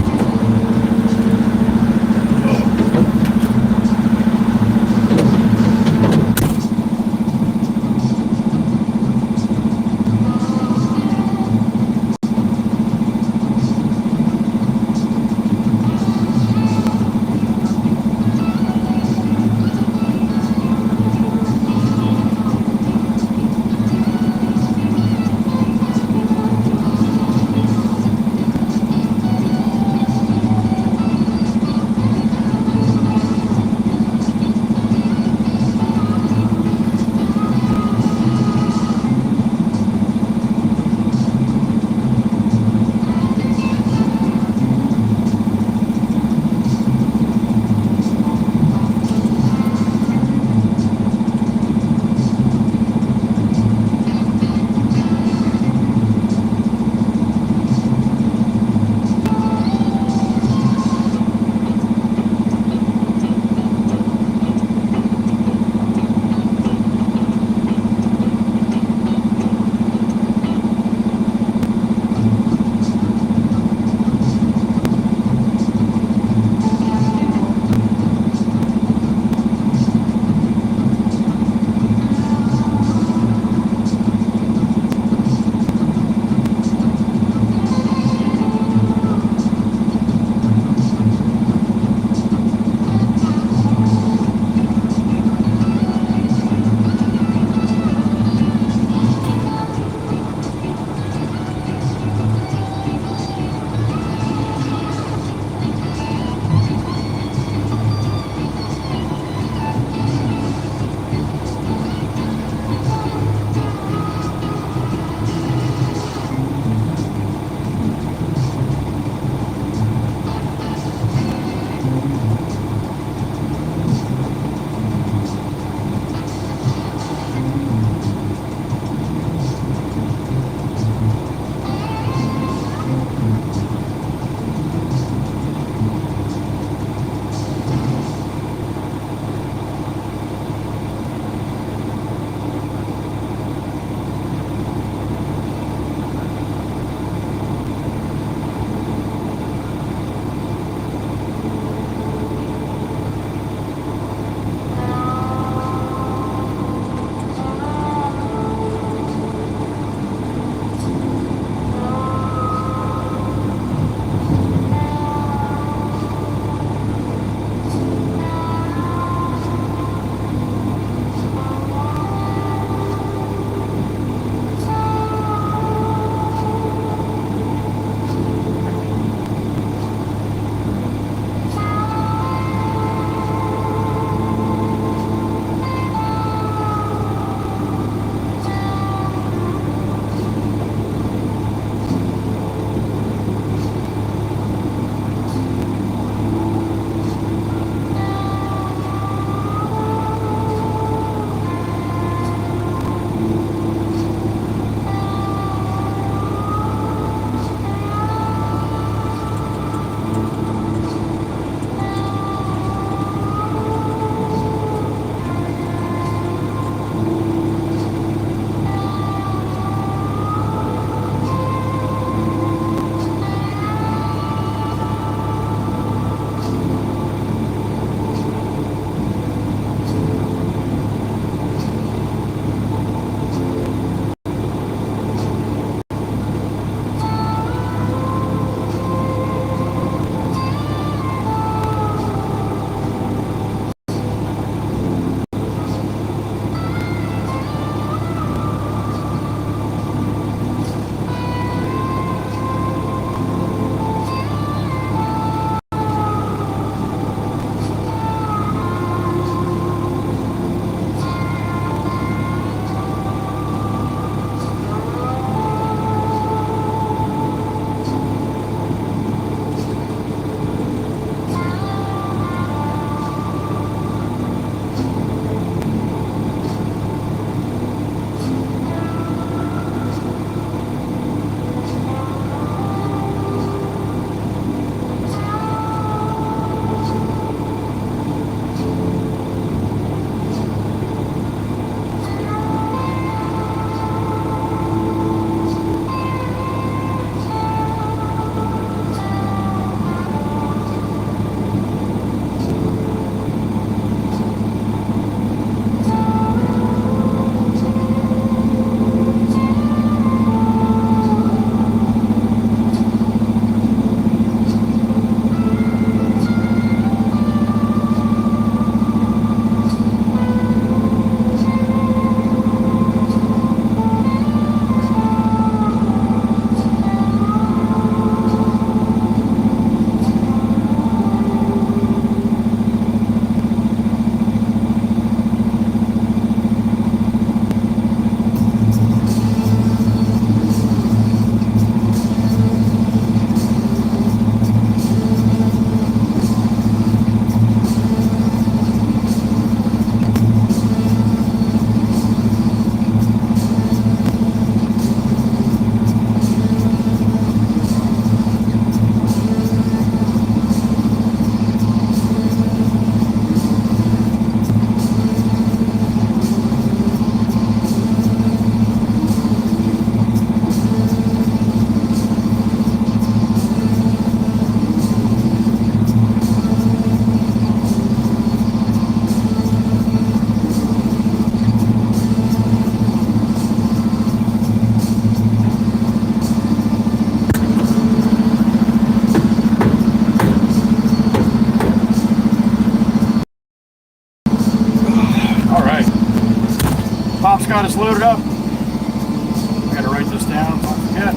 truck's got us loaded up. I gotta write this down, don't forget.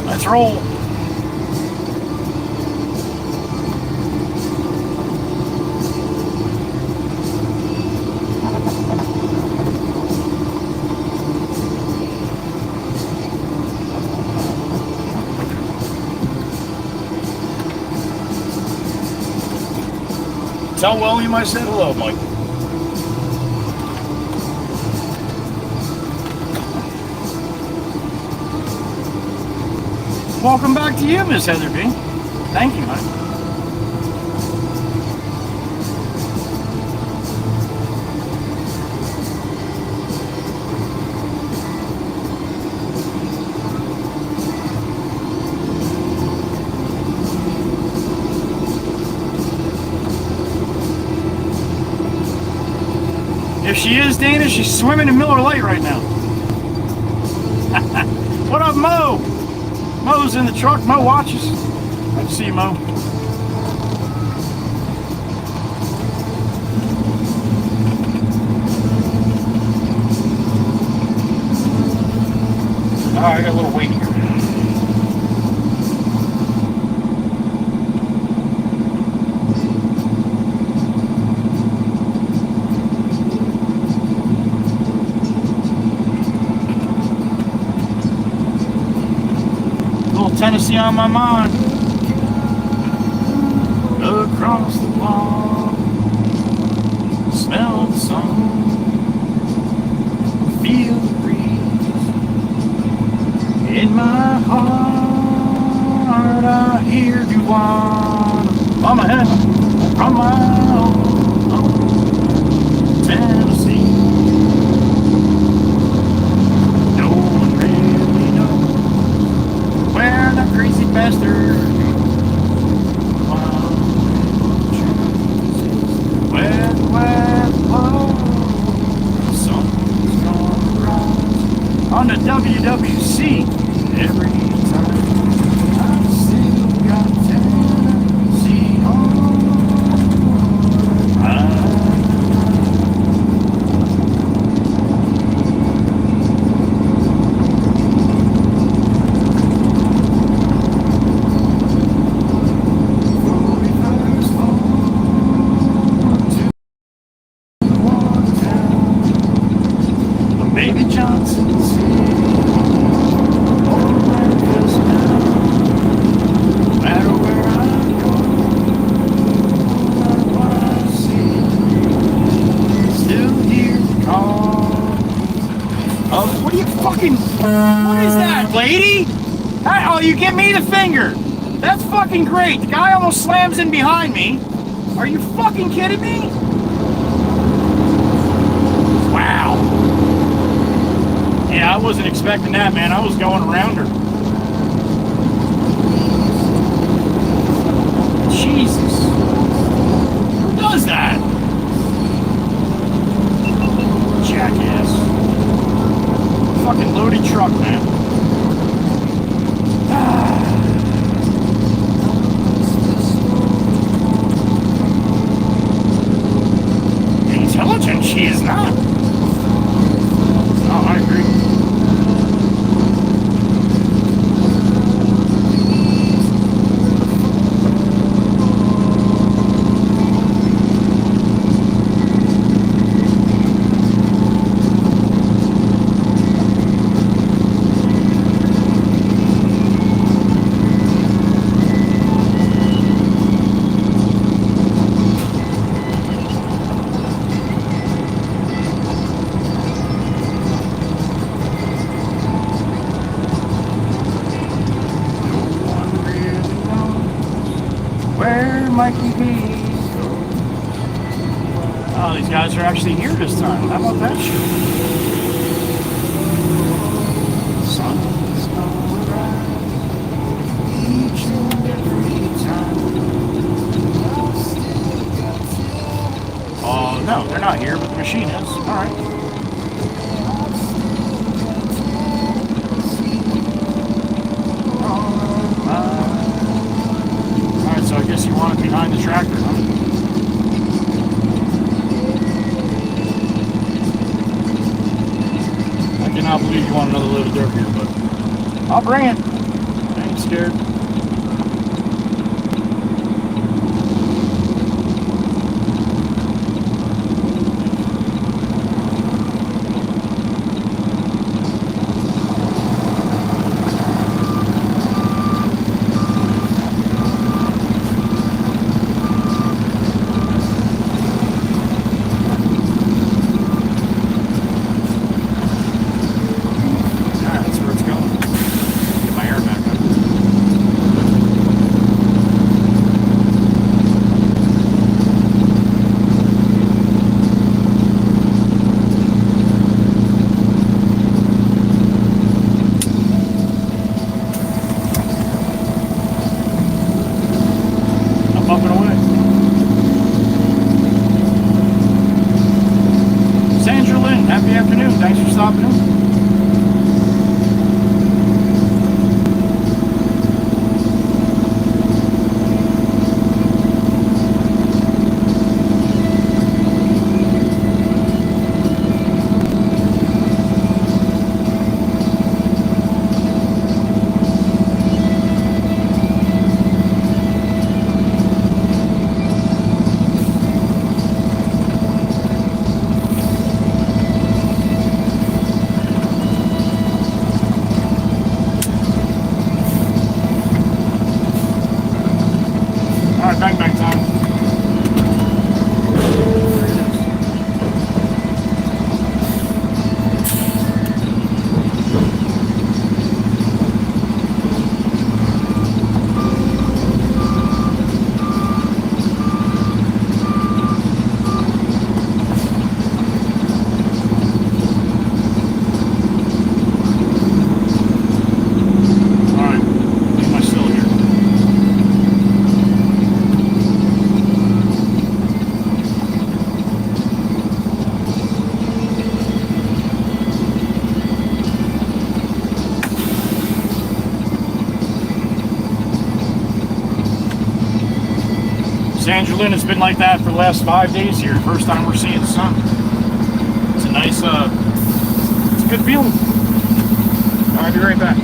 Let's roll. Tell William I said hello, Mike. Welcome back to you, Miss Heatherby. Thank you, honey. If she is Dana, she's swimming in Miller Lake right now. What up, Mo? Mo's in the truck. Mo watches. Good to see you, Mo. All right, I got a little weight here. Tennessee on my mind. Across the pond, smell the sun, feel the breeze. In my heart, I hear you want on my head from my home, Tennessee. No one really knows where that crazy bastard where the sun's gonna rise on the WWC every time. I still got Tennessee on my What is that, lady? Oh, you give me the finger. That's fucking great. The guy almost slams in behind me. Are you fucking kidding me? Wow. Yeah, I wasn't expecting that, man. I was going around her. Jesus. Who does that? Jackass. Fucking loaded truck, man. Intelligent she is not. Oh, I agree. Oh, these guys are actually here this time. How about that shit? Sun is gonna rise each and every time. Oh, no, they're not here, but the machine is. All right. Alright, so I guess you want it behind the tractor, huh? I cannot believe you want another load of dirt here, but I'll bring it. I ain't scared. Angelin, it's been like that for the last 5 days here. First time we're seeing the sun. It's a nice, it's a good feeling. I'll be right back.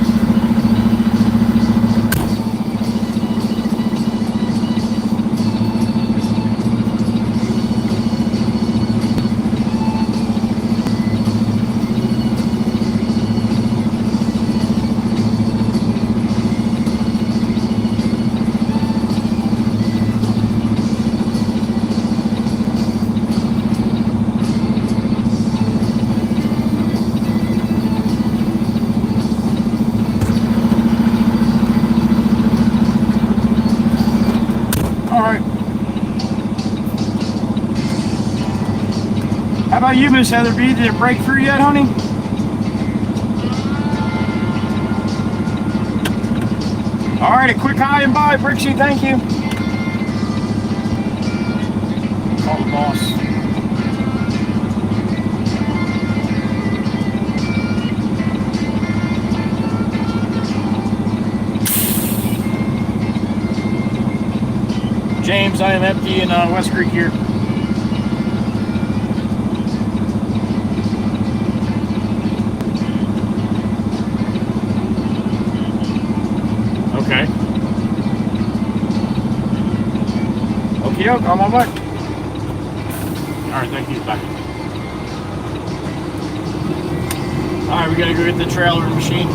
How about you, Miss Heather B? Did it break through yet, honey? All right, a quick hi and bye, Brixie. Thank you. Call the boss. James, I am empty in West Creek here. Okay. Okie doke, on my way. Alright, thank you. Bye. Alright, we gotta go get the trailer and machine.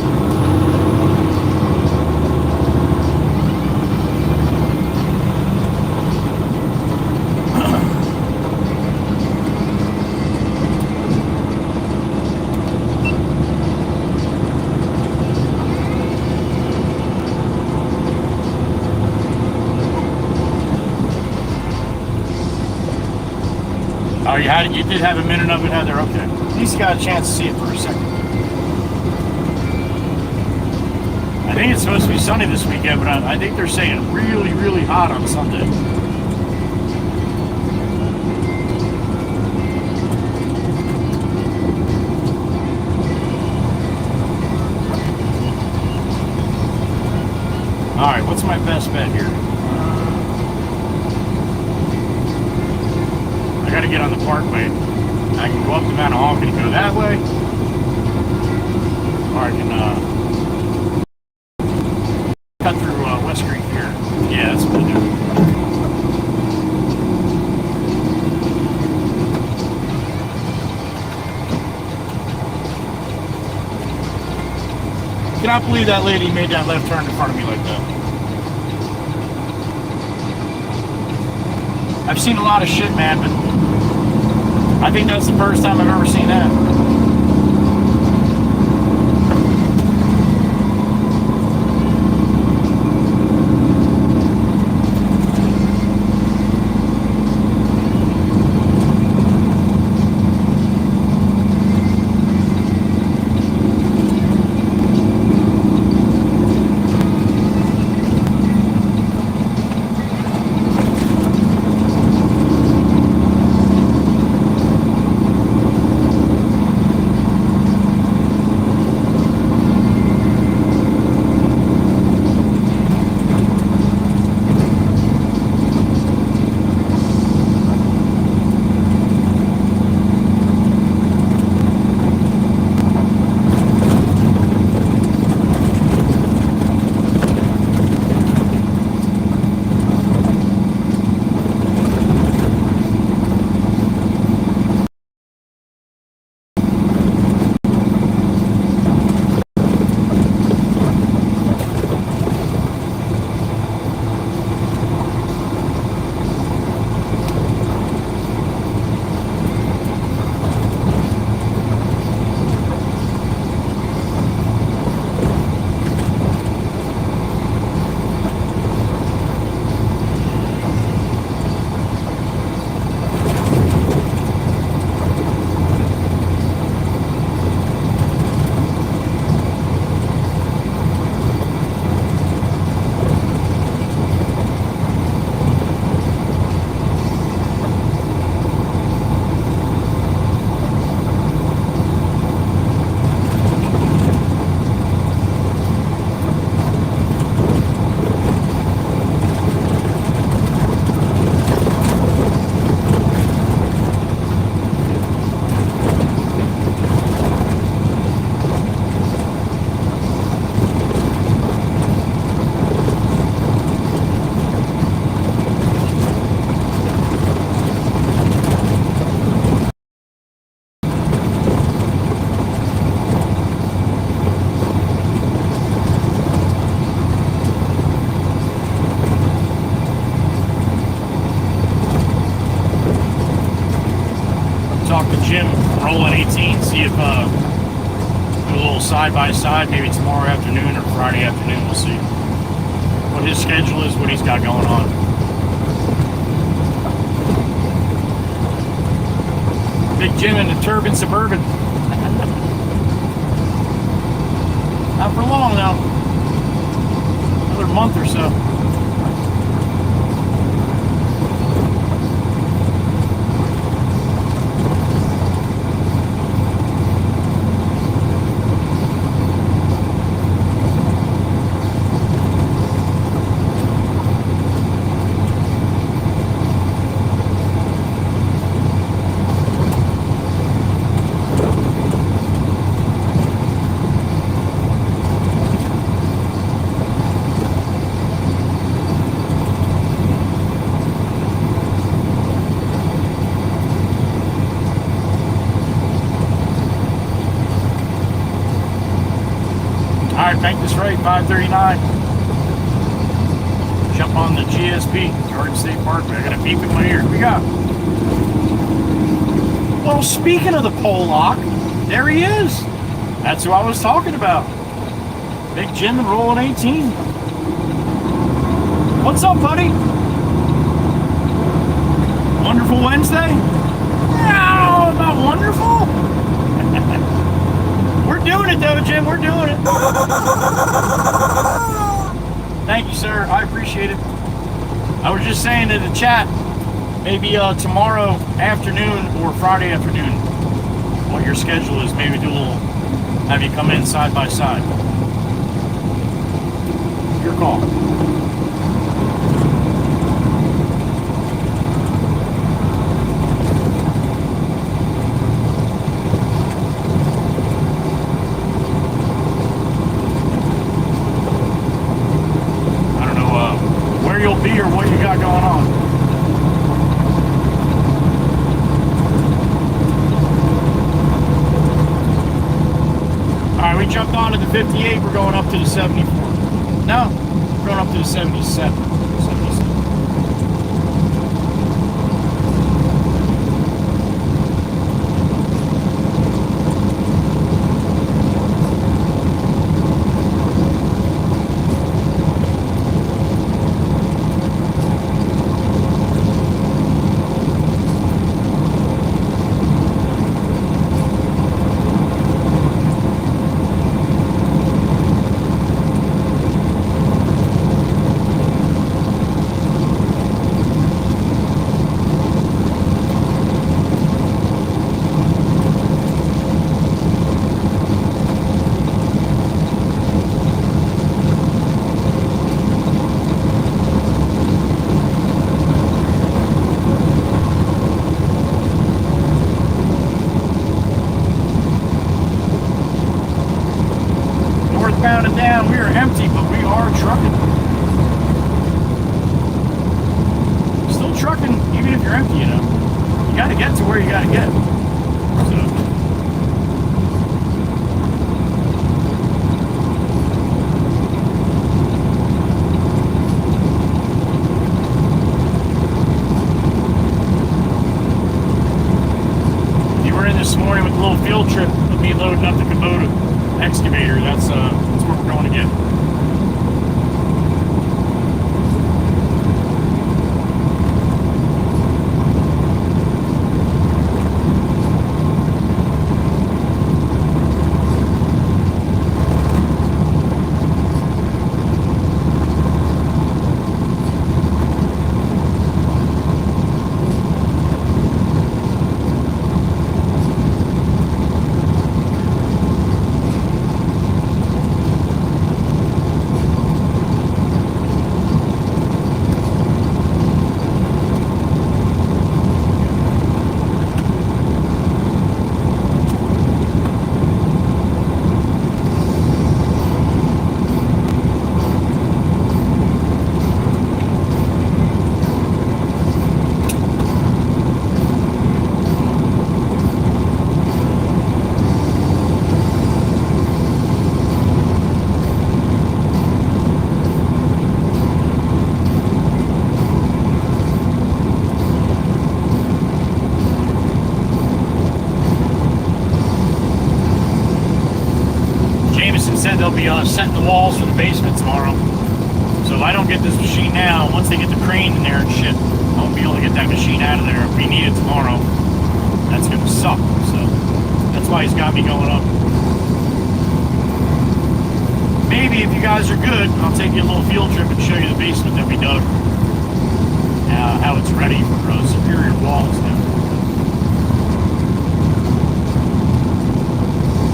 You did have a minute of it, Heather. Okay. At least you got a chance to see it for a second. I think it's supposed to be sunny this weekend, but I think they're saying really, really hot on Sunday. All right, what's my best bet here? I got to get on the parkway. I can go up the Mount Hawk and go that way, or I can cut through West Creek here. Yeah, that's what I do. I cannot believe that lady made that left turn in front of me like that. I've seen a lot of shit, man, but I think that's the first time I've ever seen that. Jim rolling 18, see if do a little side by side, maybe tomorrow afternoon or Friday afternoon. We'll see what his schedule is, what he's got going on. Big Jim in the Turbine Suburban. Not for long now. Another month or so. Alright, bank this right, 539. Jump on the GSP, Georgia State Parkway. I got a beep in my ear. What we got? Well, speaking of the pole lock, there he is. That's who I was talking about. Big Jim and rolling 18. What's up, buddy? Wonderful Wednesday? wonderful? We're doing it though, Jim. We're doing it. Thank you, sir. I appreciate it. I was just saying in the chat, maybe tomorrow afternoon or Friday afternoon, what your schedule is. Maybe do a little, have you come in side by side. Your call. You'll be or what you got going on. Alright, we jumped on to the 58, we're going up to the 74. No, we're going up to the 77. Down, we are empty, but we are trucking. Still trucking, even if you're empty, you know. You gotta get to where you gotta get. You were in this morning with a little field trip with me loading up the Kubota excavator. That's where we're going again. They'll be setting the walls for the basement tomorrow. So if I don't get this machine now, once they get the crane in there and shit, I won't be able to get that machine out of there. If we need it tomorrow, that's going to suck. So that's why he's got me going up. Maybe if you guys are good, I'll take you a little field trip and show you the basement that we dug. How it's ready for superior walls now.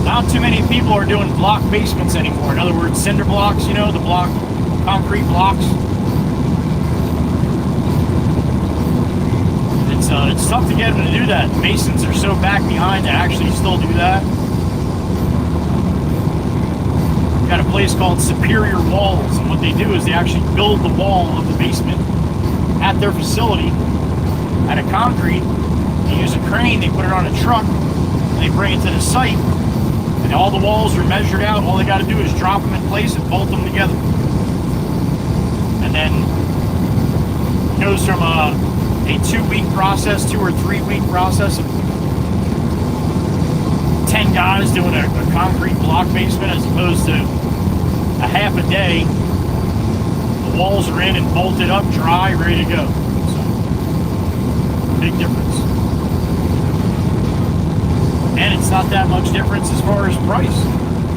Not too many people are doing block basements anymore. In other words, cinder blocks, you know, the block, concrete blocks. It's tough to get them to do that. The masons are so back behind to actually still do that. We've got a place called Superior Walls, and what they do is they actually build the wall of the basement at their facility out of concrete. They use a crane, they put it on a truck, and they bring it to the site. And all the walls are measured out. All they got to do is drop them in place and bolt them together. And then it goes from a 2-week process, 2 or 3 week process of 10 guys doing a concrete block basement as opposed to a half a day. The walls are in and bolted up, dry, ready to go. So, big difference. again, it's not that much difference as far as price.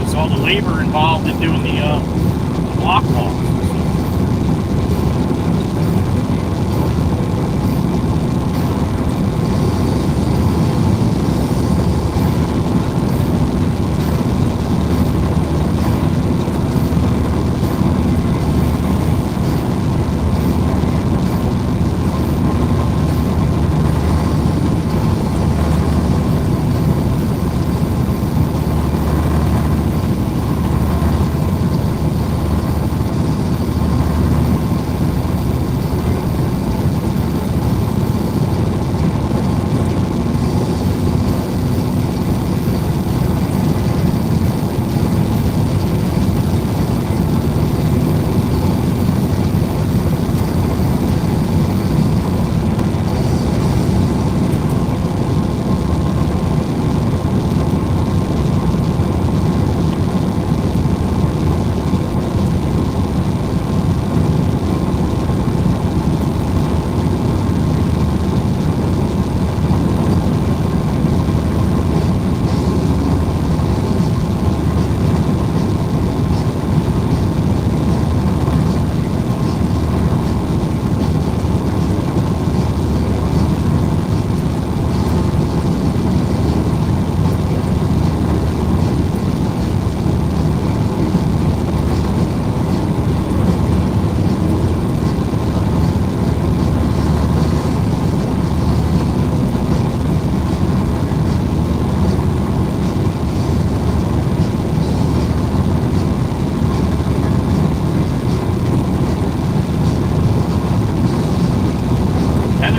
It's all the labor involved in doing the block walls.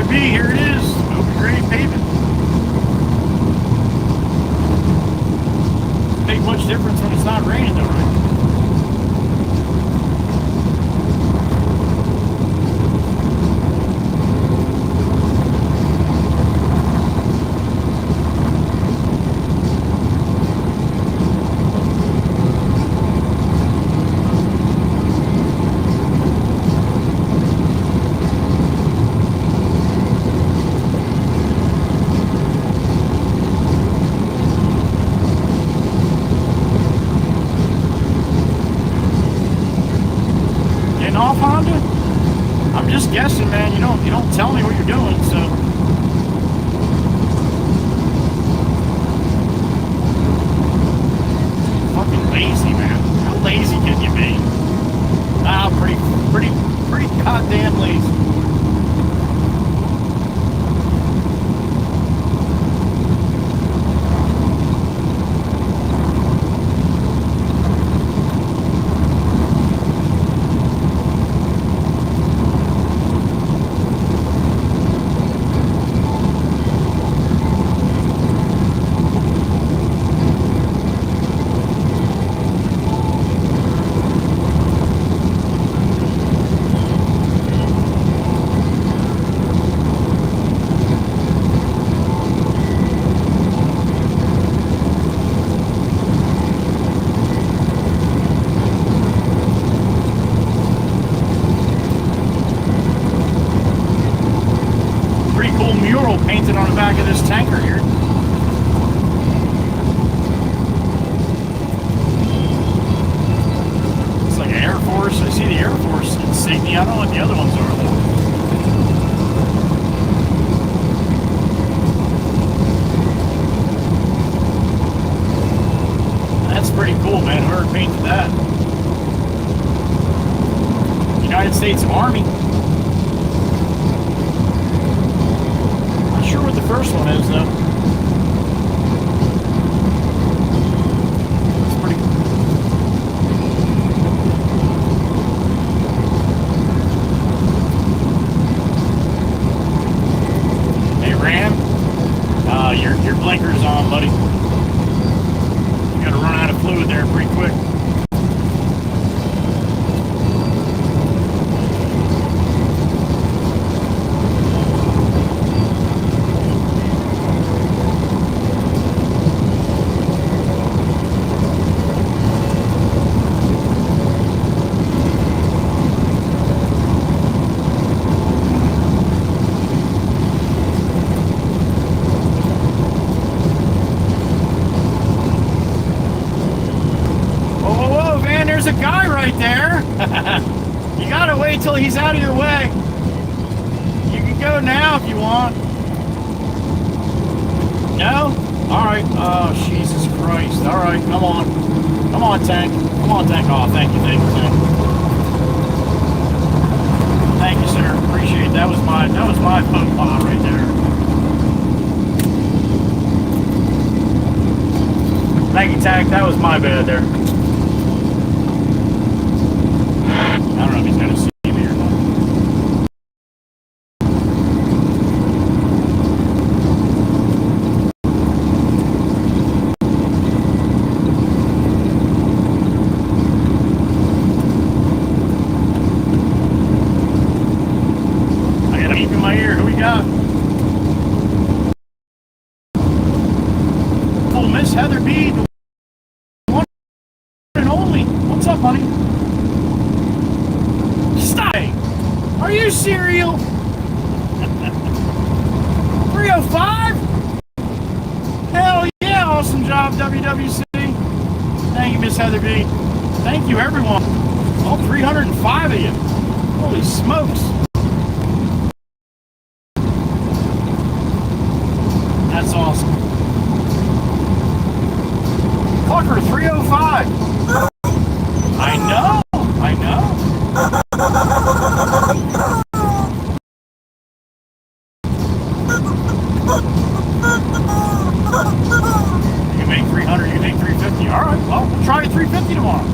Here it is, open grade pavement. Make much difference when it's not raining though, right? Off Honda? I'm just guessing, man. You don't tell me what you're doing, so. Fucking lazy, man. How lazy can you be? Ah, pretty goddamn lazy. Painted on the back of this tanker here. It's like an Air Force. I see the Air Force insignia. I don't know what the other ones are though. That's pretty cool, man. Whoever painted that. United States Army. Sure what the first one is though. It's pretty cool. Hey Ram, your blinker's on, buddy. You gotta run out of fluid there pretty quick. a guy right there. You gotta wait till he's out of your way. You can go now if you want. No? Alright. Oh, Jesus Christ. Alright, come on. Come on, tank. Come on, tank. Oh, thank you, tank. Thank you, sir. Appreciate it. That was my poke bomb right there. Thank you, tank. That was my bad there. I don't know if he's gonna see me or not. I got a beep in my ear. Who we got? Full Miss Heather B. The one and only. What's up, honey? Stop! Are you serial? 305? Hell yeah, awesome job, WWC. Thank you, Miss Heather B. Thank you, everyone. All 305 of you. Holy smokes. That's awesome. Clucker 305. I know. You make 300, you make 350. All right, well, we'll try at 350 tomorrow.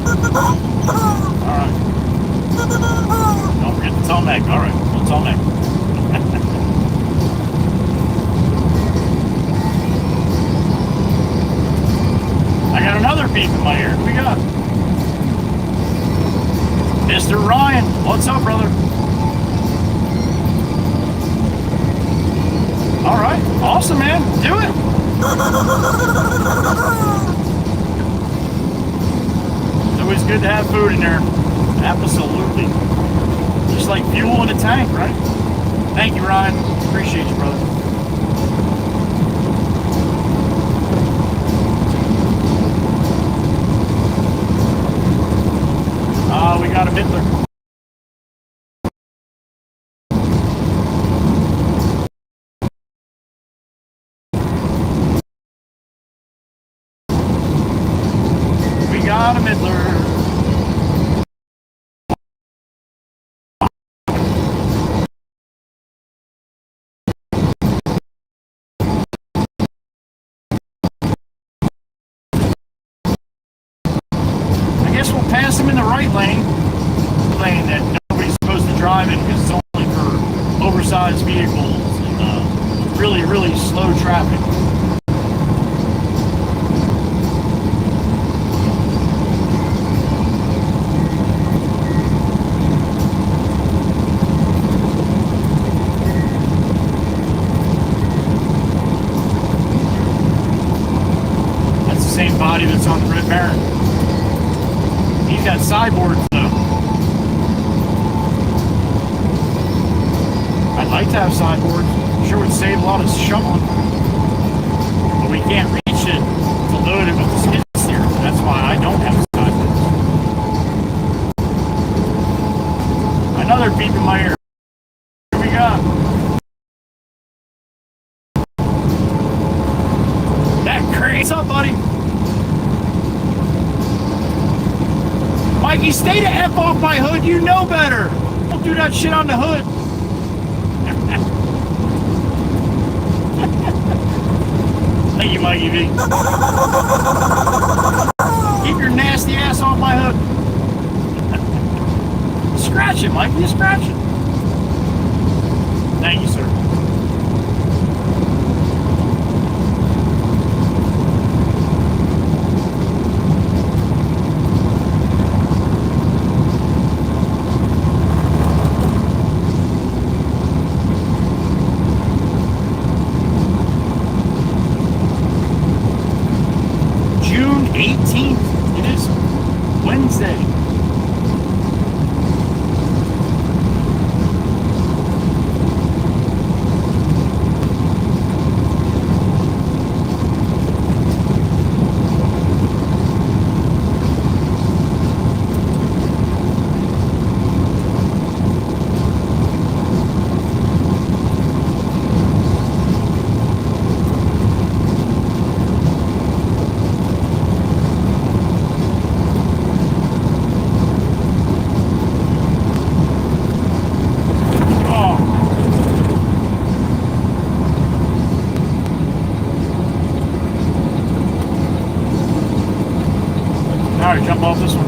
All right. Don't forget the Tomac. All right, we'll Tomac. I got another beep in my ear. Who we got? Mr. Ryan. What's up, brother? All right. Awesome, man. Do it. It's always good to have food in there. Absolutely. Just like fuel in a tank, right? Thank you, Ryan. Appreciate you, brother. We got a Midler. We got a Midler. I guess we'll pass him in the right lane that nobody's supposed to drive in because it's only for oversized vehicles and really, really slow traffic. That's the same body that's on the Red Baron. He's got sideboards though. I'd like to have sideboards. Sure would save a lot of shoveling. But we can't reach it to load it with the skid steer. That's why I don't have sideboards. Another beep in my ear. Here we go. That crates up, buddy. Mikey, stay the F off my hood. You know better. Don't do that shit on the hood. Thank you, Mikey V. Keep your nasty ass off my hood. Scratch it, Mikey. You scratch it. Thank you, sir. June 18th. It is Wednesday. Alright, jump off this one.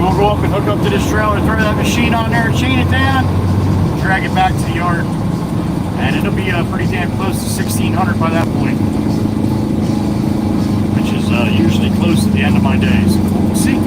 We'll go up and hook up to this trailer, throw that machine on there, chain it down, drag it back to the yard, and it'll be pretty damn close to 1600 by that point, which is usually close to the end of my days. We'll see.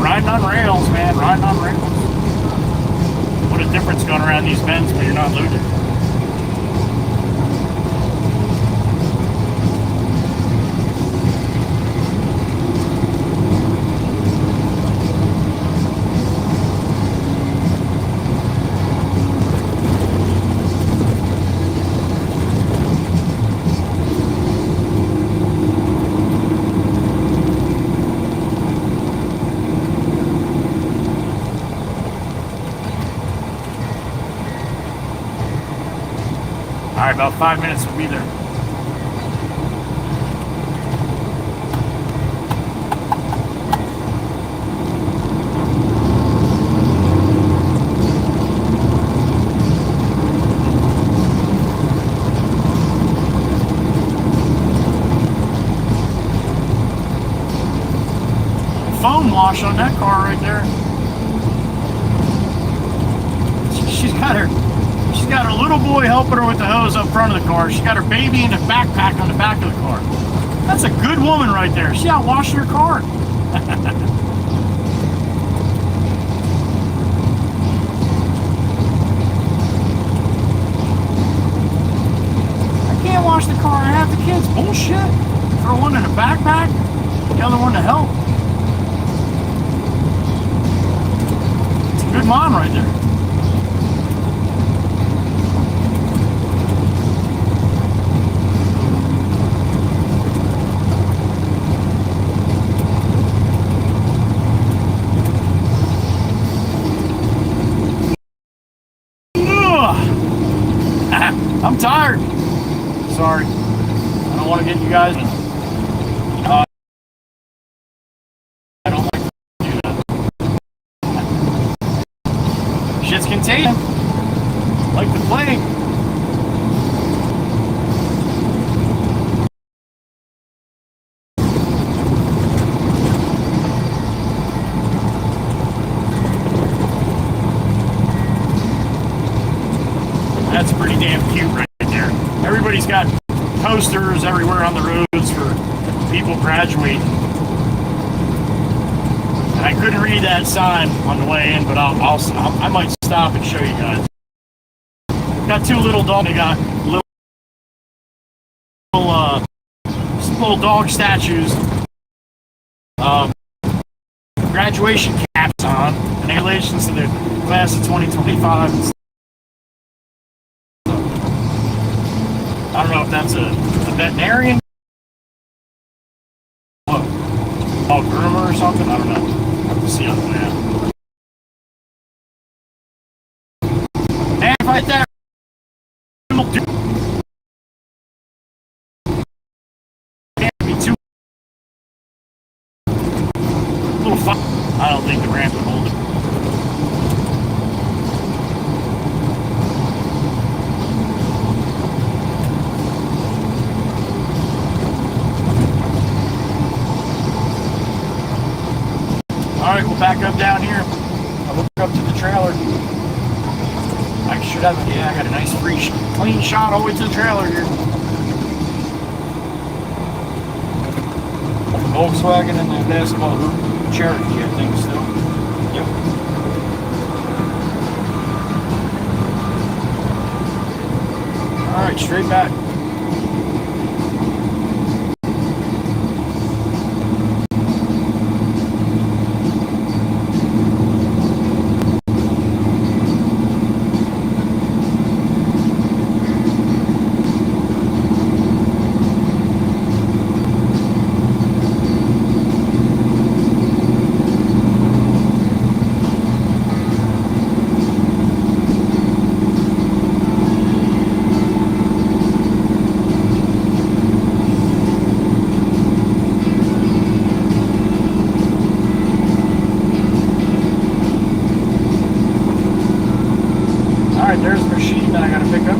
Riding on rails, man, riding on rails. What a difference going around these bends when you're not loaded. Alright, about 5 minutes we'll be there. Foam wash on that car right there. She's got her little boy helping her with the hose up front of the car. She's got her baby in the backpack on the back of the car. That's a good woman right there. She's out washing her car. I can't wash the car. I have the kids. Bullshit. Throw one in a backpack, the other one to help. It's a good mom right there. I'm tired. Sorry. I don't want to get you guys. I don't like to do that. Shit's contained. Like the plague. That's pretty damn cute right there. Everybody's got posters everywhere on the roads for people graduating. And I couldn't read that sign on the way in, but I might stop and show you guys. Got two little dogs. They got little dog statues. Graduation caps on. Congratulations to the class of 2025. I don't know if that's a veterinarian, a groomer or something. I don't know. Have to see on the map. And if I that can't be too little fun. I don't think the ramp would hold it. Alright, we'll back up down here. I'll hook up to the trailer. I should have, yeah, I got a nice clean shot all the way to the trailer here. The Volkswagen and the basketball hoop. Cherokee, I think, still. Yep. Alright, straight back. Alright, there's the machine that I gotta pick up.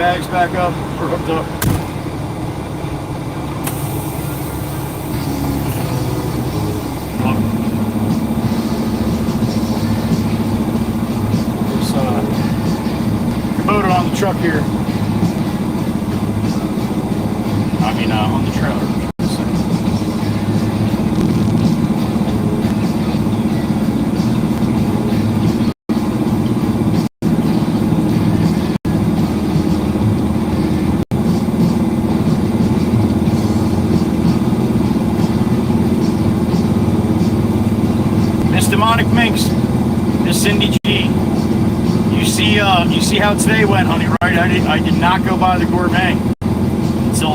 bags back up. We're hooked up. There's Kubota on the truck here. I mean, on the trailer. Demonic Minx, Miss Cindy G. You see how today went, honey, right? I did not go by the gourmet until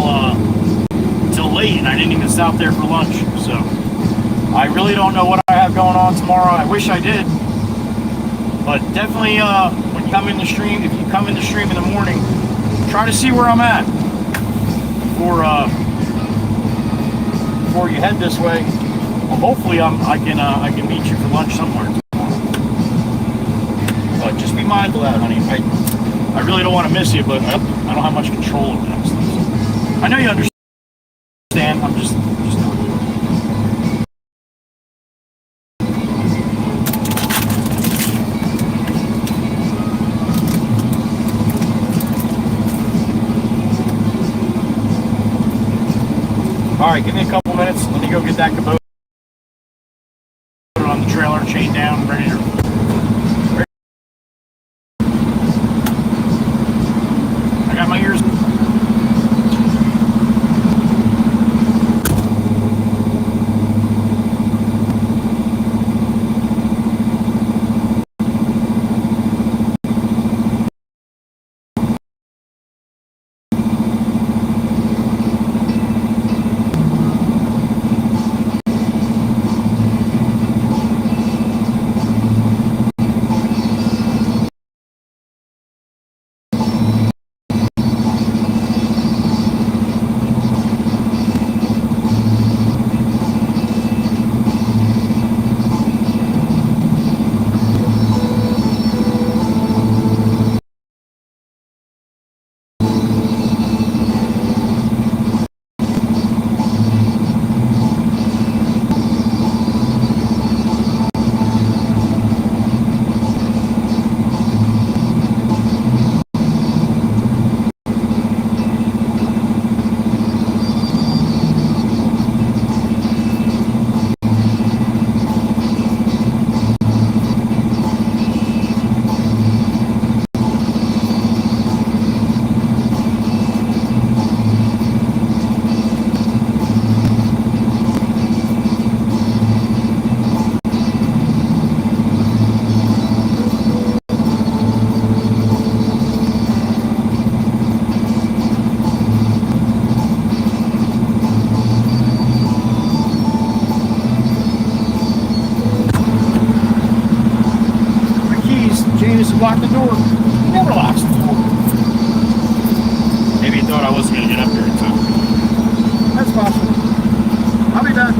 late, and I didn't even stop there for lunch. So I really don't know what I have going on tomorrow. I wish I did, but definitely when you come in the stream, if you come in the stream in the morning, try to see where I'm at before you head this way. Well, hopefully I can meet you for lunch somewhere tomorrow. But just be mindful of that, honey. I really don't want to miss you, but I don't have much control over that stuff. So I know you understand. I'm just not. All right, give me a couple minutes. Let me go get that Kubota on the trailer, chain down, ready to. I got my ears. Lock the door. Never locks the door. Maybe he thought I wasn't going to get up here in time. That's possible. I'll be back.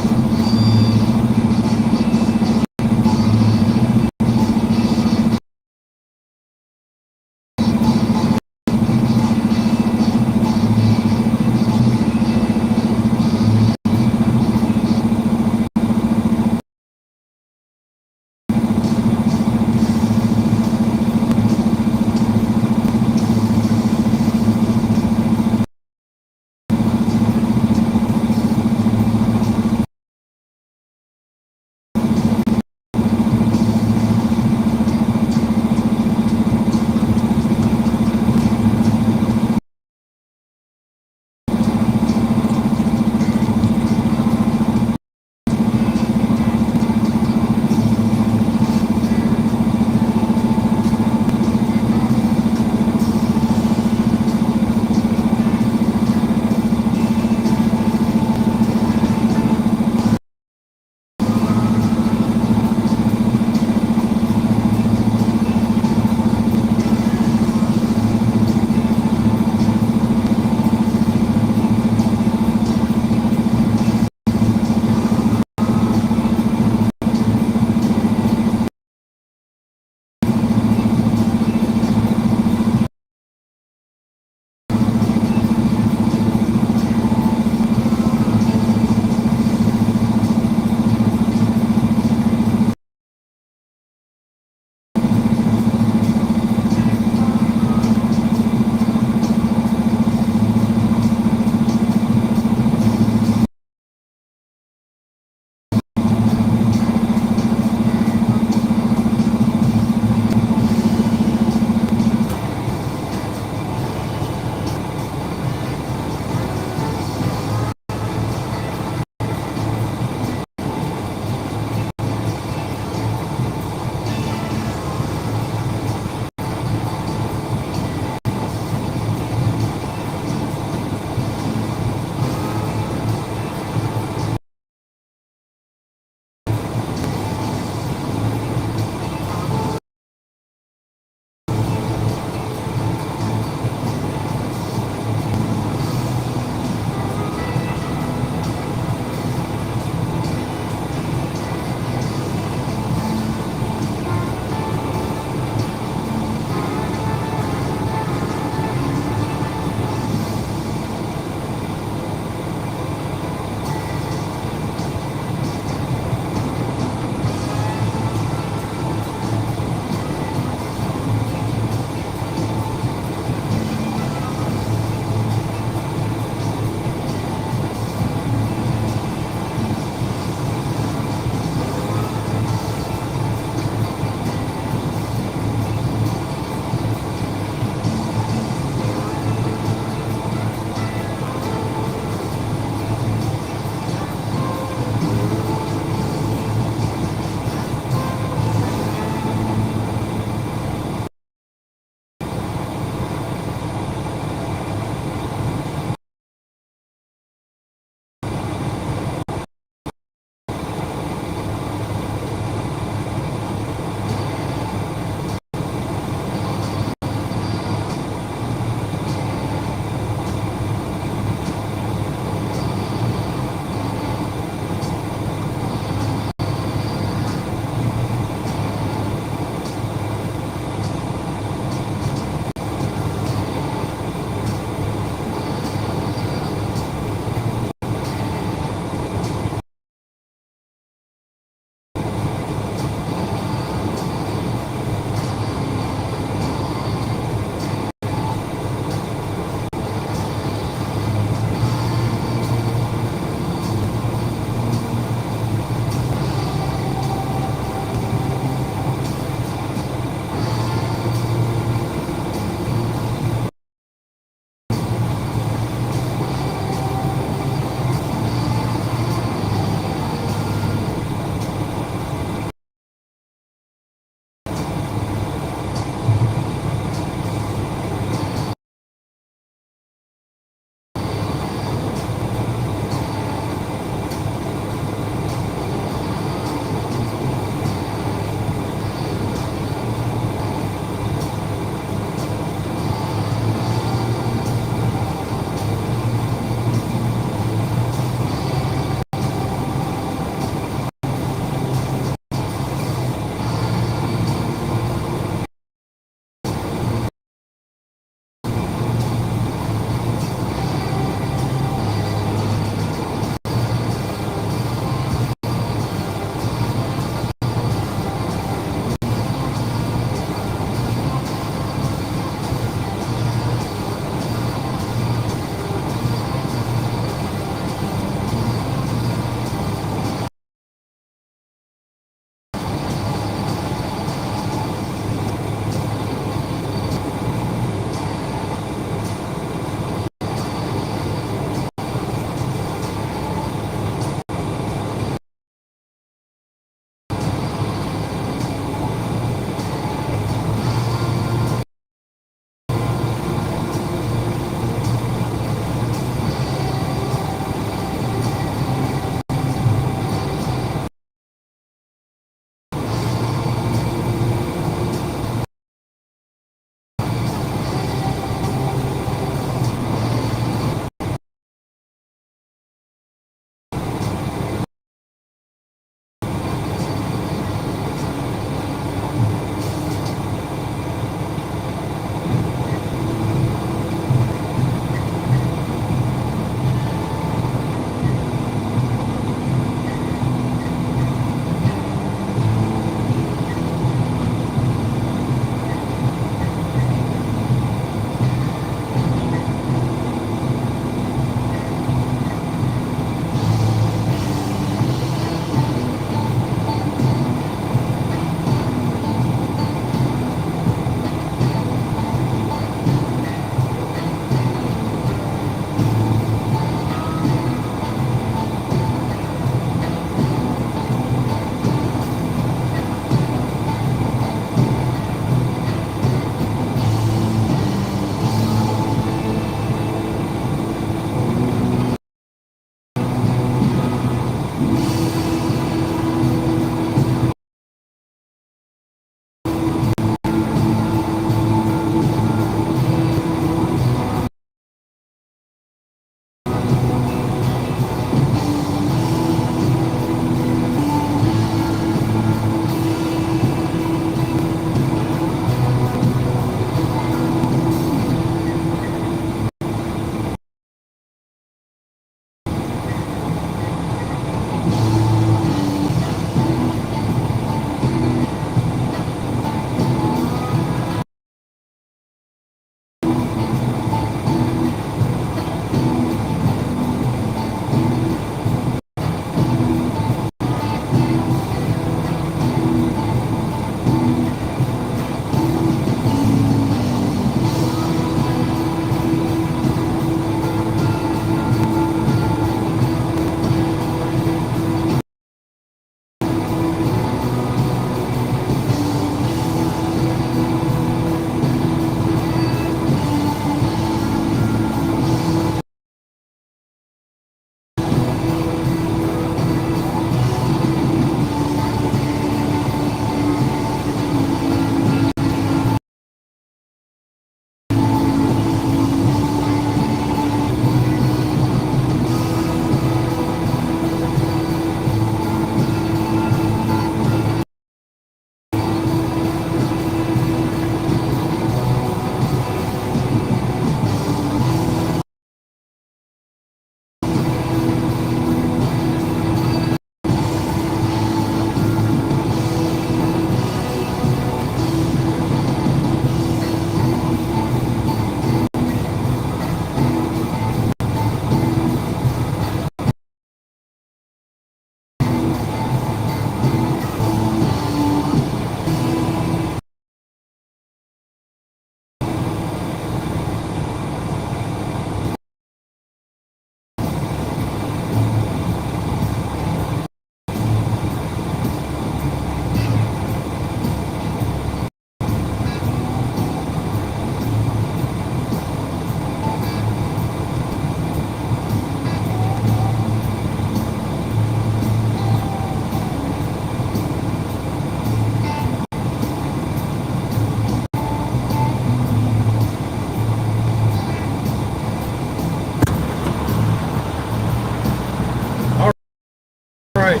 right.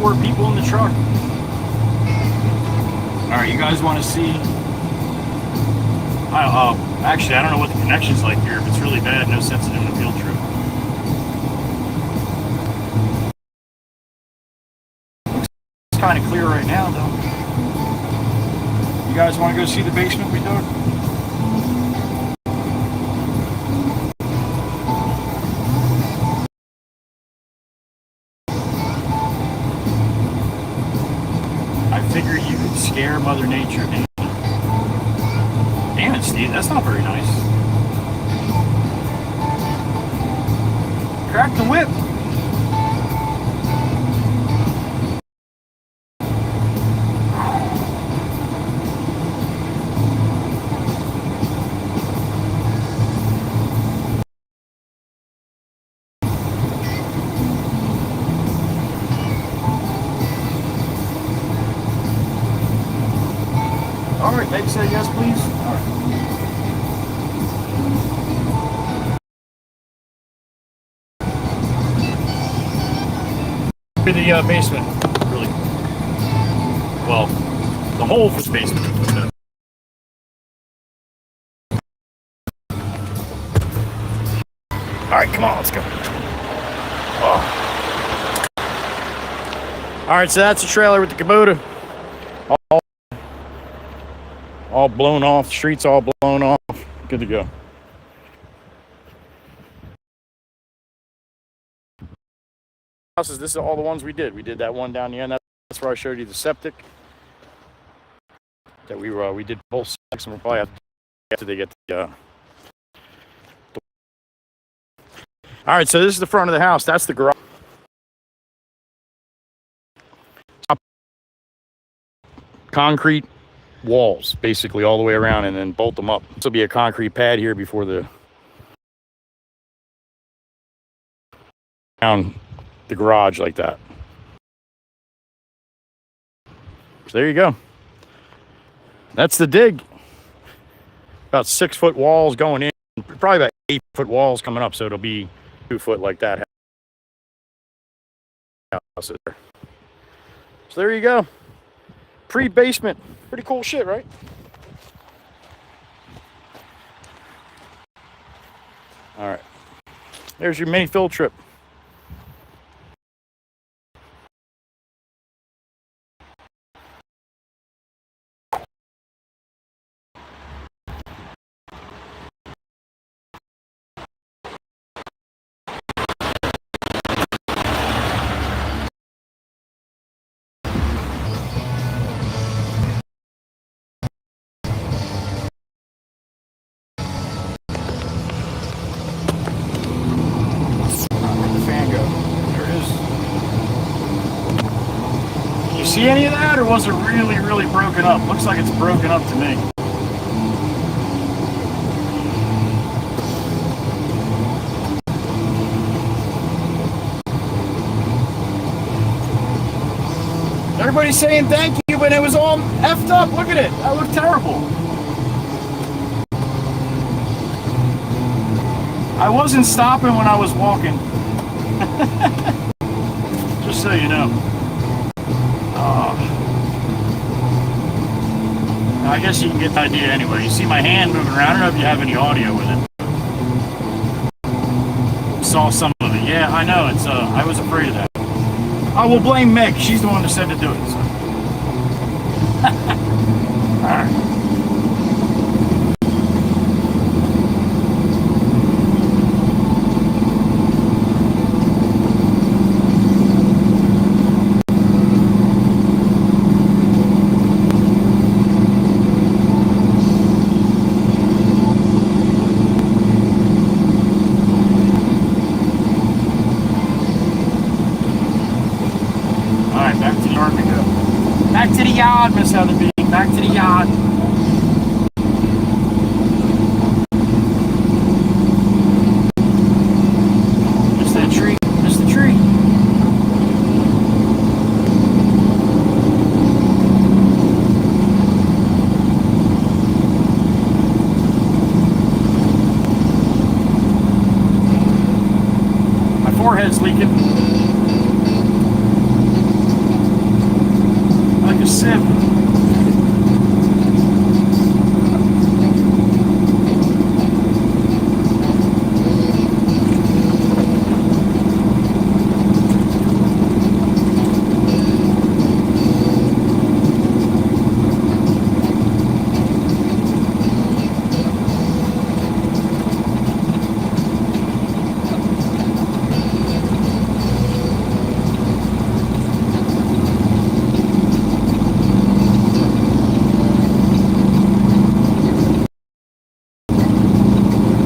Four people in the truck. All right, you guys want to see? Actually, I don't know what the connection's like here. If it's really bad, no sense in doing a field trip. It's kind of clear right now, though. You guys want to go see the basement we dug? Figure you could scare Mother Nature. Damn it, Steve, that's not very nice. Crack the whip. All right, Meg said yes, please. All right. The basement, really. Well, the hole for the basement. All right, come on, let's go. Oh. All right, so that's the trailer with the Kubota. All blown off, the streets all blown off. Good to go. Houses, this is all the ones we did. We did that one down the end. That's where I showed you the septic. That we did both septics, and we'll probably after they get the All right, so this is the front of the house. That's the garage. Concrete walls, basically, all the way around, and then bolt them up. This will be a concrete pad here before the down the garage like that. So there you go. That's the dig. About 6 foot walls going in, probably about 8 foot walls coming up, so it'll be 2 foot like that. So there you go. Pre-basement. Pretty cool shit, right? All right. There's your mini field trip. See any of that, or was it really, really broken up? Looks like it's broken up to me. Everybody's saying thank you, but it was all effed up. Look at it. That looked terrible. I wasn't stopping when I was walking. Just so you know. I guess you can get the idea anyway. You see my hand moving around. I don't know if you have any audio with it. Saw some of it. Yeah, I know. It's I was afraid of that. I will blame Meg. She's the one that said to do it. So. All right. Back to the yard, Miss Heatherby. Back to the yard. Missed that tree. Missed the tree. forehead's leaking. Like a sieve.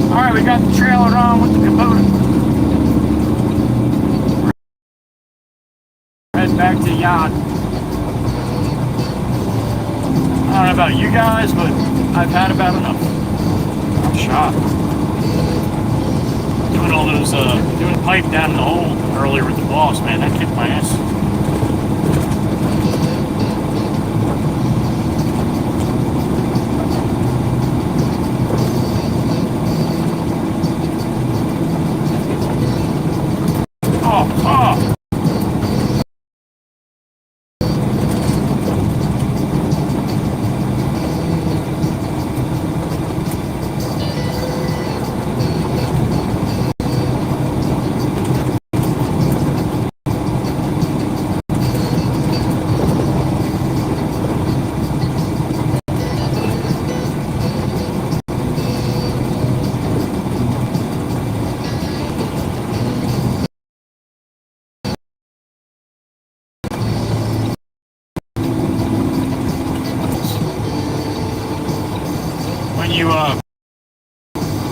Alright, we got the trailer on with the Kubota. Head back to the yacht. I don't know about you guys, but I've had about enough. I'm shot. Doing all those, doing pipe down in the hole earlier with the boss, man, that kicked my ass.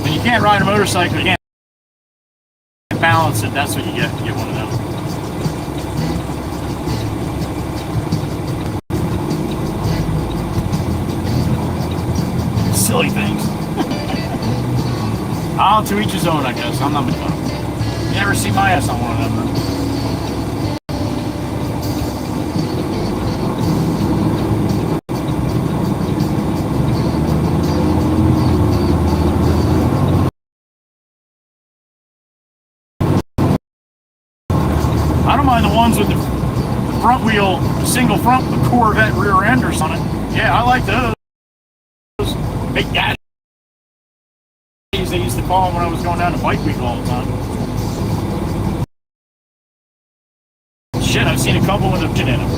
When you can't ride a motorcycle, you can't balance it. That's what you get. You get one of them. Silly things. Oh, to each his own, I guess. I'm not fun. You never see my ass on one of them, though. I don't mind the ones with the front wheel, single front with Corvette rear end or something. Yeah, I like those. Big guys. They used to call them when I was going down to Bike Week all the time. Shit, I've seen a couple with a kid in them.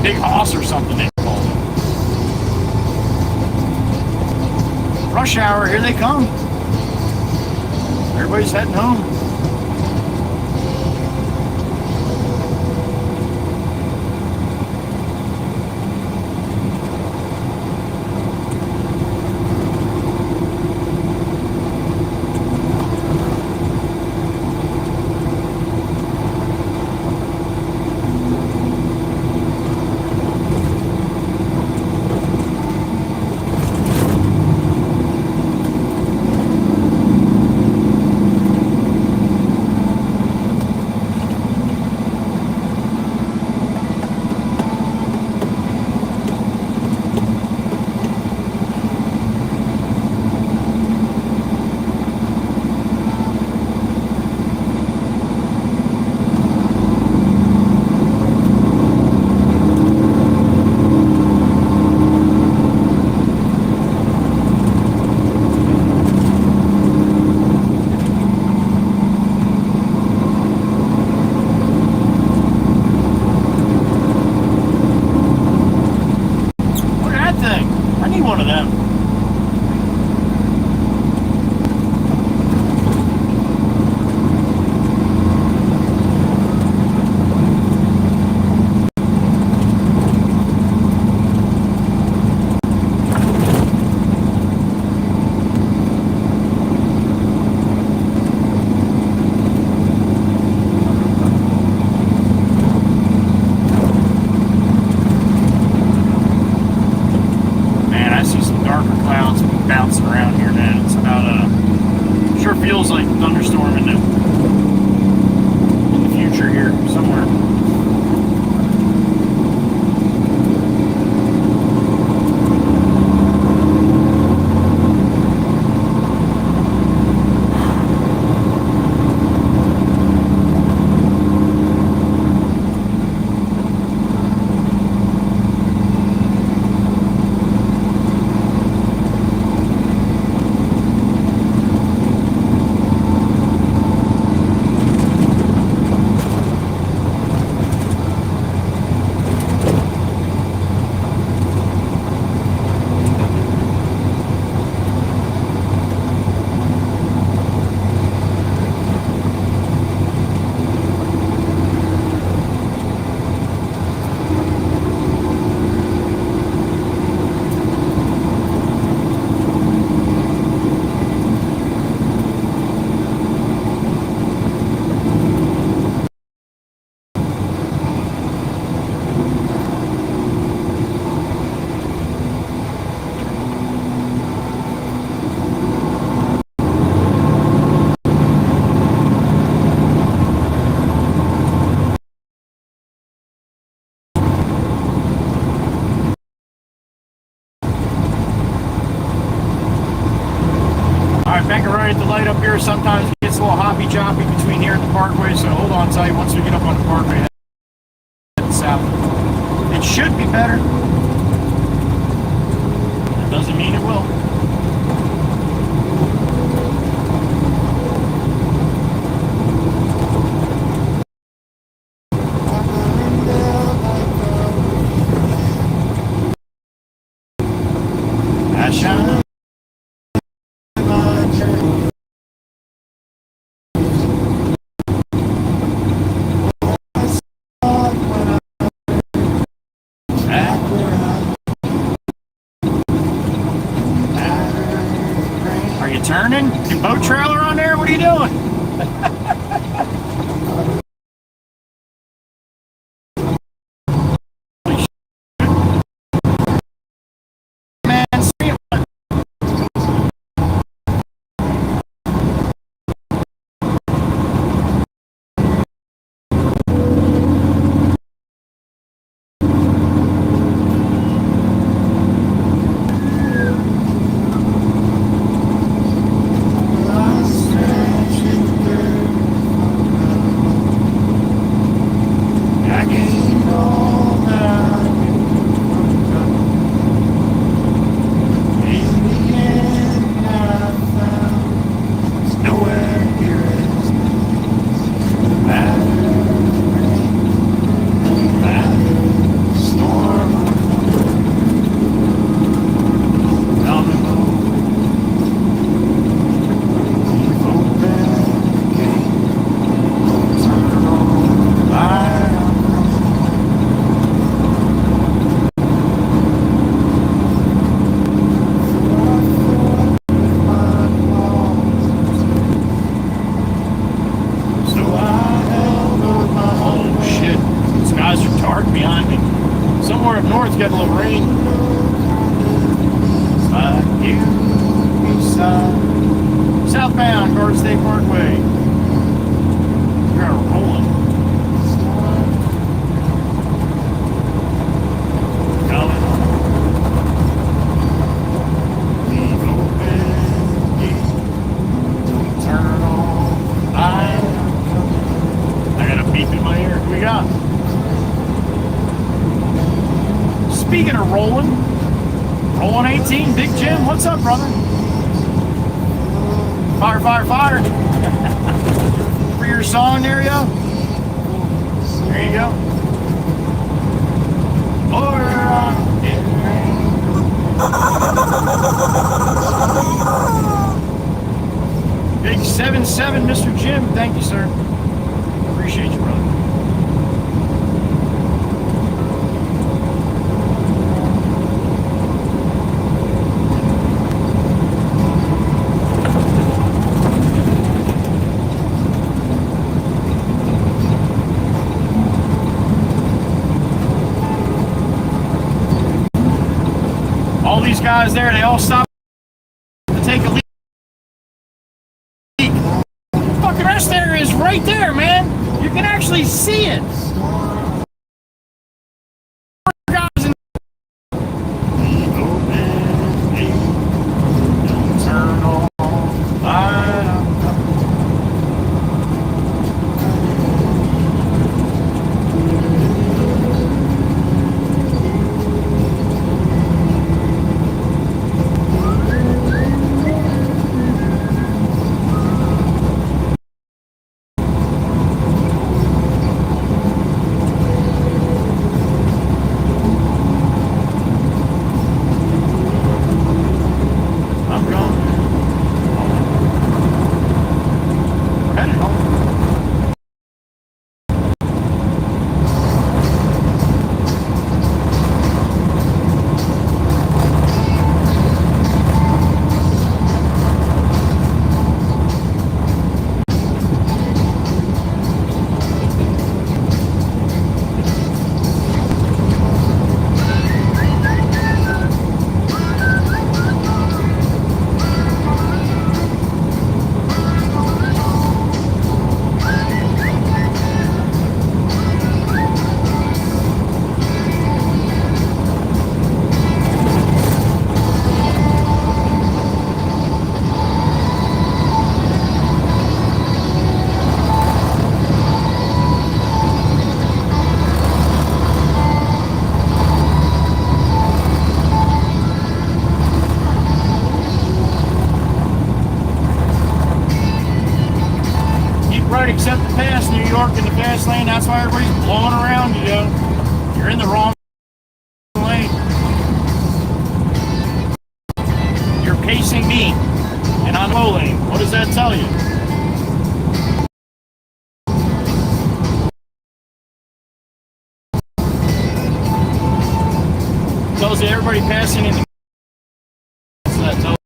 Big Hoss or something they call them. Rush hour, here they come. Everybody's heading home. One of them. Bouncing around here, man. It's about sure feels like a thunderstorm in the future here somewhere. Banker right at the light up here. Sometimes it gets a little hoppy choppy between here and the parkway, so hold on tight once we get up on the parkway. Head south. It should be better. That doesn't mean it will. Turning? Your boat trailer on there? What are you doing? Man, see it. Getting a little rain. Southbound, Garden State Parkway. You're rolling. Coming. Leave open. Turn on. I got a beep in my ear. What we got? Speaking of rolling 18, Big Jim, what's up, brother? Fire, fire, fire. For your song there, yo. There you go. Big 7-7, Mr. Jim. Thank you, sir. Appreciate you, brother. All these guys there, they all stop to take a leak. The fucking rest area is right there, man. You can actually see it. Right, except the pass, New York in the fast lane. That's why everybody's blowing around you, yo. You're in the wrong lane. You're pacing me, and I'm low lane. What does that tell you? Tells you everybody passing in the. So that tells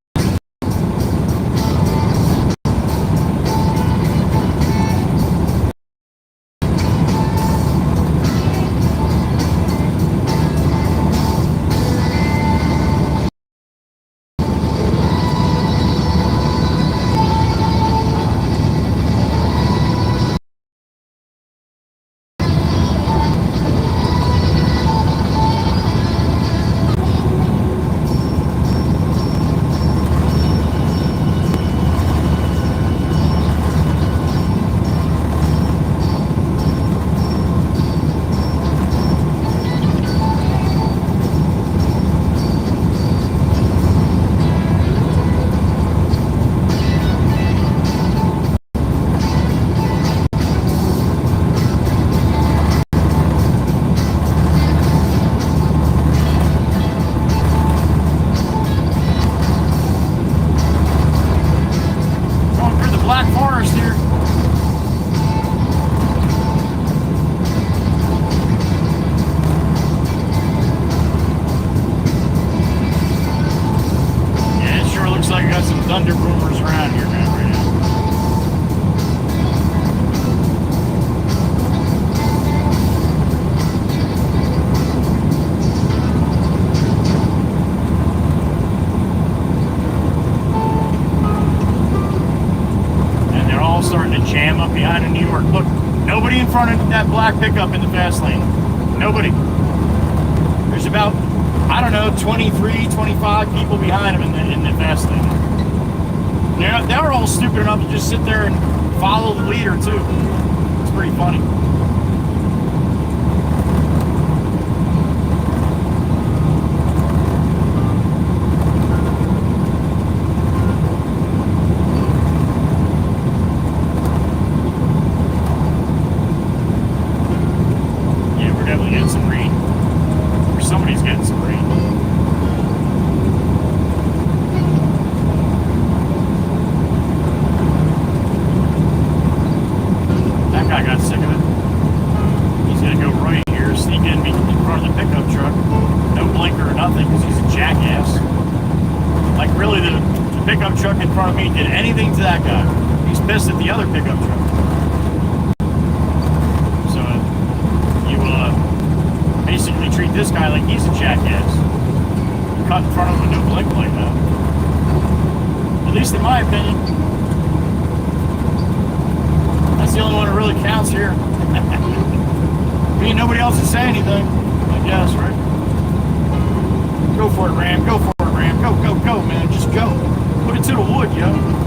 thunder boomers around here now, right now. And they're all starting to jam up behind in New York. Look, nobody in front of that black pickup in the fast lane. Nobody. There's about, I don't know, 23, 25 people behind him in the fast lane. They were all stupid enough to just sit there and follow the leader too. It's pretty funny. Yeah, we're definitely getting some rain. Or somebody's getting some rain. I got sick of it. He's gonna go right here, sneak in front of the pickup truck. No blinker or nothing because he's a jackass. Like really, the pickup truck in front of me did anything to that guy. He's pissed at the other pickup truck. So you basically treat this guy like he's a jackass. You cut in front of him with no blink like that. At least in my opinion. That's the only one that really counts here. Mean nobody else to say anything, I guess, right? Go for it, Ram. Go for it, Ram. Go, go, go, man. Just go. Put it to the wood, yo.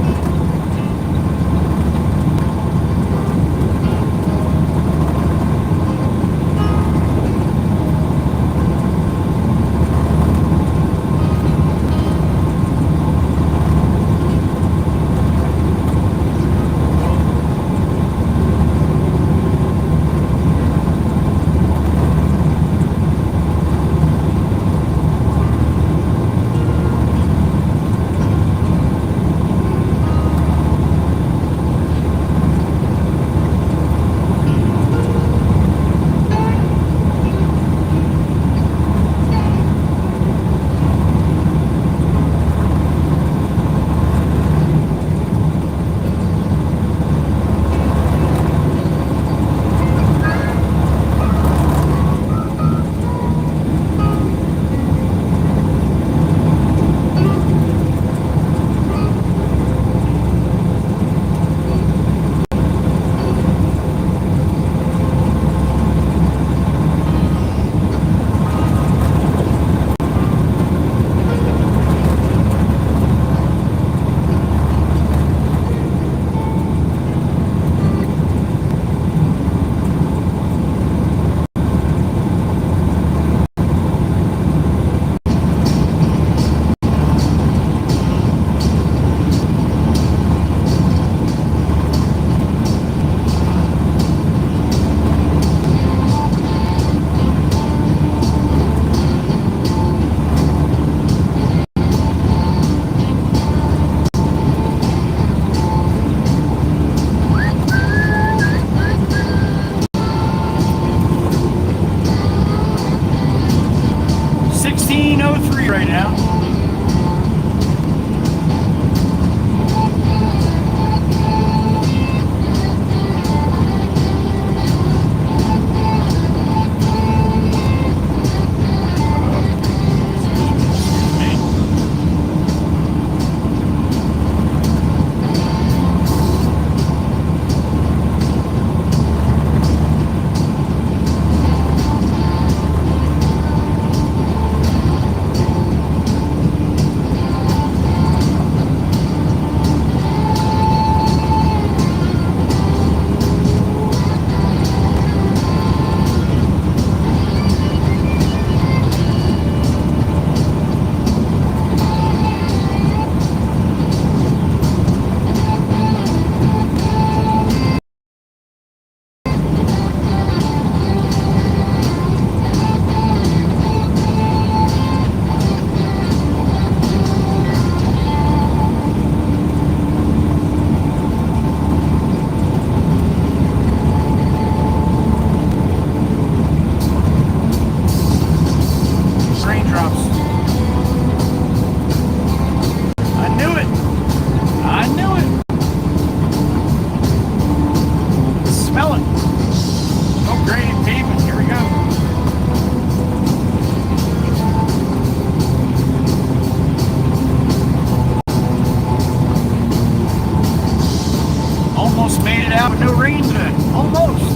Almost made it out with no rain today. Almost.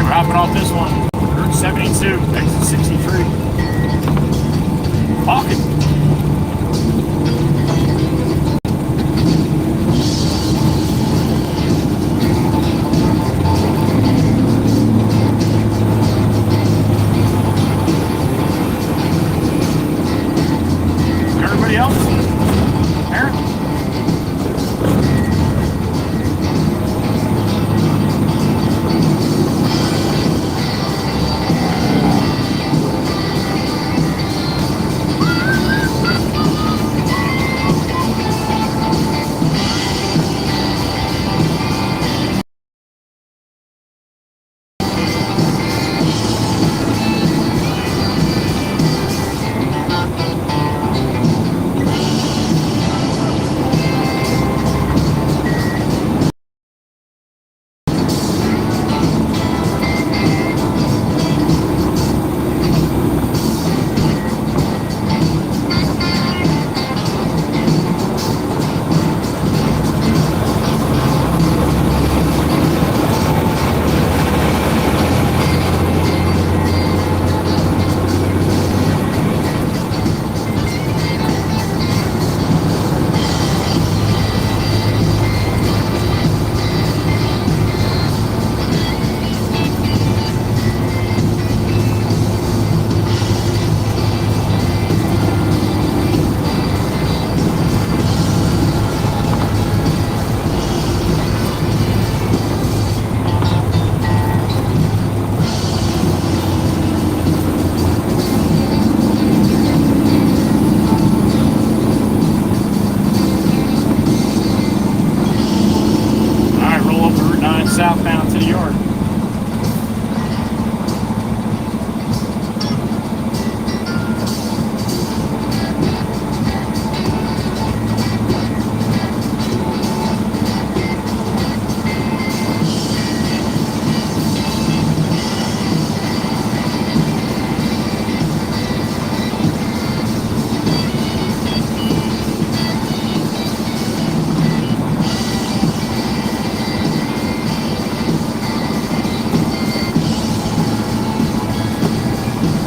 Hopping off this one, Route 72, exit 63. Hawking. Everybody else? Aaron? Southbound to the yard.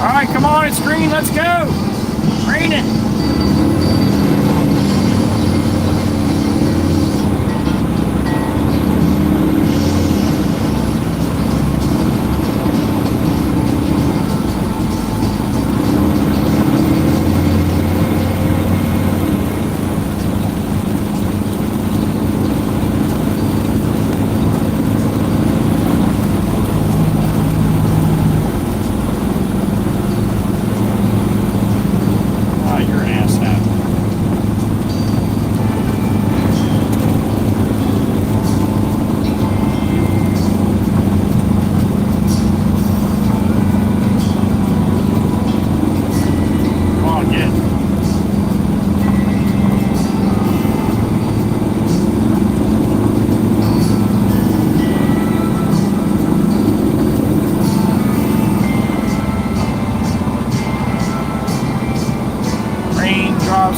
All right, come on, it's green, let's go. Raining.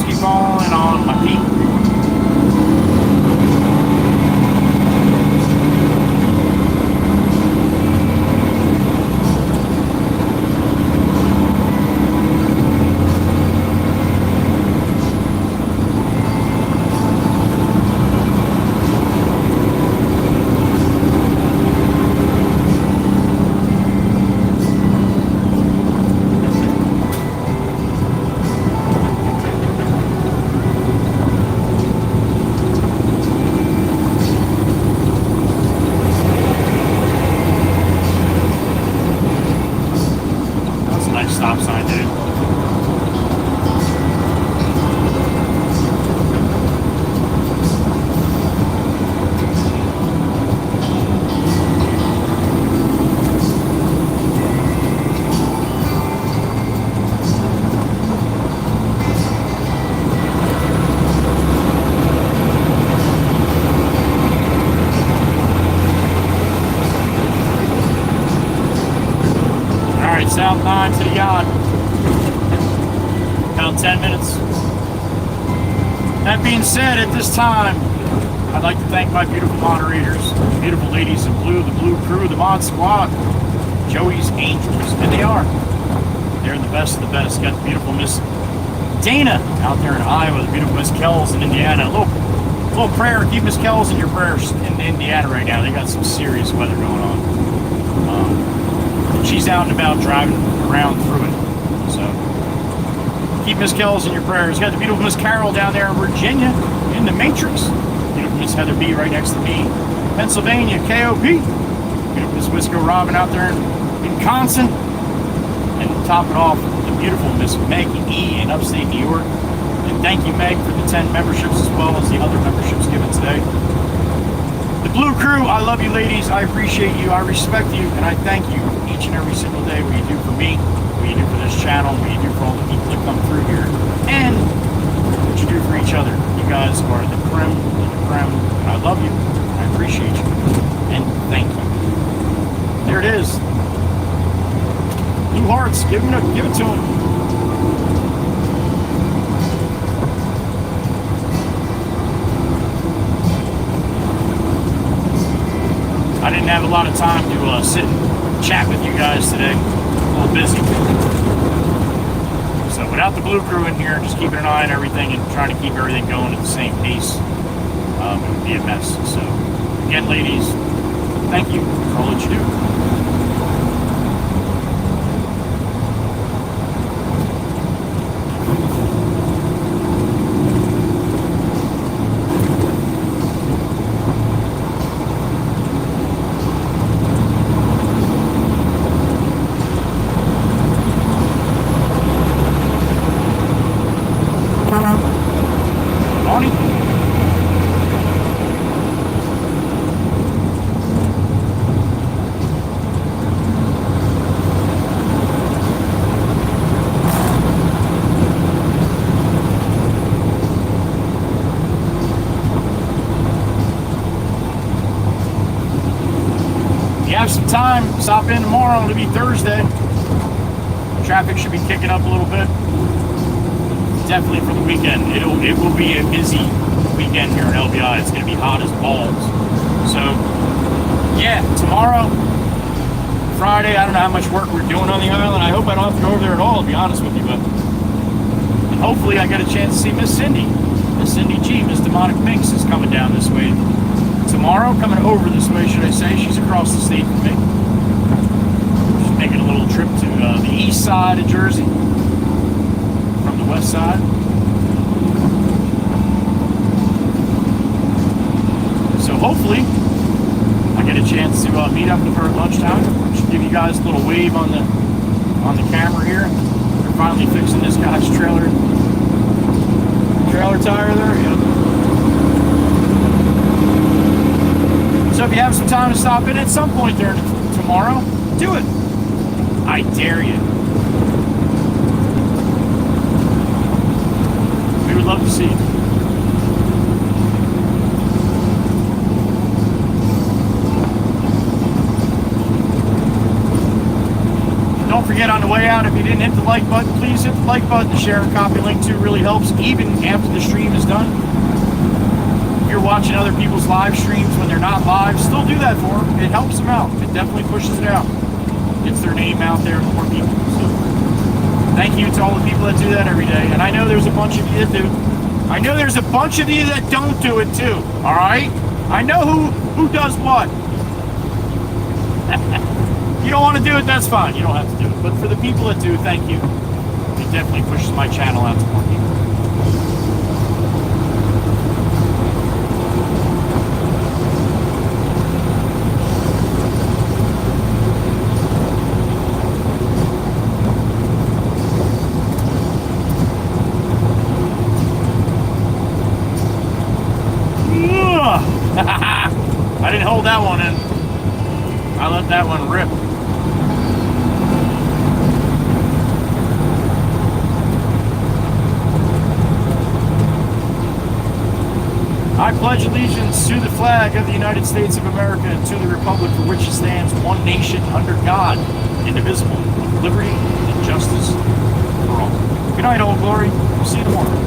Keep falling on my feet. South 9 to the yacht. About 10 minutes. That being said, at this time, I'd like to thank my beautiful moderators, the beautiful ladies in blue, the blue crew, the mod squad, Joey's Angels, and they are. They're the best of the best. Got the beautiful Miss Dana out there in Iowa, the beautiful Miss Kells in Indiana. A little prayer, keep Miss Kells in your prayers in Indiana right now. They got some serious weather going on. She's out and about driving around through it. So keep Miss Kells in your prayers. Got the beautiful Miss Carol down there in Virginia in the Matrix. Beautiful Miss Heather B right next to me. Pennsylvania, KOP. Beautiful Miss Wisco Robin out there in Wisconsin. And to top it off, the beautiful Miss Meg E in upstate New York. And thank you, Meg, for the 10 memberships as well as the other memberships given today. The Blue Crew, I love you ladies. I appreciate you. I respect you. And I thank you each and every single day what you do for me, what you do for this channel, what you do for all the people that come through here, and what you do for each other. You guys are the creme of the creme. And I love you. I appreciate you. And thank you. There it is. Blue hearts. Give it to them. I didn't have a lot of time to sit and chat with you guys today. A little busy. So without the Blue Crew in here, just keeping an eye on everything and trying to keep everything going at the same pace, it would be a mess. So again, ladies, thank you for all that you do. Some time, stop in tomorrow. It'll be Thursday. Traffic should be kicking up a little bit. Definitely for the weekend. It will be a busy weekend here in LBI. It's going to be hot as balls. So yeah, tomorrow, Friday, I don't know how much work we're doing on the island. I hope I don't have to go over there at all, to be honest with you, but and hopefully I get a chance to see Miss Cindy G. Miss Demonic Minx is coming down this way tomorrow, coming over this way, should I say. She's across the state from me. She's making a little trip to the east side of Jersey from the west side. So hopefully I get a chance to meet up with her at lunchtime. Just give you guys a little wave on the camera here. They're finally fixing this guy's trailer tire there. Yep. So if you have some time to stop in at some point there tomorrow, do it. I dare you. We would love to see you. Don't forget on the way out, if you didn't hit the like button, please hit the like button. The share and copy link to really helps, even after the stream is done. If you're watching other people's live streams when they're not live, still do that for them. It helps them out. It definitely pushes it out. Gets their name out there to more people. So thank you to all the people that do that every day. And I know there's a bunch of you that do. I know there's a bunch of you that don't do it too. All right? I know who does what. You don't want to do it, that's fine. You don't have to do it. But for the people that do, thank you. It definitely pushes my channel out to more people. I didn't hold that one in. I let that one rip. I pledge allegiance to the flag of the United States of America and to the republic for which it stands, one nation under God, indivisible, with liberty and justice for all. Good night, Old Glory. We'll see you tomorrow.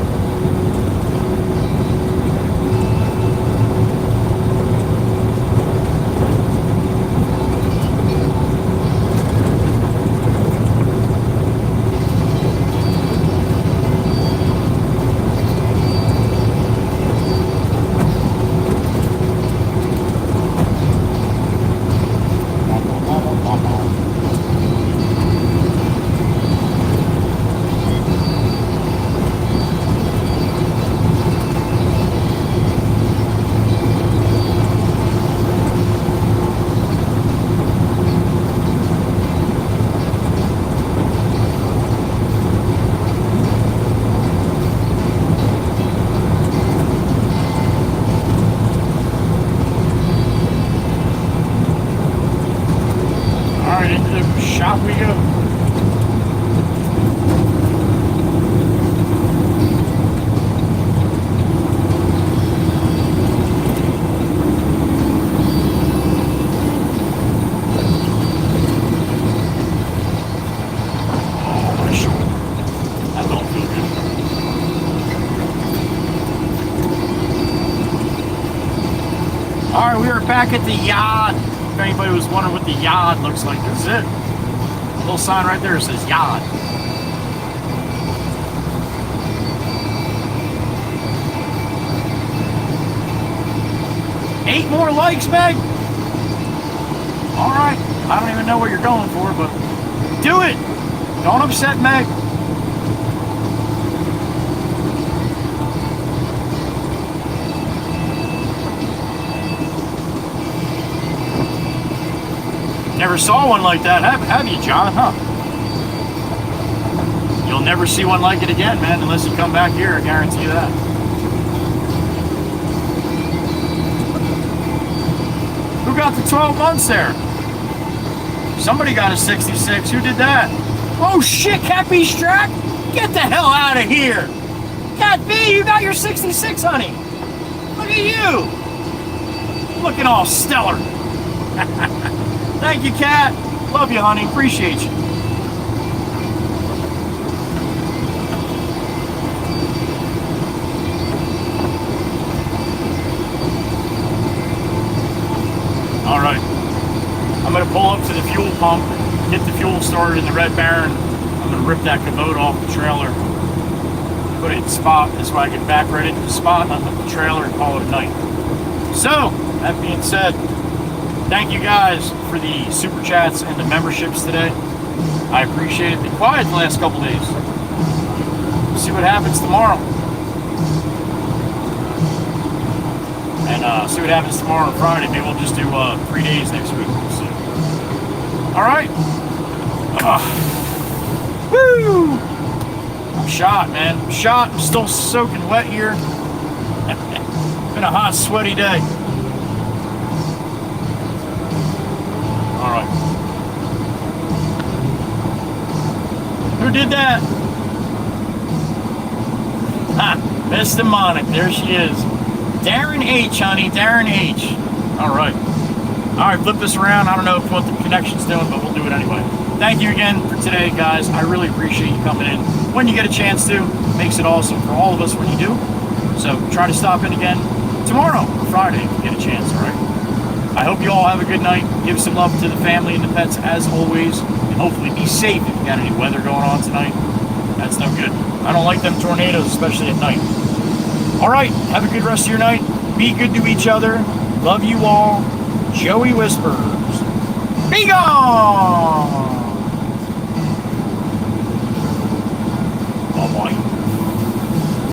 Shop we go. Oh, my shoulder. That don't feel good. Alright, we are back at the yard. If anybody was wondering what the yard looks like, this is it. Little sign right there says yard. Eight more likes, Meg. All right. I don't even know what you're going for, but do it. Don't upset Meg. Never saw one like that, have you, John? Huh? You'll never see one like it again, man, unless you come back here. I guarantee you that. Who got the 12 months there? Somebody got a 66. Who did that? Oh shit, Cat B Strack? Get the hell out of here! Cat B, you got your 66, honey. Look at you. Looking all stellar. Thank you, Cat. Love you, honey. Appreciate you. All right. I'm going to pull up to the fuel pump, get the fuel started in the Red Baron. I'm going to rip that commode off the trailer, put it in spot. This way I can back right into the spot, unhook the trailer, and call it a night. So, that being said, thank you guys for the super chats and the memberships today. I appreciate it. Been quiet the last couple days. We'll see what happens tomorrow. And see what happens tomorrow and Friday. Maybe we'll just do 3 days next week. We'll see. All right. Woo! I'm shot, man. I'm shot. I'm still soaking wet here. Been a hot, sweaty day. All right. Who did that? Ha! Miss Demonic. There she is. Darren H, honey. Darren H. All right. All right, flip this around. I don't know what the connection's doing, but we'll do it anyway. Thank you again for today, guys. I really appreciate you coming in. When you get a chance to, makes it awesome for all of us when you do. So try to stop in again tomorrow, Friday, if you get a chance, all right? I hope you all have a good night. Give some love to the family and the pets as always. And hopefully be safe if you got any weather going on tonight. That's no good. I don't like them tornadoes, especially at night. All right, have a good rest of your night. Be good to each other. Love you all. Joey Whispers. Be gone! Bye-bye.